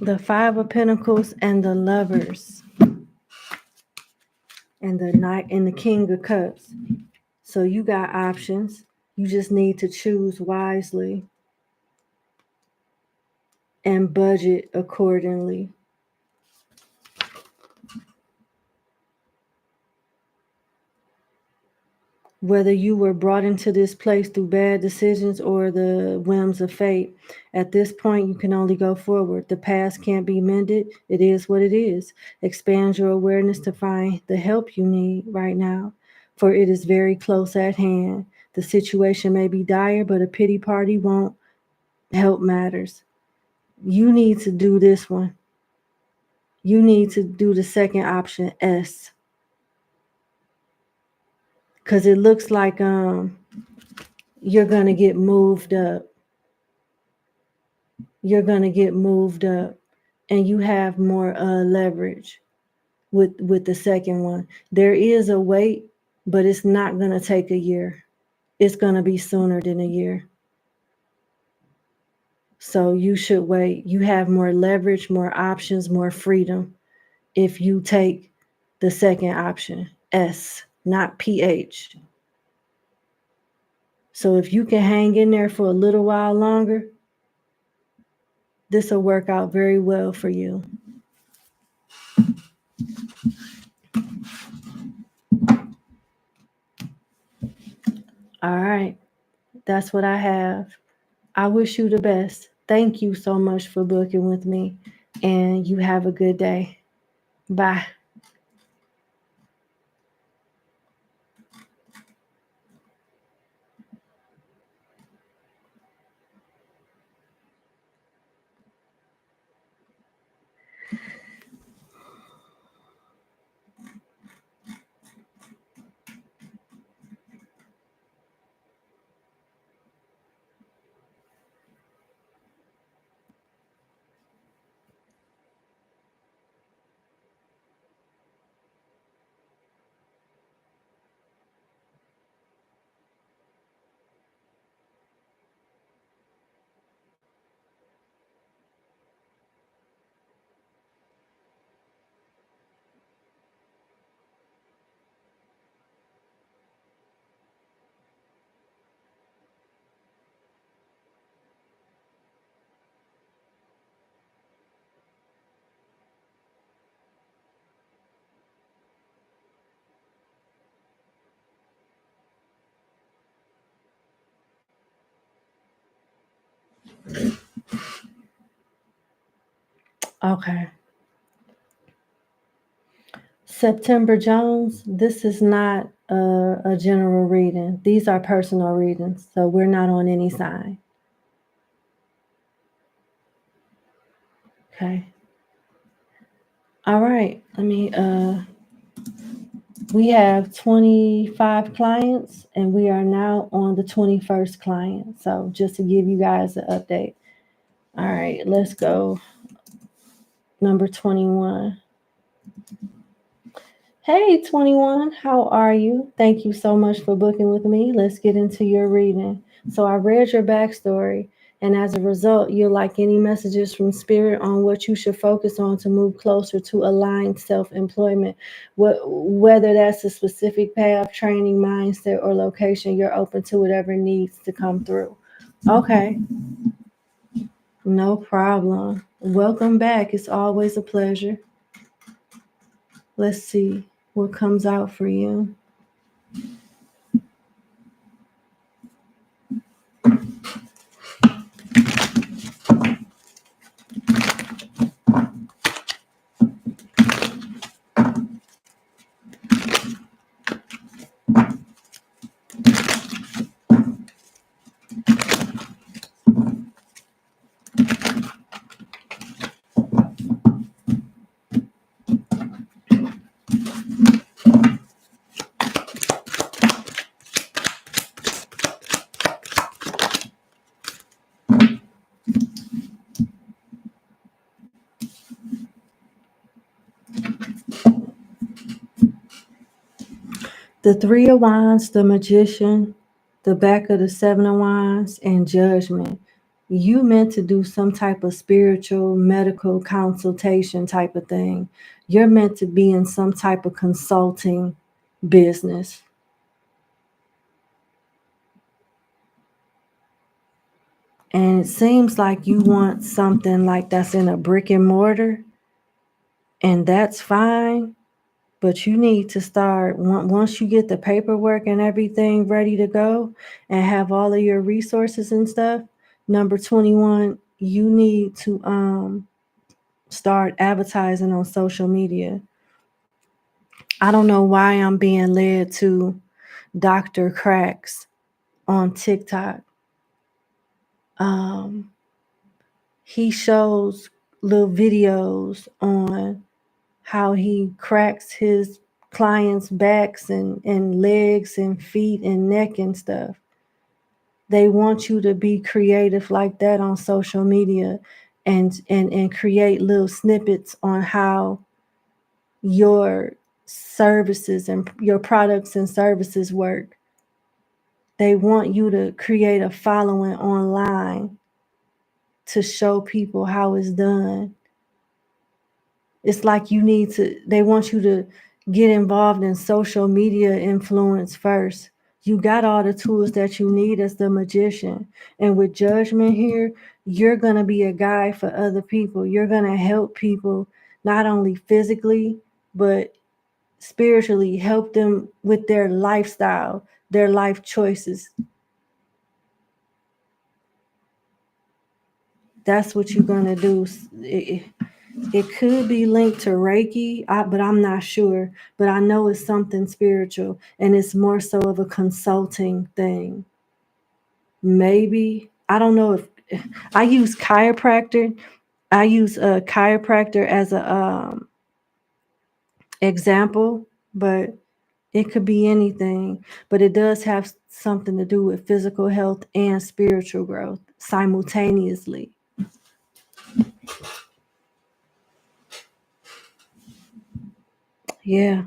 The Five of Pentacles and the Lovers and the Knight and the King of Cups. So you got options. You just need to choose wisely and budget accordingly. Whether you were brought into this place through bad decisions or the whims of fate, at this point, you can only go forward. The past can't be mended. It is what it is. Expand your awareness to find the help you need right now. for it is very close at hand. The situation may be dire, but a pity party won't help matters. You need to do this one. You need to do the second option, S. Because it looks like you're going to get moved up. You're going to get moved up. And you have more leverage with the second one. There is a wait, but it's not going to take a year. It's going to be sooner than a year. So you should wait. You have more leverage, more options, more freedom if you take the second option, S, not PH. So if you can hang in there for a little while longer, this will work out very well for you. All right. That's what I have. I wish you the best. Thank you so much for booking with me, and you have a good day. Bye. Okay. September Jones, this is not a general reading. These are personal readings, so we're not on any sign. Okay. All right. We have 25 clients, and we are now on the 21st client. So just to give you guys an update. All right, let's go. Number 21. Hey, 21, how are you? Thank you so much for booking with me. Let's get into your reading. So I read your backstory, and as a result, you'll like any messages from Spirit on what you should focus on to move closer to aligned self-employment. Whether that's a specific path, training, mindset, or location, you're open to whatever needs to come through. Okay. No problem. Welcome back. It's always a pleasure. Let's see what comes out for you. The Three of Wands, the Magician, the back of the Seven of Wands, and Judgment. You meant to do some type of spiritual, medical consultation type of thing. You're meant to be in some type of consulting business. And it seems like you want something like that's in a brick and mortar, and that's fine. But you need to start, once you get the paperwork and everything ready to go and have all of your resources and stuff, number 21, you need to start advertising on social media. I don't know why I'm being led to Dr. Cracks on TikTok. He shows little videos on how he cracks his clients' backs and legs and feet and neck and stuff. They want you to be creative like that on social media and create little snippets on how your services and your products and services work. They want you to create a following online to show people how it's done. It's like they want you to get involved in social media influence first. You got all the tools that you need as the magician. And with judgment here, you're going to be a guide for other people. You're going to help people not only physically, but spiritually, help them with their lifestyle, their life choices. That's what you're going to do. It could be linked to Reiki, but I'm not sure. But I know it's something spiritual, and it's more so of a consulting thing. Maybe. I don't know if I use chiropractor. I use a chiropractor as a example, but it could be anything. But it does have something to do with physical health and spiritual growth simultaneously. Yeah,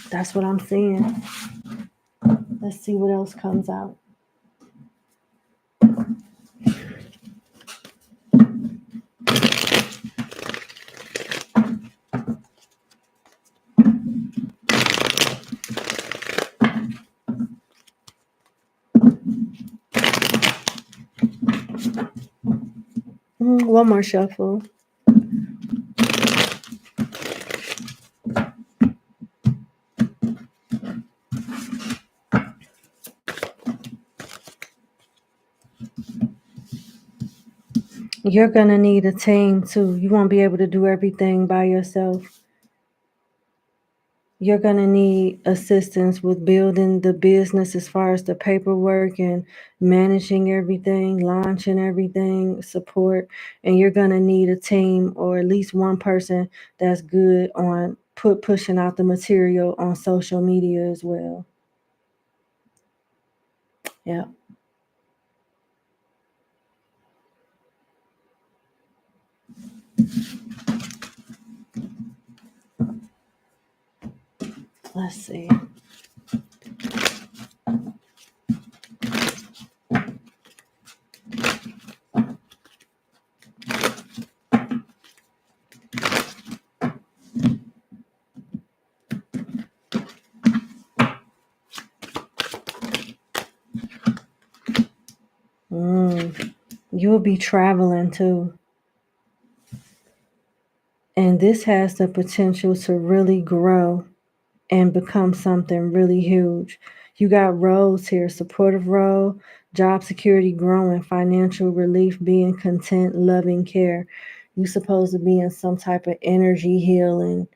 that's what I'm seeing. Let's see what else comes out. One more shuffle. You're going to need a team too. You won't be able to do everything by yourself. You're going to need assistance with building the business as far as the paperwork and managing everything, launching everything, support. And you're going to need a team or at least one person that's good on pushing out the material on social media as well. Yeah. Let's see. You'll be traveling too. And this has the potential to really grow and become something really huge. You got roles here, supportive role, job security growing, financial relief, being content, loving care. You supposed to be in some type of energy healing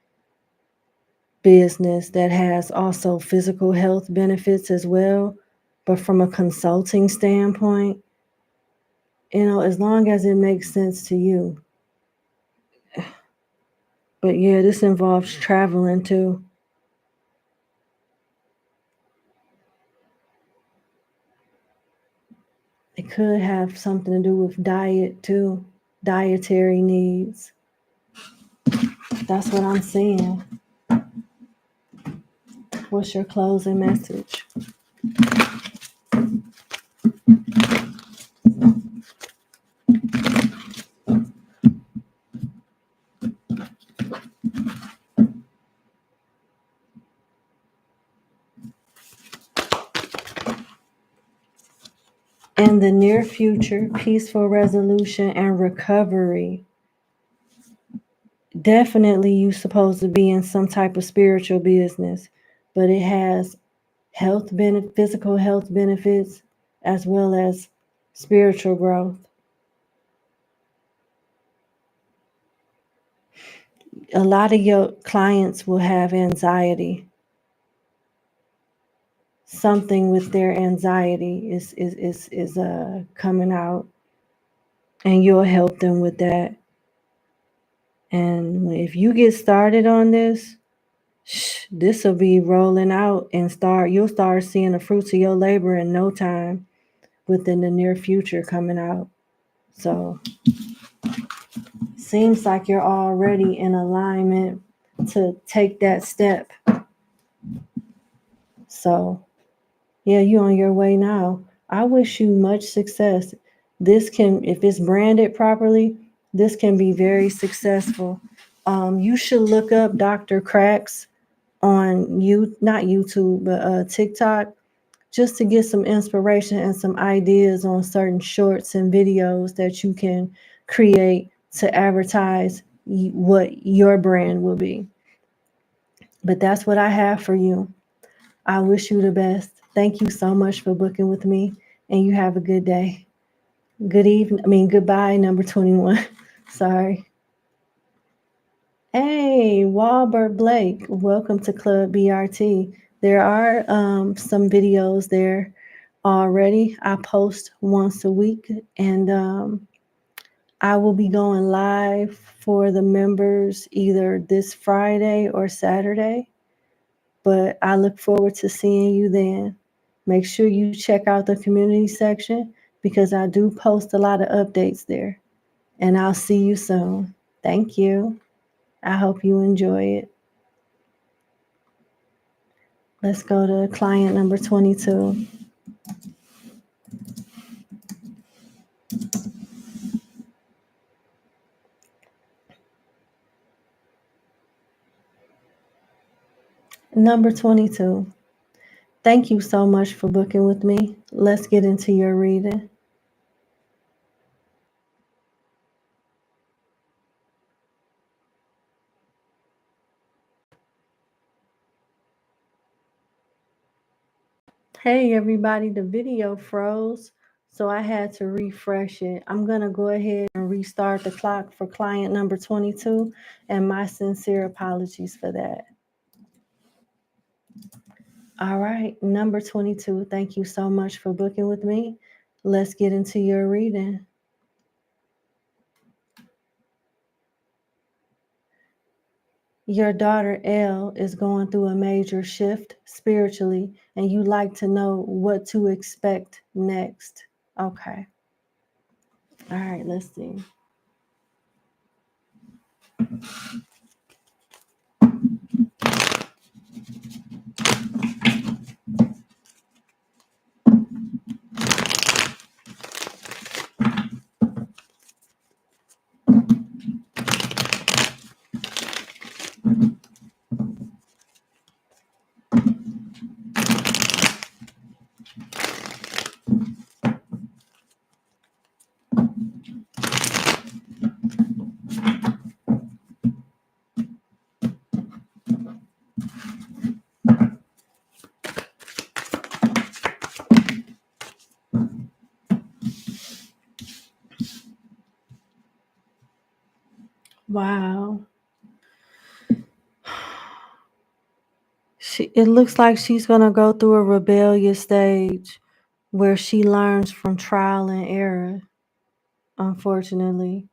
business that has also physical health benefits as well. But from a consulting standpoint, as long as it makes sense to you. But yeah, this involves traveling too. It could have something to do with diet too, dietary needs. That's what I'm seeing. What's your closing message? In the near future, peaceful resolution and recovery. Definitely you supposed to be in some type of spiritual business, but it has physical health benefits as well as spiritual growth. A lot of your clients will have anxiety. something with their anxiety is coming out, and you'll help them with that. And if you get started on this, this will be rolling out and you'll start seeing the fruits of your labor in no time, within the near future coming out. So seems like you're already in alignment to take that step. So yeah, you on your way now. I wish you much success. This can, if it's branded properly, this can be very successful. You should look up Dr. Cracks on not YouTube, but TikTok, just to get some inspiration and some ideas on certain shorts and videos that you can create to advertise what your brand will be. But that's what I have for you. I wish you the best. Thank you so much for booking with me, and you have a good day. Goodbye, number 21. Sorry. Hey, Walbert Blake, welcome to Club BRT. There are some videos there already. I post once a week, and I will be going live for the members either this Friday or Saturday. But I look forward to seeing you then. Make sure you check out the community section because I do post a lot of updates there. And I'll see you soon. Thank you. I hope you enjoy it. Let's go to client number 22. Number 22. Thank you so much for booking with me. Let's get into your reading. Hey everybody, the video froze, so I had to refresh it. I'm going to go ahead and restart the clock for client number 22, and my sincere apologies for that. All right, number 22, thank you so much for booking with me. Let's get into your reading. Your daughter Elle is going through a major shift spiritually, and you like to know what to expect next. Okay. All right, let's see. Wow. It looks like she's going to go through a rebellious stage where she learns from trial and error. Unfortunately,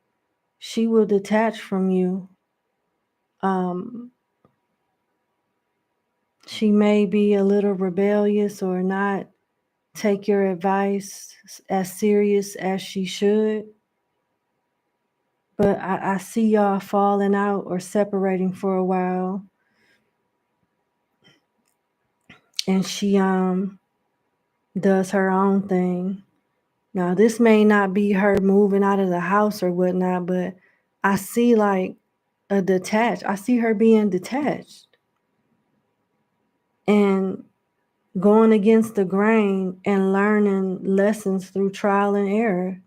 she will detach from you. She may be a little rebellious or not take your advice as serious as she should. But I see y'all falling out or separating for a while. And she does her own thing. Now, this may not be her moving out of the house or whatnot, but I see like I see her being detached and going against the grain and learning lessons through trial and error.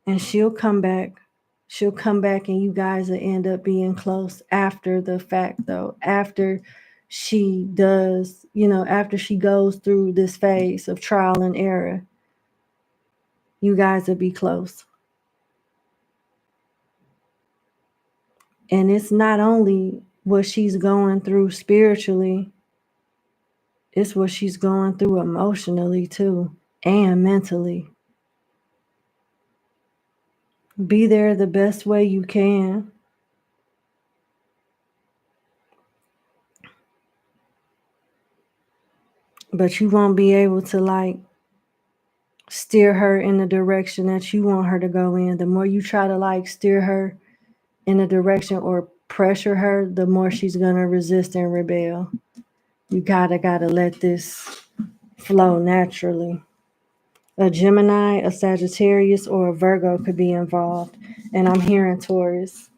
And she'll come back. She'll come back and you guys will end up being close after the fact, though. After she does, after she goes through this phase of trial and error, you guys will be close. And it's not only what she's going through spiritually, It's what she's going through emotionally too, and mentally. Be there the best way you can. But you won't be able to like steer her in the direction that you want her to go in. The more you try to like steer her in a direction or pressure her, the more she's gonna resist and rebel. You gotta let this flow naturally. A Gemini, a Sagittarius, or a Virgo could be involved. And I'm hearing Taurus.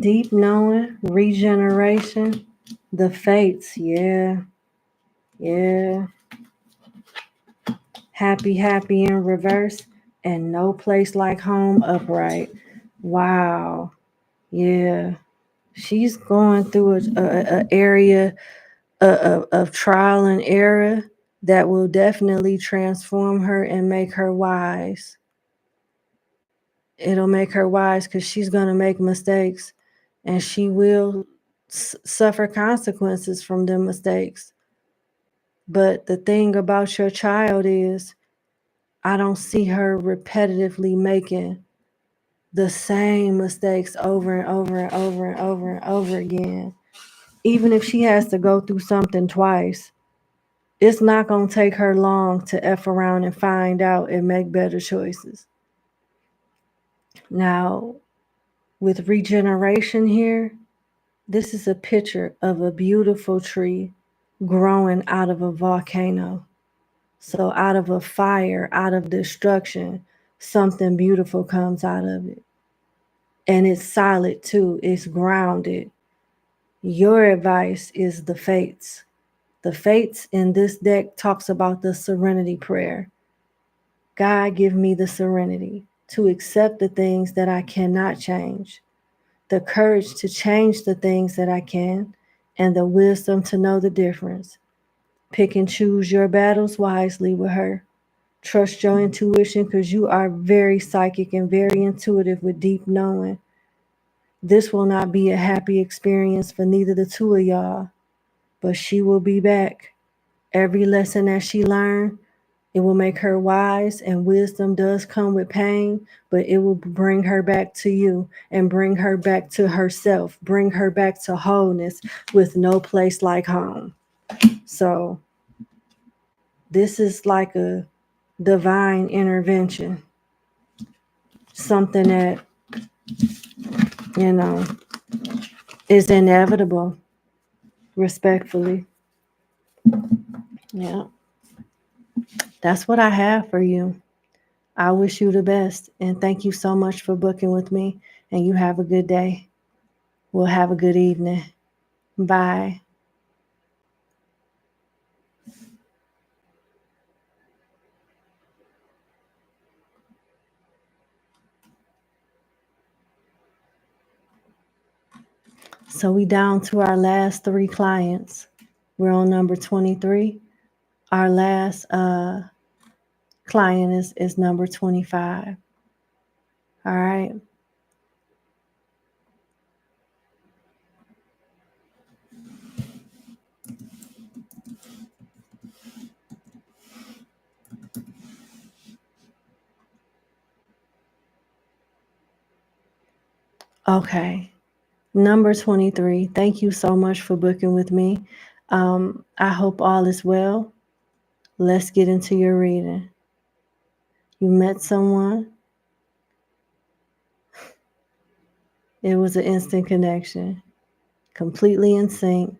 Deep knowing, regeneration, the fates, yeah. Happy in reverse, and no place like home upright. Wow, yeah. She's going through a area of trial and error that will definitely transform her and make her wise. It'll make her wise because she's going to make mistakes, and she will suffer consequences from them mistakes. But the thing about your child is, I don't see her repetitively making the same mistakes over and over and over and over and over again. Even if she has to go through something twice, it's not going to take her long to F around and find out and make better choices. Now, with regeneration here, this is a picture of a beautiful tree growing out of a volcano. So out of a fire, out of destruction, something beautiful comes out of it. And it's solid too, it's grounded. Your advice is the fates. The fates in this deck talks about the serenity prayer. God, give me the serenity to accept the things that I cannot change, the courage to change the things that I can, and the wisdom to know the difference. Pick and choose your battles wisely with her. Trust your intuition because you are very psychic and very intuitive with deep knowing. This will not be a happy experience for neither the two of y'all, but she will be back. Every lesson that she learned, it will make her wise, and wisdom does come with pain, but it will bring her back to you and bring her back to herself, bring her back to wholeness with no place like home. So this is like a divine intervention, something that, you know, is inevitable, respectfully. Yeah, that's what I have for you. I wish you the best, and thank you so much for booking with me, and you have a good day. We'll have a good evening. Bye. So we down to our last 3 clients. We're on number 23. Our last client is number 25. All right. Okay. Number 23. Thank you so much for booking with me. I hope all is well. Let's get into your reading. You met someone. It was an instant connection, completely in sync,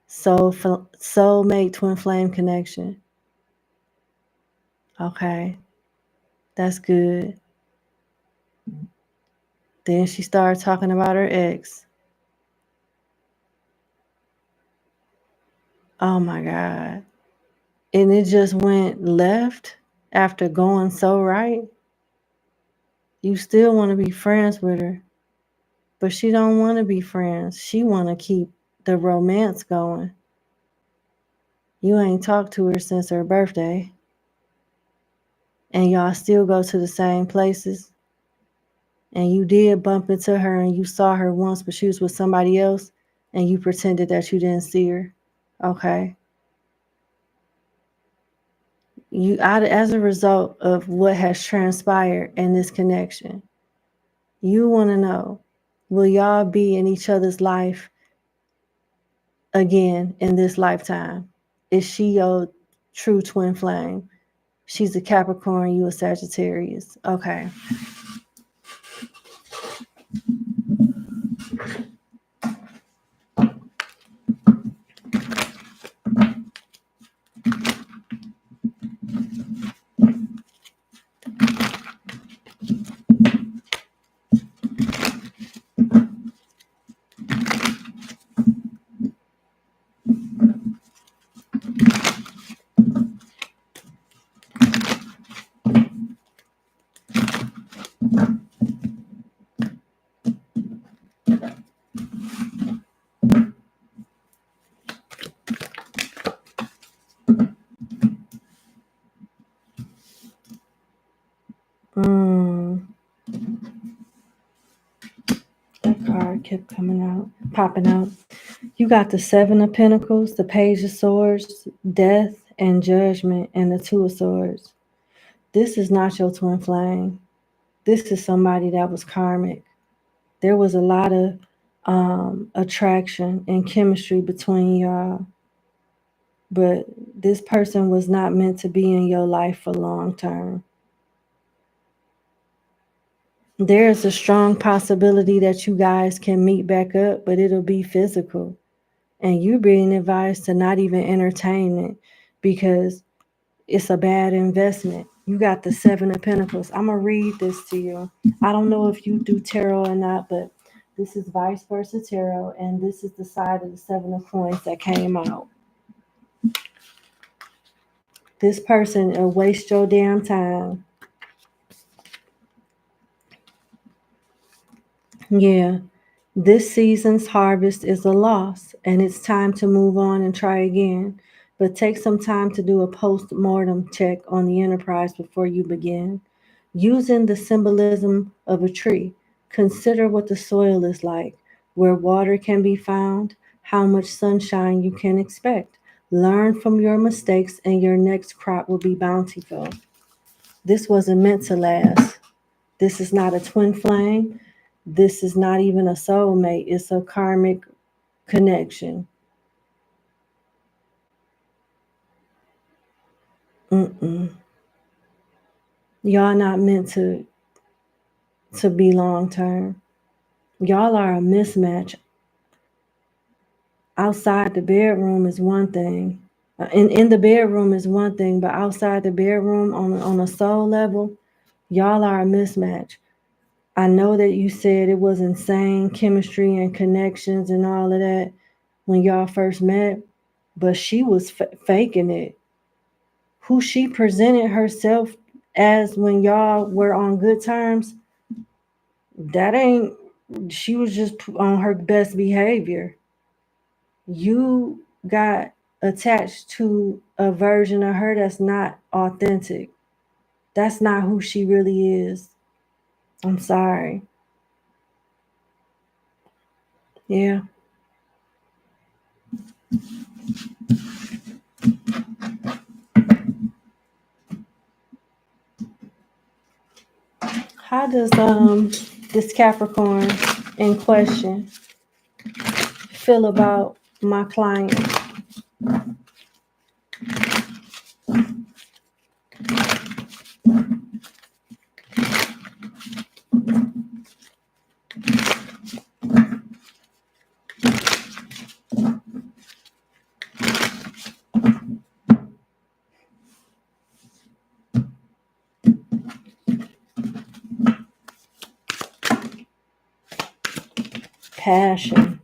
soulmate twin flame connection. Okay, that's good. Then she started talking about her ex. Oh my God. And it just went left after going so right. You still want to be friends with her, but she don't want to be friends. She want to keep the romance going. You ain't talked to her since her birthday, and y'all still go to the same places. And you did bump into her and you saw her once, but she was with somebody else, and you pretended that you didn't see her. Okay. As a result of what has transpired in this connection, you want to know, will y'all be in each other's life again in this lifetime? Is she your true twin flame? She's a Capricorn, you a Sagittarius. Okay. That card kept popping out. You got the Seven of Pentacles, the Page of Swords, Death and Judgment, and the Two of Swords. This is not your twin flame. This is somebody that was karmic. There was a lot of attraction and chemistry between y'all, but this person was not meant to be in your life for long term. There's a strong possibility that you guys can meet back up, but it'll be physical. And you're being advised to not even entertain it because it's a bad investment. You got the Seven of Pentacles. I'm going to read this to you. I don't know if you do tarot or not, but this is vice versa tarot, and this is the side of the Seven of Coins that came out. This person will waste your damn time. Yeah. This season's harvest is a loss, and it's time to move on and try again. But take some time to do a post-mortem check on the enterprise before you begin. Using the symbolism of a tree, consider what the soil is like, where water can be found, how much sunshine you can expect. Learn from your mistakes, and your next crop will be bountiful. This wasn't meant to last. This is not a twin flame. This is not even a soulmate. It's a karmic connection. Mm-mm. Y'all not meant to be long term. Y'all are a mismatch. Outside the bedroom is one thing. In the bedroom is one thing, but outside the bedroom on a soul level, y'all are a mismatch. I know that you said it was insane chemistry and connections and all of that when y'all first met, but she was faking it. Who she presented herself as when y'all were on good terms, that ain't, she was just on her best behavior. You got attached to a version of her that's not authentic. That's not who she really is. I'm sorry. Yeah. How does this Capricorn in question feel about my client? Passion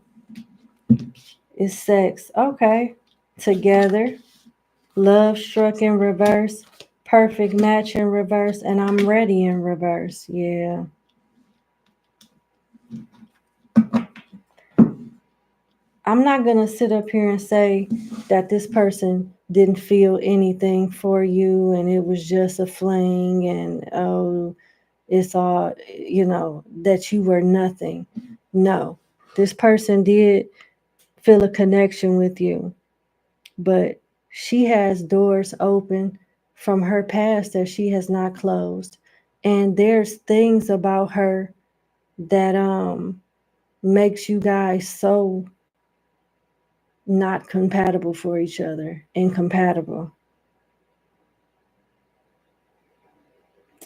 is sex. Okay. together, love struck in reverse, perfect match in reverse, and I'm ready in reverse. Yeah. I'm not going to sit up here and say that this person didn't feel anything for you and it was just a fling and, oh, it's all, that you were nothing. No, this person did feel a connection with you, but she has doors open from her past that she has not closed. And there's things about her that makes you guys so not compatible for each other, incompatible.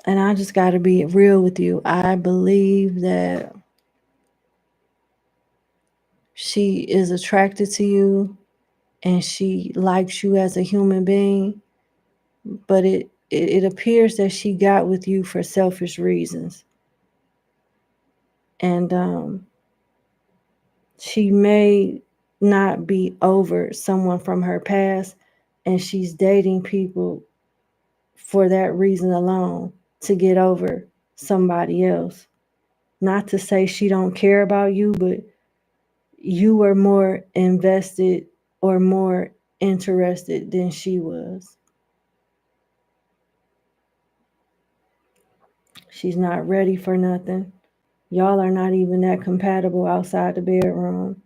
And I just got to be real with you. I believe that she is attracted to you and she likes you as a human being, but it appears that she got with you for selfish reasons. And she may not be over someone from her past, and she's dating people for that reason alone, to get over somebody else. Not to say she don't care about you, but you were more invested or more interested than she was. She's not ready for nothing. Y'all are not even that compatible outside the bedroom.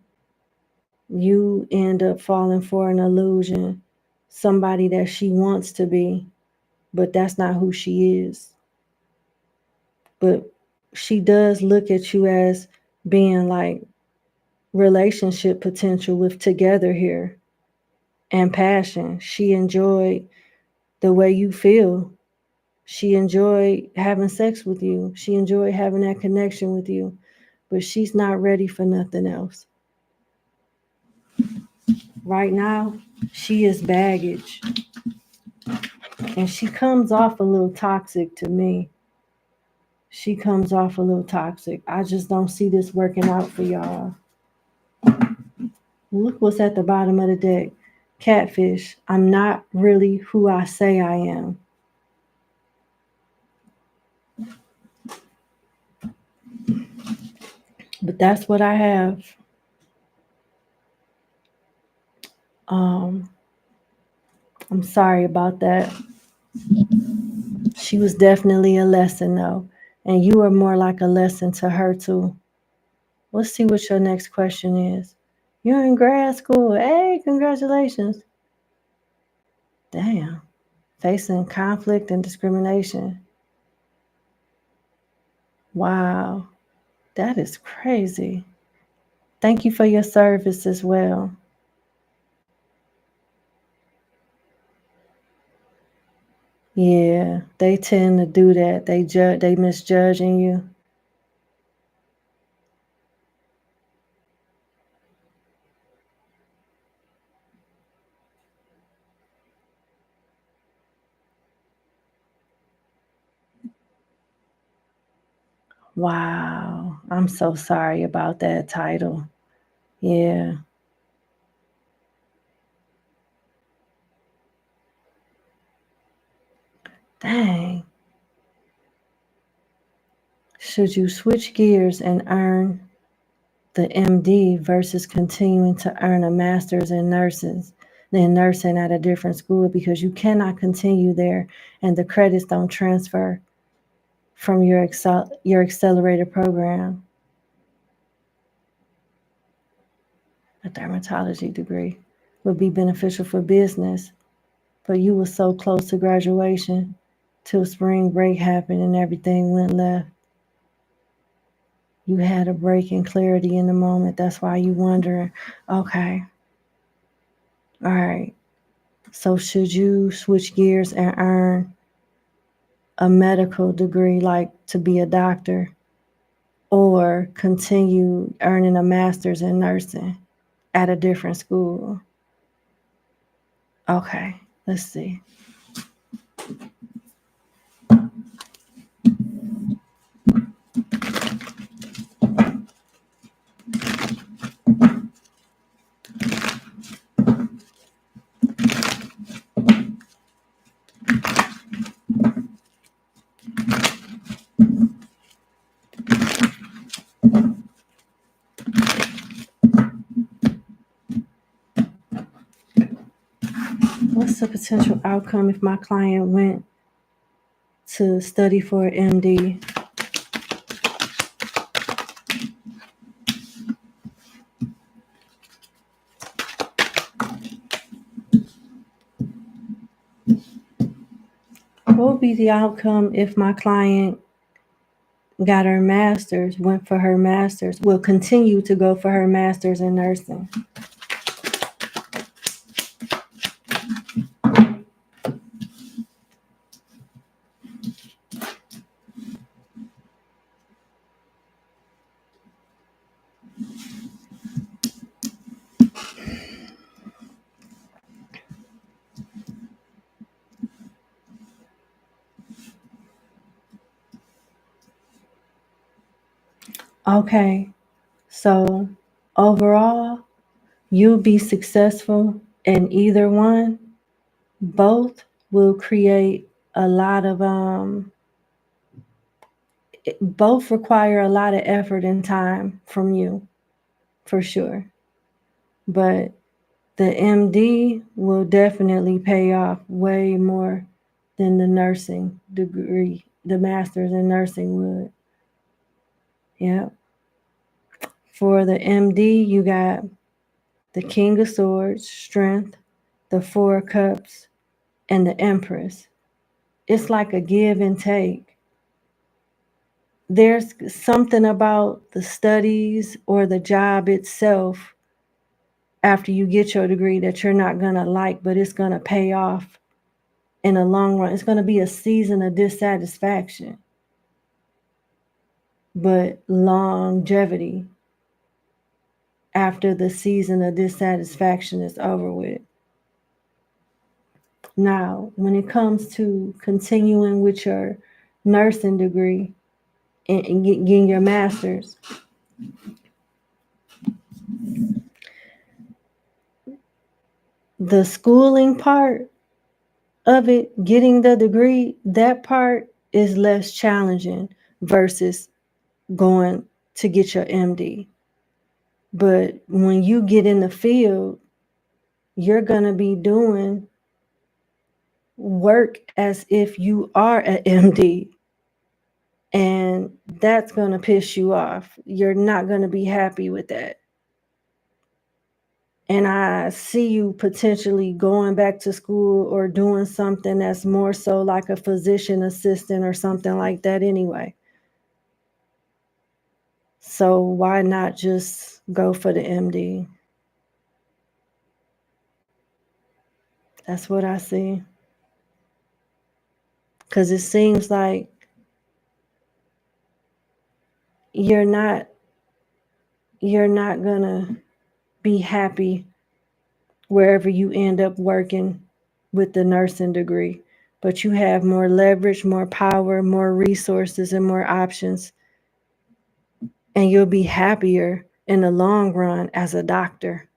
You end up falling for an illusion, somebody that she wants to be, but that's not who she is. But she does look at you as being like relationship potential with together here and passion. She enjoyed the way you feel. She enjoyed having sex with you. She enjoyed having that connection with you, but she's not ready for nothing else. Right now, she is baggage. And she comes off a little toxic to me. She comes off a little toxic. I just don't see this working out for y'all. Look what's at the bottom of the deck. Catfish. I'm not really who I say I am. But that's what I have. I'm sorry about that. She was definitely a lesson though. And you are more like a lesson to her too. Let's see what your next question is. You're in grad school. Hey, congratulations. Damn. Facing conflict and discrimination. Wow. That is crazy. Thank you for your service as well. Yeah, they tend to do that. They misjudging you. Wow. I'm so sorry about that title. Yeah. Dang. Should you switch gears and earn the MD versus continuing to earn a master's in nursing at a different school, because you cannot continue there and the credits don't transfer from your accelerated program? A dermatology degree would be beneficial for business, but you were so close to graduation till spring break happened and everything went left. You had a break in clarity in the moment. That's why you wondering, okay, all right. So should you switch gears and earn a medical degree, like to be a doctor, or continue earning a master's in nursing at a different school? Okay, let's see. What's the potential outcome if my client went to study for an MD? What would be the outcome if my client got her master's, went for her master's, will continue to go for her master's in nursing? Okay, so overall, you'll be successful in either one. Both will create a lot of both require a lot of effort and time from you, for sure. But the MD will definitely pay off way more than the nursing degree, the master's in nursing would. Yeah. For the MD, you got the King of Swords, Strength, the Four of Cups, and the Empress. It's like a give and take. There's something about the studies or the job itself after you get your degree that you're not going to like, but it's going to pay off in the long run. It's going to be a season of dissatisfaction, but longevity after the season of dissatisfaction is over with. Now, when it comes to continuing with your nursing degree and getting your master's, the schooling part of it, getting the degree, that part is less challenging versus going to get your MD. But when you get in the field, you're going to be doing work as if you are an MD. And that's going to piss you off. You're not going to be happy with that. And I see you potentially going back to school or doing something that's more so like a physician assistant or something like that anyway. So why not just go for the MD? That's what I see. Because it seems like you're not gonna be happy wherever you end up working with the nursing degree, but you have more leverage, more power, more resources, and more options, and you'll be happier in the long run as a doctor.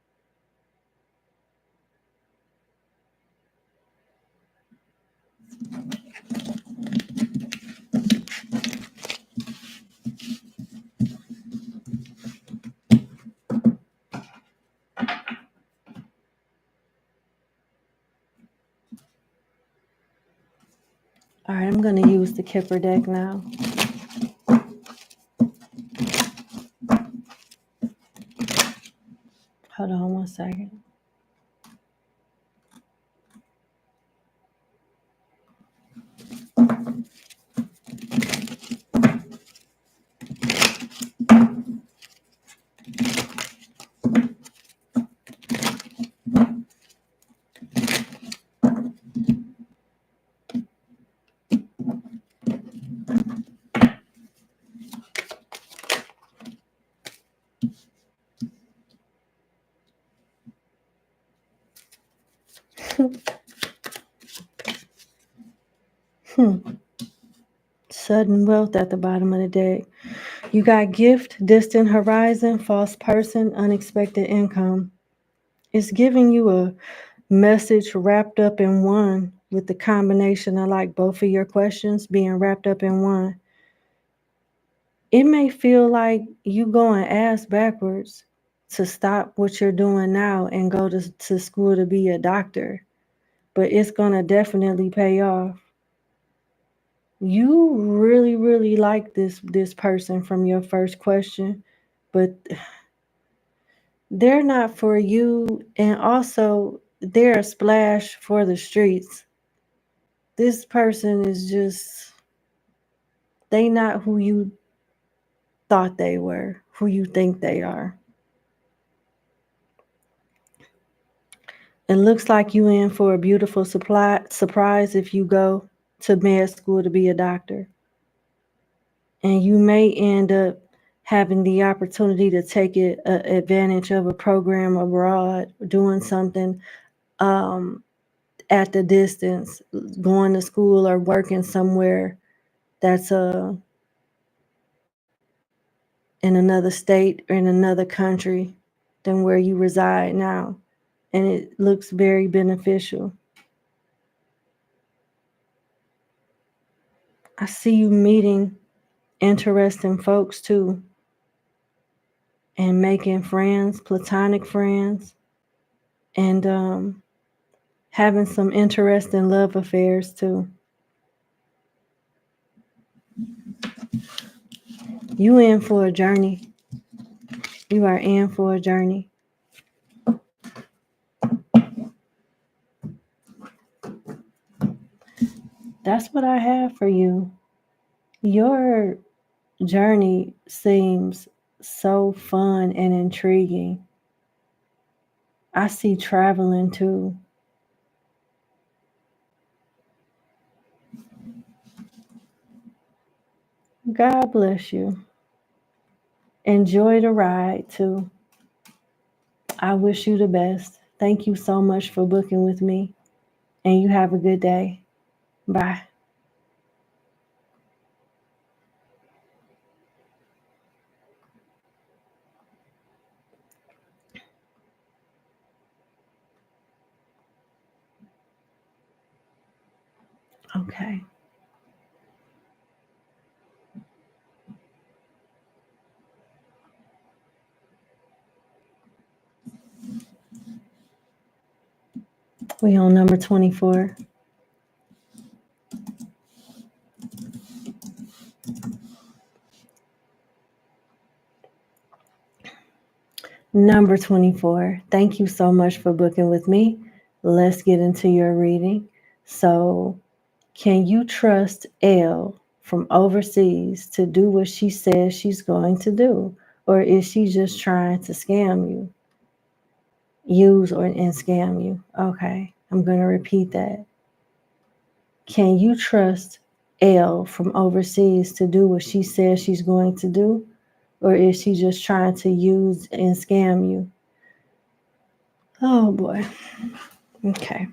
All right, I'm going to use the Kipper deck now. Hold on one second. Sudden wealth at the bottom of the deck. You got gift, distant horizon, false person, unexpected income. It's giving you a message wrapped up in one with the combination of like both of your questions being wrapped up in one. It may feel like you going ass backwards to stop what you're doing now and go to school to be a doctor. but it's going to definitely pay off. You really, really like this person from your first question, but they're not for you, and also they're a splash for the streets. This person is just, they not who you thought they were, who you think they are. It looks like you in for a beautiful surprise if you go to med school to be a doctor. And you may end up having the opportunity to take advantage of a program abroad, doing something at the distance, going to school or working somewhere that's in another state or in another country than where you reside now. And it looks very beneficial. I see you meeting interesting folks too, and making friends, platonic friends, and having some interesting love affairs too. You in for a journey. You are in for a journey. That's what I have for you. Your journey seems so fun and intriguing. I see traveling too. God bless you. Enjoy the ride too. I wish you the best. Thank you so much for booking with me, and you have a good day. Bye. Okay. We on number 24. Number 24. Thank you so much for booking with me. Let's get into your reading. So, can you trust Elle from overseas to do what she says she's going to do? Or is she just trying to scam you? Use and scam you. Okay, I'm going to repeat that. Can you trust Elle from overseas to do what she says she's going to do? Or is she just trying to use and scam you? Oh boy. Okay.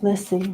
Let's see.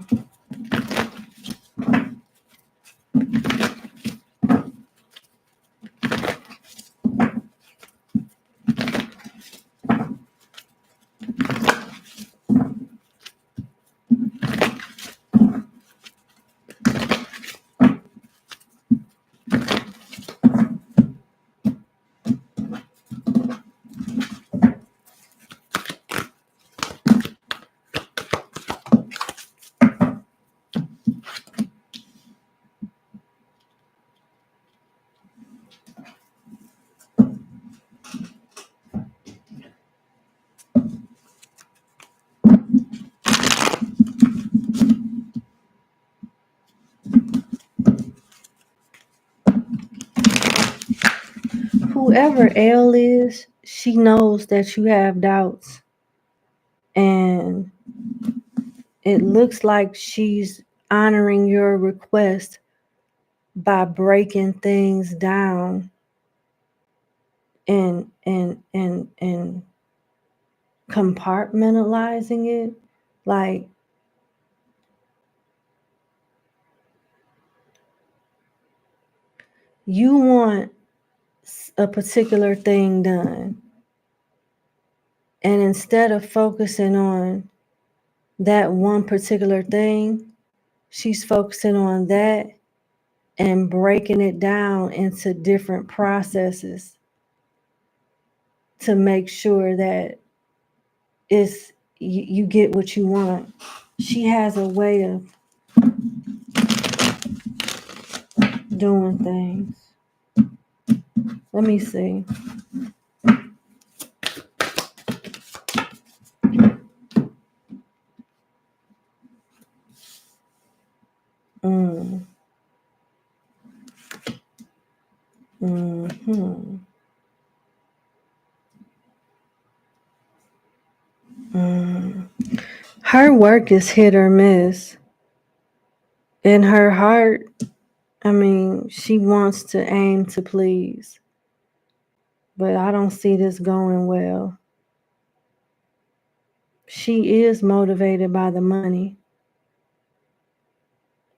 Whoever Elle is, she knows that you have doubts. And it looks like she's honoring your request by breaking things down and compartmentalizing it. Like, you want a particular thing done, and instead of focusing on that one particular thing, she's focusing on that and breaking it down into different processes. to make sure that you get what you want. She has a way of doing things. Let me see. Her work is hit or miss. In her heart, I mean, she wants to aim to please. But I don't see this going well. She is motivated by the money.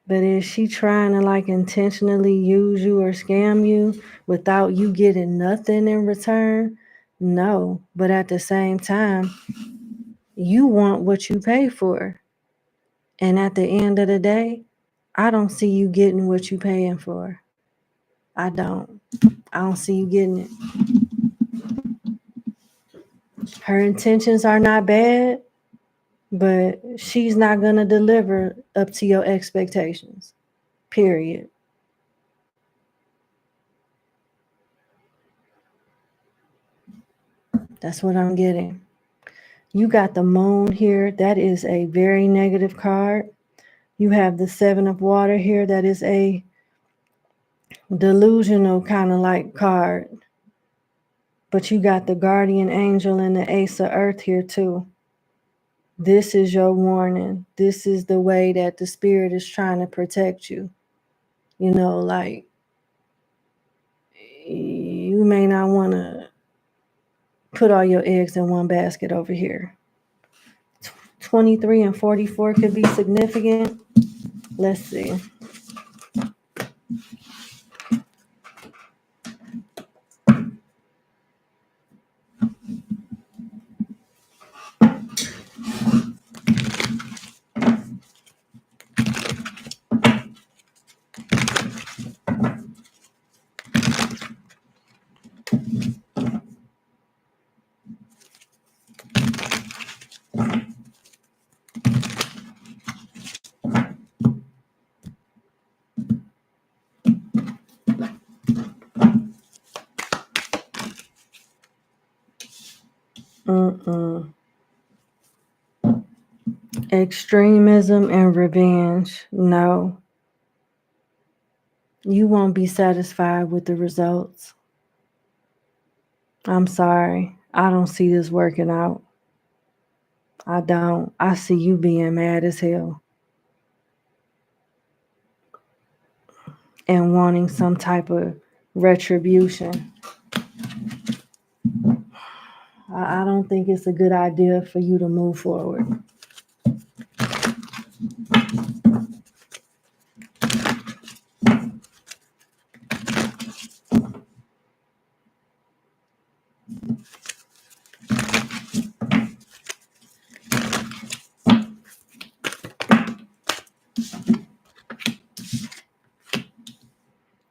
But is she trying to like intentionally use you or scam you without you getting nothing in return? No. But at the same time, you want what you pay for. And at the end of the day, I don't see you getting what you paying for. I don't. I don't see you getting it. Her intentions are not bad, but she's not going to deliver up to your expectations. Period. That's what I'm getting. You got the moon here. That is a very negative card. You have the 7 of water here. That is a delusional kind of like card. But you got the guardian angel and the ace of earth here too. This is your warning. This is the way that the spirit is trying to protect you. You know, like you may not want to put all your eggs in one basket over here. 23 and 44 could be significant. Let's see. Extremism and revenge. No. You won't be satisfied with the results. I'm sorry. I don't see this working out. I don't. I see you being mad as hell. And wanting some type of retribution. I don't think it's a good idea for you to move forward.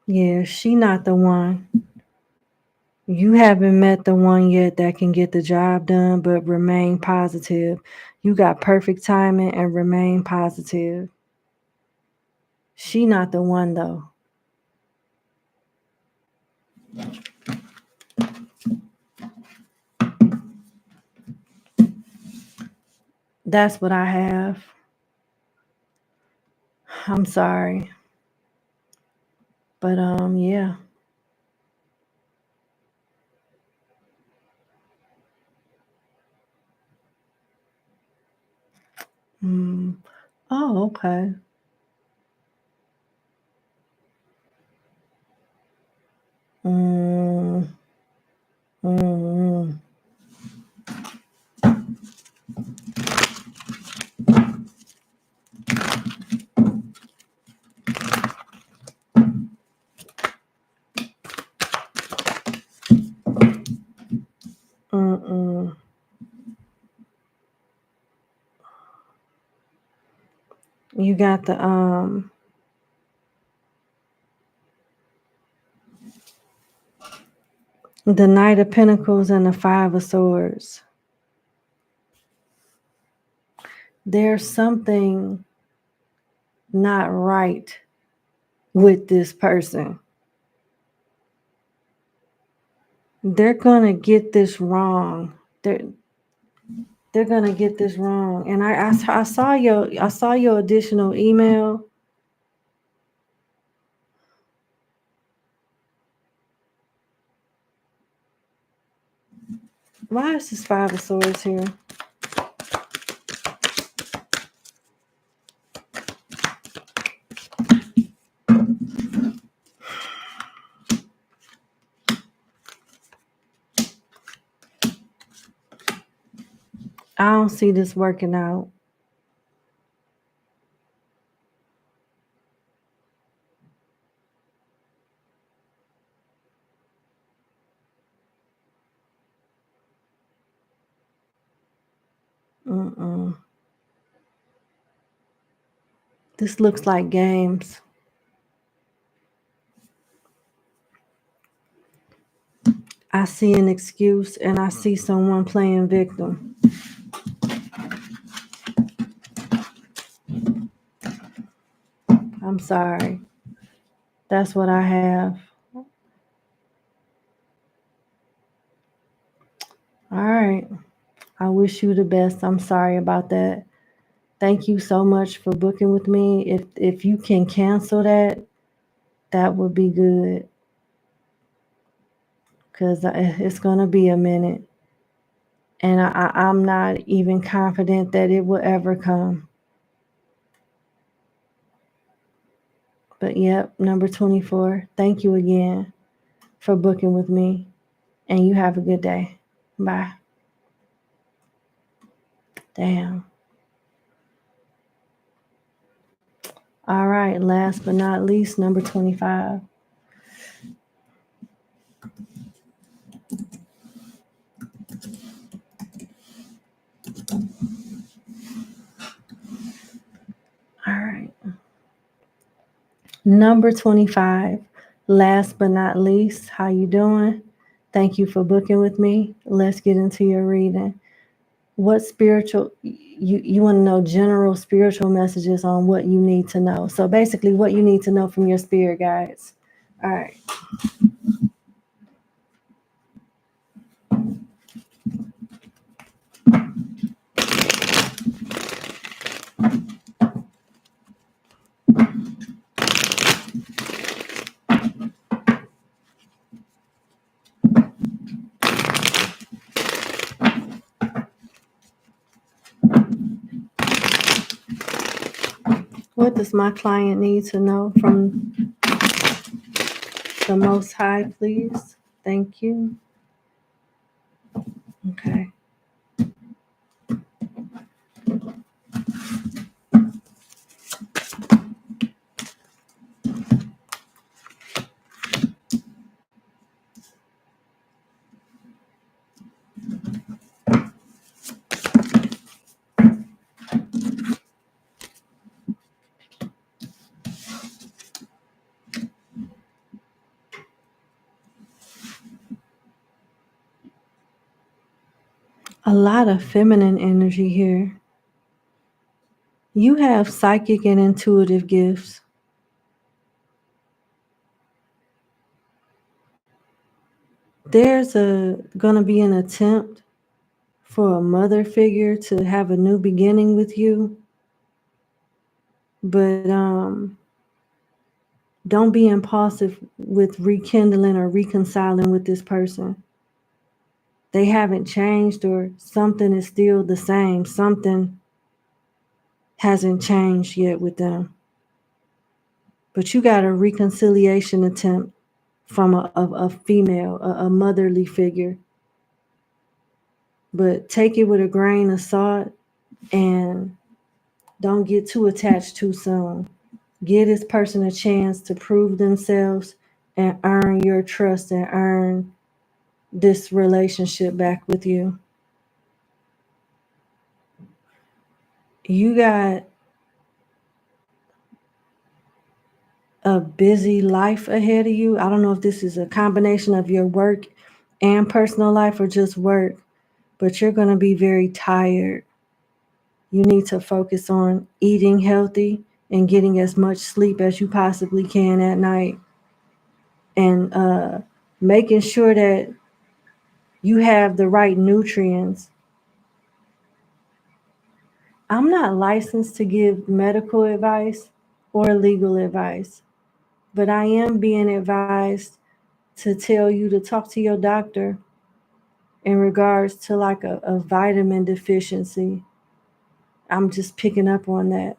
Yeah, she not the one. You haven't met the one yet that can get the job done, but remain positive. You got perfect timing and remain positive. She not the one though. That's what I have. I'm sorry. But yeah. Oh, okay. Mm, mm, mm. You got the The Knight of Pentacles and the Five of Swords. There's something not right with this person. They're gonna get this wrong. They're gonna get this wrong. And I saw your additional email. Why is this Five of Swords here? I don't see this working out. This looks like games. I see an excuse and I see someone playing victim. I'm sorry. That's what I have. All right. I wish you the best. I'm sorry about that. Thank you so much for booking with me. If you can cancel that, that would be good. Because it's going to be a minute. And I'm not even confident that it will ever come. But yep, number 24. Thank you again for booking with me. And you have a good day. Bye. Damn. All right, last but not least, number 25. All right. Number 25. Last but not least, how you doing? Thank you for booking with me. Let's get into your reading. What spiritual, you want to know general spiritual messages on what you need to know. So basically what you need to know from your spirit guides. All right. What does my client need to know from the Most High, please? Thank you. Okay. A lot of feminine energy here. You have psychic and intuitive gifts. There's gonna be an attempt for a mother figure to have a new beginning with you. But don't be impulsive with rekindling or reconciling with this person. They haven't changed, or something is still the same. Something hasn't changed yet with them. But you got a reconciliation attempt from a female, a motherly figure. But take it with a grain of salt and don't get too attached too soon. Give this person a chance to prove themselves and earn your trust and earn this relationship back with you. You got a busy life ahead of you. I don't know if this is a combination of your work and personal life or just work, but you're going to be very tired. You need to focus on eating healthy and getting as much sleep as you possibly can at night, and making sure that you have the right nutrients. I'm not licensed to give medical advice or legal advice, but I am being advised to tell you to talk to your doctor in regards to like a vitamin deficiency. I'm just picking up on that.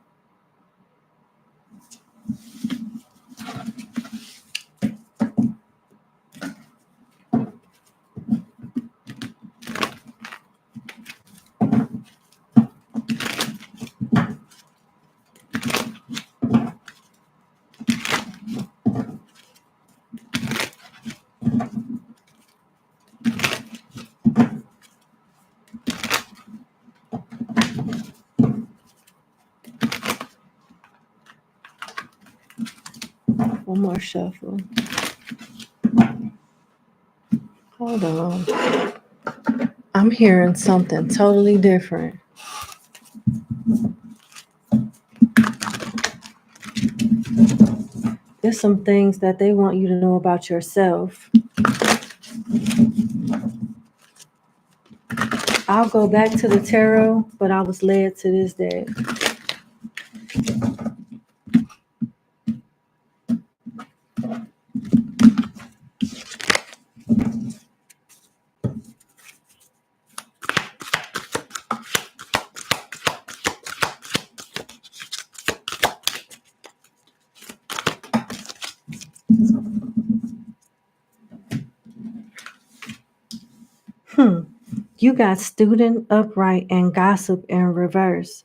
One more shuffle. Hold on. I'm hearing something totally different. There's some things that they want you to know about yourself. I'll go back to the tarot, but I was led to this deck. You got student upright and gossip in reverse.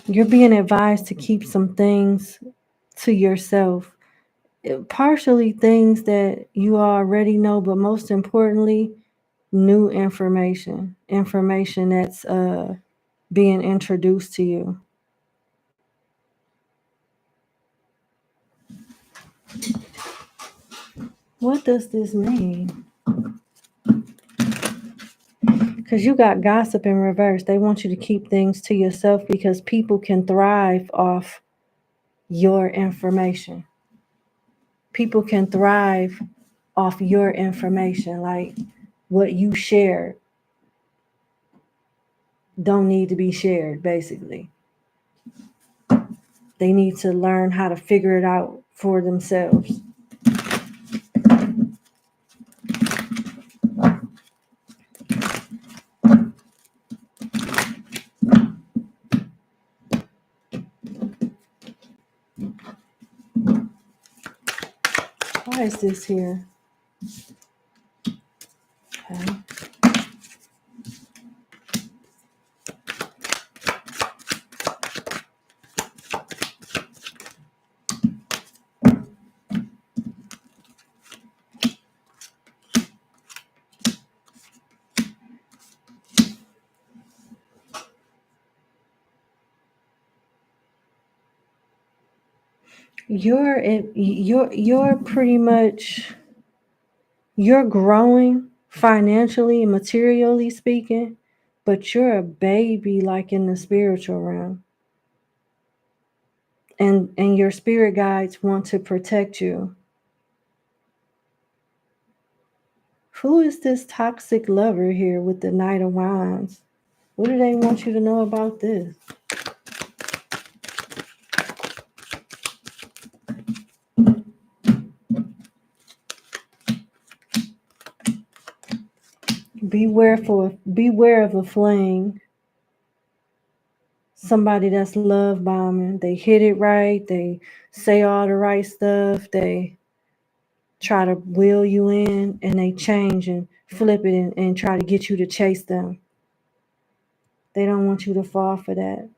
You're being advised to keep some things to yourself. Partially things that you already know, but most importantly, new information. Information that's being introduced to you. What does this mean? Because you got gossip in reverse. They want you to keep things to yourself because people can thrive off your information. People can thrive off your information, like what you share don't need to be shared, basically. They need to learn how to figure it out for themselves. Why is this here? Okay. You're pretty much, you're growing financially and materially speaking, but you're a baby like in the spiritual realm. And your spirit guides want to protect you. Who is this toxic lover here with the Knight of Wands? What do they want you to know about this? Beware of a fling. Somebody that's love bombing. They hit it right. They say all the right stuff. They try to wheel you in, and they change and flip it and try to get you to chase them. They don't want you to fall for that.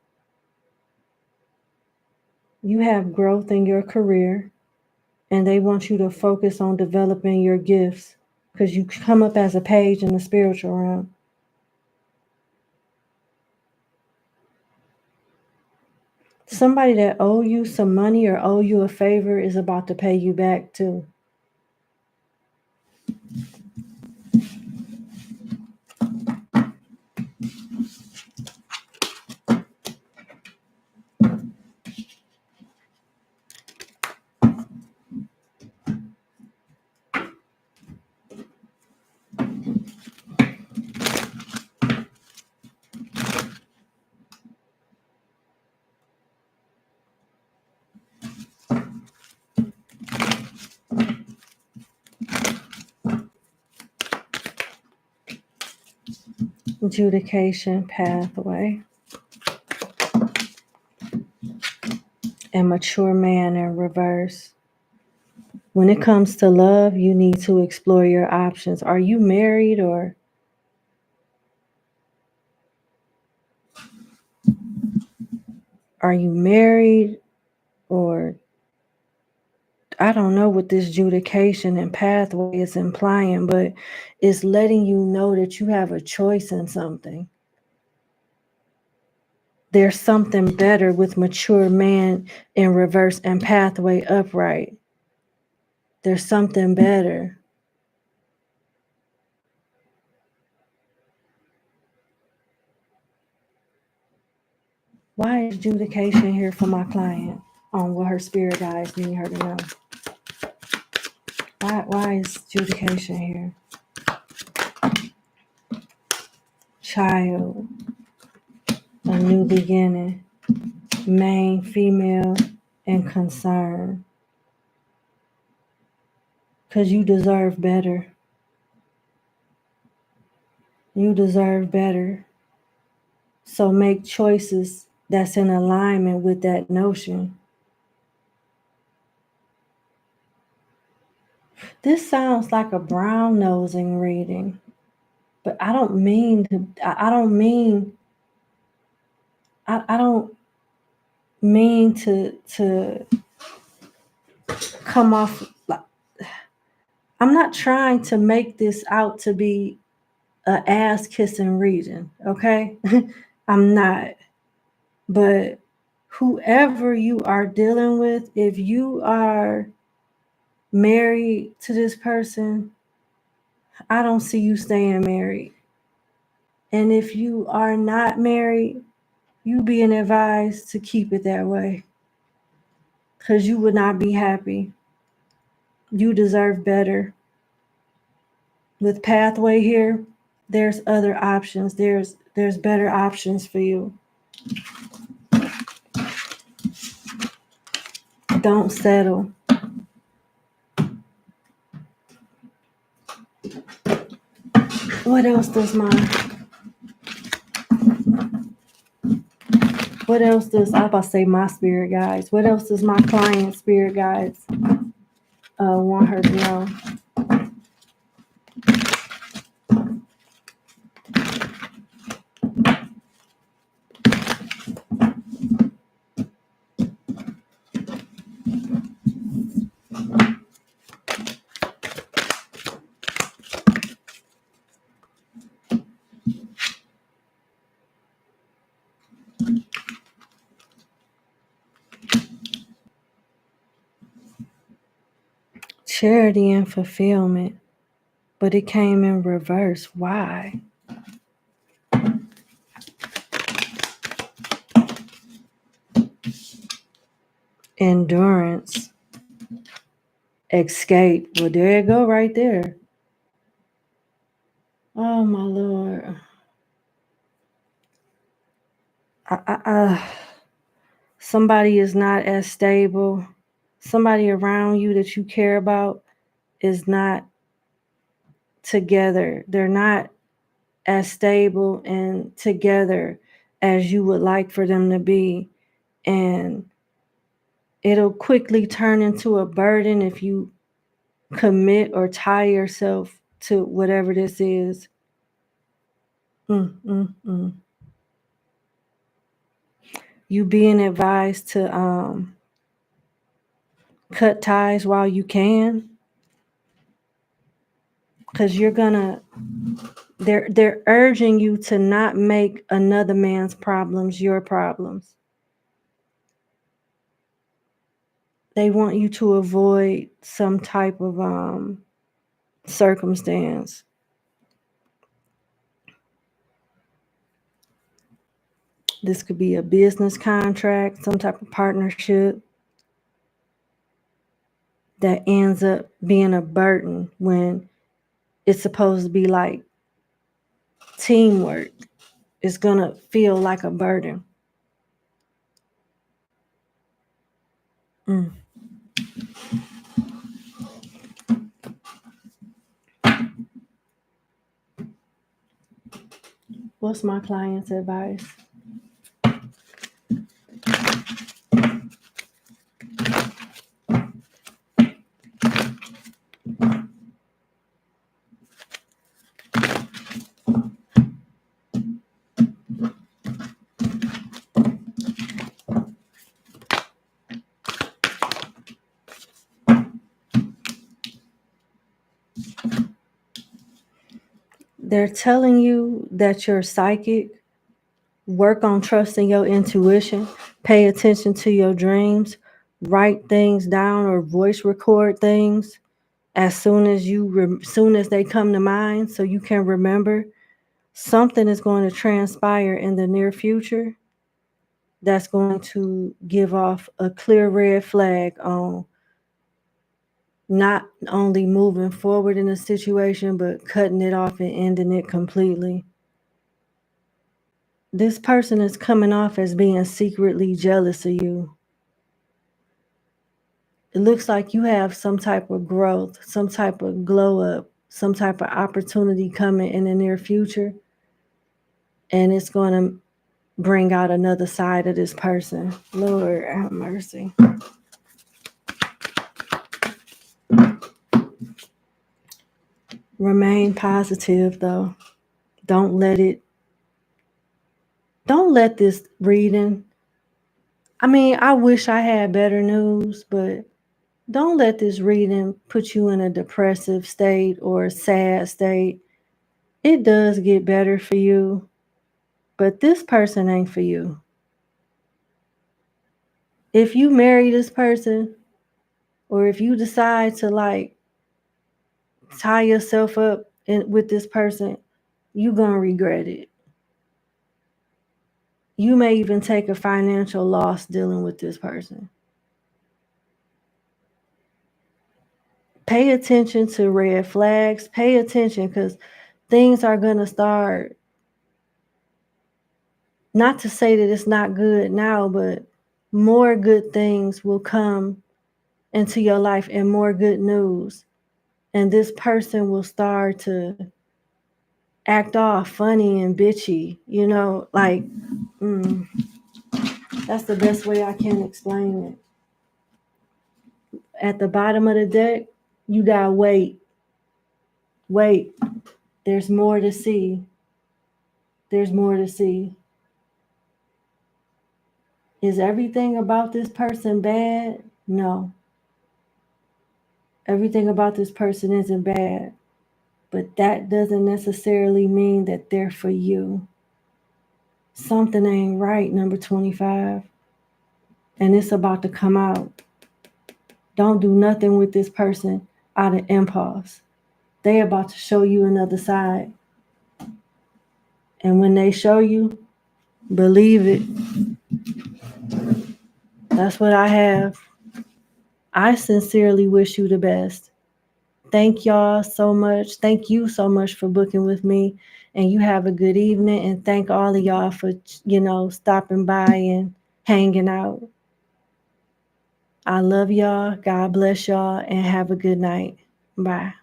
You have growth in your career, and they want you to focus on developing your gifts because you come up as a page in the spiritual realm. Somebody that owe you some money or owe you a favor is about to pay you back too. Adjudication pathway. And mature man in reverse. When it comes to love, you need to explore your options. Are you married or or I don't know what this adjudication and pathway is implying, but it's letting you know that you have a choice in something. There's something better with mature man in reverse and pathway upright. There's something better. Why is adjudication here for my client on what her spirit guides need her to know? Why is adjudication here? Child, a new beginning, main, female, and concern. Because you deserve better. You deserve better. So make choices that's in alignment with that notion. This sounds like a brown nosing reading, but I don't mean to come off like, I'm not trying to make this out to be a ass kissing reading, okay? I'm not. But whoever you are dealing with, if you are married to this person, I don't see you staying married. And if you are not married, you being advised to keep it that way. Because you would not be happy. You deserve better. With pathway here, there's other options. There's better options for you. Don't settle. What else does I was about to say my spirit guides. What else does my client spirit guides want her to know? Charity and fulfillment, but it came in reverse. Why? Endurance, escape. Well, there you go, right there. Oh my Lord. Somebody is not as stable. Somebody around you that you care about is not together. They're not as stable and together as you would like for them to be. And it'll quickly turn into a burden if you commit or tie yourself to whatever this is. You being advised to cut ties while you can, because they're urging you to not make another man's problems your problems. They want you to avoid some type of circumstance. This could be a business contract, some type of partnership that ends up being a burden when it's supposed to be like teamwork. It's going to feel like a burden. What's my client's advice? They're telling you that you're psychic. Work on trusting your intuition. Pay attention to your dreams. Write things down or voice record things as soon as they come to mind, so you can remember. Something is going to transpire in the near future that's going to give off a clear red flag on not only moving forward in a situation, but cutting it off and ending it completely. This person is coming off as being secretly jealous of you. It looks like you have some type of growth, some type of glow up, some type of opportunity coming in the near future. And it's going to bring out another side of this person. Lord have mercy. Remain positive, though. Don't let this reading. I mean, I wish I had better news, but don't let this reading put you in a depressive state or a sad state. It does get better for you, but this person ain't for you. If you marry this person, or if you decide to like tie yourself up with this person, you're going to regret it. You may even take a financial loss dealing with this person. Pay attention to red flags. Pay attention, because things are going to start. Not to say that it's not good now, but more good things will come into your life and more good news. And this person will start to act all funny and bitchy, like, that's the best way I can explain it. At the bottom of the deck, you got wait. Wait. There's more to see. There's more to see. Is everything about this person bad? No. Everything about this person isn't bad. But that doesn't necessarily mean that they're for you. Something ain't right, number 25. And it's about to come out. Don't do nothing with this person out of impulse. They about to show you another side. And when they show you, believe it. That's what I have. I sincerely wish you the best. Thank y'all so much. Thank you so much for booking with me. And you have a good evening. And thank all of y'all for, stopping by and hanging out. I love y'all. God bless y'all. And have a good night. Bye.